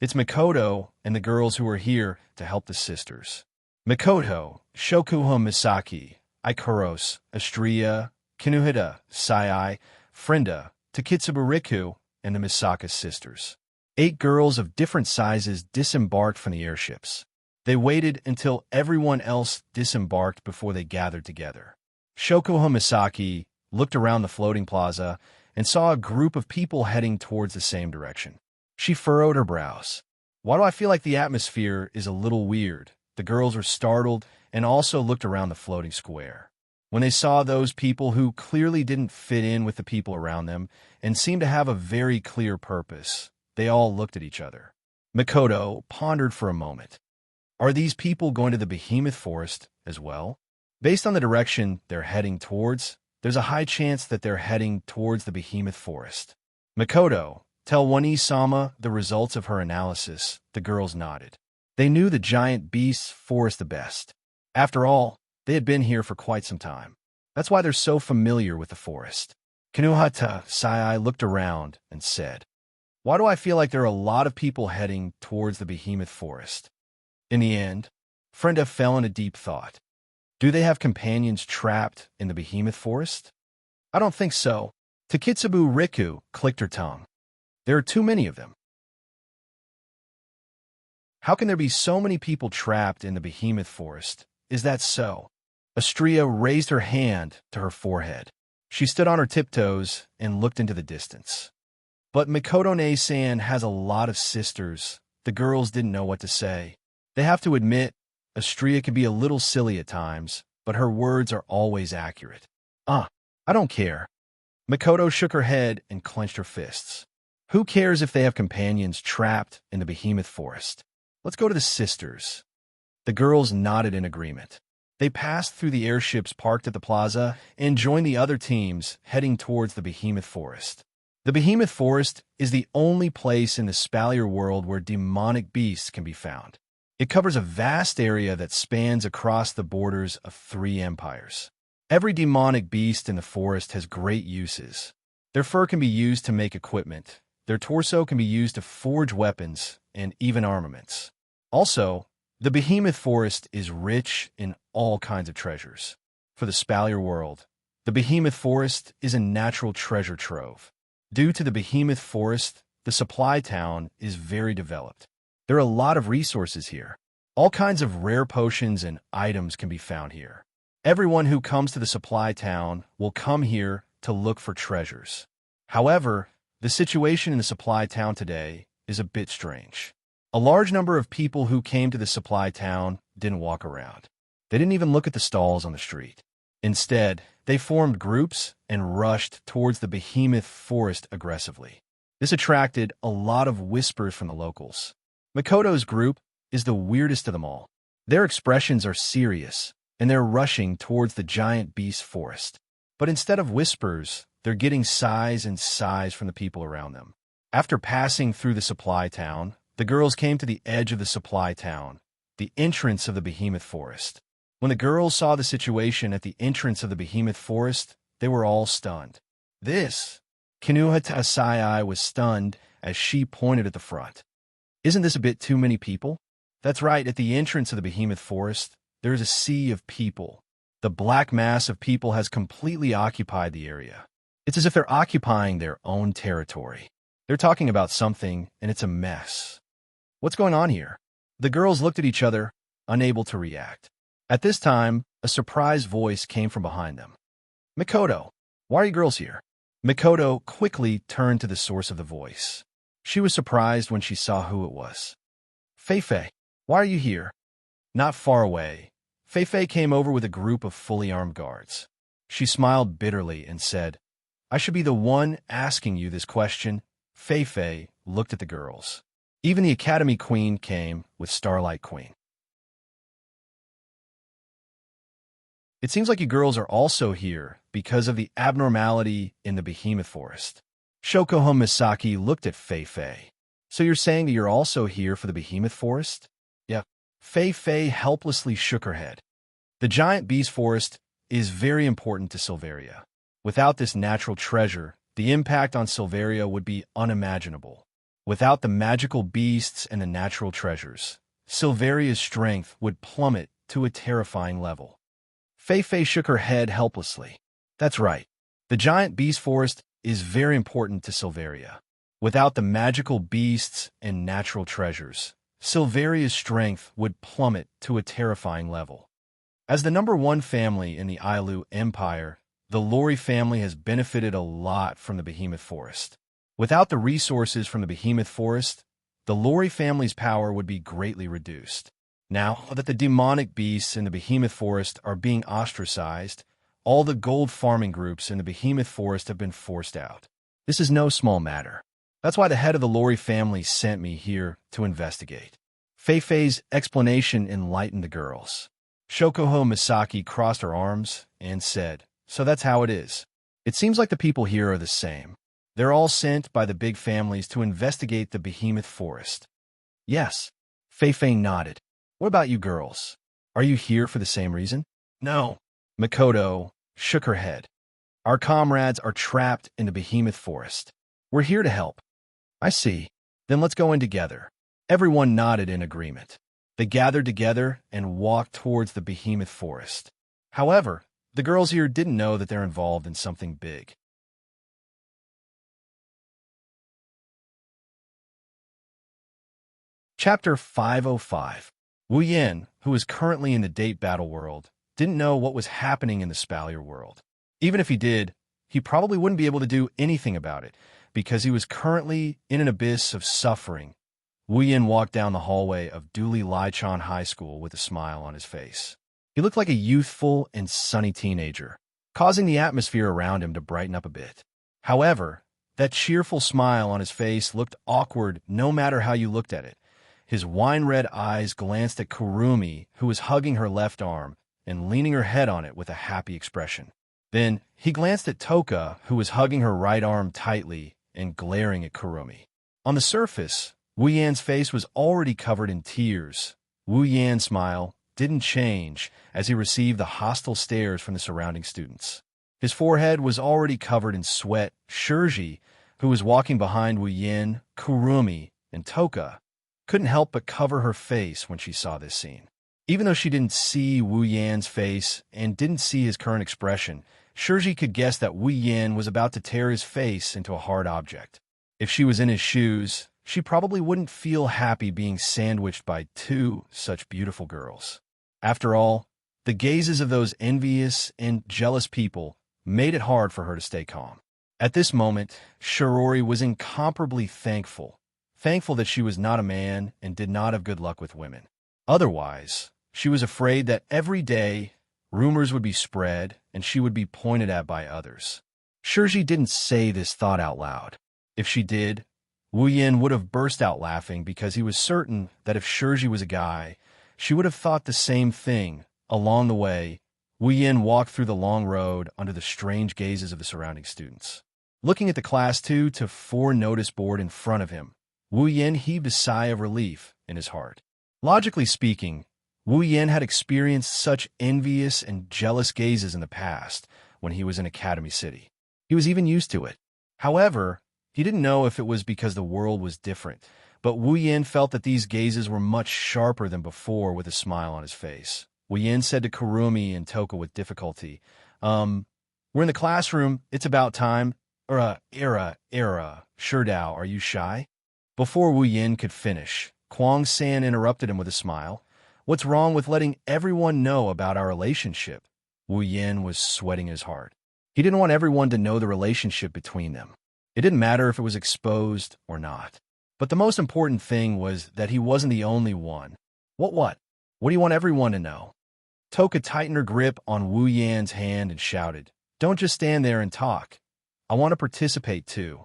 It's Mikoto and the girls who are here to help the sisters. Mikoto, Shokuho Misaki, Ikaros, Astria, Kinuhida, Sai, Frenda, Takitsubu Riku, and the Misaka sisters. 8 girls of different sizes disembarked from the airships. They waited until everyone else disembarked before they gathered together. Shokuho Misaki looked around the floating plaza and saw a group of people heading towards the same direction. She furrowed her brows. Why do I feel like the atmosphere is a little weird? The girls were startled and also looked around the floating square. When they saw those people who clearly didn't fit in with the people around them and seemed to have a very clear purpose, they all looked at each other. Mikoto pondered for a moment. Are these people going to the Behemoth Forest as well? Based on the direction they're heading towards, there's a high chance that they're heading towards the Behemoth Forest. Mikoto, tell Wani-sama the results of her analysis. The girls nodded. They knew the giant beast forest the best. After all, they had been here for quite some time. That's why they're so familiar with the forest. Kinuhata Sai looked around and said, why do I feel like there are a lot of people heading towards the Behemoth Forest? In the end, Frenda fell into deep thought. Do they have companions trapped in the Behemoth Forest? I don't think so. Takitsubu Riku clicked her tongue. There are too many of them. How can there be so many people trapped in the Behemoth Forest? Is that so? Astria raised her hand to her forehead. She stood on her tiptoes and looked into the distance. But Mikoto-ne-san has a lot of sisters. The girls didn't know what to say. They have to admit, Astria can be a little silly at times, but her words are always accurate. I don't care. Mikoto shook her head and clenched her fists. Who cares if they have companions trapped in the Behemoth Forest? Let's go to the sisters. The girls nodded in agreement. They passed through the airships parked at the plaza and joined the other teams heading towards the Behemoth Forest. The Behemoth Forest is the only place in the Spalier world where demonic beasts can be found. It covers a vast area that spans across the borders of 3 empires. Every demonic beast in the forest has great uses. Their fur can be used to make equipment. Their torso can be used to forge weapons and even armaments. Also, the Behemoth Forest is rich in all kinds of treasures. For the Spalier world, the Behemoth Forest is a natural treasure trove. Due to the Behemoth Forest, the supply town is very developed. There are a lot of resources here. All kinds of rare potions and items can be found here. Everyone who comes to the supply town will come here to look for treasures. However, the situation in the supply town today is a bit strange. A large number of people who came to the supply town didn't walk around. They didn't even look at the stalls on the street. Instead, they formed groups and rushed towards the Behemoth Forest aggressively. This attracted a lot of whispers from the locals. Mikoto's group is the weirdest of them all. Their expressions are serious, and they're rushing towards the giant beast forest. But instead of whispers, they're getting sighs and sighs from the people around them. After passing through the supply town, the girls came to the edge of the supply town, the entrance of the Behemoth Forest. When the girls saw the situation at the entrance of the behemoth forest, they were all stunned. Kinuhatasai was stunned as she pointed at the front. Isn't this a bit too many people? That's right, at the entrance of the behemoth forest, there is a sea of people. The black mass of people has completely occupied the area. It's as if they're occupying their own territory. They're talking about something, and it's a mess. What's going on here? The girls looked at each other, unable to react. At this time, a surprised voice came from behind them. Mikoto, why are you girls here? Mikoto quickly turned to the source of the voice. She was surprised when she saw who it was. Feifei, why are you here? Not far away, Feifei came over with a group of fully armed guards. She smiled bitterly and said, I should be the one asking you this question. Feifei looked at the girls. Even the Academy Queen came with Starlight Queen. It seems like you girls are also here because of the abnormality in the behemoth forest. Shokoho Misaki looked at Feifei. So you're saying that you're also here for the behemoth forest? Yeah. Feifei helplessly shook her head. The giant beast forest is very important to Silveria. Without this natural treasure, the impact on Silveria would be unimaginable. Without the magical beasts and the natural treasures, Silveria's strength would plummet to a terrifying level. Feifei shook her head helplessly. That's right. The giant beast forest is very important to Silveria. Without the magical beasts and natural treasures, Silveria's strength would plummet to a terrifying level. As the #1 family in the Ailu Empire, the Lori family has benefited a lot from the behemoth forest. Without the resources from the behemoth forest, the Lori family's power would be greatly reduced. Now that the demonic beasts in the behemoth forest are being ostracized, all the gold farming groups in the behemoth forest have been forced out. This is no small matter. That's why the head of the Lori family sent me here to investigate. Feifei's explanation enlightened the girls. Shokoho Misaki crossed her arms and said, So that's how it is. It seems like the people here are the same. They're all sent by the big families to investigate the behemoth forest. Yes. Feifei nodded. What about you girls? Are you here for the same reason? No. Mikoto shook her head. Our comrades are trapped in the behemoth forest. We're here to help. I see. Then let's go in together. Everyone nodded in agreement. They gathered together and walked towards the behemoth forest. However, the girls here didn't know that they're involved in something big. Chapter 505. Wu Yan, who is currently in the date battle world, didn't know what was happening in the Spalier world. Even if he did, he probably wouldn't be able to do anything about it, because he was currently in an abyss of suffering. Wu Yan walked down the hallway of Duli Lichon High School with a smile on his face. He looked like a youthful and sunny teenager, causing the atmosphere around him to brighten up a bit. However, that cheerful smile on his face looked awkward no matter how you looked at it. His wine-red eyes glanced at Kurumi, who was hugging her left arm and leaning her head on it with a happy expression. Then he glanced at Toka, who was hugging her right arm tightly and glaring at Kurumi. On the surface, Wu Yan's face was already covered in tears. Wu Yan's smile didn't change as he received the hostile stares from the surrounding students. His forehead was already covered in sweat. Shirji, who was walking behind Wu Yan, Kurumi, and Toka, couldn't help but cover her face when she saw this scene. Even though she didn't see Wu Yan's face and didn't see his current expression, Shirji could guess that Wu Yan was about to tear his face into a hard object. If she was in his shoes, she probably wouldn't feel happy being sandwiched by two such beautiful girls. After all, the gazes of those envious and jealous people made it hard for her to stay calm. At this moment, Shirori was incomparably thankful that she was not a man and did not have good luck with women. Otherwise, she was afraid that every day rumors would be spread and she would be pointed at by others. Shirji didn't say this thought out loud. If she did, Wu Yan would have burst out laughing because he was certain that if Shirji was a guy, she would have thought the same thing. Along the way, Wu Yan walked through the long road under the strange gazes of the surrounding students. Looking at the Class 2 to 4 notice board in front of him, Wu Yan heaved a sigh of relief in his heart. Logically speaking, Wu Yin had experienced such envious and jealous gazes in the past when he was in Academy City. He was even used to it. However, he didn't know if it was because the world was different, but Wu Yin felt that these gazes were much sharper than before with a smile on his face. Wu Yin said to Kurumi and Toka with difficulty, we're in the classroom, it's about time. Era. Shurdao, are you shy? Before Wu Yin could finish, Kuang San interrupted him with a smile. What's wrong with letting everyone know about our relationship? Wu Yin was sweating his heart. He didn't want everyone to know the relationship between them. It didn't matter if it was exposed or not. But the most important thing was that he wasn't the only one. What? What do you want everyone to know? Toka tightened her grip on Wu Yan's hand and shouted, Don't just stand there and talk. I want to participate too.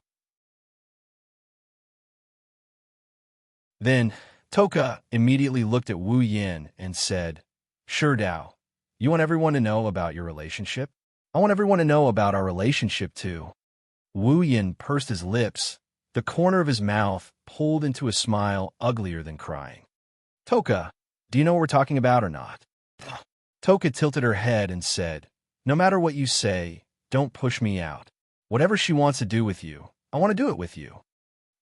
Then, Toka immediately looked at Wu Yin and said, Shurdao, you want everyone to know about your relationship? I want everyone to know about our relationship too. Wu Yin pursed his lips. The corner of his mouth pulled into a smile uglier than crying. Toka, do you know what we're talking about or not? Toka tilted her head and said, No matter what you say, don't push me out. Whatever she wants to do with you, I want to do it with you.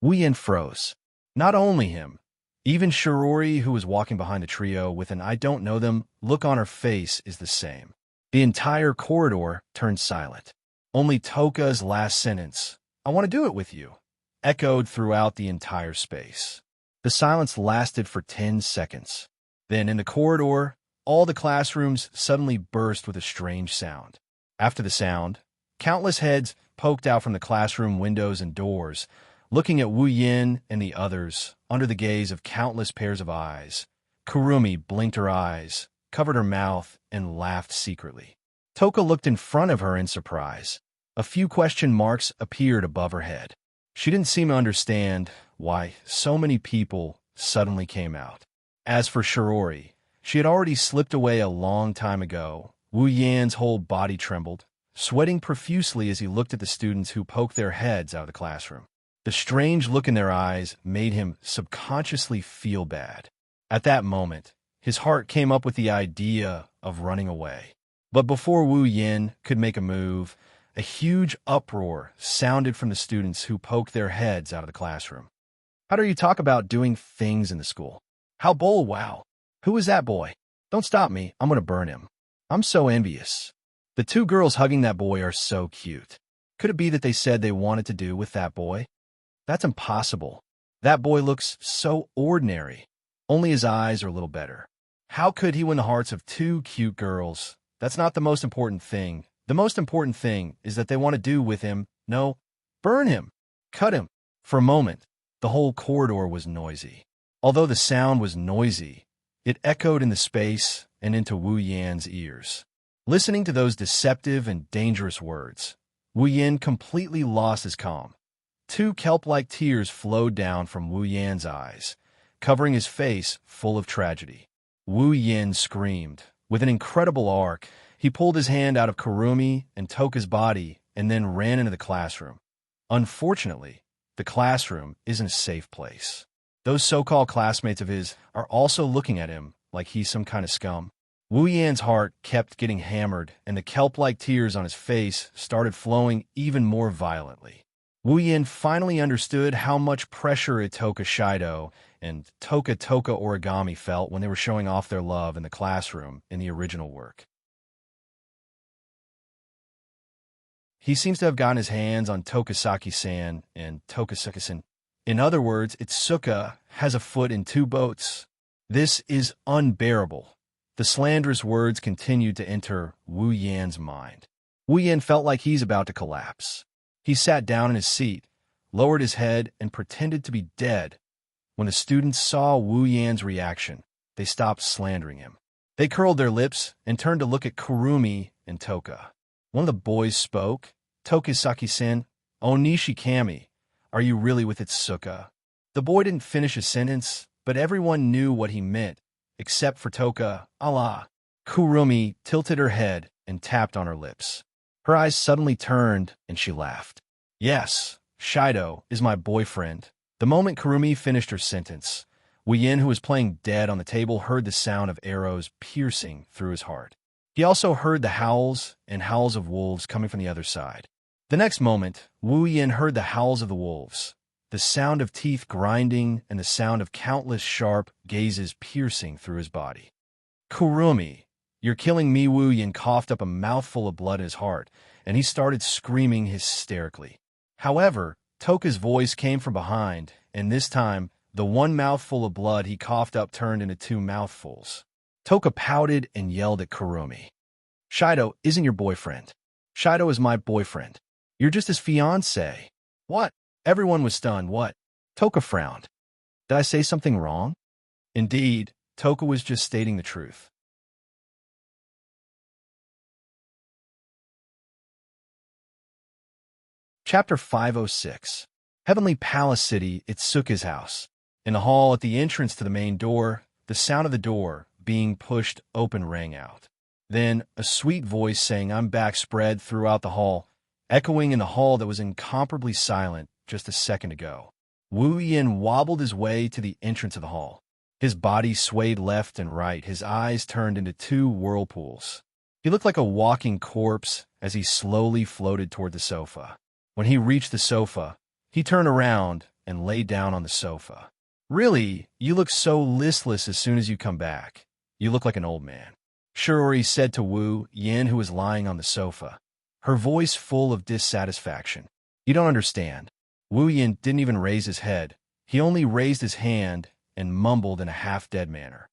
Wu Yin froze. Not only him. Even Shirori, who was walking behind the trio with an I don't know them look on her face, is the same. The entire corridor turned silent. Only Toka's last sentence, I want to do it with you, echoed throughout the entire space. The silence lasted for 10 seconds. Then in the corridor, all the classrooms suddenly burst with a strange sound. After the sound, countless heads poked out from the classroom windows and doors, looking at Wu Yin and the others under the gaze of countless pairs of eyes. Kurumi blinked her eyes, covered her mouth, and laughed secretly. Toka looked in front of her in surprise. A few question marks appeared above her head. She didn't seem to understand why so many people suddenly came out. As for Shirori, she had already slipped away a long time ago. Wu Yan's whole body trembled, sweating profusely as he looked at the students who poked their heads out of the classroom. The strange look in their eyes made him subconsciously feel bad. At that moment, his heart came up with the idea of running away. But before Wu Yin could make a move, a huge uproar sounded from the students who poked their heads out of the classroom. How dare you talk about doing things in the school? How bold, wow. Who is that boy? Don't stop me, I'm going to burn him. I'm so envious. The two girls hugging that boy are so cute. Could it be that they said they wanted to do with that boy? That's impossible. That boy looks so ordinary. Only his eyes are a little better. How could he win the hearts of two cute girls? That's not the most important thing. The most important thing is that they want to do with him. No, burn him. Cut him. For a moment, the whole corridor was noisy. Although the sound was noisy, it echoed in the space and into Wu Yan's ears. Listening to those deceptive and dangerous words, Wu Yan completely lost his calm. Two kelp-like tears flowed down from Wu Yan's eyes, covering his face full of tragedy. Wu Yan screamed. With an incredible arc, he pulled his hand out of Kurumi and Toka's body and then ran into the classroom. Unfortunately, the classroom isn't a safe place. Those so-called classmates of his are also looking at him like he's some kind of scum. Wu Yan's heart kept getting hammered, and the kelp-like tears on his face started flowing even more violently. Wu Yan finally understood how much pressure Itoka Shido and Toka Origami felt when they were showing off their love in the classroom in the original work. He seems to have gotten his hands on Tokasaki-san and Tokasaki-san. In other words, Itsuka has a foot in two boats. This is unbearable. The slanderous words continued to enter Wu Yan's mind. Wu Yan felt like he's about to collapse. He sat down in his seat, lowered his head, and pretended to be dead. When the students saw Wu Yan's reaction, they stopped slandering him. They curled their lips and turned to look at Kurumi and Toka. One of the boys spoke. Tokasaki-san, Onishi Kami, are you really with Itsuka? The boy didn't finish his sentence, but everyone knew what he meant, except for Toka. Allah. Kurumi tilted her head and tapped on her lips. Her eyes suddenly turned, and she laughed. Yes, Shido is my boyfriend. The moment Kurumi finished her sentence, Wu Yin, who was playing dead on the table, heard the sound of arrows piercing through his heart. He also heard the howls and howls of wolves coming from the other side. The next moment, Wu Yin heard the howls of the wolves, the sound of teeth grinding and the sound of countless sharp gazes piercing through his body. "Kurumi, you're killing me!" Wu Yin coughed up a mouthful of blood in his heart, and he started screaming hysterically. However, Toka's voice came from behind, and this time, the one mouthful of blood he coughed up turned into two mouthfuls. Toka pouted and yelled at Kurumi. "Shido isn't your boyfriend. Shido is my boyfriend. You're just his fiancé." "What?" Everyone was stunned. "What?" Toka frowned. "Did I say something wrong?" Indeed, Toka was just stating the truth. Chapter 506. Heavenly Palace City, Itsuka's house. In the hall at the entrance to the main door, the sound of the door being pushed open rang out. Then a sweet voice saying, "I'm back," spread throughout the hall, echoing in the hall that was incomparably silent just a second ago. Wu Yin wobbled his way to the entrance of the hall. His body swayed left and right, his eyes turned into two whirlpools. He looked like a walking corpse as he slowly floated toward the sofa. When he reached the sofa, he turned around and lay down on the sofa. "Really, you look so listless as soon as you come back. You look like an old man," Shirori said to Wu Yin, who was lying on the sofa, her voice full of dissatisfaction. "You don't understand." Wu Yin didn't even raise his head. He only raised his hand and mumbled in a half-dead manner.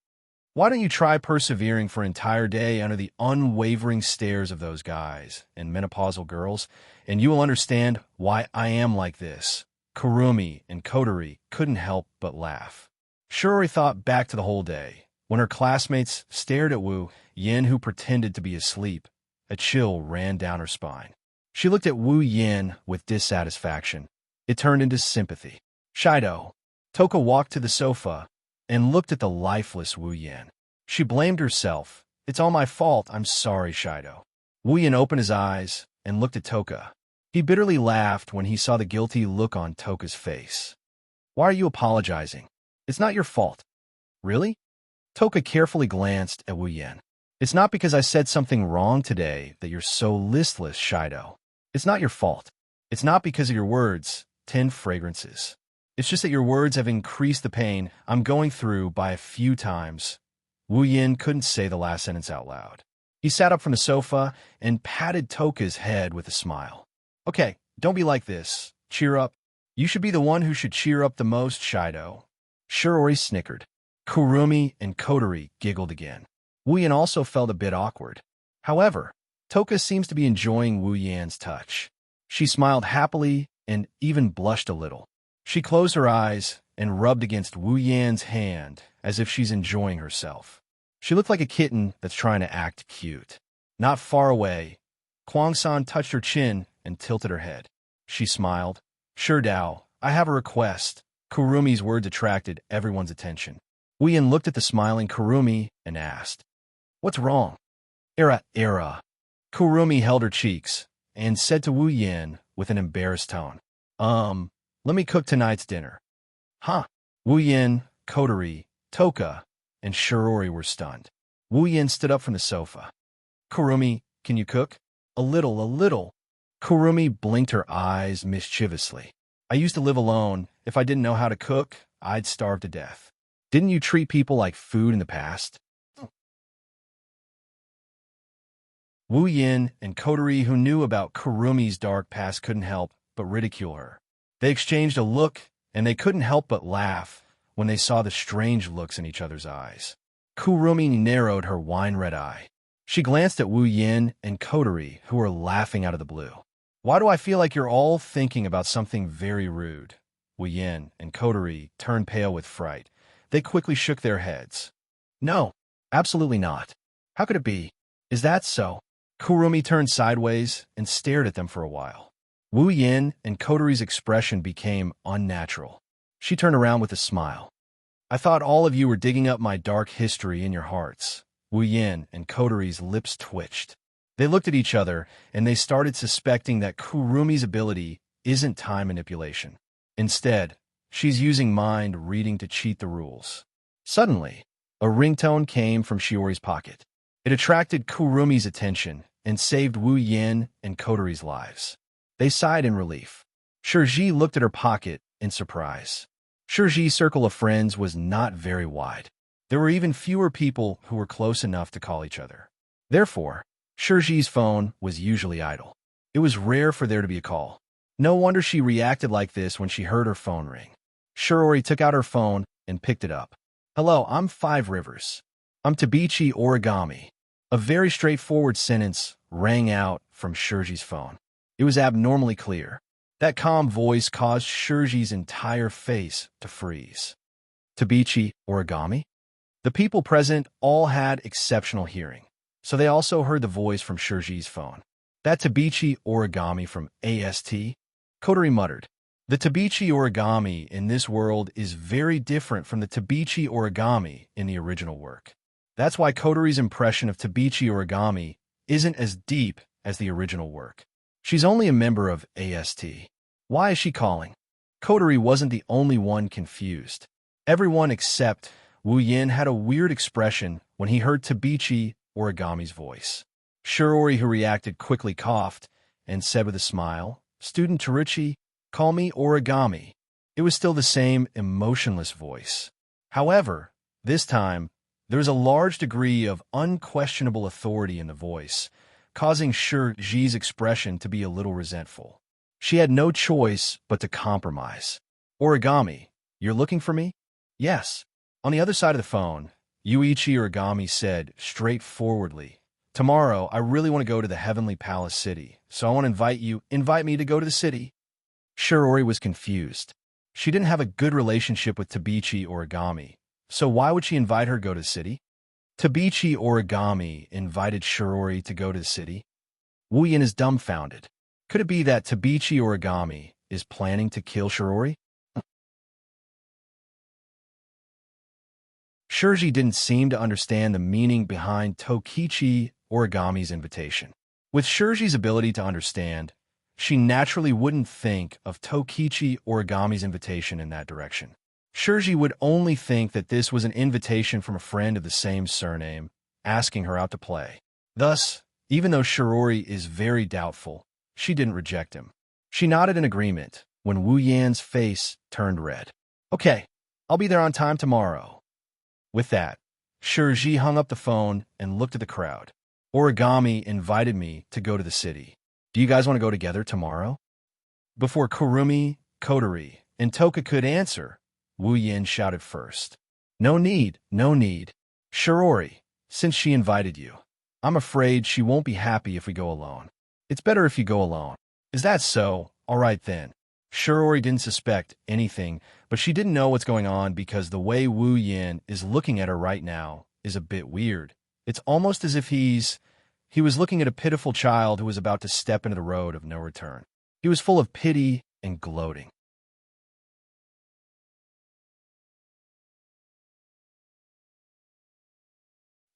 "Why don't you try persevering for an entire day under the unwavering stares of those guys and menopausal girls, and you will understand why I am like this." Kurumi and Kotori couldn't help but laugh. Shirori thought back to the whole day, when her classmates stared at Wu Yin, who pretended to be asleep. A chill ran down her spine. She looked at Wu Yin with dissatisfaction. It turned into sympathy. "Shido." Toka walked to the sofa and looked at the lifeless Wu Yin. She blamed herself. "It's all my fault. I'm sorry, Shido." Wu Yin opened his eyes and looked at Toka. He bitterly laughed when he saw the guilty look on Toka's face. "Why are you apologizing? It's not your fault." "Really?" Toka carefully glanced at Wu Yin. "It's not because I said something wrong today that you're so listless, Shido. It's not your fault. It's not because of your words, 10 fragrances. It's just that your words have increased the pain I'm going through by a few times." Wu Yin couldn't say the last sentence out loud. He sat up from the sofa and patted Toka's head with a smile. "Okay, don't be like this. Cheer up. You should be the one who should cheer up the most, Shido." Shirori snickered. Kurumi and Kotori giggled again. Wu Yin also felt a bit awkward. However, Toka seems to be enjoying Wu Yin's touch. She smiled happily and even blushed a little. She closed her eyes and rubbed against Wu Yin's hand as if she's enjoying herself. She looked like a kitten that's trying to act cute. Not far away, Kwang-san touched her chin and tilted her head. She smiled. "Sure, Dao, I have a request." Kurumi's words attracted everyone's attention. Wu Yin looked at the smiling Kurumi and asked, "What's wrong?" Era. Kurumi held her cheeks and said to Wu Yin with an embarrassed tone, Let me cook tonight's dinner." "Huh?" Wu Yin, Kotori, Toka, and Shirori were stunned. Wu Yin stood up from the sofa. "Kurumi, can you cook?" A little. Kurumi blinked her eyes mischievously. "I used to live alone. If I didn't know how to cook, I'd starve to death." "Didn't you treat people like food in the past?" Wu Yin and Kotori, who knew about Kurumi's dark past, couldn't help but ridicule her. They exchanged a look, and they couldn't help but laugh when they saw the strange looks in each other's eyes. Kurumi narrowed her wine-red eye. She glanced at Wu Yin and Kotori, who were laughing out of the blue. "Why do I feel like you're all thinking about something very rude?" Wu Yin and Kotori turned pale with fright. They quickly shook their heads. "No, absolutely not. How could it be? Is that so?" Kurumi turned sideways and stared at them for a while. Wu Yin and Kotori's expression became unnatural. She turned around with a smile. "I thought all of you were digging up my dark history in your hearts." Wu Yin and Kotori's lips twitched. They looked at each other, and they started suspecting that Kurumi's ability isn't time manipulation. Instead, She's using mind reading to cheat the rules. Suddenly, a ringtone came from Shiori's pocket. It attracted Kurumi's attention and saved Wu Yin and Kotori's lives. They sighed in relief. Shiji looked at her pocket in surprise. Shiji's circle of friends was not very wide. There were even fewer people who were close enough to call each other. Therefore, Shiji's phone was usually idle. It was rare for there to be a call. No wonder she reacted like this when she heard her phone ring. Shiori took out her phone and picked it up. "Hello, I'm Five Rivers. I'm Tabichi Origami." A very straightforward sentence rang out from Shiji's phone. It was abnormally clear. That calm voice caused Shiji's entire face to freeze. Tabichi Origami? The people present all had exceptional hearing, so they also heard the voice from Shiji's phone. "That Tabichi Origami from AST?" Kotori muttered. The Tabichi Origami in this world is very different from the Tabichi Origami in the original work. That's why Kotori's impression of Tabichi Origami isn't as deep as the original work. She's only a member of AST. Why is she calling? Kotori wasn't the only one confused. Everyone except Wu Yin had a weird expression when he heard Tabichi Origami's voice. Shiori, who reacted quickly, coughed and said with a smile, "Student Teruchi, call me Origami." It was still the same emotionless voice. However, this time, there was a large degree of unquestionable authority in the voice, causing Shiji's expression to be a little resentful. She had no choice but to compromise. "Origami, you're looking for me?" "Yes." On the other side of the phone, Yuichi Origami said straightforwardly, "Tomorrow, I really want to go to the Heavenly Palace City, so I want to invite me to go to the city." Shiori was confused. She didn't have a good relationship with Tabichi Origami, so why would she invite her to go to the city? Tabichi Origami invited Shiori to go to the city? Wu Yin is dumbfounded. Could it be that Tabichi Origami is planning to kill Shiori? Shiji didn't seem to understand the meaning behind Tokichi Origami's invitation. With Shiji's ability to understand, she naturally wouldn't think of Tokichi Origami's invitation in that direction. Shiji would only think that this was an invitation from a friend of the same surname, asking her out to play. Thus, even though Shiori is very doubtful, she didn't reject him. She nodded in agreement when Wu Yan's face turned red. "Okay, I'll be there on time tomorrow." With that, Shiji hung up the phone and looked at the crowd. "Origami invited me to go to the city. Do you guys want to go together tomorrow?" Before Kurumi, Kotori, and Toka could answer, Wu Yin shouted first. "No need, no need. Shiori, since she invited you, I'm afraid she won't be happy if we go alone. It's better if you go alone." "Is that so? All right then." Shiori didn't suspect anything, but she didn't know what's going on because the way Wu Yin is looking at her right now is a bit weird. It's almost as if he was looking at a pitiful child who was about to step into the road of no return. He was full of pity and gloating.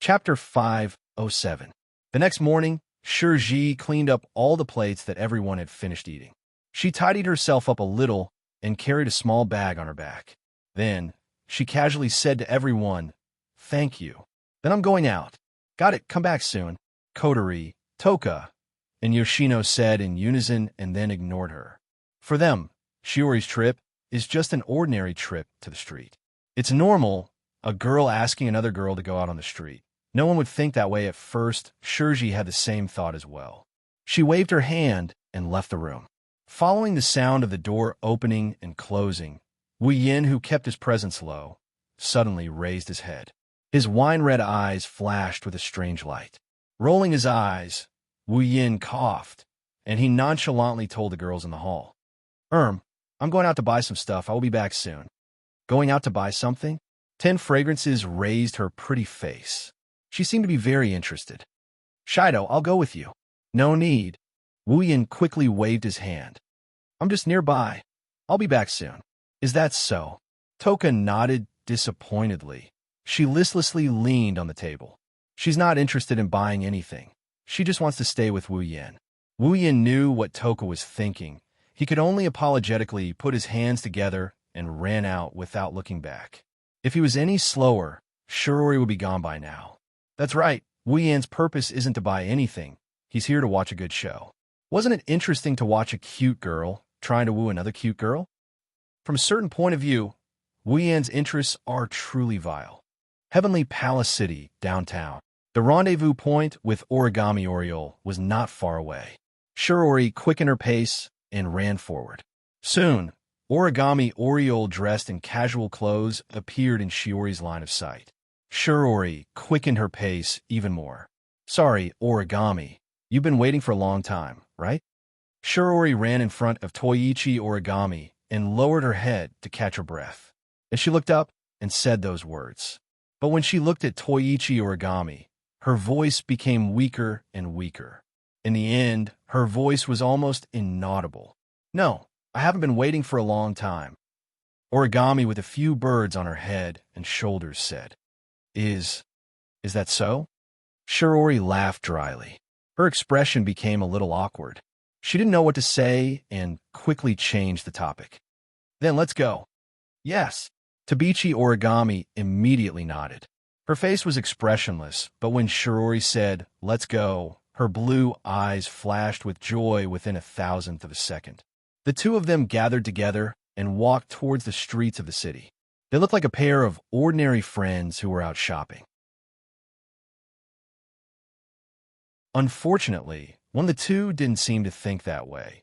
Chapter 507. The next morning, Shiji cleaned up all the plates that everyone had finished eating. She tidied herself up a little and carried a small bag on her back. Then, she casually said to everyone, "Thank you. Then I'm going out." "Got it, come back soon." Kotori, Toka, and Yoshino said in unison and then ignored her. For them, Shiori's trip is just an ordinary trip to the street. It's normal, a girl asking another girl to go out on the street. No one would think that way at first. Shiji had the same thought as well. She waved her hand and left the room. Following the sound of the door opening and closing, Wu Yin, who kept his presence low, suddenly raised his head. His wine-red eyes flashed with a strange light. Rolling his eyes, Wu Yin coughed, and he nonchalantly told the girls in the hall, I'm going out to buy some stuff. I will be back soon." "Going out to buy something?" 10 Fragrances raised her pretty face. She seemed to be very interested. "Shido, I'll go with you." "No need." Wu Yin quickly waved his hand. "I'm just nearby. I'll be back soon." "Is that so?" Toka nodded disappointedly. She listlessly leaned on the table. She's not interested in buying anything. She just wants to stay with Wu Yin. Wu Yin knew what Toka was thinking. He could only apologetically put his hands together and ran out without looking back. If he was any slower, Shirori would be gone by now. That's right, Wu Yan's purpose isn't to buy anything. He's here to watch a good show. Wasn't it interesting to watch a cute girl trying to woo another cute girl? From a certain point of view, Wu Yan's interests are truly vile. Heavenly Palace City, downtown. The rendezvous point with Origami Oriole was not far away. Shirori quickened her pace and ran forward. Soon, Origami Oriole dressed in casual clothes appeared in Shiori's line of sight. Shirori quickened her pace even more. Sorry, Origami. You've been waiting for a long time, right? Shirori ran in front of Toichi Origami and lowered her head to catch her breath. As she looked up and said those words. But when she looked at Toichi Origami, her voice became weaker and weaker. In the end, her voice was almost inaudible. No, I haven't been waiting for a long time. Origami with a few birds on her head and shoulders said. Is that so? Shirori laughed dryly. Her expression became a little awkward. She didn't know what to say and quickly changed the topic. Then let's go. Yes. Tabichi Origami immediately nodded. Her face was expressionless, but when Shirori said, let's go, her blue eyes flashed with joy within a thousandth of a second. The two of them gathered together and walked towards the streets of the city. They looked like a pair of ordinary friends who were out shopping. Unfortunately, one of the two didn't seem to think that way.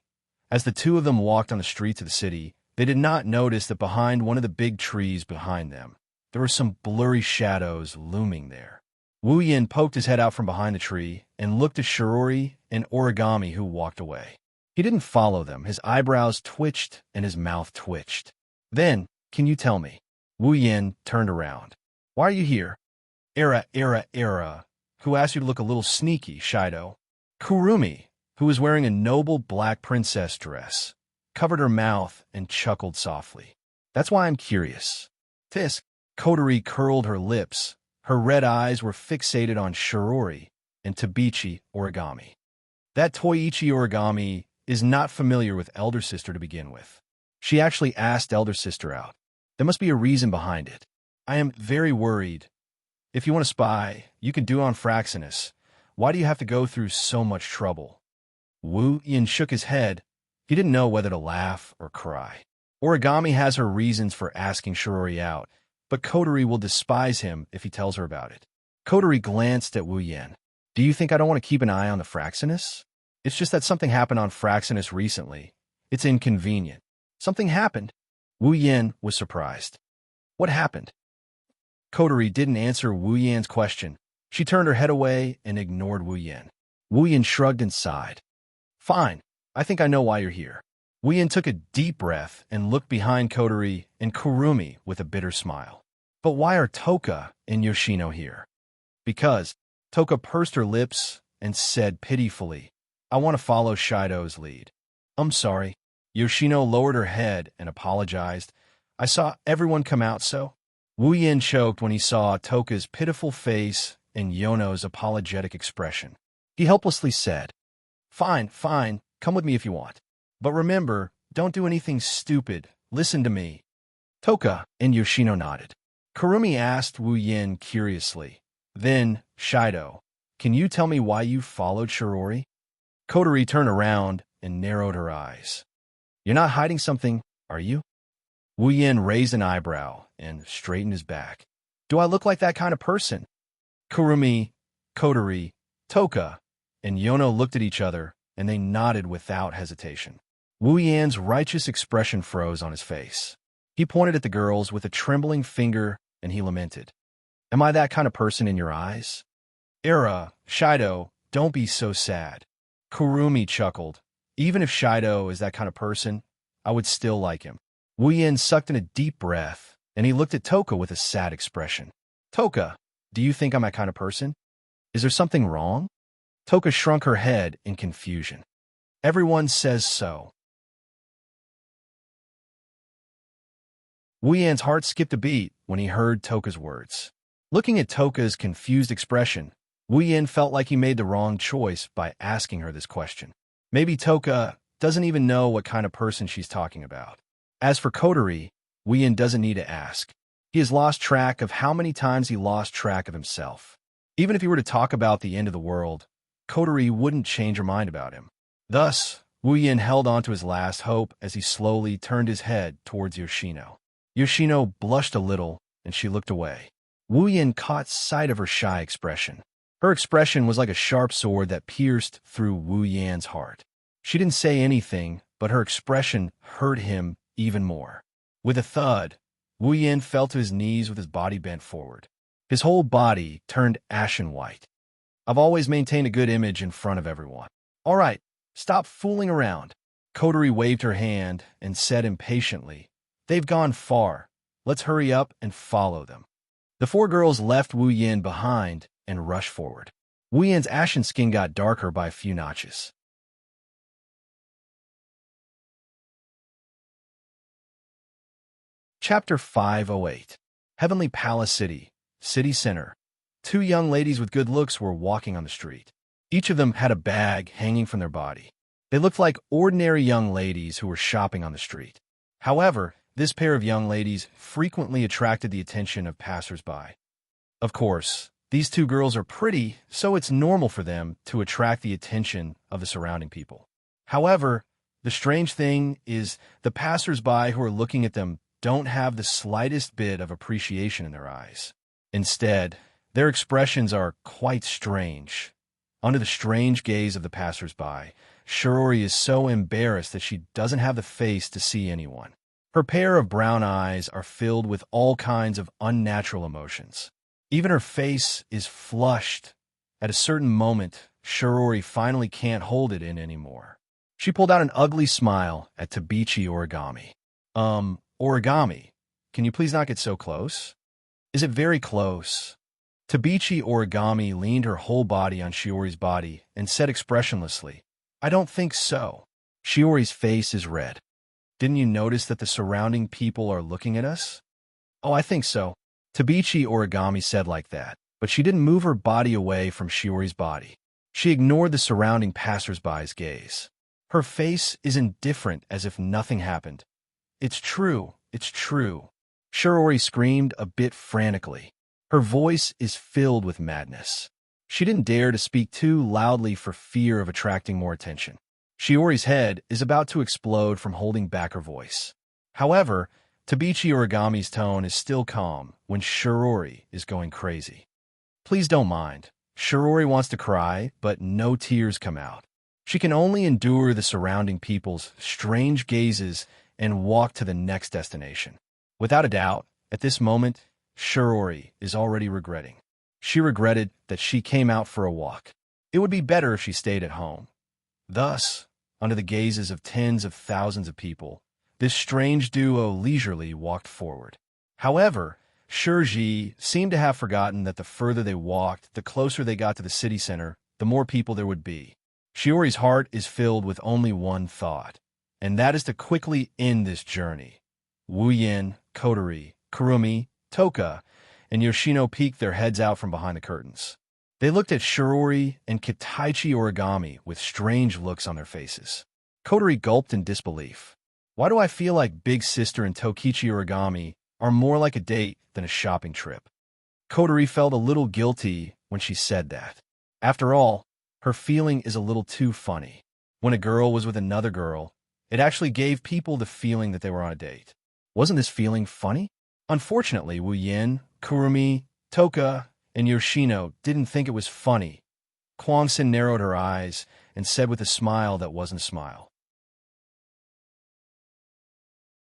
As the two of them walked on the streets of the city, they did not notice that behind one of the big trees behind them, there were some blurry shadows looming there. Wu Yan poked his head out from behind the tree and looked at Shirori and Origami, who walked away. He didn't follow them. His eyebrows twitched and his mouth twitched. Then, can you tell me? Wu Yan turned around. Why are you here? Era. Who asked you to look a little sneaky, Shido? Kurumi, who was wearing a noble black princess dress, covered her mouth and chuckled softly. That's why I'm curious. Tisk. Kotori curled her lips. Her red eyes were fixated on Shirori and Tabichi Origami. That Toichi Origami is not familiar with Elder Sister to begin with. She actually asked Elder Sister out. There must be a reason behind it. I am very worried. If you want to spy, you can do it on Fraxinus. Why do you have to go through so much trouble? Wu Yan shook his head. He didn't know whether to laugh or cry. Origami has her reasons for asking Shirori out, but Kotori will despise him if he tells her about it. Kotori glanced at Wu Yan. Do you think I don't want to keep an eye on the Fraxinus? It's just that something happened on Fraxinus recently. It's inconvenient. Something happened? Wu Yan was surprised. What happened? Kotori didn't answer Wu Yan's question. She turned her head away and ignored Wu Yan. Wu Yan shrugged and sighed. Fine, I think I know why you're here. Wu Yan took a deep breath and looked behind Kotori and Kurumi with a bitter smile. But why are Toka and Yoshino here? Because Toka pursed her lips and said pitifully, I want to follow Shido's lead. I'm sorry. Yoshino lowered her head and apologized. I saw everyone come out, so. Wu Yan choked when he saw Toka's pitiful face and Yono's apologetic expression. He helplessly said, Fine, come with me if you want. But remember, don't do anything stupid. Listen to me. Toka and Yoshino nodded. Kurumi asked Wu Yan curiously. Then, Shido, can you tell me why you followed Shirori? Kotori turned around and narrowed her eyes. You're not hiding something, are you? Wu Yan raised an eyebrow and straightened his back. Do I look like that kind of person? Kurumi, Kotori, Toka, and Yono looked at each other, and they nodded without hesitation. Wu Yan's righteous expression froze on his face. He pointed at the girls with a trembling finger, and he lamented. Am I that kind of person in your eyes? Shido, don't be so sad. Kurumi chuckled. Even if Shido is that kind of person, I would still like him. Wu Yan sucked in a deep breath, and he looked at Toka with a sad expression. Toka, do you think I'm that kind of person? Is there something wrong? Toka shrunk her head in confusion. Everyone says so. Wu Yan's heart skipped a beat when he heard Toka's words. Looking at Toka's confused expression, Wu Yan felt like he made the wrong choice by asking her this question. Maybe Toka doesn't even know what kind of person she's talking about. As for Kotori, Wu Yin doesn't need to ask. He has lost track of how many times he lost track of himself. Even if he were to talk about the end of the world, Kotori wouldn't change her mind about him. Thus, Wu Yin held on to his last hope as he slowly turned his head towards Yoshino. Yoshino blushed a little, and she looked away. Wu Yin caught sight of her shy expression. Her expression was like a sharp sword that pierced through Wu Yan's heart. She didn't say anything, but her expression hurt him even more. With a thud, Wu Yin fell to his knees with his body bent forward. His whole body turned ashen white. I've always maintained a good image in front of everyone. All right, stop fooling around. Kotori waved her hand and said impatiently, "They've gone far. Let's hurry up and follow them." The four girls left Wu Yin behind and rushed forward. Wu Yin's ashen skin got darker by a few notches. Chapter 508. Heavenly Palace City, City Center. Two young ladies with good looks were walking on the street. Each of them had a bag hanging from their body. They looked like ordinary young ladies who were shopping on the street. However, this pair of young ladies frequently attracted the attention of passers-by. Of course, these two girls are pretty, so it's normal for them to attract the attention of the surrounding people. However, the strange thing is the passers-by who are looking at them don't have the slightest bit of appreciation in their eyes. Instead, their expressions are quite strange. Under the strange gaze of the passers-by, Shirori is so embarrassed that she doesn't have the face to see anyone. Her pair of brown eyes are filled with all kinds of unnatural emotions. Even her face is flushed. At a certain moment, Shirori finally can't hold it in anymore. She pulled out an ugly smile at Tabichi Origami. Origami, can you please not get so close? Is it very close? Tabichi Origami leaned her whole body on Shiori's body and said expressionlessly, "I don't think so." Shiori's face is red. "Didn't you notice that the surrounding people are looking at us?" "Oh, I think so." Tabichi Origami said like that, but she didn't move her body away from Shiori's body. She ignored the surrounding passers-by's gaze. Her face is indifferent as if nothing happened. "It's true, it's true." Shirori screamed a bit frantically. Her voice is filled with madness. She didn't dare to speak too loudly for fear of attracting more attention. Shiori's head is about to explode from holding back her voice. However, Tabichi Origami's tone is still calm when Shirori is going crazy. "Please don't mind." Shirori wants to cry, but no tears come out. She can only endure the surrounding people's strange gazes and walk to the next destination. Without a doubt, at this moment, Shirori is already regretting. She regretted that she came out for a walk. It would be better if she stayed at home. Thus, under the gazes of tens of thousands of people, this strange duo leisurely walked forward. However, Shirji seemed to have forgotten that the further they walked, the closer they got to the city center, the more people there would be. Shiori's heart is filled with only one thought, and that is to quickly end this journey. Wu Yin, Kotori, Kurumi, Toka, and Yoshino peeked their heads out from behind the curtains. They looked at Shirori and Kitaichi Origami with strange looks on their faces. Kotori gulped in disbelief. Why do I feel like Big Sister and Tokichi Origami are more like a date than a shopping trip? Kotori felt a little guilty when she said that. After all, her feeling is a little too funny. When a girl was with another girl, it actually gave people the feeling that they were on a date. Wasn't this feeling funny? Unfortunately, Wu Yin, Kurumi, Toka, and Yoshino didn't think it was funny. Kwangsin narrowed her eyes and said with a smile that wasn't a smile,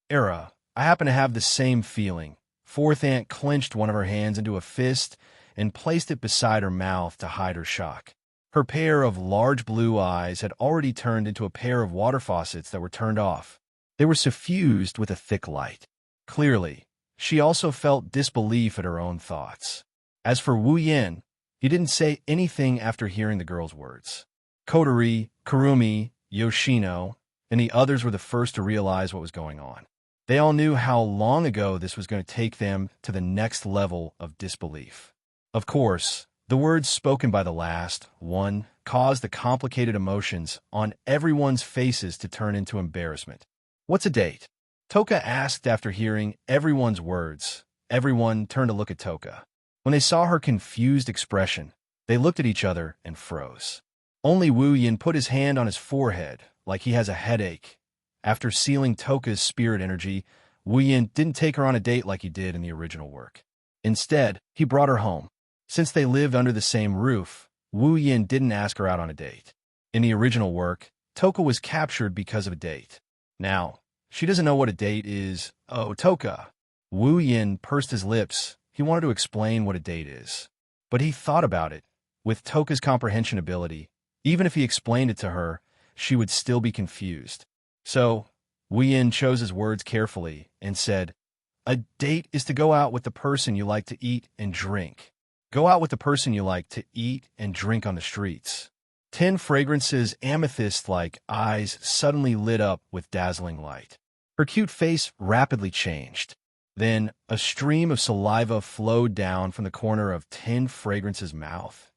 "Era, I happen to have the same feeling." Fourth Aunt clenched one of her hands into a fist and placed it beside her mouth to hide her shock. Her pair of large blue eyes had already turned into a pair of water faucets that were turned off. They were suffused with a thick light. Clearly, she also felt disbelief at her own thoughts. As for Wu Yin, he didn't say anything after hearing the girl's words. Kotori, Kurumi, Yoshino, and the others were the first to realize what was going on. They all knew how long ago this was going to take them to the next level of disbelief. Of course, the words spoken by the last one caused the complicated emotions on everyone's faces to turn into embarrassment. What's a date? Toka asked after hearing everyone's words. Everyone turned to look at Toka. When they saw her confused expression, they looked at each other and froze. Only Wu Yin put his hand on his forehead, like he has a headache. After sealing Toka's spirit energy, Wu Yin didn't take her on a date like he did in the original work. Instead, he brought her home. Since they lived under the same roof, Wu Yin didn't ask her out on a date. In the original work, Toka was captured because of a date. Now, she doesn't know what a date is. Oh, Toka. Wu Yin pursed his lips. He wanted to explain what a date is. But he thought about it. With Toka's comprehension ability, even if he explained it to her, she would still be confused. So, Wu Yin chose his words carefully and said, "A date is to go out with the person you like to eat and drink. Go out with the person you like to eat and drink on the streets." 10 fragrances, amethyst-like eyes suddenly lit up with dazzling light. Her cute face rapidly changed. Then, a stream of saliva flowed down from the corner of 10 fragrances' mouth.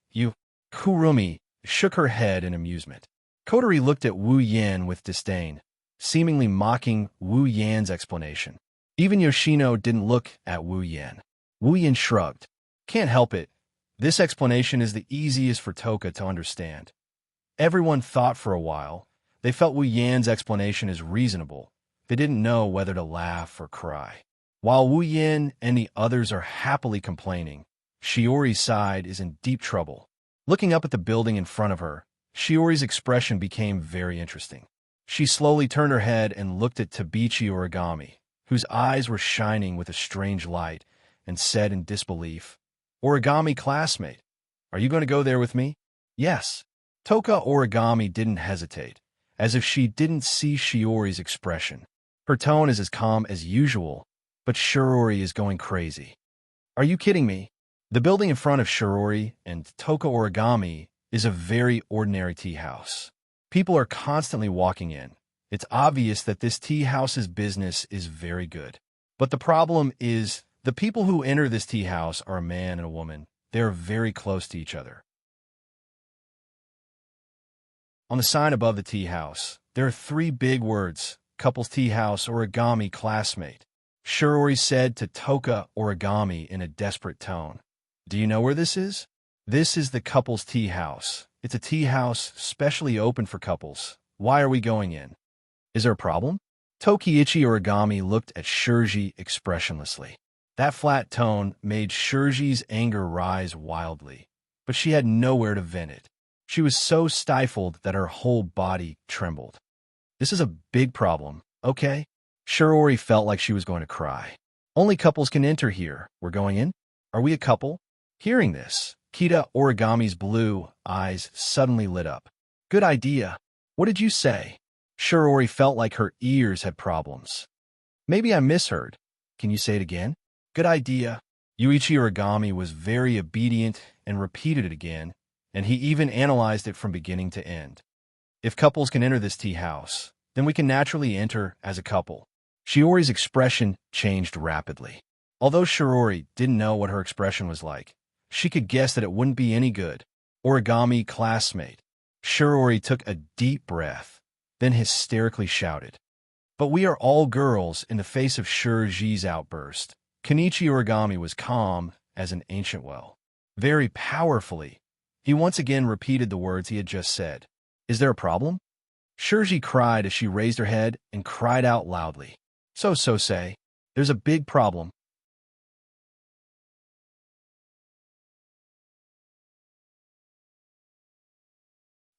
Kurumi shook her head in amusement. Kotori looked at Wu Yin with disdain, seemingly mocking Wu Yan's explanation. Even Yoshino didn't look at Wu Yin. Wu Yin shrugged. "Can't help it. This explanation is the easiest for Toka to understand." Everyone thought for a while. They felt Wu Yan's explanation is reasonable. They didn't know whether to laugh or cry. While Wu Yin and the others are happily complaining, Shiori's side is in deep trouble. Looking up at the building in front of her, Shiori's expression became very interesting. She slowly turned her head and looked at Tabichi Origami, whose eyes were shining with a strange light, and said in disbelief, "Origami classmate, are you going to go there with me?" "Yes." Toka Origami didn't hesitate, as if she didn't see Shiori's expression. Her tone is as calm as usual, but Shiori is going crazy. "Are you kidding me?" The building in front of Shiori and Toka Origami is a very ordinary tea house. People are constantly walking in. It's obvious that this tea house's business is very good. But the problem is, the people who enter this tea house are a man and a woman. They are very close to each other. On the sign above the tea house, there are 3 big words: Couples Tea House Origami Classmate. Shiori said to Toka Origami in a desperate tone, "Do you know where this is?" "This is the couple's tea house. It's a tea house specially open for couples. Why are we going in? Is there a problem?" Tokiichi Origami looked at Shirji expressionlessly. That flat tone made Shirji's anger rise wildly, but she had nowhere to vent it. She was so stifled that her whole body trembled. "This is a big problem, okay?" Shiori felt like she was going to cry. "Only couples can enter here. We're going in? Are we a couple?" Hearing this, Kita Origami's blue eyes suddenly lit up. "Good idea. What did you say?" Shiori felt like her ears had problems. "Maybe I misheard. Can you say it again?" "Good idea." Yuichi Origami was very obedient and repeated it again, and he even analyzed it from beginning to end. "If couples can enter this tea house, then we can naturally enter as a couple." Shiori's expression changed rapidly. Although Shiori didn't know what her expression was like, she could guess that it wouldn't be any good. "Origami classmate." Shiori took a deep breath, then hysterically shouted. But we are all girls in the face of Shirji's outburst. Kenichi Origami was calm as an ancient well. Very powerfully, he once again repeated the words he had just said. "Is there a problem?" Shirji cried as she raised her head and cried out loudly. So say, there's a big problem."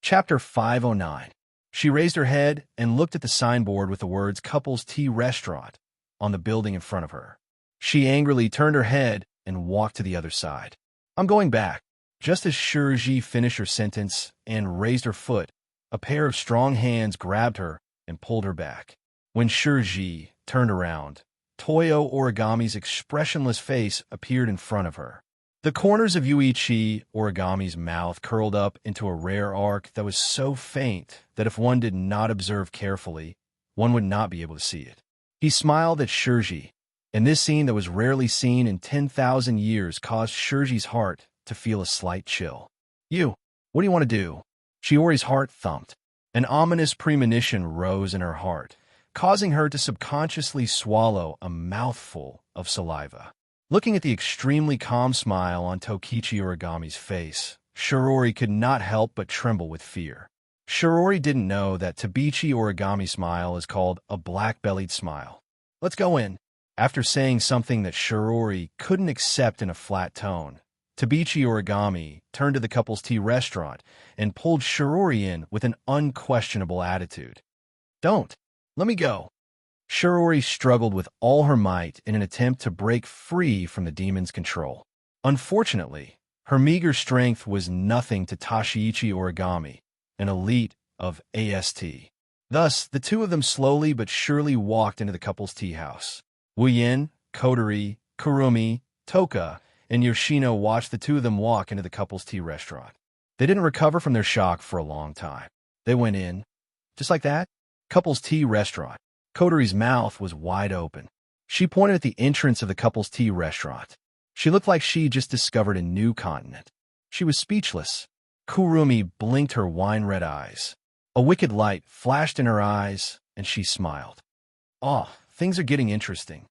Chapter 509. She raised her head and looked at the signboard with the words Couples Tea Restaurant on the building in front of her. She angrily turned her head and walked to the other side. "I'm going back." Just as Shirji finished her sentence and raised her foot, a pair of strong hands grabbed her and pulled her back. When Shirji turned around, Toyo Origami's expressionless face appeared in front of her. The corners of Yuichi Origami's mouth curled up into a rare arc that was so faint that if one did not observe carefully, one would not be able to see it. He smiled at Shirji, and this scene that was rarely seen in 10,000 years caused Shirji's heart to feel a slight chill. What do you want to do?" Shiori's heart thumped. An ominous premonition rose in her heart, causing her to subconsciously swallow a mouthful of saliva. Looking at the extremely calm smile on Tokichi Origami's face, Shirori could not help but tremble with fear. Shirori didn't know that Tabichi Origami's smile is called a black-bellied smile. Let's go in. After saying something that Shirori couldn't accept in a flat tone, Tabichi Origami turned to the couple's tea restaurant and pulled Shirori in with an unquestionable attitude. Don't. Let me go. Shirori struggled with all her might in an attempt to break free from the demon's control. Unfortunately, her meager strength was nothing to Tashiichi Origami, an elite of AST. Thus, the two of them slowly but surely walked into the couple's tea house. Wuyin, Kotori, Kurumi, Toka, and Yoshino watched the two of them walk into the couple's tea restaurant. They didn't recover from their shock for a long time. They went in, just like that, couple's tea restaurant. Kotori's mouth was wide open. She pointed at the entrance of the couple's tea restaurant. She looked like she just discovered a new continent. She was speechless. Kurumi blinked her wine-red eyes. A wicked light flashed in her eyes, and she smiled. "Oh, things are getting interesting.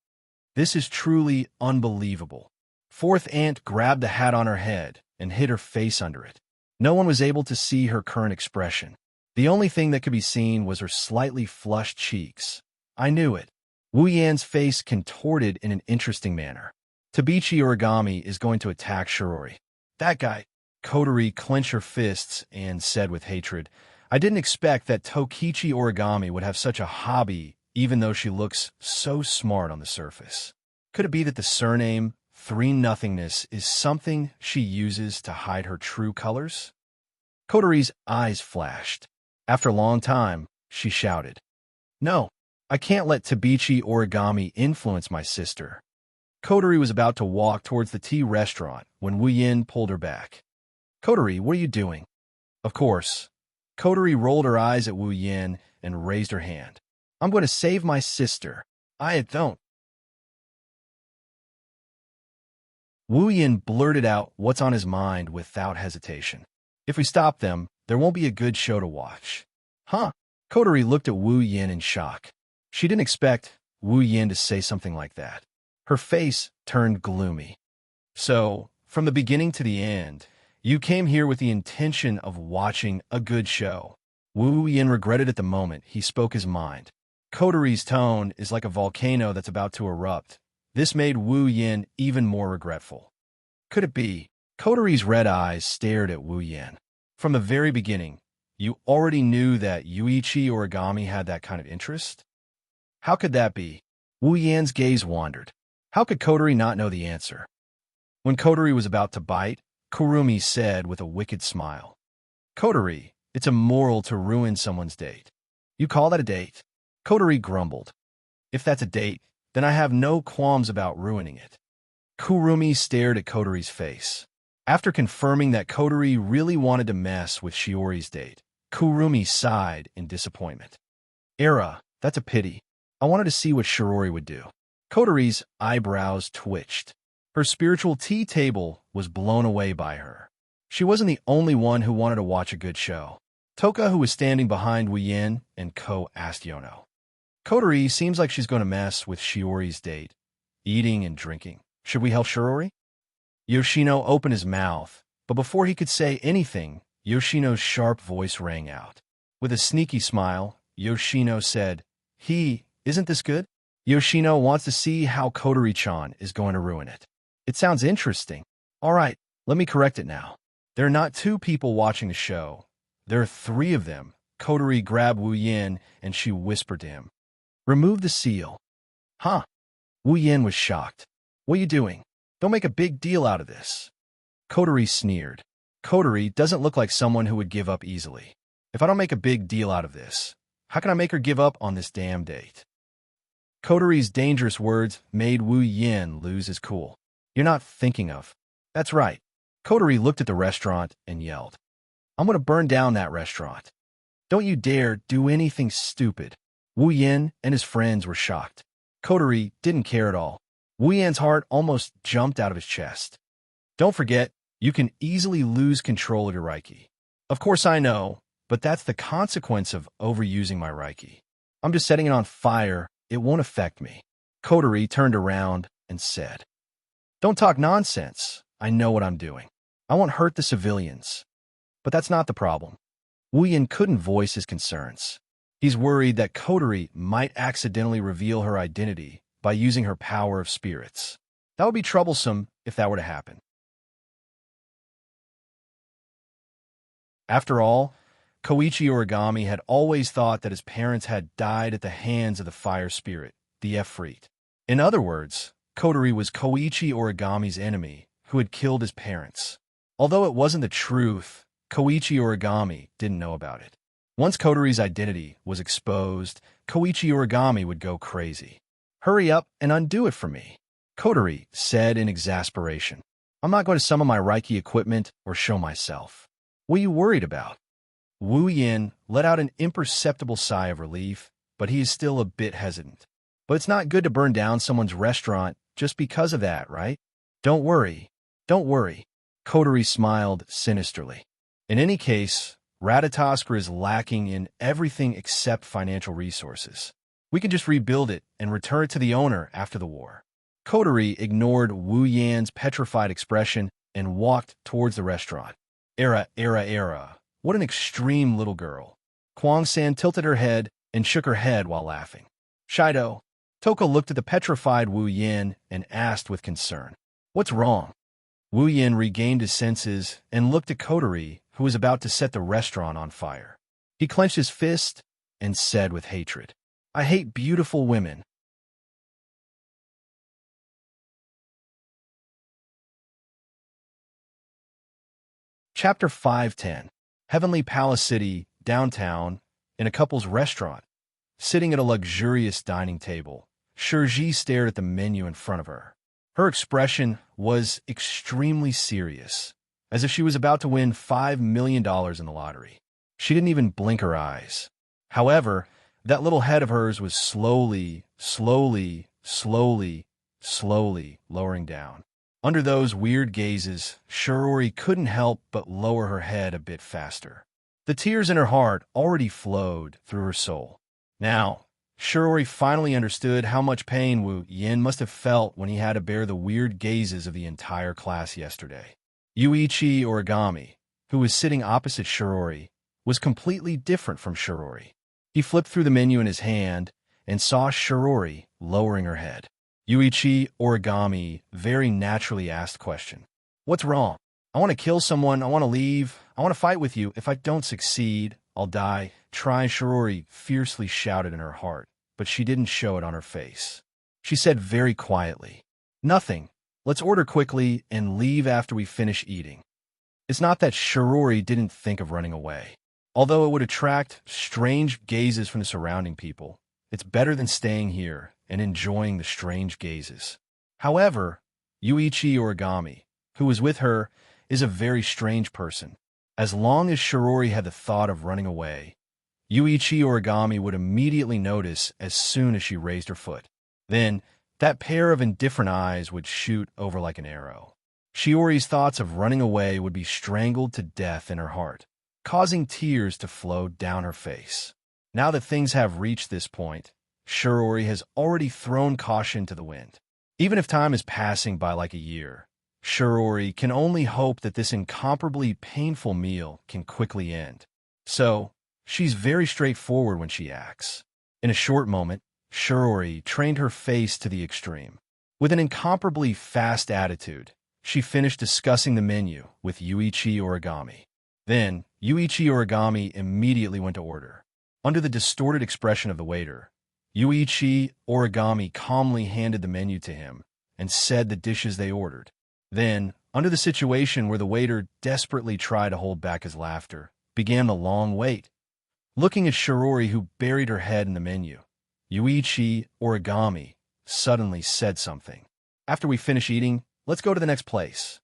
This is truly unbelievable." Fourth Aunt grabbed the hat on her head and hid her face under it. No one was able to see her current expression. The only thing that could be seen was her slightly flushed cheeks. I knew it. Wu Yan's face contorted in an interesting manner. Tabichi Origami is going to attack Shirori. That guy. Kotori clenched her fists and said with hatred, I didn't expect that Tokichi Origami would have such a hobby, even though she looks so smart on the surface. Could it be that the surname, Three Nothingness, is something she uses to hide her true colors? Kotori's eyes flashed. After a long time, she shouted, No, I can't let Tabichi Origami influence my sister. Kotori was about to walk towards the tea restaurant when Wu Yin pulled her back. Kotori, what are you doing? Of course. Kotori rolled her eyes at Wu Yin and raised her hand. I'm going to save my sister. I don't. Wu Yin blurted out what's on his mind without hesitation. If we stop them, there won't be a good show to watch. Huh? Kotori looked at Wu Yin in shock. She didn't expect Wu Yin to say something like that. Her face turned gloomy. So, from the beginning to the end, you came here with the intention of watching a good show. Wu Yin regretted at the moment he spoke his mind. Kotori's tone is like a volcano that's about to erupt. This made Wu Yin even more regretful. Could it be? Kotori's red eyes stared at Wu Yin. From the very beginning, you already knew that Yuichi Origami had that kind of interest? How could that be? Wu Yin's gaze wandered. How could Kotori not know the answer? When Kotori was about to bite, Kurumi said with a wicked smile, Kotori, it's immoral to ruin someone's date. You call that a date? Kotori grumbled. If that's a date, then I have no qualms about ruining it. Kurumi stared at Kotori's face. After confirming that Kotori really wanted to mess with Shiori's date, Kurumi sighed in disappointment. That's a pity. I wanted to see what Shirori would do. Kotori's eyebrows twitched. Her spiritual tea table was blown away by her. She wasn't the only one who wanted to watch a good show. Toka, who was standing behind Wu Yin, and Ko asked Yono. Kotori seems like she's going to mess with Shiori's date, eating and drinking. Should we help Shirori? Yoshino opened his mouth, but before he could say anything, Yoshino's sharp voice rang out. With a sneaky smile, Yoshino said, Isn't this good? Yoshino wants to see how Kotori-chan is going to ruin it. It sounds interesting. All right, let me correct it now. There are not two people watching the show. There are three of them. Kotori grabbed Wu Yin and she whispered to him, Remove the seal. Huh? Wu Yin was shocked. What are you doing? Don't make a big deal out of this. Kotori sneered. Kotori doesn't look like someone who would give up easily. If I don't make a big deal out of this, how can I make her give up on this damn date? Kotori's dangerous words made Wu Yin lose his cool. You're not thinking of. That's right. Kotori looked at the restaurant and yelled, I'm going to burn down that restaurant. Don't you dare do anything stupid. Wu Yin and his friends were shocked. Kotori didn't care at all. Wu Yin's heart almost jumped out of his chest. Don't forget, you can easily lose control of your Reiki. Of course I know, but that's the consequence of overusing my Reiki. I'm just setting it on fire. It won't affect me. Kotori turned around and said, Don't talk nonsense. I know what I'm doing. I won't hurt the civilians. But that's not the problem. Wu Yin couldn't voice his concerns. He's worried that Kotori might accidentally reveal her identity by using her power of spirits. That would be troublesome if that were to happen. After all, Koichi Origami had always thought that his parents had died at the hands of the fire spirit, the Efreet. In other words, Kotori was Koichi Origami's enemy who had killed his parents. Although it wasn't the truth, Koichi Origami didn't know about it. Once Kotori's identity was exposed, Koichi Origami would go crazy. Hurry up and undo it for me, Kotori said in exasperation. I'm not going to summon my Reiki equipment or show myself. What are you worried about? Wu Yin let out an imperceptible sigh of relief, but he is still a bit hesitant. But it's not good to burn down someone's restaurant just because of that, right? Don't worry. Kotori smiled sinisterly. In any case, Ratatoskra is lacking in everything except financial resources. We can just rebuild it and return it to the owner after the war. Kotori ignored Wu Yan's petrified expression and walked towards the restaurant. Era. What an extreme little girl. Kwang-san tilted her head and shook her head while laughing. Shido. Toko looked at the petrified Wu Yan and asked with concern, What's wrong? Wu Yan regained his senses and looked at Kotori, who was about to set the restaurant on fire. He clenched his fist and said with hatred, I hate beautiful women. Chapter 510. Heavenly Palace City, downtown, in a couple's restaurant. Sitting at a luxurious dining table, Shirji stared at the menu in front of her. Her expression was extremely serious, as if she was about to win $5 million in the lottery. She didn't even blink her eyes. However, that little head of hers was slowly lowering down. Under those weird gazes, Shirori couldn't help but lower her head a bit faster. The tears in her heart already flowed through her soul. Now, Shirori finally understood how much pain Wu Yin must have felt when he had to bear the weird gazes of the entire class yesterday. Yuichi Origami, who was sitting opposite Shirori, was completely different from Shirori. He flipped through the menu in his hand and saw Shirori lowering her head. Yuichi Origami very naturally asked the question. What's wrong? I want to kill someone. I want to leave. I want to fight with you. If I don't succeed, I'll die. Try, Shirori fiercely shouted in her heart, but she didn't show it on her face. She said very quietly, Nothing. Let's order quickly and leave after we finish eating. It's not that Shirori didn't think of running away. Although it would attract strange gazes from the surrounding people, it's better than staying here and enjoying the strange gazes. However, Yuichi Origami, who was with her, is a very strange person. As long as Shirori had the thought of running away, Yuichi Origami would immediately notice as soon as she raised her foot. Then, that pair of indifferent eyes would shoot over like an arrow. Shiori's thoughts of running away would be strangled to death in her heart, causing tears to flow down her face. Now that things have reached this point, Shirori has already thrown caution to the wind. Even if time is passing by like a year, Shirori can only hope that this incomparably painful meal can quickly end. So, she's very straightforward when she acts. In a short moment, Shirori trained her face to the extreme. With an incomparably fast attitude, she finished discussing the menu with Yuichi Origami. Then, Yuichi Origami immediately went to order. Under the distorted expression of the waiter, Yuichi Origami calmly handed the menu to him and said the dishes they ordered. Then, under the situation where the waiter desperately tried to hold back his laughter, began the long wait. Looking at Shirori, who buried her head in the menu, Yuichi Origami suddenly said something. After we finish eating, let's go to the next place.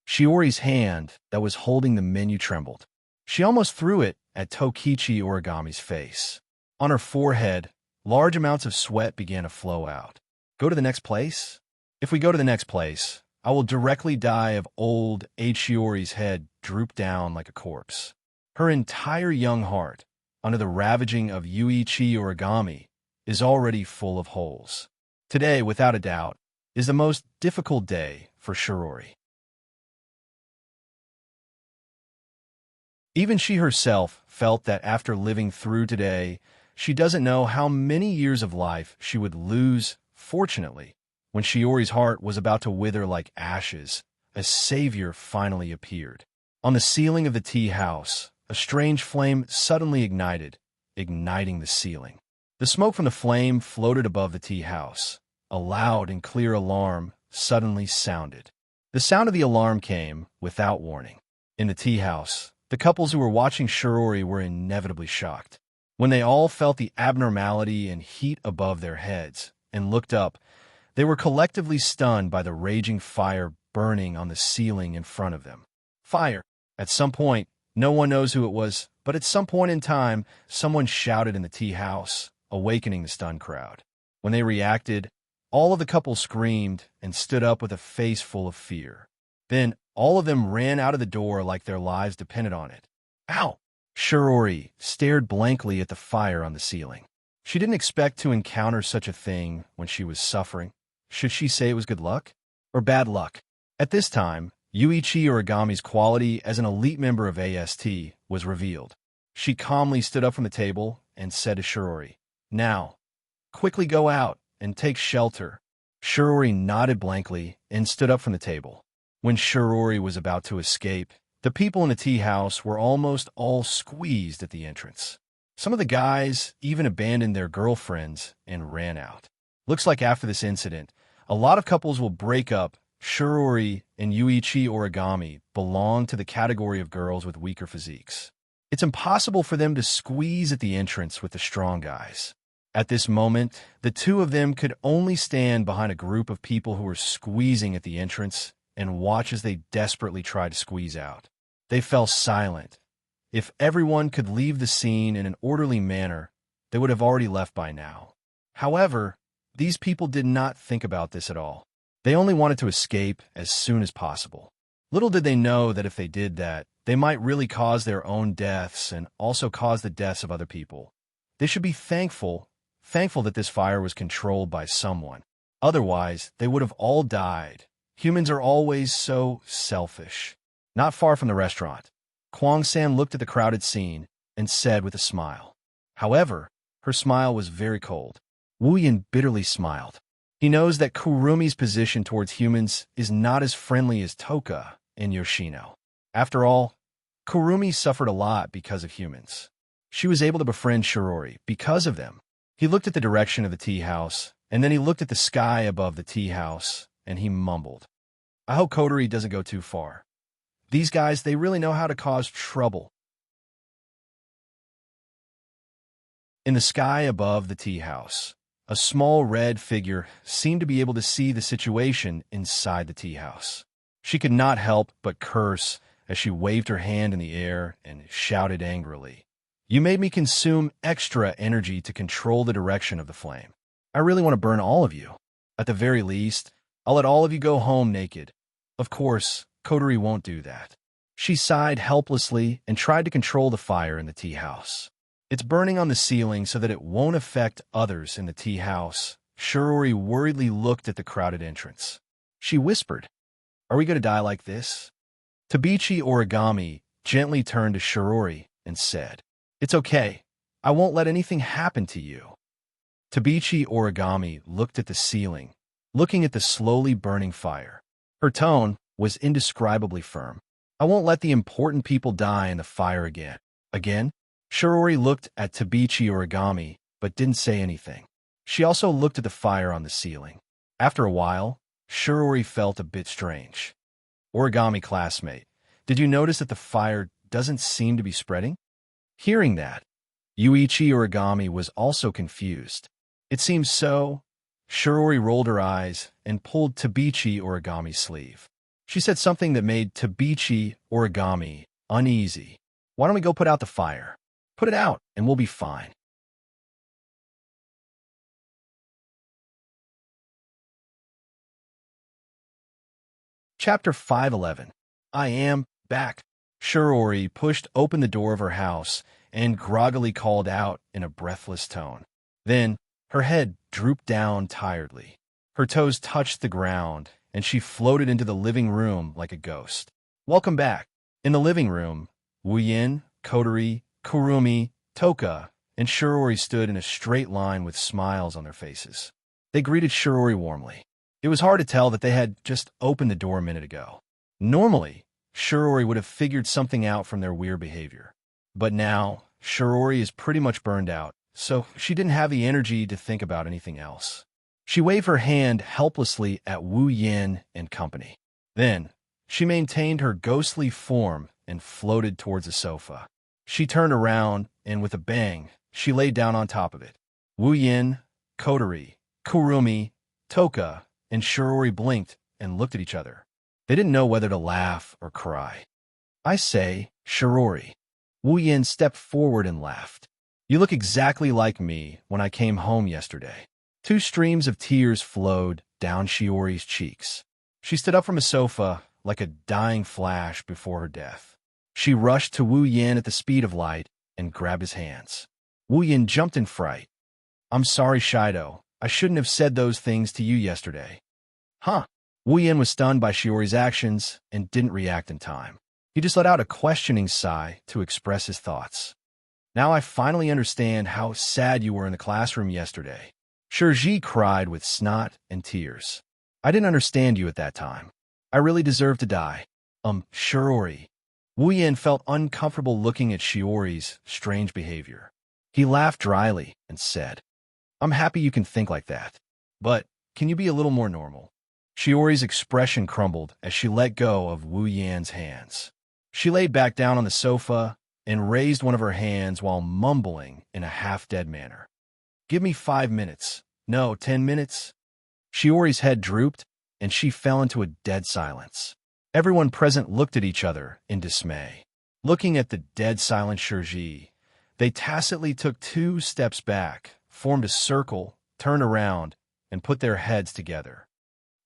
Shiori's hand that was holding the menu trembled. She almost threw it at Tokichi Origami's face. On her forehead, large amounts of sweat began to flow out. Go to the next place? If we go to the next place, I will directly die of old age. Shiori's head drooped down like a corpse. Her entire young heart, under the ravaging of Yuichi origami, is already full of holes. Today, without a doubt, is the most difficult day for Shirori. Even she herself felt that after living through today, she doesn't know how many years of life she would lose. Fortunately, when Shiori's heart was about to wither like ashes, a savior finally appeared. On the ceiling of the tea house, a strange flame suddenly ignited, igniting the ceiling. The smoke from the flame floated above the tea house. A loud and clear alarm suddenly sounded. The sound of the alarm came without warning. In the tea house, the couples who were watching Shirori were inevitably shocked. When they all felt the abnormality and heat above their heads and looked up, they were collectively stunned by the raging fire burning on the ceiling in front of them. Fire! At some point, no one knows who it was, but at some point in time, someone shouted in the tea house, awakening the stunned crowd. When they reacted, all of the couple screamed and stood up with a face full of fear. Then, all of them ran out of the door like their lives depended on it. Ow! Shirori stared blankly at the fire on the ceiling. She didn't expect to encounter such a thing when she was suffering. Should she say it was good luck? Or bad luck? At this time, Yuichi Origami's quality as an elite member of AST was revealed. She calmly stood up from the table and said to Shirori, "Now, quickly go out and take shelter." Shirori nodded blankly and stood up from the table. When Shirori was about to escape, the people in the tea house were almost all squeezed at the entrance. Some of the guys even abandoned their girlfriends and ran out. Looks like after this incident, a lot of couples will break up. Shirori and Yuichi Origami belong to the category of girls with weaker physiques. It's impossible for them to squeeze at the entrance with the strong guys. At this moment, the two of them could only stand behind a group of people who were squeezing at the entrance and watch as they desperately tried to squeeze out. They fell silent. If everyone could leave the scene in an orderly manner, they would have already left by now. However, these people did not think about this at all. They only wanted to escape as soon as possible. Little did they know that if they did that, they might really cause their own deaths and also cause the deaths of other people. They should be thankful that this fire was controlled by someone. Otherwise, they would have all died. Humans are always so selfish. Not far from the restaurant, Kwang-san looked at the crowded scene and said with a smile. However, her smile was very cold. Wu Yan bitterly smiled. He knows that Kurumi's position towards humans is not as friendly as Toka and Yoshino. After all, Kurumi suffered a lot because of humans. She was able to befriend Shirori because of them. He looked at the direction of the tea house, and then he looked at the sky above the tea house, and he mumbled, "I hope Kotori doesn't go too far. These guys, they really know how to cause trouble." In the sky above the tea house, a small red figure seemed to be able to see the situation inside the tea house. She could not help but curse as she waved her hand in the air and shouted angrily, "You made me consume extra energy to control the direction of the flame. I really want to burn all of you. At the very least, I'll let all of you go home naked." Of course, Kotori won't do that. She sighed helplessly and tried to control the fire in the tea house. It's burning on the ceiling so that it won't affect others in the tea house. Shirori worriedly looked at the crowded entrance. She whispered, "Are we going to die like this?" Tabichi Origami gently turned to Shirori and said, "It's okay. I won't let anything happen to you." Tabichi Origami looked at the ceiling, looking at the slowly burning fire. Her tone was indescribably firm. "I won't let the important people die in the fire again." Again? Shirori looked at Tabichi Origami, but didn't say anything. She also looked at the fire on the ceiling. After a while, Shirori felt a bit strange. "Origami classmate, did you notice that the fire doesn't seem to be spreading?" Hearing that, Yuichi Origami was also confused. "It seems so." Shirori rolled her eyes and pulled Tabichi Origami's sleeve. She said something that made Tabichi Origami uneasy. "Why don't we go put out the fire? Put it out, and we'll be fine." Chapter 511. I am back. Shirori pushed open the door of her house and groggily called out in a breathless tone. Then, her head drooped down tiredly. Her toes touched the ground, and she floated into the living room like a ghost. Welcome back. In the living room, Wu Yin, Kotori, Kurumi, Toka, and Shirori stood in a straight line with smiles on their faces. They greeted Shirori warmly. It was hard to tell that they had just opened the door a minute ago. Normally, Shirori would have figured something out from their weird behavior. But now, Shirori is pretty much burned out, so she didn't have the energy to think about anything else. She waved her hand helplessly at Wu Yin and company. Then, she maintained her ghostly form and floated towards the sofa. She turned around, and with a bang, she laid down on top of it. Wu Yin, Kotori, Kurumi, Toka, and Shirori blinked and looked at each other. They didn't know whether to laugh or cry. I say, Shirori. Wu Yin stepped forward and laughed. You look exactly like me when I came home yesterday. 2 streams of tears flowed down Shiori's cheeks. She stood up from a sofa like a dying flash before her death. She rushed to Wu Yin at the speed of light and grabbed his hands. Wu Yin jumped in fright. I'm sorry, Shido. I shouldn't have said those things to you yesterday. Huh? Wu Yin was stunned by Shiori's actions and didn't react in time. He just let out a questioning sigh to express his thoughts. Now I finally understand how sad you were in the classroom yesterday. Shirji cried with snot and tears. I didn't understand you at that time. I really deserve to die. Shiori. Wu Yin felt uncomfortable looking at Shiori's strange behavior. He laughed dryly and said, I'm happy you can think like that. But can you be a little more normal? Shiori's expression crumbled as she let go of Wu Yin's hands. She laid back down on the sofa and raised one of her hands while mumbling in a half-dead manner. Give me 5 minutes. No, 10 minutes. Shiori's head drooped, and she fell into a dead silence. Everyone present looked at each other in dismay. Looking at the dead silent Shirji, they tacitly took 2 steps back, formed a circle, turned around, and put their heads together.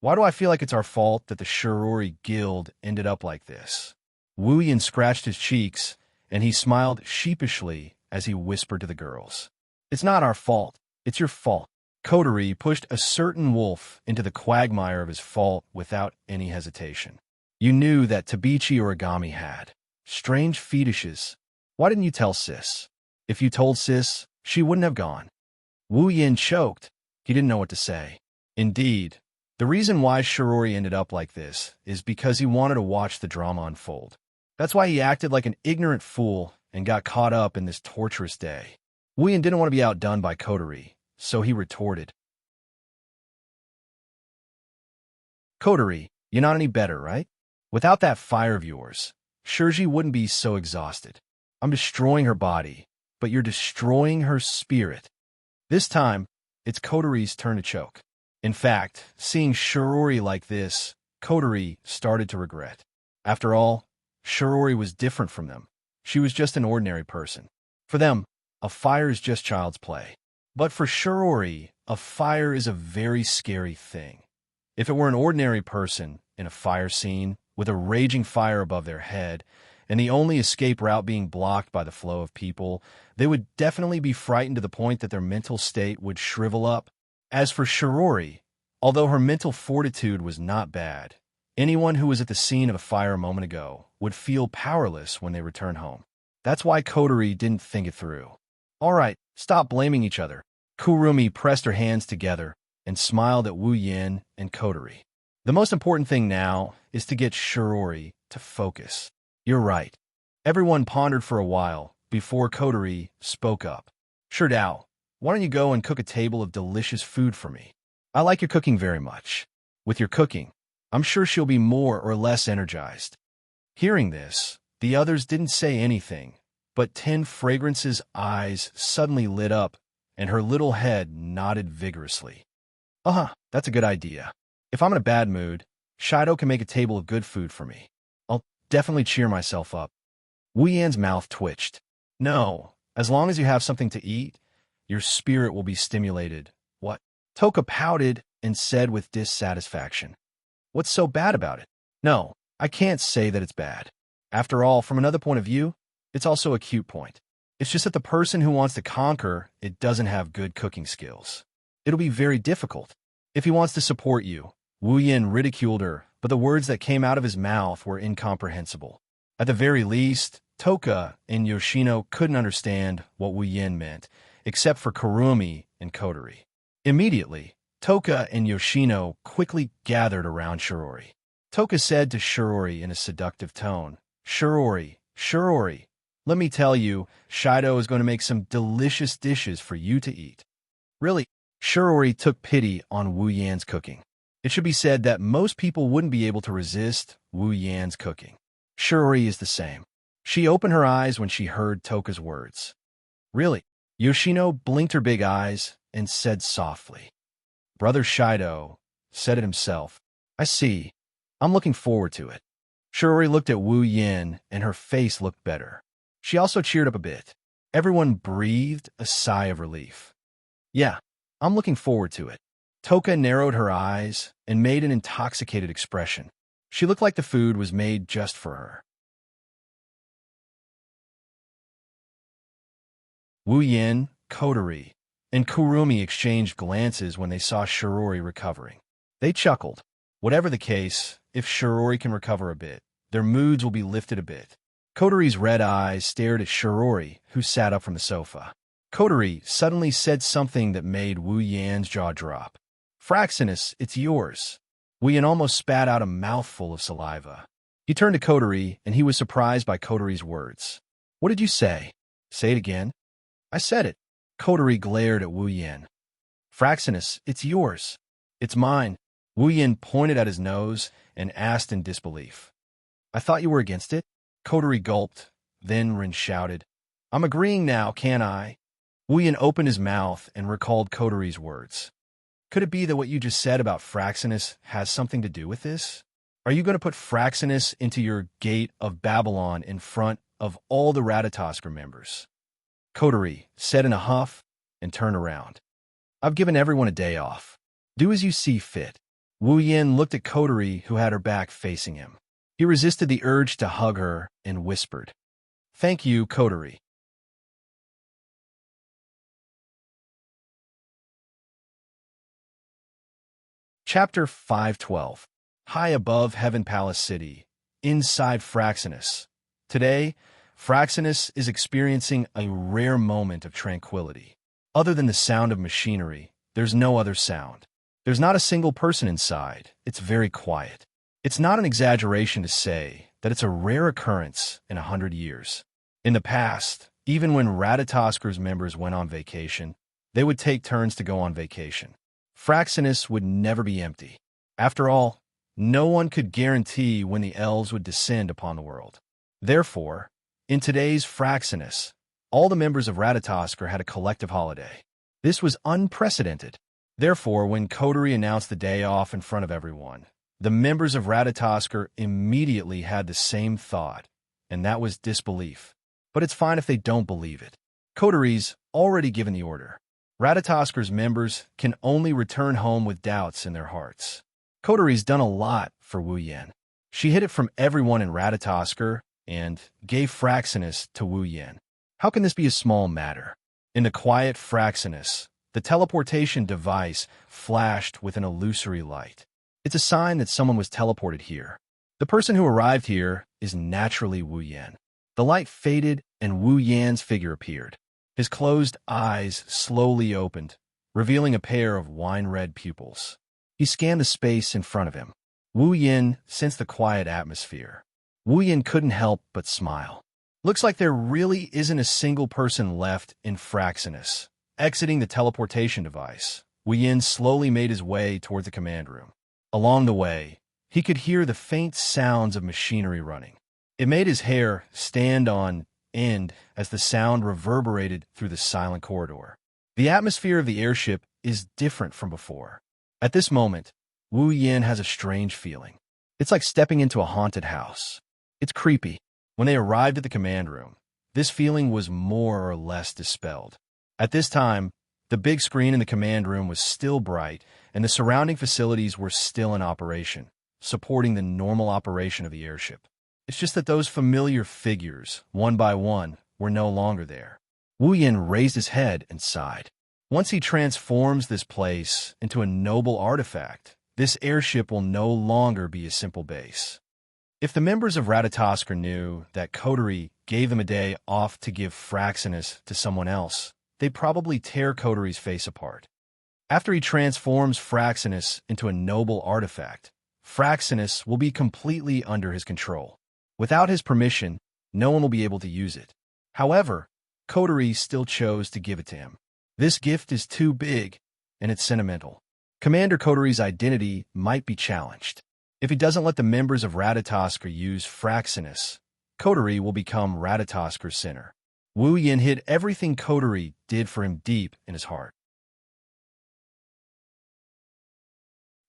Why do I feel like it's our fault that the Shirori Guild ended up like this? Wu Yin scratched his cheeks, and he smiled sheepishly as he whispered to the girls. It's not our fault. It's your fault. Kotori pushed a certain wolf into the quagmire of his fault without any hesitation. You knew that Tabichi Origami had strange fetishes. Why didn't you tell Sis? If you told Sis, she wouldn't have gone. Wu Yin choked. He didn't know what to say. Indeed, the reason why Shirori ended up like this is because he wanted to watch the drama unfold. That's why he acted like an ignorant fool and got caught up in this torturous day. Wu Yin didn't want to be outdone by Kotori, so he retorted. Kotori, you're not any better, right? Without that fire of yours, Shirji wouldn't be so exhausted. I'm destroying her body, but you're destroying her spirit. This time, it's Kotori's turn to choke. In fact, seeing Shirori like this, Kotori started to regret. After all, Shirori was different from them. She was just an ordinary person. For them, a fire is just child's play. But for Shirori, a fire is a very scary thing. If it were an ordinary person in a fire scene with a raging fire above their head and the only escape route being blocked by the flow of people, they would definitely be frightened to the point that their mental state would shrivel up. As for Shirori, although her mental fortitude was not bad, anyone who was at the scene of a fire a moment ago would feel powerless when they returned home. That's why Kotori didn't think it through. All right, stop blaming each other. Kurumi pressed her hands together and smiled at Wu Yin and Kotori. The most important thing now is to get Shirori to focus. You're right. Everyone pondered for a while before Kotori spoke up. Shirdao, why don't you go and cook a table of delicious food for me? I like your cooking very much. With your cooking, I'm sure she'll be more or less energized. Hearing this, the others didn't say anything, but Ten Fragrance's eyes suddenly lit up, and her little head nodded vigorously. That's a good idea. If I'm in a bad mood, Shido can make a table of good food for me. I'll definitely cheer myself up. Wu Yan's mouth twitched. No, as long as you have something to eat, your spirit will be stimulated. What? Toka pouted and said with dissatisfaction. What's so bad about it? No, I can't say that it's bad. After all, from another point of view, it's also a cute point. It's just that the person who wants to conquer it doesn't have good cooking skills. It'll be very difficult. If he wants to support you, Wu Yin ridiculed her, but the words that came out of his mouth were incomprehensible. At the very least, Toka and Yoshino couldn't understand what Wu Yin meant, except for Kurumi and Kotori. Immediately, Toka and Yoshino quickly gathered around Shirori. Toka said to Shirori in a seductive tone, Shirori, let me tell you, Shido is going to make some delicious dishes for you to eat. Really, Shirori took pity on Wu Yan's cooking. It should be said that most people wouldn't be able to resist Wu Yan's cooking. Shirori is the same. She opened her eyes when she heard Toka's words. Really? Yoshino blinked her big eyes and said softly. Brother Shido said it himself. I see. I'm looking forward to it. Shirori looked at Wu Yin and her face looked better. She also cheered up a bit. Everyone breathed a sigh of relief. Yeah, I'm looking forward to it. Toka narrowed her eyes and made an intoxicated expression. She looked like the food was made just for her. Wu Yin, Kotori, and Kurumi exchanged glances when they saw Shirori recovering. They chuckled. Whatever the case, if Shirori can recover a bit, their moods will be lifted a bit. Kotori's red eyes stared at Shirori, who sat up from the sofa. Kotori suddenly said something that made Wu Yan's jaw drop. Fraxinus, it's yours. Wu Yan almost spat out a mouthful of saliva. He turned to Kotori, and he was surprised by Kotori's words. What did you say? Say it again. I said it. Kotori glared at Wu Yan. Fraxinus, it's yours. It's mine. Wu Yan pointed at his nose and asked in disbelief. I thought you were against it? Kotori gulped. Then Rin shouted. I'm agreeing now, can't I? Wu Yan opened his mouth and recalled Kotori's words. Could it be that what you just said about Fraxinus has something to do with this? Are you going to put Fraxinus into your gate of Babylon in front of all the Ratatoskr members? Kotori said in a huff and turned around. I've given everyone a day off. Do as you see fit. Wu Yan looked at Kotori, who had her back facing him. He resisted the urge to hug her and whispered, Thank you, Kotori. Chapter 512. High above Heaven Palace City, inside Fraxinus. Today, Fraxinus is experiencing a rare moment of tranquility. Other than the sound of machinery, there's no other sound. There's not a single person inside. It's very quiet. It's not an exaggeration to say that it's a rare occurrence in 100 years. In the past, even when Ratatoskers members went on vacation, they would take turns to go on vacation. Fraxinus would never be empty. After all, no one could guarantee when the elves would descend upon the world. Therefore, in today's Fraxinus, all the members of Ratatoskr had a collective holiday. This was unprecedented. Therefore, when Kotori announced the day off in front of everyone, the members of Ratatoskr immediately had the same thought, and that was disbelief. But it's fine if they don't believe it. Kotori's already given the order. Ratatoskr's members can only return home with doubts in their hearts. Kotori's done a lot for Wu Yan. She hid it from everyone in Ratatoskr and gave Fraxinus to Wu Yan. How can this be a small matter? In the quiet Fraxinus, the teleportation device flashed with an illusory light. It's a sign that someone was teleported here. The person who arrived here is naturally Wu Yan. The light faded and Wu Yan's figure appeared. His closed eyes slowly opened, revealing a pair of wine-red pupils. He scanned the space in front of him. Wu Yan sensed the quiet atmosphere. Wu Yan couldn't help but smile. Looks like there really isn't a single person left in Fraxinus. Exiting the teleportation device, Wu Yan slowly made his way toward the command room. Along the way, he could hear the faint sounds of machinery running. It made his hair stand on end as the sound reverberated through the silent corridor. The atmosphere of the airship is different from before. At this moment, Wu Yan has a strange feeling. It's like stepping into a haunted house. It's creepy. When they arrived at the command room, this feeling was more or less dispelled. At this time, the big screen in the command room was still bright, and the surrounding facilities were still in operation, supporting the normal operation of the airship. It's just that those familiar figures, one by one, were no longer there. Wu Yin raised his head and sighed. Once he transforms this place into a noble artifact, this airship will no longer be a simple base. If the members of Ratatoskr knew that Coterie gave them a day off to give Fraxinus to someone else, they'd probably tear Coterie's face apart. After he transforms Fraxinus into a noble artifact, Fraxinus will be completely under his control. Without his permission, no one will be able to use it. However, Coterie still chose to give it to him. This gift is too big, and it's sentimental. Commander Coterie's identity might be challenged. If he doesn't let the members of Ratatoskr use Fraxinus, Coterie will become Ratatoskr's sinner. Wu Yin hid everything Coterie did for him deep in his heart.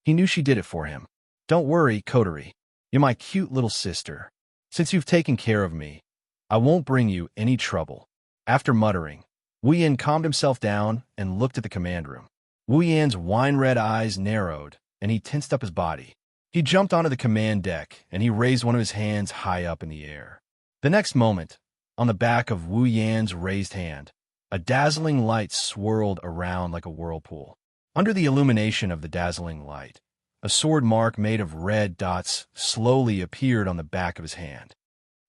He knew she did it for him. Don't worry, Coterie. You're my cute little sister. Since you've taken care of me, I won't bring you any trouble. After muttering, Wu Yin calmed himself down and looked at the command room. Wu Yan's wine-red eyes narrowed, and he tensed up his body. He jumped onto the command deck, and he raised one of his hands high up in the air. The next moment, on the back of Wu Yan's raised hand, a dazzling light swirled around like a whirlpool. Under the illumination of the dazzling light, a sword mark made of red dots slowly appeared on the back of his hand.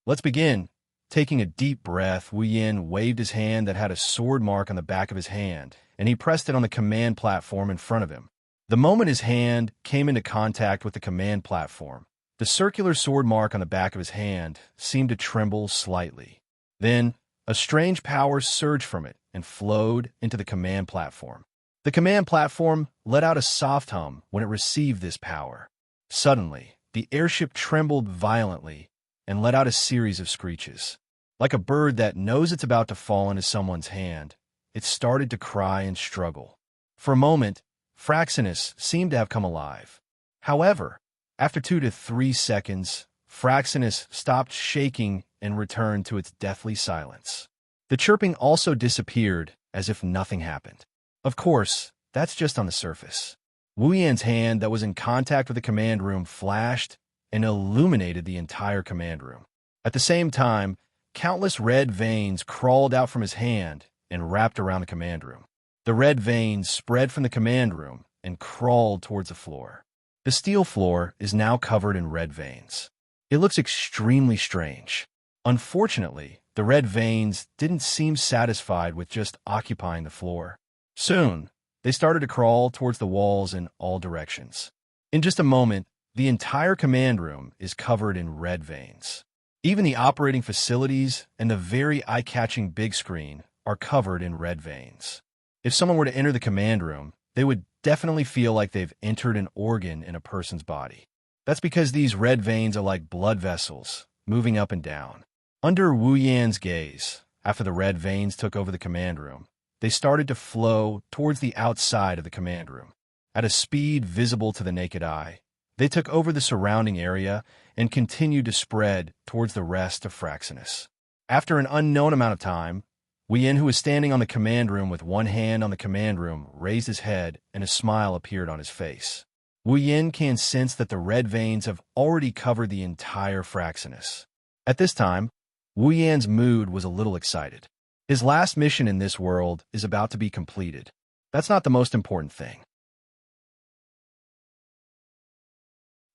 Let's begin. Taking a deep breath, Wu Yin waved his hand that had a sword mark on the back of his hand, and he pressed it on the command platform in front of him. The moment his hand came into contact with the command platform, the circular sword mark on the back of his hand seemed to tremble slightly. Then, a strange power surged from it and flowed into the command platform. The command platform let out a soft hum when it received this power. Suddenly, the airship trembled violently and let out a series of screeches. Like a bird that knows it's about to fall into someone's hand, it started to cry and struggle. For a moment, Fraxinus seemed to have come alive. However, after 2 to 3 seconds, Fraxinus stopped shaking and returned to its deathly silence. The chirping also disappeared as if nothing happened. Of course, that's just on the surface. Wu Yan's hand that was in contact with the command room flashed and illuminated the entire command room. At the same time, countless red veins crawled out from his hand and wrapped around the command room. The red veins spread from the command room and crawled towards the floor. The steel floor is now covered in red veins. It looks extremely strange. Unfortunately, the red veins didn't seem satisfied with just occupying the floor. Soon, they started to crawl towards the walls in all directions. In just a moment, the entire command room is covered in red veins. Even the operating facilities and the very eye-catching big screen are covered in red veins. If someone were to enter the command room, they would definitely feel like they've entered an organ in a person's body. That's because these red veins are like blood vessels, moving up and down. Under Wu Yan's gaze, after the red veins took over the command room, they started to flow towards the outside of the command room. At a speed visible to the naked eye, they took over the surrounding area and continued to spread towards the rest of Fraxinus. After an unknown amount of time, Wu Yin, who was standing on the command room with one hand on the command room, raised his head and a smile appeared on his face. Wu Yin can sense that the red veins have already covered the entire Fraxinus. At this time, Wu Yan's mood was a little excited. His last mission in this world is about to be completed. That's not the most important thing.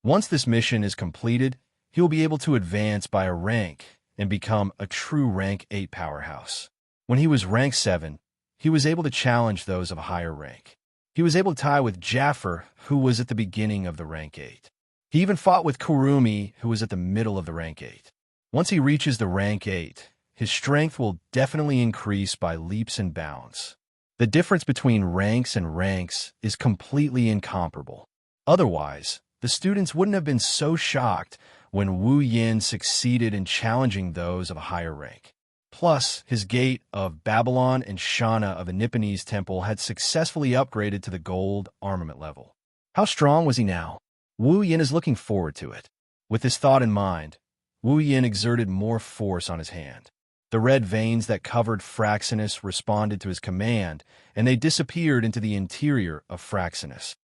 Once this mission is completed, he will be able to advance by a rank and become a true rank 8 powerhouse. When he was rank 7, he was able to challenge those of a higher rank. He was able to tie with Jaffer, who was at the beginning of the rank 8. He even fought with Kurumi, who was at the middle of the rank 8. Once he reaches the rank 8, his strength will definitely increase by leaps and bounds. The difference between ranks and ranks is completely incomparable. Otherwise, the students wouldn't have been so shocked when Wu Yin succeeded in challenging those of a higher rank. Plus, his gate of Babylon and Shana of the Nipponese temple had successfully upgraded to the gold armament level. How strong was he now? Wu Yin is looking forward to it. With this thought in mind, Wu Yin exerted more force on his hand. The red veins that covered Fraxinus responded to his command, and they disappeared into the interior of Fraxinus.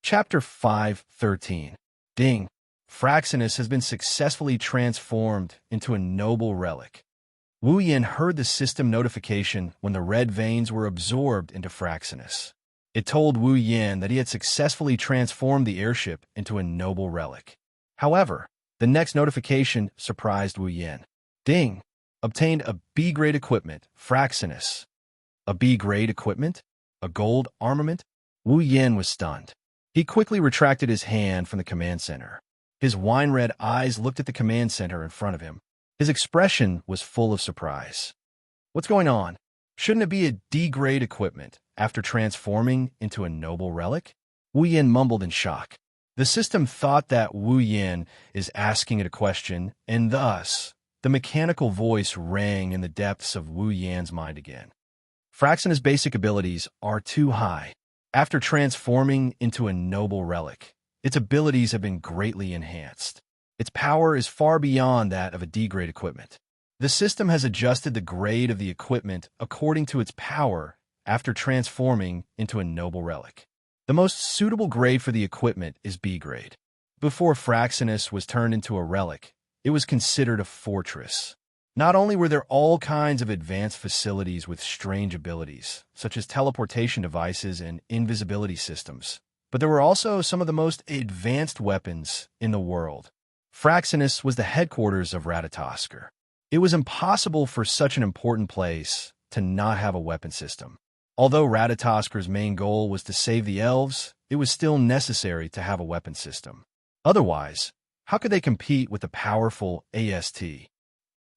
Chapter 5:13. Ding. Fraxinus has been successfully transformed into a noble relic. Wu Yin heard the system notification when the red veins were absorbed into Fraxinus. It told Wu Yin that he had successfully transformed the airship into a noble relic. However, the next notification surprised Wu Yin. Ding! Obtained a B-grade equipment, Fraxinus. A B-grade equipment? A gold armament? Wu Yin was stunned. He quickly retracted his hand from the command center. His wine-red eyes looked at the command center in front of him. His expression was full of surprise. What's going on? Shouldn't it be a D-grade equipment after transforming into a noble relic? Wu Yin mumbled in shock. The system thought that Wu Yin is asking it a question, and thus, the mechanical voice rang in the depths of Wu Yan's mind again. Fraxinus' basic abilities are too high. After transforming into a noble relic, its abilities have been greatly enhanced. Its power is far beyond that of a D-grade equipment. The system has adjusted the grade of the equipment according to its power after transforming into a noble relic. The most suitable grade for the equipment is B-grade. Before Fraxinus was turned into a relic, it was considered a fortress. Not only were there all kinds of advanced facilities with strange abilities, such as teleportation devices and invisibility systems, but there were also some of the most advanced weapons in the world. Fraxinus was the headquarters of Ratatoskr. It was impossible for such an important place to not have a weapon system. Although Ratatoskr's main goal was to save the elves, it was still necessary to have a weapon system. Otherwise, how could they compete with the powerful AST?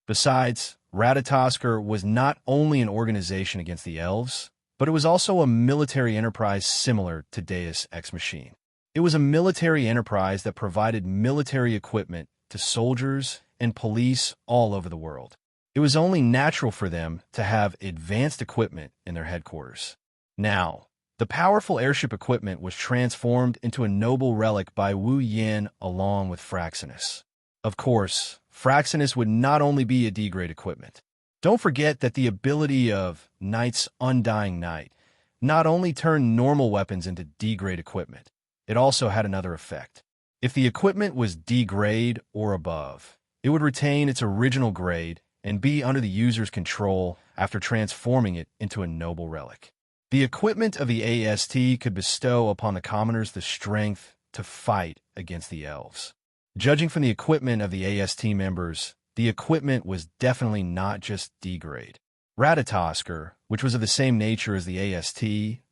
Besides, Ratatoskr was not only an organization against the elves, but it was also a military enterprise similar to Deus Ex Machina. It was a military enterprise that provided military equipment to soldiers and police all over the world. It was only natural for them to have advanced equipment in their headquarters. Now, the powerful airship equipment was transformed into a noble relic by Wu Yin along with Fraxinus. Of course, Fraxinus would not only be a D-grade equipment. Don't forget that the ability of Knight's Undying Knight not only turned normal weapons into D-grade equipment, it also had another effect. If the equipment was D-grade or above, it would retain its original grade and be under the user's control after transforming it into a noble relic. The equipment of the AST could bestow upon the commoners the strength to fight against the elves. Judging from the equipment of the AST members, the equipment was definitely not just D-grade. Ratatoskr, which was of the same nature as the AST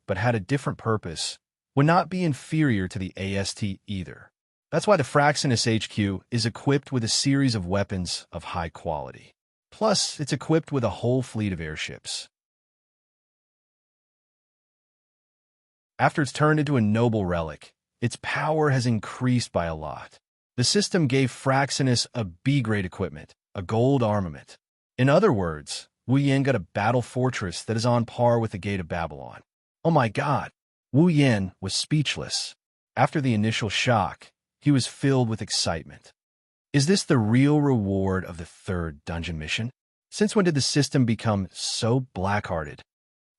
but had a different purpose, would not be inferior to the AST either. That's why the Fraxinus HQ is equipped with a series of weapons of high quality. Plus, it's equipped with a whole fleet of airships. After it's turned into a noble relic, its power has increased by a lot. The system gave Fraxinus a B-grade equipment, a gold armament. In other words, Wu Yin got a battle fortress that is on par with the Gate of Babylon. Oh my God! Wu Yin was speechless. After the initial shock, he was filled with excitement. Is this the real reward of the third dungeon mission? Since when did the system become so black-hearted?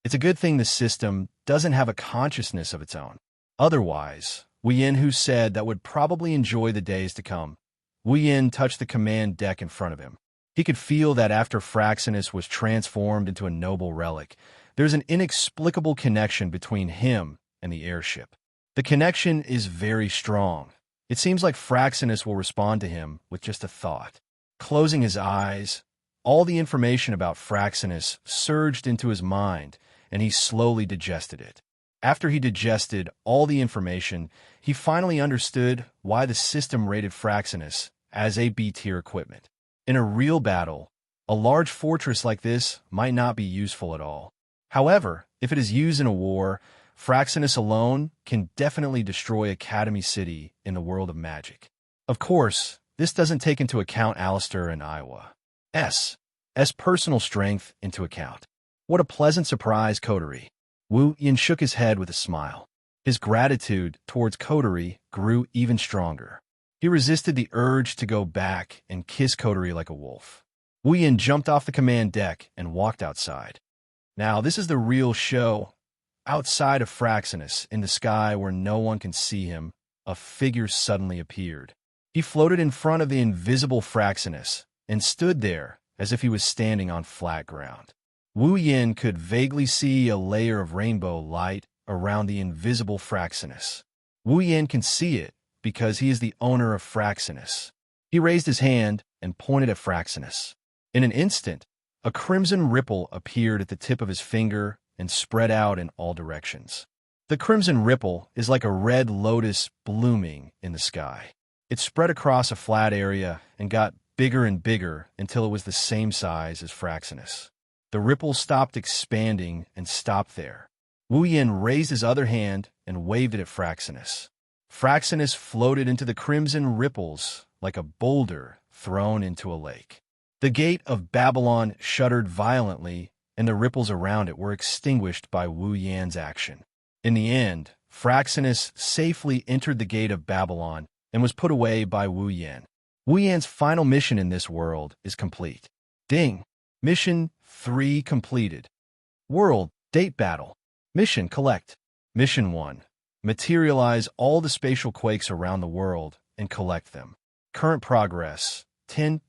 It's a good thing the system doesn't have a consciousness of its own. Otherwise, Wu Yin, who said that would probably enjoy the days to come, Wu Yin touched the command deck in front of him. He could feel that after Fraxinus was transformed into a noble relic, there's an inexplicable connection between him and the airship. The connection is very strong. It seems like Fraxinus will respond to him with just a thought. Closing his eyes, all the information about Fraxinus surged into his mind, and he slowly digested it. After he digested all the information, he finally understood why the system rated Fraxinus as a B-tier equipment. In a real battle, a large fortress like this might not be useful at all. However, if it is used in a war, Fraxinus alone can definitely destroy Academy City in the world of magic. Of course, this doesn't take into account Alistair and Iowa's personal strength into account. What a pleasant surprise, Coterie. Wu Yin shook his head with a smile. His gratitude towards Coterie grew even stronger. He resisted the urge to go back and kiss Coterie like a wolf. Wu Yin jumped off the command deck and walked outside. Now, this is the real show. Outside of Fraxinus, in the sky where no one can see him, a figure suddenly appeared. He floated in front of the invisible Fraxinus and stood there as if he was standing on flat ground. Wu Yin could vaguely see a layer of rainbow light around the invisible Fraxinus. Wu Yin can see it because he is the owner of Fraxinus. He raised his hand and pointed at Fraxinus. In an instant, a crimson ripple appeared at the tip of his finger and spread out in all directions. The crimson ripple is like a red lotus blooming in the sky. It spread across a flat area and got bigger and bigger until it was the same size as Fraxinus. The ripple stopped expanding and stopped there. Wu Yin raised his other hand and waved it at Fraxinus. Fraxinus floated into the crimson ripples like a boulder thrown into a lake. The gate of Babylon shuddered violently, and the ripples around it were extinguished by Wu Yan's action. In the end, Fraxinus safely entered the gate of Babylon and was put away by Wu Yan. Wu Yan's final mission in this world is complete. Ding! Mission 3 completed. World Date Battle. Mission Collect. Mission 1. Materialize all the spatial quakes around the world and collect them. Current progress. 10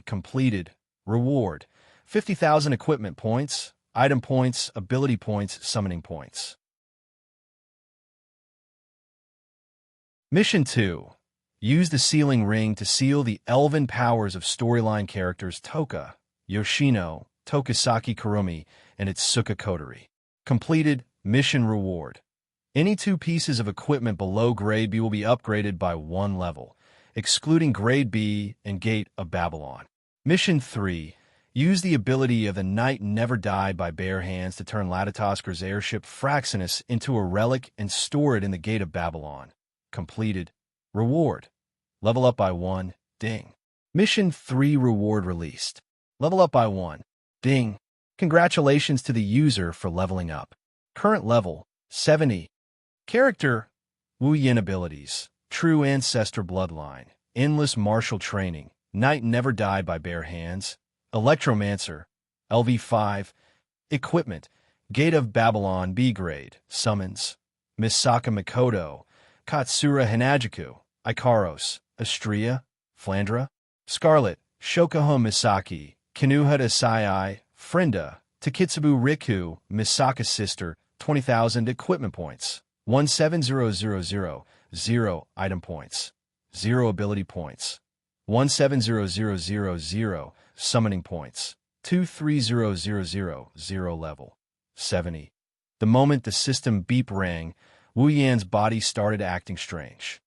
completed. Reward. 50,000 equipment points, item points, ability points, summoning points. Mission 2. Use the sealing ring to seal the elven powers of storyline characters Toka, Yoshino, Tokisaki Kurumi, and Itsuka Kotori. Completed. Mission reward. Any 2 pieces of equipment below Grade B will be upgraded by 1 level, excluding Grade B and Gate of Babylon. Mission 3. Use the ability of the Knight Never Die by bare hands to turn Latitosker's airship Fraxinus into a relic and store it in the Gate of Babylon. Completed. Reward. Level up by 1. Ding. Mission 3 reward released. Level up by 1. Ding. Congratulations to the user for leveling up. Current level, 70. Character, Wu Yin abilities, True Ancestor Bloodline, Endless Martial Training, Knight Never Die by Bare Hands, Electromancer, LV5, Equipment, Gate of Babylon B Grade, Summons, Misaka Mikoto, Katsura Hinajiku, Ikaros, Astria, Flandra, Scarlet, Shokuho Misaki, Kinuhata Sai, Frenda, Takitsubu Riku, Misaka's sister, 20,000 equipment points, 170,000, 0 item points, 0 ability points, 170,000, summoning points, 230,000, 0 level, 70. The moment the system beep rang, Wu Yan's body started acting strange.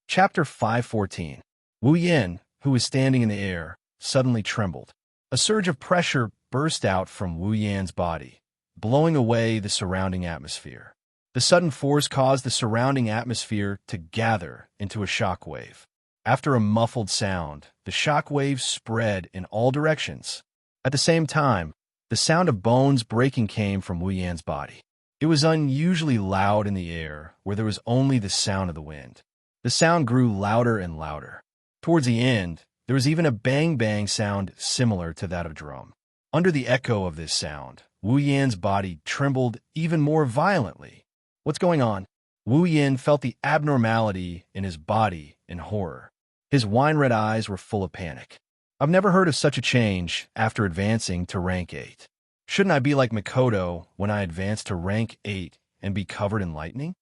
Chapter 514. Wu Yan, who was standing in the air, suddenly trembled. A surge of pressure burst out from Wu Yan's body, blowing away the surrounding atmosphere. The sudden force caused the surrounding atmosphere to gather into a shock wave. After a muffled sound, the shock wave spread in all directions. At the same time, the sound of bones breaking came from Wu Yan's body. It was unusually loud in the air, where there was only the sound of the wind. The sound grew louder and louder. Towards the end, there was even a bang-bang sound similar to that of drum. Under the echo of this sound, Wu Yan's body trembled even more violently. What's going on? Wu Yan felt the abnormality in his body in horror. His wine-red eyes were full of panic. I've never heard of such a change after advancing to rank 8. Shouldn't I be like Mikoto when I advanced to rank 8 and be covered in lightning?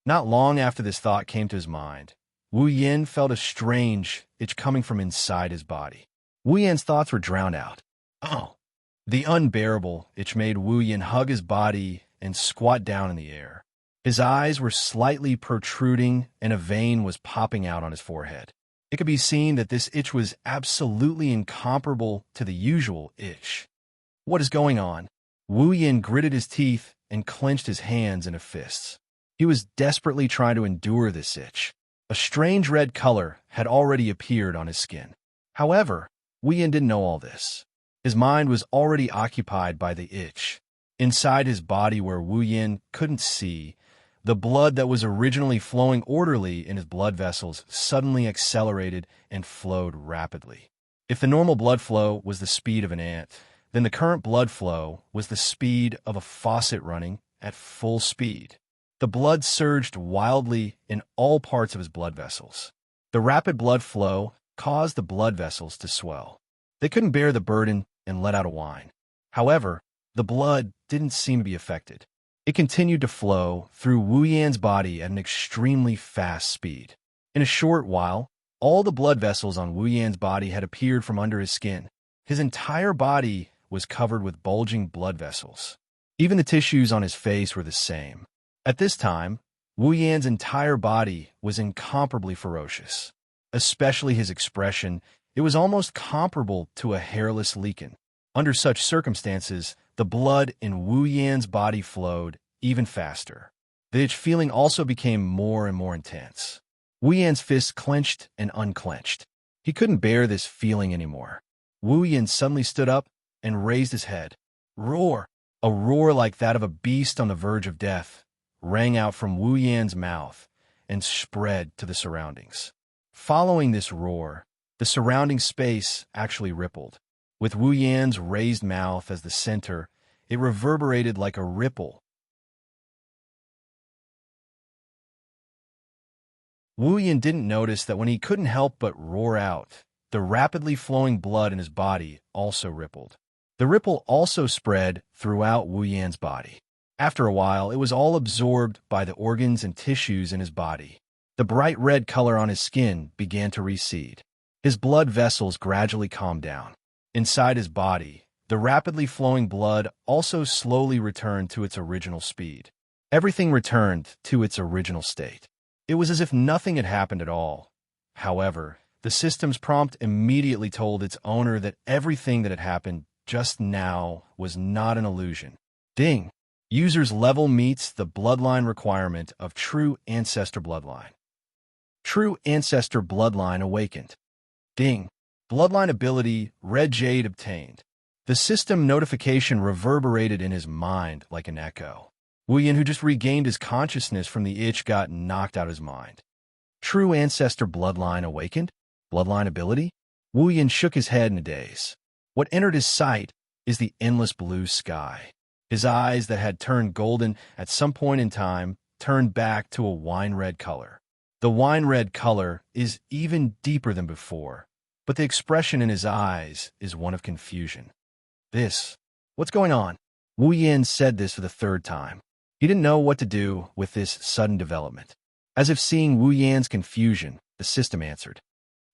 Not long after this thought came to his mind, Wu Yan felt a strange itch coming from inside his body. Wu Yan's thoughts were drowned out. Oh! The unbearable itch made Wu Yan hug his body and squat down in the air. His eyes were slightly protruding and a vein was popping out on his forehead. It could be seen that this itch was absolutely incomparable to the usual itch. What is going on? Wu Yan gritted his teeth and clenched his hands into fists. He was desperately trying to endure this itch. A strange red color had already appeared on his skin. However, Wu Yan didn't know all this. His mind was already occupied by the itch. Inside his body where Wu Yan couldn't see, the blood that was originally flowing orderly in his blood vessels suddenly accelerated and flowed rapidly. If the normal blood flow was the speed of an ant, then the current blood flow was the speed of a faucet running at full speed. The blood surged wildly in all parts of his blood vessels. The rapid blood flow caused the blood vessels to swell. They couldn't bear the burden and let out a whine. However, the blood didn't seem to be affected. It continued to flow through Wu Yan's body at an extremely fast speed. In a short while, all the blood vessels on Wu Yan's body had appeared from under his skin. His entire body was covered with bulging blood vessels. Even the tissues on his face were the same. At this time, Wu Yan's entire body was incomparably ferocious. Especially his expression, it was almost comparable to a hairless lichen. Under such circumstances, the blood in Wu Yan's body flowed even faster. The itch feeling also became more and more intense. Wu Yan's fists clenched and unclenched. He couldn't bear this feeling anymore. Wu Yan suddenly stood up and raised his head. Roar! A roar like that of a beast on the verge of death rang out from Wu Yan's mouth and spread to the surroundings. Following this roar, the surrounding space actually rippled. With Wu Yan's raised mouth as the center, it reverberated like a ripple. Wu Yan didn't notice that when he couldn't help but roar out, the rapidly flowing blood in his body also rippled. The ripple also spread throughout Wu Yan's body. After a while, it was all absorbed by the organs and tissues in his body. The bright red color on his skin began to recede. His blood vessels gradually calmed down. Inside his body, the rapidly flowing blood also slowly returned to its original speed. Everything returned to its original state. It was as if nothing had happened at all. However, the system's prompt immediately told its owner that everything that had happened just now was not an illusion. Ding! User's level meets the bloodline requirement of True Ancestor Bloodline. True Ancestor Bloodline awakened. Ding! Bloodline ability Red Jade obtained. The system notification reverberated in his mind like an echo. Wu Yan, who just regained his consciousness from the itch, got knocked out of his mind. True Ancestor Bloodline awakened? Bloodline ability? Wu Yan shook his head in a daze. What entered his sight is the endless blue sky. His eyes that had turned golden at some point in time turned back to a wine-red color. The wine-red color is even deeper than before, but the expression in his eyes is one of confusion. What's going on? Wu Yan said this for the third time. He didn't know what to do with this sudden development. As if seeing Wu Yan's confusion, the system answered.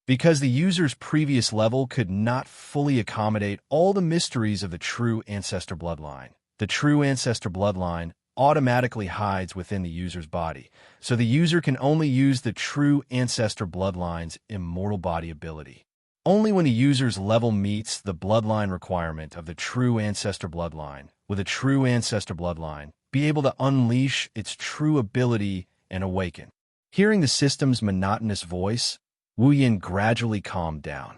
Because the user's previous level could not fully accommodate all the mysteries of the True Ancestor Bloodline. The True Ancestor Bloodline automatically hides within the user's body, so the user can only use the True Ancestor Bloodline's Immortal Body ability. Only when the user's level meets the bloodline requirement of the True Ancestor Bloodline, will the True Ancestor Bloodline be able to unleash its true ability and awaken. Hearing the system's monotonous voice, Wu Yan gradually calmed down.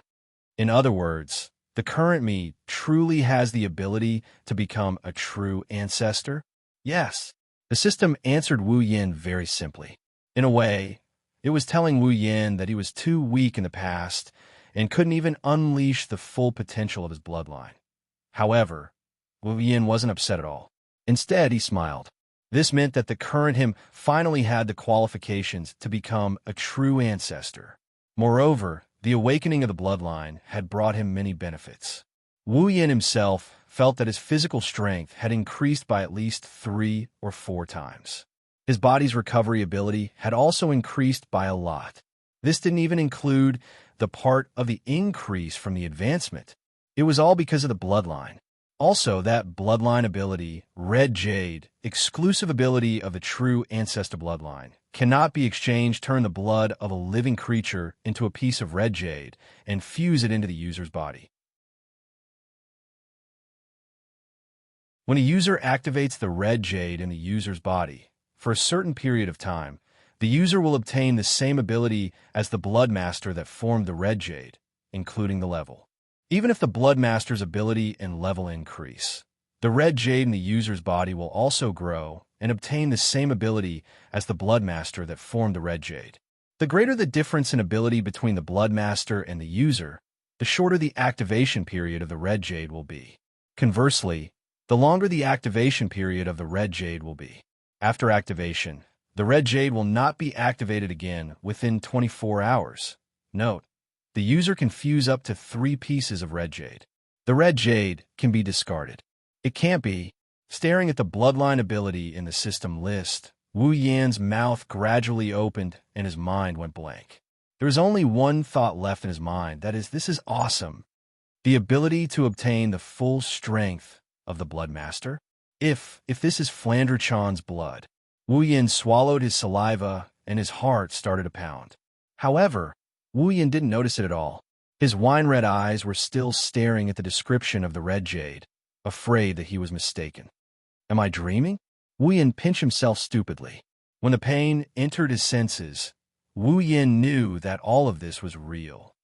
In other words, the current me truly has the ability to become a true ancestor? Yes. The system answered Wu Yan very simply. In a way, it was telling Wu Yan that he was too weak in the past and couldn't even unleash the full potential of his bloodline. However, Wu Yan wasn't upset at all. Instead, he smiled. This meant that the current him finally had the qualifications to become a true ancestor. Moreover, the awakening of the bloodline had brought him many benefits. Wu Yan himself felt that his physical strength had increased by at least 3 or 4 times. His body's recovery ability had also increased by a lot. This didn't even include the part of the increase from the advancement. It was all because of the bloodline. Also, that bloodline ability, Red Jade, exclusive ability of the True Ancestor Bloodline, cannot be exchanged. Turn the blood of a living creature into a piece of Red Jade and fuse it into the user's body. When a user activates the Red Jade in the user's body, for a certain period of time, the user will obtain the same ability as the Blood Master that formed the Red Jade, including the level. Even if the Blood Master's ability and level increase, the Red Jade in the user's body will also grow and obtain the same ability as the Blood Master that formed the Red Jade. The greater the difference in ability between the Blood Master and the user, the shorter the activation period of the Red Jade will be. Conversely, the longer the activation period of the red jade will be. After activation, the red jade will not be activated again within 24 hours. Note, the user can fuse up to 3 pieces of red jade. The red jade can be discarded. It can't be. Staring at the bloodline ability in the system list, Wu Yan's mouth gradually opened and his mind went blank. There was only one thought left in his mind, that is, this is awesome. The ability to obtain the full strength of the Blood Master. If this is Flandre Chan's blood. Wu Yan swallowed his saliva and his heart started to pound. However, Wu Yan didn't notice it at all. His wine-red eyes were still staring at the description of the red jade, afraid that he was mistaken. Am I dreaming? Wu Yan pinched himself stupidly. When the pain entered his senses, Wu Yan knew that all of this was real.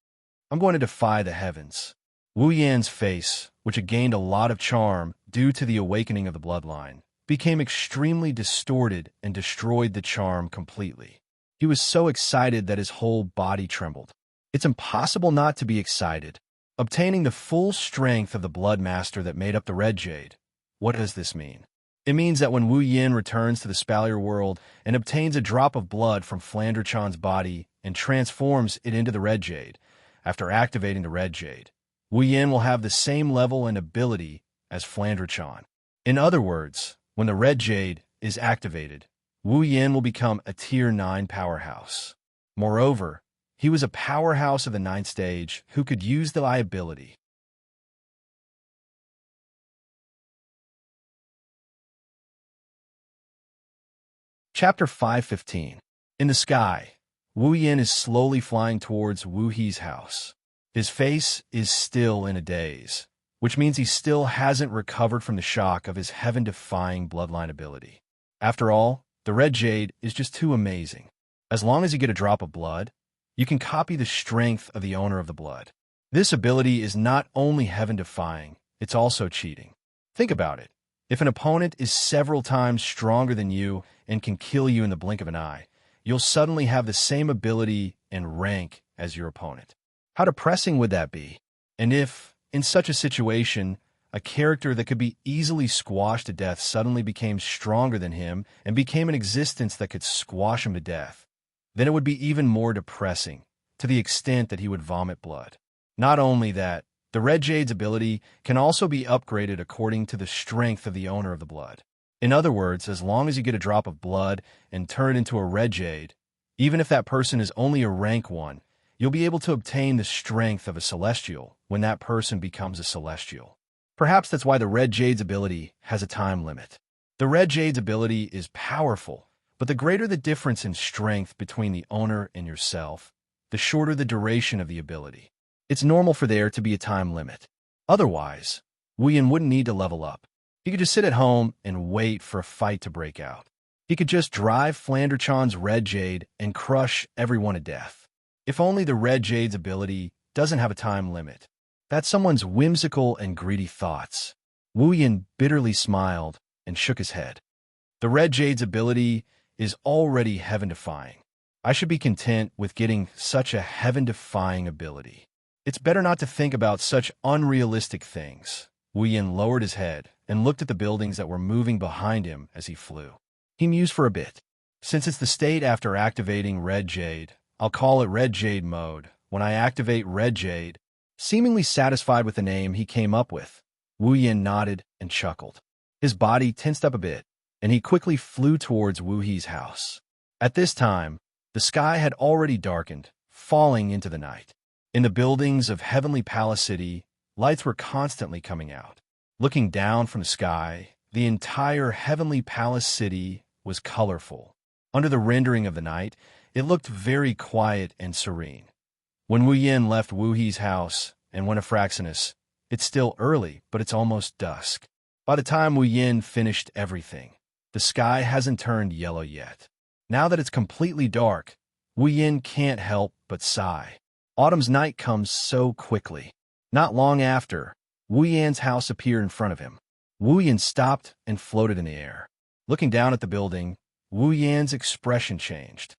I'm going to defy the heavens. Wu Yan's face, which had gained a lot of charm due to the awakening of the bloodline, became extremely distorted and destroyed the charm completely. He was so excited that his whole body trembled. It's impossible not to be excited. Obtaining the full strength of the Blood Master that made up the red jade. What does this mean? It means that when Wu Yan returns to the Spalier world and obtains a drop of blood from Flandre Chan's body and transforms it into the red jade, after activating the red jade, Wu Yan will have the same level and ability as Flandre Chan. In other words, when the red jade is activated, Wu Yan will become a Tier 9 powerhouse. Moreover, he was a powerhouse of the 9th stage who could use the ability. Chapter 5:15. In the sky, Wu Yan is slowly flying towards Wu He's house. His face is still in a daze, which means he still hasn't recovered from the shock of his heaven-defying bloodline ability. After all, the red jade is just too amazing. As long as you get a drop of blood, you can copy the strength of the owner of the blood. This ability is not only heaven-defying, it's also cheating. Think about it. If an opponent is several times stronger than you and can kill you in the blink of an eye, you'll suddenly have the same ability and rank as your opponent. How depressing would that be? And if, in such a situation, a character that could be easily squashed to death suddenly became stronger than him and became an existence that could squash him to death, then it would be even more depressing, to the extent that he would vomit blood. Not only that, the red jade's ability can also be upgraded according to the strength of the owner of the blood. In other words, as long as you get a drop of blood and turn it into a red jade, even if that person is only a rank 1, you'll be able to obtain the strength of a celestial when that person becomes a celestial. Perhaps that's why the red jade's ability has a time limit. The red jade's ability is powerful, but the greater the difference in strength between the owner and yourself, the shorter the duration of the ability. It's normal for there to be a time limit. Otherwise, Wu Yan wouldn't need to level up. He could just sit at home and wait for a fight to break out. He could just drive Flandre Chan's red jade and crush everyone to death. If only the red jade's ability doesn't have a time limit. That's someone's whimsical and greedy thoughts. Wu Yan bitterly smiled and shook his head. The red jade's ability is already heaven-defying. I should be content with getting such a heaven-defying ability. It's better not to think about such unrealistic things. Wu Yan lowered his head and looked at the buildings that were moving behind him as he flew. He mused for a bit. Since it's the state after activating red jade, I'll call it red jade mode. When I activate red jade, seemingly satisfied with the name he came up with, Wu Yan nodded and chuckled. His body tensed up a bit, and he quickly flew towards Wu He's house. At this time, the sky had already darkened, falling into the night. In the buildings of Heavenly Palace City, lights were constantly coming out. Looking down from the sky, the entire Heavenly Palace City was colorful. Under the rendering of the night, it looked very quiet and serene. When Wu Yan left Wu He's house and went to Fraxinus, it's still early, but it's almost dusk. By the time Wu Yan finished everything, the sky hasn't turned yellow yet. Now that it's completely dark, Wu Yan can't help but sigh. Autumn's night comes so quickly. Not long after, Wu Yan's house appeared in front of him. Wu Yan stopped and floated in the air. Looking down at the building, Wu Yan's expression changed.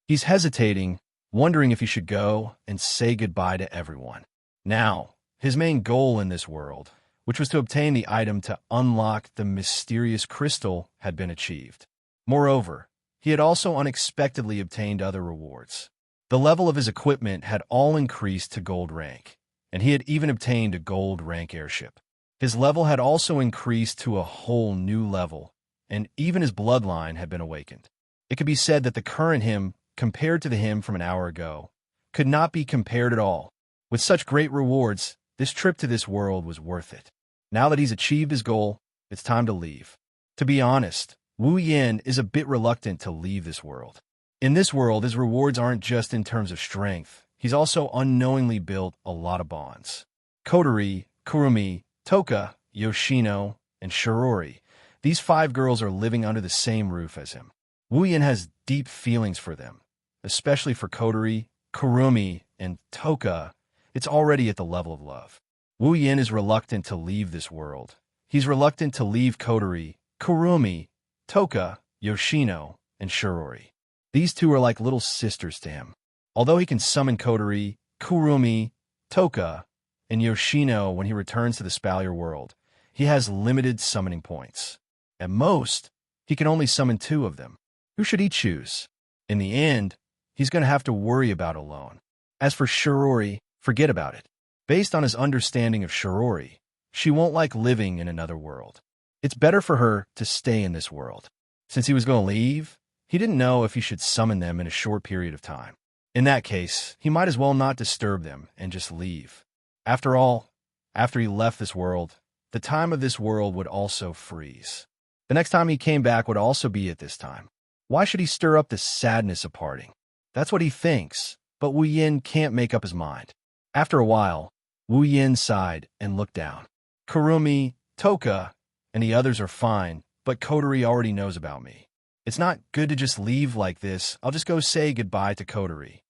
He's hesitating, wondering if he should go and say goodbye to everyone. Now, his main goal in this world, which was to obtain the item to unlock the mysterious crystal, had been achieved. Moreover, he had also unexpectedly obtained other rewards. The level of his equipment had all increased to gold rank, and he had even obtained a gold rank airship. His level had also increased to a whole new level, and even his bloodline had been awakened. It could be said that the current him, compared to the him from an hour ago, could not be compared at all. With such great rewards, this trip to this world was worth it. Now that he's achieved his goal, it's time to leave. To be honest, Wu Yin is a bit reluctant to leave this world. In this world, his rewards aren't just in terms of strength. He's also unknowingly built a lot of bonds. Kotori, Kurumi, Toka, Yoshino, and Shirori. These 5 girls are living under the same roof as him. Wu Yin has deep feelings for them, especially for Kotori, Kurumi, and Toka. It's already at the level of love. Wu Yin is reluctant to leave this world. He's reluctant to leave Kotori, Kurumi, Toka, Yoshino, and Shirori. These 2 are like little sisters to him. Although he can summon Kotori, Kurumi, Toka, and Yoshino when he returns to the Spalier world, he has limited summoning points. At most, he can only summon 2 of them. Who should he choose? In the end, he's going to have to worry about alone. As for Shirori, forget about it. Based on his understanding of Shirori, she won't like living in another world. It's better for her to stay in this world. Since he was going to leave, he didn't know if he should summon them in a short period of time. In that case, he might as well not disturb them and just leave. After all, after he left this world, the time of this world would also freeze. The next time he came back would also be at this time. Why should he stir up the sadness of parting? That's what he thinks, but Wu Yin can't make up his mind. After a while, Wu Yin sighed and looked down. Kurumi, Toka, and the others are fine, but Kotori already knows about me. It's not good to just leave like this. I'll just go say goodbye to Kotori.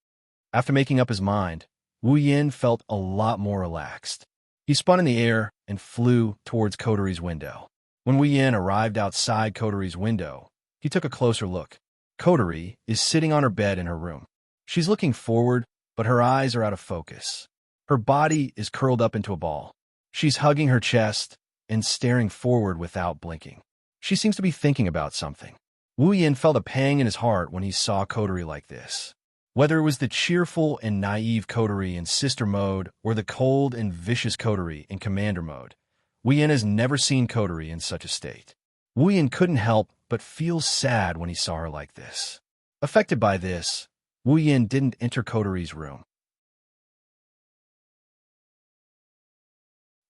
After making up his mind, Wu Yin felt a lot more relaxed. He spun in the air and flew towards Kotori's window. When Wu Yin arrived outside Kotori's window, he took a closer look. Kotori is sitting on her bed in her room. She's looking forward, but her eyes are out of focus. Her body is curled up into a ball. She's hugging her chest and staring forward without blinking. She seems to be thinking about something. Wu Yin felt a pang in his heart when he saw Kotori like this. Whether it was the cheerful and naive Kotori in sister mode or the cold and vicious Kotori in commander mode, Wu Yin has never seen Kotori in such a state. Wu Yin couldn't help but feel sad when he saw her like this. Affected by this, Wu Yin didn't enter Kotori's room.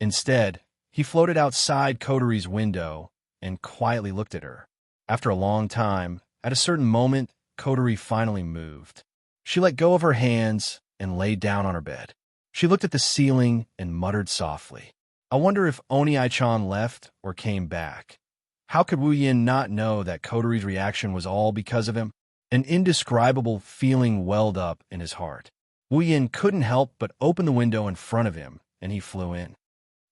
Instead, he floated outside Kotori's window and quietly looked at her. After a long time, at a certain moment, Kotori finally moved. She let go of her hands and lay down on her bed. She looked at the ceiling and muttered softly. I wonder if Oni-chan left or came back. How could Wu Yin not know that Kotori's reaction was all because of him? An indescribable feeling welled up in his heart. Wu Yin couldn't help but open the window in front of him, and he flew in.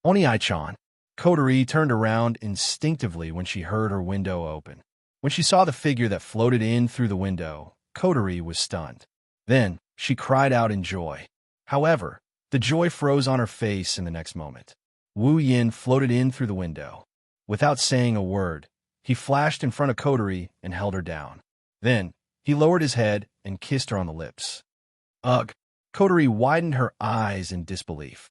Oni-chan. Kotori turned around instinctively when she heard her window open. When she saw the figure that floated in through the window, Kotori was stunned. Then, she cried out in joy. However, the joy froze on her face in the next moment. Wu Yin floated in through the window. Without saying a word, he flashed in front of Kotori and held her down. Then, he lowered his head and kissed her on the lips. Ugh! Kotori widened her eyes in disbelief.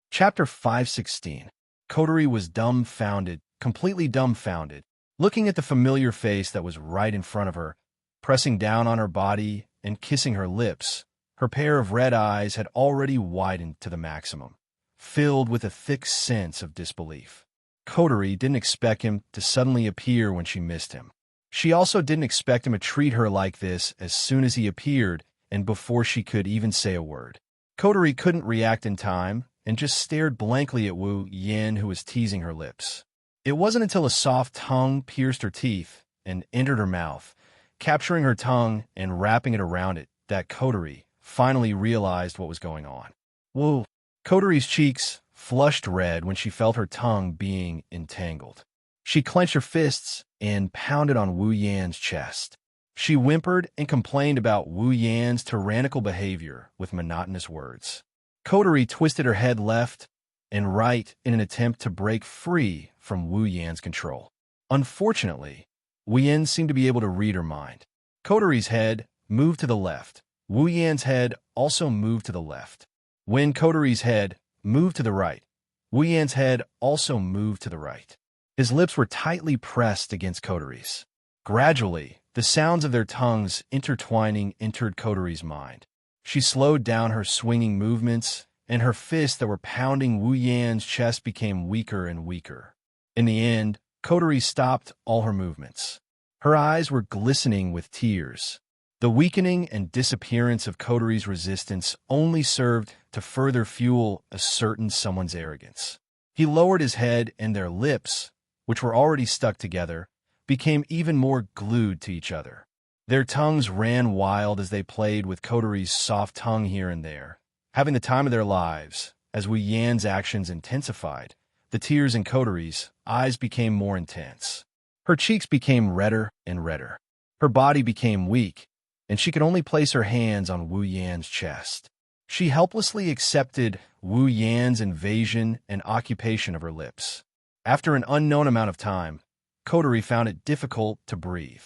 Chapter 516. Kotori was dumbfounded, completely dumbfounded, looking at the familiar face that was right in front of her, pressing down on her body and kissing her lips. Her pair of red eyes had already widened to the maximum, filled with a thick sense of disbelief. Kotori didn't expect him to suddenly appear when she missed him. She also didn't expect him to treat her like this as soon as he appeared and before she could even say a word. Kotori couldn't react in time and just stared blankly at Wu Yin, who was teasing her lips. It wasn't until a soft tongue pierced her teeth and entered her mouth, capturing her tongue and wrapping it around it, that Kotori finally realized what was going on. Wu. Kotori's cheeks flushed red when she felt her tongue being entangled. She clenched her fists and pounded on Wu Yan's chest. She whimpered and complained about Wu Yan's tyrannical behavior with monotonous words. Coterie twisted her head left and right in an attempt to break free from Wu Yan's control. Unfortunately, Wu Yan seemed to be able to read her mind. Coterie's head moved to the left. Wu Yan's head also moved to the left. When Coterie's head moved to the right, Wu Yan's head also moved to the right. His lips were tightly pressed against Coterie's. Gradually, the sounds of their tongues intertwining entered Coterie's mind. She slowed down her swinging movements, and her fists that were pounding Wu Yan's chest became weaker and weaker. In the end, Coterie stopped all her movements. Her eyes were glistening with tears. The weakening and disappearance of Coterie's resistance only served to further fuel a certain someone's arrogance. He lowered his head, and their lips, which were already stuck together, became even more glued to each other. Their tongues ran wild as they played with Coterie's soft tongue here and there, having the time of their lives. As Wu Yan's actions intensified, the tears in Coterie's eyes became more intense. Her cheeks became redder and redder. Her body became weak, and she could only place her hands on Wu Yan's chest. She helplessly accepted Wu Yan's invasion and occupation of her lips. After an unknown amount of time, Coterie found it difficult to breathe.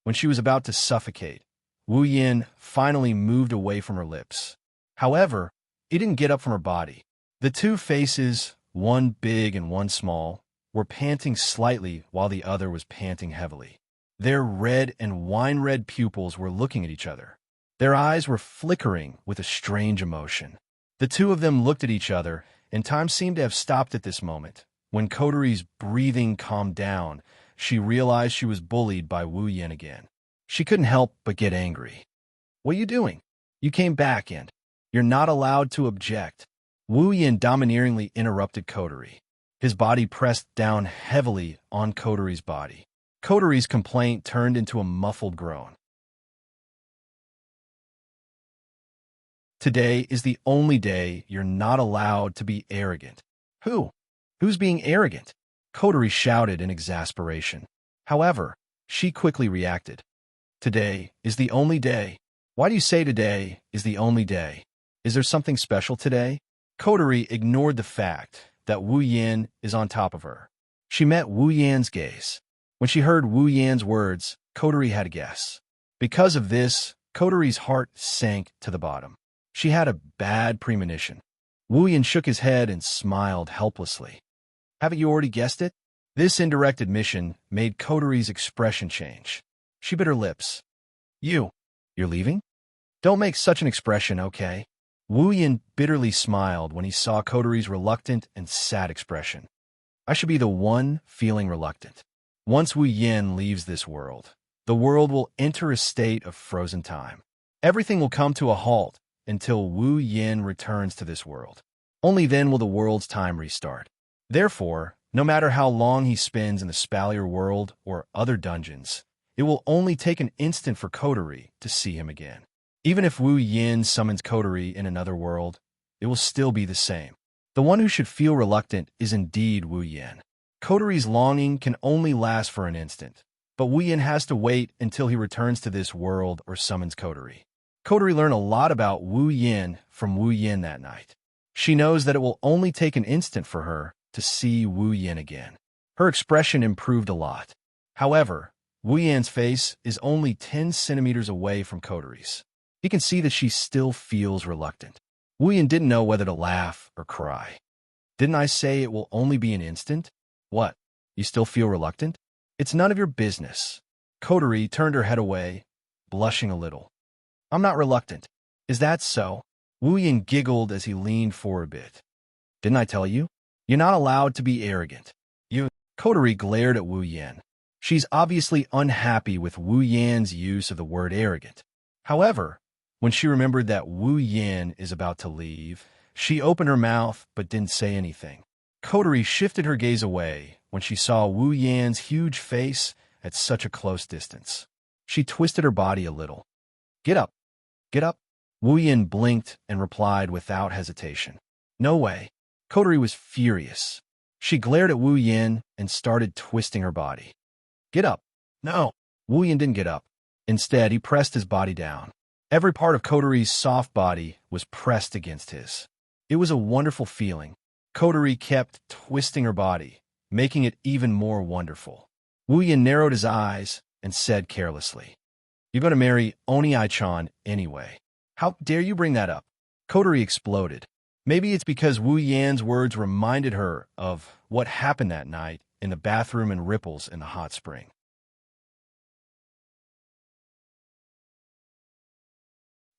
When she was about to suffocate, Wu Yan finally moved away from her lips. However, he didn't get up from her body. The two faces, one big and one small, were panting slightly while the other was panting heavily. Their red and wine-red pupils were looking at each other. Their eyes were flickering with a strange emotion. The two of them looked at each other, and time seemed to have stopped at this moment. When Coterie's breathing calmed down, she realized she was bullied by Wu Yan again. She couldn't help but get angry. "What are you doing? You came back and you're not allowed to object." Wu Yan domineeringly interrupted Coterie. His body pressed down heavily on Coterie's body. Coterie's complaint turned into a muffled groan. "Today is the only day you're not allowed to be arrogant." Who's being arrogant?" Coterie shouted in exasperation. However, she quickly reacted. "Today is the only day. Why do you say today is the only day? Is there something special today?" Coterie ignored the fact that Wu Yan is on top of her. She met Wu Yan's gaze. When she heard Wu Yan's words, Coterie had a guess. Because of this, Coterie's heart sank to the bottom. She had a bad premonition. Wu Yan shook his head and smiled helplessly. "Haven't you already guessed it?" This indirect admission made Coterie's expression change. She bit her lips. You're leaving? Don't make such an expression, okay?" Wu Yan bitterly smiled when he saw Coterie's reluctant and sad expression. "I should be the one feeling reluctant. Once Wu Yan leaves this world, the world will enter a state of frozen time. Everything will come to a halt until Wu Yan returns to this world. Only then will the world's time restart. Therefore, no matter how long he spends in the Spalier world or other dungeons, it will only take an instant for Coterie to see him again. Even if Wu Yan summons Coterie in another world, it will still be the same. The one who should feel reluctant is indeed Wu Yan. Coterie's longing can only last for an instant, but Wu Yan has to wait until he returns to this world or summons Coterie. Coterie learned a lot about Wu Yan from Wu Yan that night. She knows that it will only take an instant for her to see Wu Yan again. Her expression improved a lot. However, Wu Yan's face is only 10 centimeters away from Coterie's. He can see that she still feels reluctant. Wu Yan didn't know whether to laugh or cry. "Didn't I say it will only be an instant? What, you still feel reluctant? It's none of your business." Coterie turned her head away, blushing a little. "I'm not reluctant. Is that so?" Wu Yan giggled as he leaned forward a bit. "Didn't I tell you? You're not allowed to be arrogant." Coterie glared at Wu Yan. She's obviously unhappy with Wu Yan's use of the word arrogant. However, when she remembered that Wu Yan is about to leave, she opened her mouth but didn't say anything. Coterie shifted her gaze away when she saw Wu Yan's huge face at such a close distance. She twisted her body a little. Get up. Get up." Wu Yan blinked and replied without hesitation. "No way." Coterie was furious. She glared at Wu Yin and started twisting her body. Get up. No. Wu Yin didn't get up. Instead, he pressed his body down. Every part of Kotori's soft body was pressed against his. It was a wonderful feeling. Kotori kept twisting her body, making it even more wonderful. Wu Yin narrowed his eyes and said carelessly, "You're going to marry Oni Ai-chan anyway. How dare you bring that up?" Kotori exploded. Maybe it's because Wu Yan's words reminded her of what happened that night in the bathroom and ripples in the hot spring.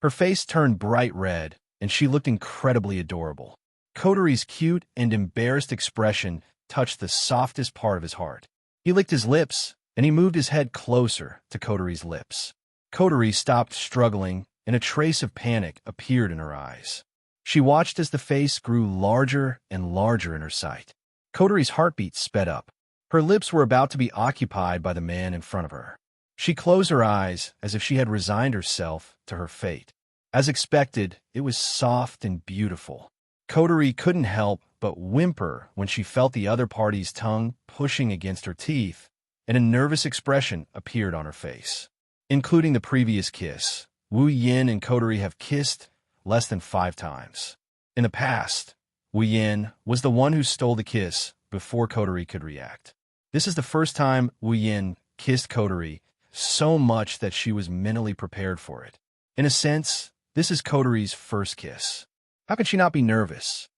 Her face turned bright red, and she looked incredibly adorable. Kotori's cute and embarrassed expression touched the softest part of his heart. He licked his lips, and he moved his head closer to Kotori's lips. Kotori stopped struggling, and a trace of panic appeared in her eyes. She watched as the face grew larger and larger in her sight. Kotori's heartbeat sped up. Her lips were about to be occupied by the man in front of her. She closed her eyes as if she had resigned herself to her fate. As expected, it was soft and beautiful. Kotori couldn't help but whimper when she felt the other party's tongue pushing against her teeth, and a nervous expression appeared on her face. Including the previous kiss, Wu Yin and Kotori have kissed less than 5 times. In the past, Wu Yin was the one who stole the kiss before Kotori could react. This is the first time Wu Yin kissed Kotori so much that she was mentally prepared for it. In a sense, this is Kotori's first kiss. How could she not be nervous?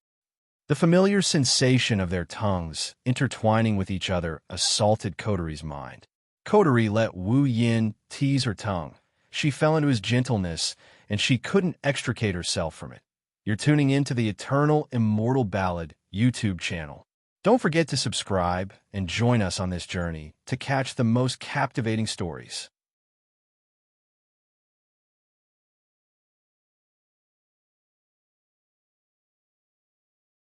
The familiar sensation of their tongues intertwining with each other assaulted Kotori's mind. Kotori let Wu Yin tease her tongue. She fell into his gentleness, and she couldn't extricate herself from it. You're tuning into the Eternal Immortal Ballad YouTube channel. Don't forget to subscribe and join us on this journey to catch the most captivating stories.